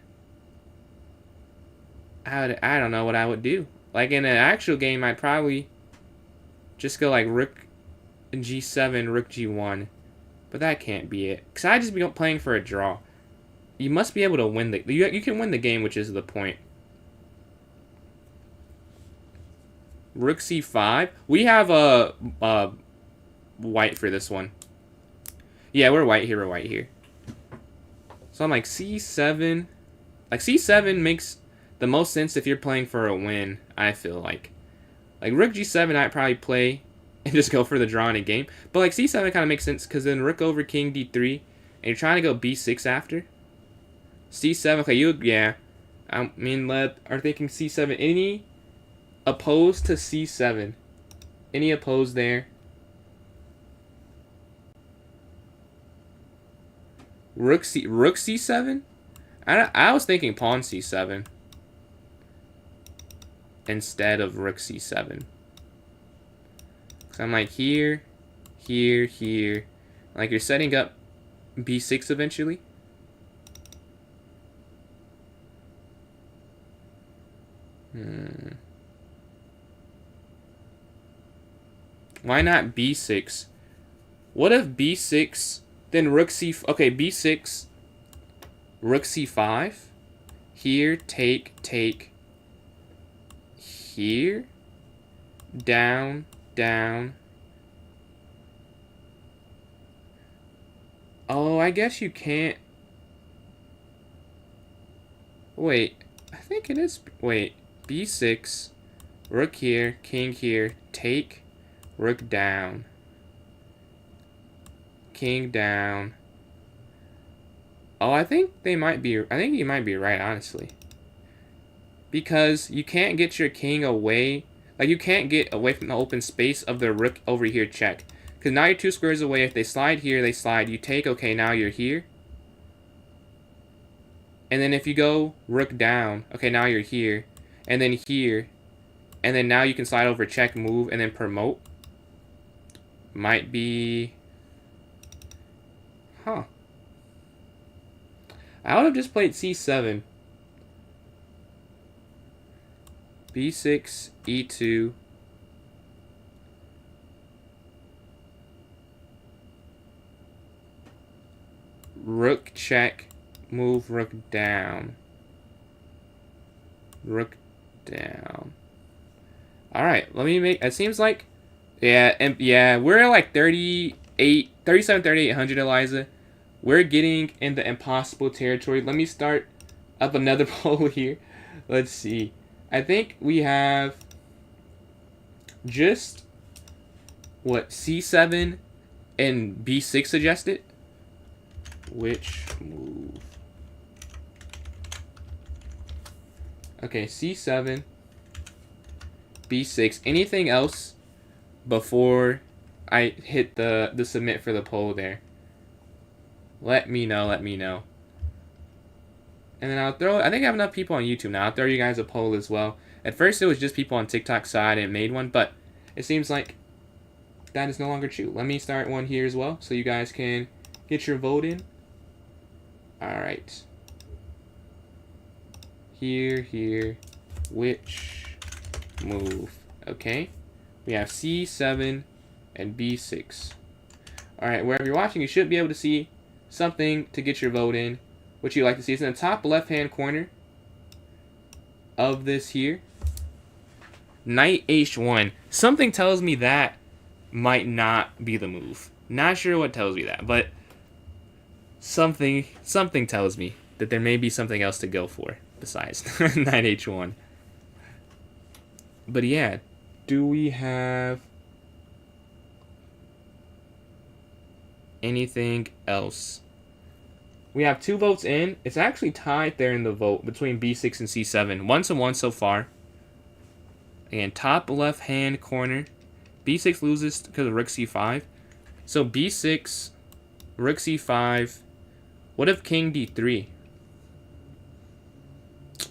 S1: I don't know what I would do. Like in an actual game, I'd probably just go like rook g7, rook g1. But that can't be it. Because I just be playing for a draw. You must be able to win the... You can win the game, which is the point. Rook c5. We have a white for this one. Yeah, we're white here. We're white here. So I'm like c7. Like c7 makes the most sense if you're playing for a win. I feel like rook g7 I'd probably play and just go for the draw in a game. But like c7 kind of makes sense because then rook over king d3, and you're trying to go b6 after. c7. Okay, yeah. I mean, are thinking c7. Any opposed to c7? Any opposed there? Rook c7? I was thinking pawn c7 instead of rook c7. So I'm like here, here, here. Like you're setting up b6 eventually. Why not b6? What if b6, then rook c... Okay, b6, rook c5. Here, take, here. Down, down. Oh, I guess you can't... Wait, I think it is... Wait, b6, rook here, king here, take... Rook down. King down. Oh, I think you might be right, honestly. Because you can't get your king away. Like, you can't get away from the open space of the rook over here check. Because now you're 2 squares away. If they slide here, they slide. You take, okay, now you're here. And then if you go rook down, okay, now you're here. And then here. And then now you can slide over check, move, and then promote. Might be... Huh. I would have just played c7. b6, e2. Rook check. Move rook down. Rook down. Alright, let me make... It seems like... Yeah, and yeah, we're at like 3,700, Eliza. We're getting in the impossible territory. Let me start up another poll here. Let's see. I think we have just what, c7 and b6 suggested. Which move? Okay, c7, b6. Anything else before I hit the submit for the poll there? Let me know. Let me know. And then I'll throw... I think I have enough people on YouTube now. I'll throw you guys a poll as well. At first, it was just people on TikTok side and made one, but it seems like that is no longer true. Let me start one here as well, so you guys can get your vote in. Alright. Here. Which move? Okay. We have c7 and b6. Alright, wherever you're watching, you should be able to see something to get your vote in. What you like to see is in the top left-hand corner of this here. Knight h1. Something tells me that might not be the move. Not sure what tells me that, but something tells me that there may be something else to go for besides knight h1. But yeah, do we have anything else? We have 2 votes in. It's actually tied there in the vote between b6 and c7. 1-1 so far. Again, top left-hand corner. b6 loses because of rook c5. So b6, rook c5. What if king d3?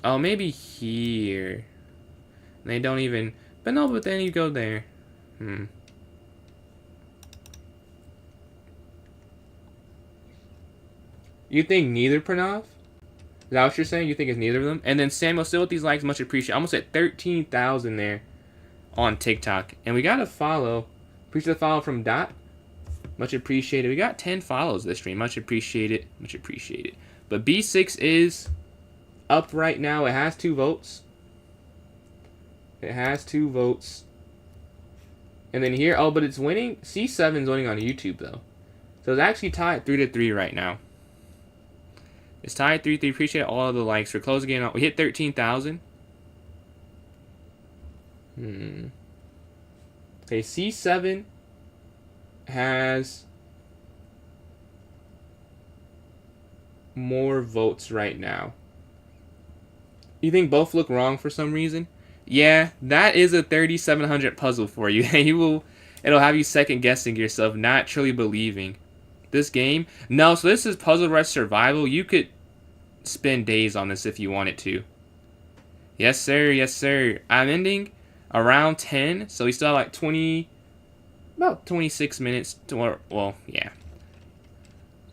S1: Oh, maybe here. They don't even... But no, but then you go there. You think neither, Pranav? Is that what you're saying? You think it's neither of them? And then Samuel, still with these likes, much appreciated. Almost at 13,000 there on TikTok. And we got a follow. Appreciate the follow from Dot. Much appreciated. We got 10 follows this stream. Much appreciated. Much appreciated. But B6 is up right now. It has 2 votes. It has 2 votes. And then here, oh, but it's winning. C7 is winning on YouTube, though. So it's actually tied 3-3 right now. It's tied 3-3. Appreciate all of the likes. We're closing in on... We hit 13,000. Okay, C7 has more votes right now. You think both look wrong for some reason? Yeah, that is a 3,700 puzzle for you. It'll have you second guessing yourself, not truly believing. This game? No, so this is Puzzle Rush Survival. You could spend days on this if you wanted to. Yes, sir. Yes, sir. I'm ending around 10, so we still have like about 26 minutes to, well, yeah.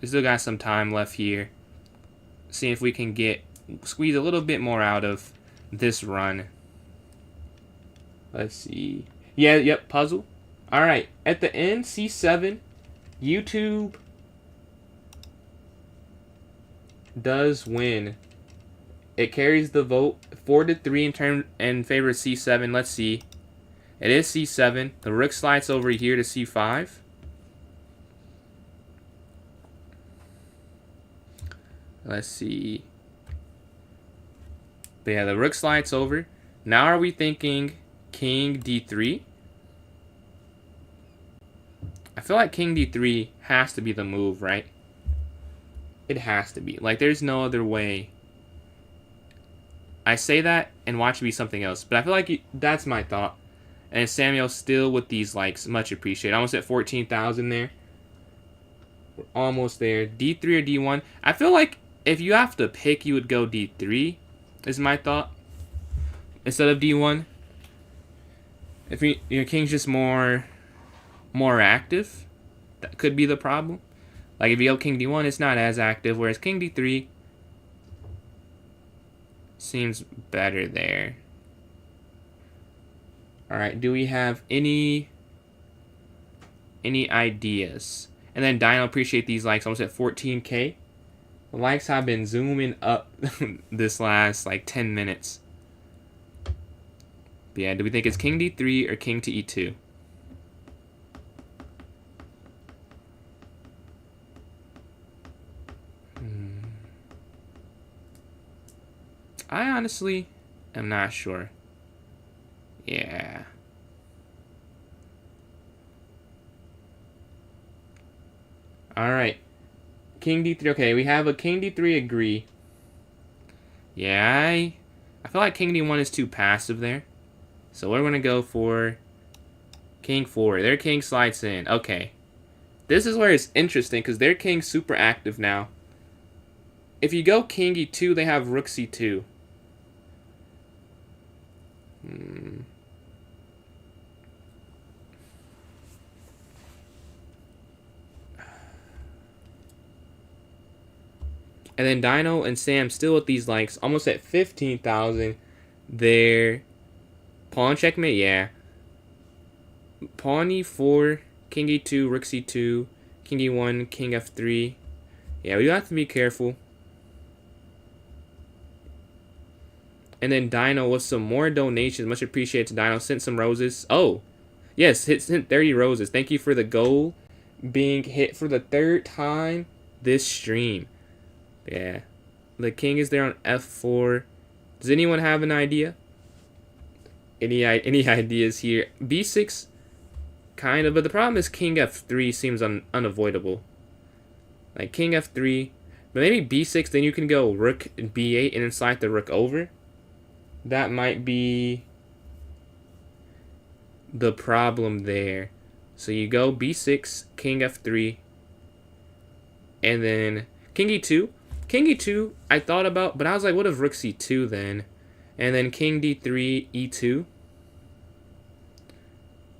S1: We still got some time left here. See if we can squeeze a little bit more out of this run. Let's see. Yeah, yep, puzzle. All right, at the end, C7, YouTube does win. It carries the vote 4-3 in favor of C7. Let's see. It is C7. The rook slides over here to C5. Let's see. But yeah, the rook slides over. Now are we thinking king D3? I feel like king D3 has to be the move, right? It has to be. Like, there's no other way. I say that and watch it be something else. But I feel like that's my thought. And Samuel still with these likes. Much appreciated. Almost at 14,000 there. We're almost there. D3 or D1. I feel like if you have to pick, you would go D3. Is my thought. Instead of D1. If your king's just more active, that could be the problem. Like if you go king D1, it's not as active. Whereas king D3 seems better there. Alright, do we have any ideas? And then Dino, appreciate these likes. Almost at 14K. The likes have been zooming up this last like 10 minutes. But yeah, do we think it's king d3 or king to e2? I honestly am not sure. Yeah. Alright. King d3. Okay, we have a king d3 agree. Yeah, I feel like king d1 is too passive there. So we're going to go for king 4. Their king slides in. Okay. This is where it's interesting because their king's super active now. If you go king e2, they have rook c2. And then Dino and Sam still with these likes, almost at 15,000. They're pawn checkmate, yeah. Pawn e4, king e2, rook c2, king e1, king f3. Yeah, we have to be careful. And then Dino with some more donations. Much appreciated to Dino. Sent some roses. Oh, yes, sent 30 roses. Thank you for the goal being hit for the 3rd time this stream. Yeah. The king is there on f4. Does anyone have an idea? Any ideas here? b6, kind of. But the problem is king f3 seems unavoidable. Like king f3. But maybe b6, then you can go rook b8 and then slide the rook over. That might be the problem there. So you go b6, king f3, and then king e2. King e2, I thought about, but I was like, what if rook c2 then? And then king d3, e2.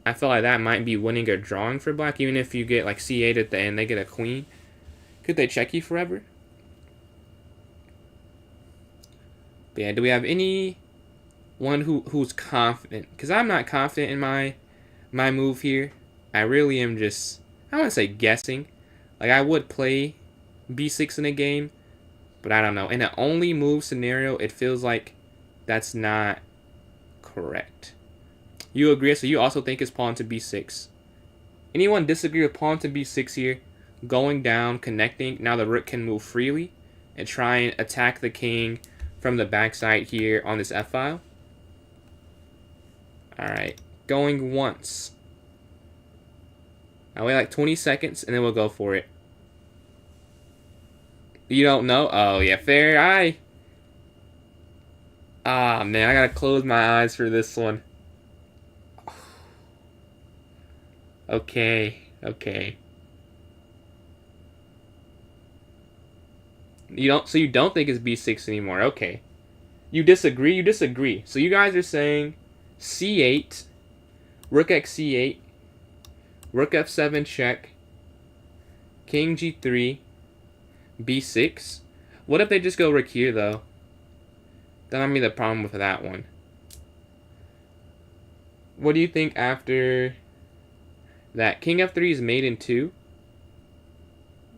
S1: I felt like that might be winning or drawing for black, even if you get like c8 at the end, they get a queen. Could they check you forever? But yeah, do we have anyone who's confident? Because I'm not confident in my move here. I really am just, I don't want to say guessing. Like, I would play b6 in a game, but I don't know. In an only move scenario, it feels like that's not correct. You agree? So you also think it's pawn to b6. Anyone disagree with pawn to b6 here? Going down, connecting. Now the rook can move freely and try and attack the king from the backside here on this f-file. Alright, going once. I'll wait like 20 seconds and then we'll go for it. You don't know? Oh yeah, fair eye. Ah man, I gotta close my eyes for this one. Okay. So you don't think it's b6 anymore? Okay. You disagree. So you guys are saying c8, rook x c8, rook f7 check, king g3, b6. What if they just go rook here though? That might be the problem with that one. What do you think after that? King f3 is mate in 2.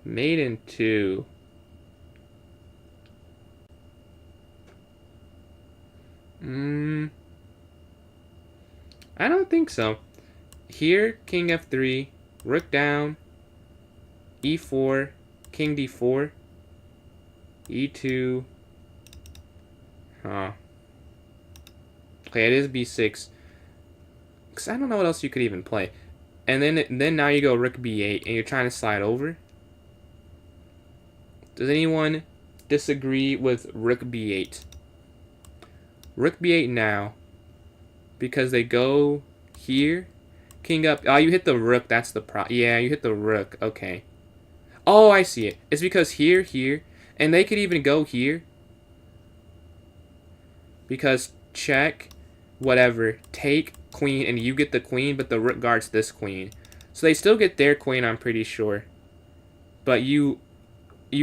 S1: Mate in 2. I don't think so. Here, king f3, rook down, e4, king d4, e2. Huh. Okay, it is b6. Because I don't know what else you could even play. And then now you go rook b8 and you're trying to slide over. Does anyone disagree with rook b8? Rook b8 now. Because they go here. King up. Oh, you hit the rook. That's the yeah, you hit the rook. Okay. Oh, I see it. It's because here. And they could even go here. Because check, whatever. Take queen, and you get the queen, but the rook guards this queen. So they still get their queen, I'm pretty sure. But you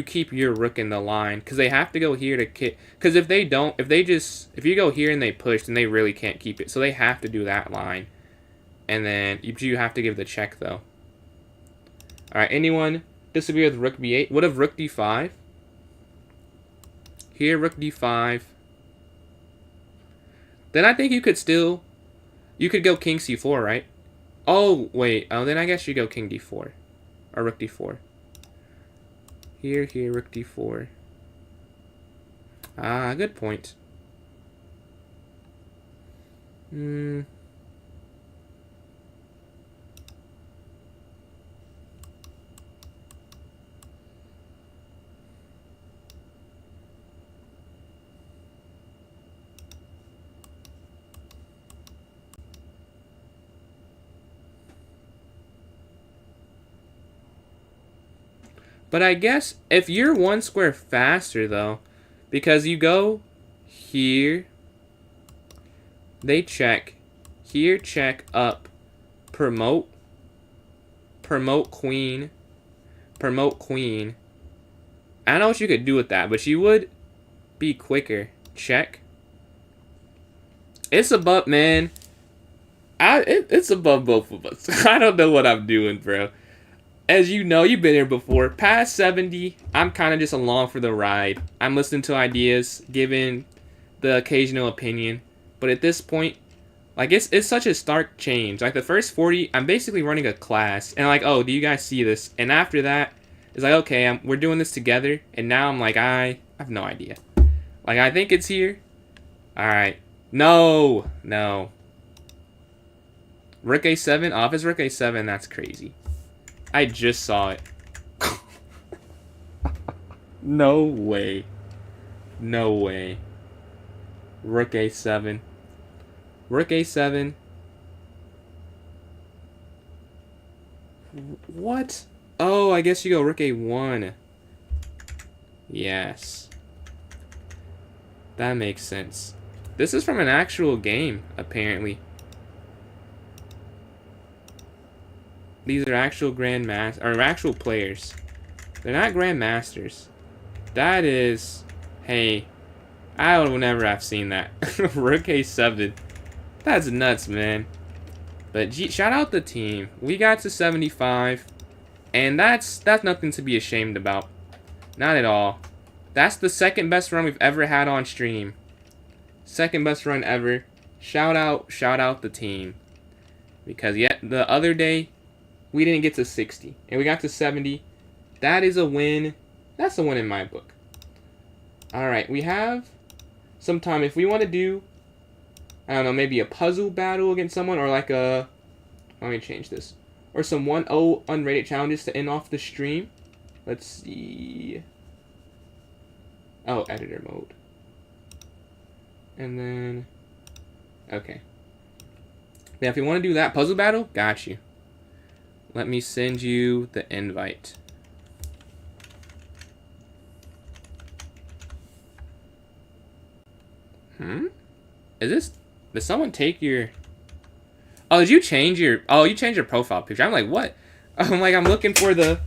S1: keep your rook in the line. Because they have to go here to kick. Because if they don't, if you go here and they push, then they really can't keep it. So they have to do that line. And then you have to give the check, though. Alright, anyone disagree with rook b8? What if rook d5? Here, rook d5. Then I think you could still... You could go king c4, right? Oh, wait. Oh, then I guess you go king d4. Or rook d4. Here, rook d4. Ah, good point. But I guess if you're one square faster, though, because you go here, they check, here, check, up, promote queen, promote queen. I don't know what you could do with that, but you would be quicker. Check. It's above, man. It's above both of us. I don't know what I'm doing, bro. As you know, you've been here before. Past 70, I'm kind of just along for the ride. I'm listening to ideas, giving the occasional opinion. But at this point, like, it's such a stark change. Like, the first 40, I'm basically running a class. And like, oh, do you guys see this? And after that, it's like, okay, we're doing this together. And now I'm like, I have no idea. Like, I think it's here. Alright. No. Rook a7? Oh, if it's rook a7, that's crazy. I just saw it. No way. No way. Rook a7. Rook a7. What? Oh, I guess you go rook a1. Yes. That makes sense. This is from an actual game, apparently. These are actual or actual players. They're not grandmasters. That is... Hey, I would never have seen that. Rook a7. That's nuts, man. But shout out the team. We got to 75. And that's nothing to be ashamed about. Not at all. That's the second best run we've ever had on stream. Second best run ever. Shout out the team. Because yet the other day, we didn't get to 60. And we got to 70. That is a win. That's a win in my book. Alright, we have some time. If we want to do, I don't know, maybe a puzzle battle against someone. Or like a... Let me change this. Or some 1-0 unrated challenges to end off the stream. Let's see. Oh, editor mode. And then... Okay. Yeah, if you want to do that puzzle battle, got you. Let me send you the invite. Is this... Did someone take your... Oh, did you change your... Oh, you changed your profile picture. I'm like, what? I'm like, I'm looking for the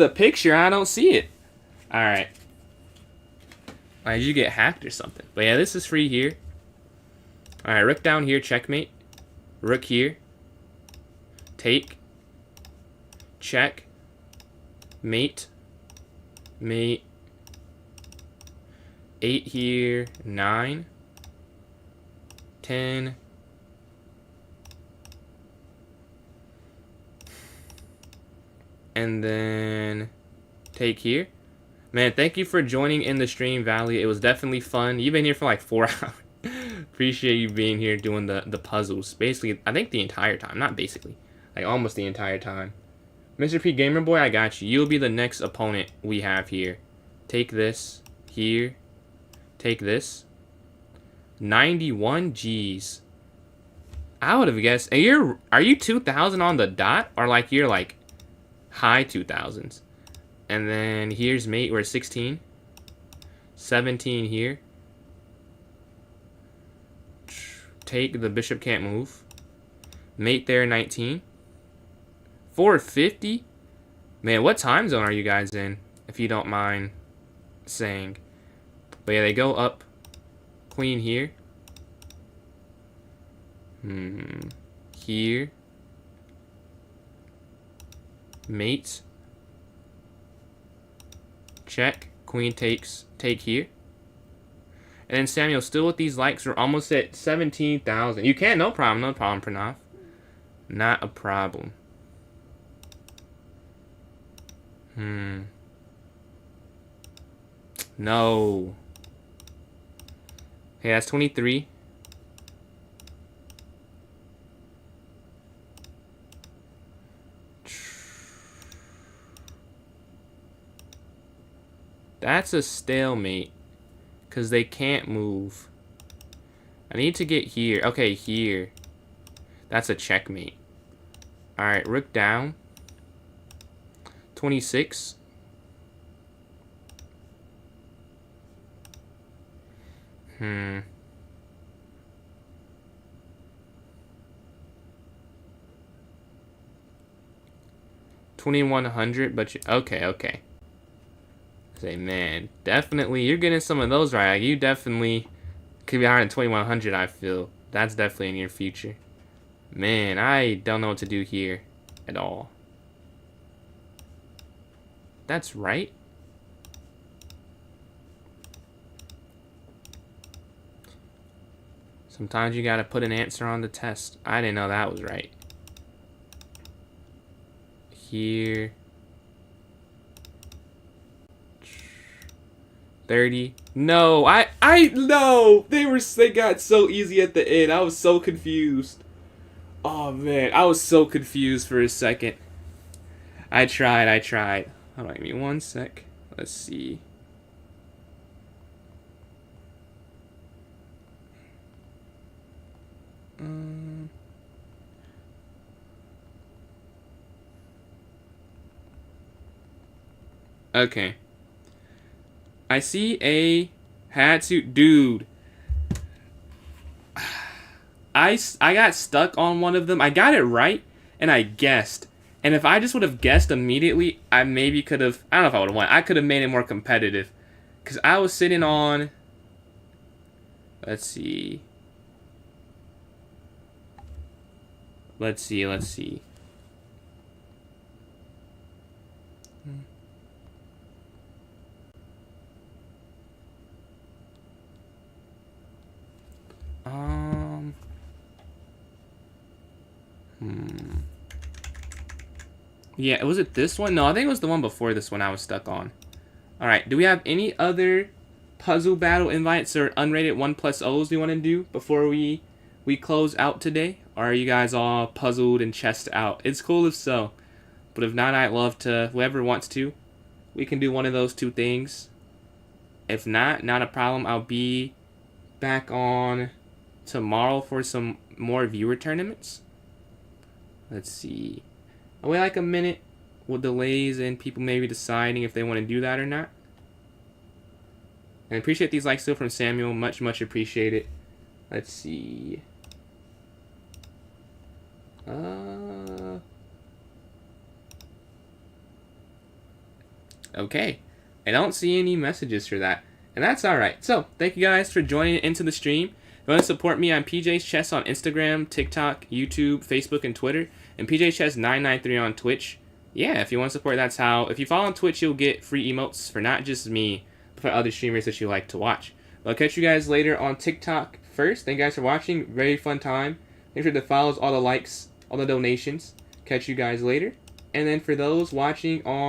S1: picture. I don't see it. Alright. Did you get hacked or something? But yeah, this is free here. Alright, rook down here, checkmate. Rook here. Take. Check. Mate. Mate. 8 here. 9. 10. And then take here. Man, thank you for joining in the stream, Valley. It was definitely fun. You've been here for like 4 hours. Appreciate you being here doing the puzzles. Basically, I think the entire time. Not basically. Like almost the entire time. Mr. P Gamer Boy, I got you. You'll be the next opponent we have here. Take this. Here. Take this. 91? Jeez. I would have guessed. And are you 2,000 on the dot? Or like you're like high 2,000s? And then here's mate. We're 16. 17 here. Take, the bishop can't move. Mate there, 19. 450? Man, what time zone are you guys in? If you don't mind saying. But yeah, they go up. Queen here. Here. Mate. Check. Queen takes. Take here. And then Samuel, still with these likes, we're almost at 17,000. You can, no problem, Pranav. Not a problem. No. Hey, that's 23. That's a stalemate. Because they can't move. I need to get here. Okay, here. That's a checkmate. Alright, rook down. 26. Hmm. $2,100, but you, okay. Say, man, definitely, you're getting some of those right. Like, you definitely could be higher than 2,100, I feel. That's definitely in your future. Man, I don't know what to do here at all. That's right. Sometimes you gotta put an answer on the test. I didn't know that was right. Here. 30. No, no! They got so easy at the end. I was so confused. Oh, man. I was so confused for a second. I tried. Hold on, give me one sec. Let's see. Okay. I see a Hatsu. Dude. I got stuck on one of them. I got it right, and I guessed. And if I just would have guessed immediately, I maybe could have... I don't know if I would have won. I could have made it more competitive. Because I was sitting on... Let's see. Yeah, was it this one? No, I think it was the one before this one I was stuck on. Alright, do we have any other puzzle battle invites or unrated 1+0s we want to do before we close out today? Or are you guys all puzzled and chessed out? It's cool if so. But if not, I'd love to, whoever wants to, we can do one of those two things. If not a problem. I'll be back on tomorrow for some more viewer tournaments. Let's see. I'll wait like a minute with delays and people maybe deciding if they want to do that or not. And appreciate these likes still from Samuel. Much appreciated. Let's see. Okay. I don't see any messages for that. And that's alright. So, thank you guys for joining into the stream. If you want to support me, I'm PJ's Chess on Instagram, TikTok, YouTube, Facebook, and Twitter. And PJ's Chess 993 on Twitch. Yeah, if you want to support, that's how. If you follow on Twitch, you'll get free emotes for not just me, but for other streamers that you like to watch. But I'll catch you guys later on TikTok first. Thank you guys for watching. Very fun time. Make sure to follow all the likes, all the donations. Catch you guys later. And then for those watching on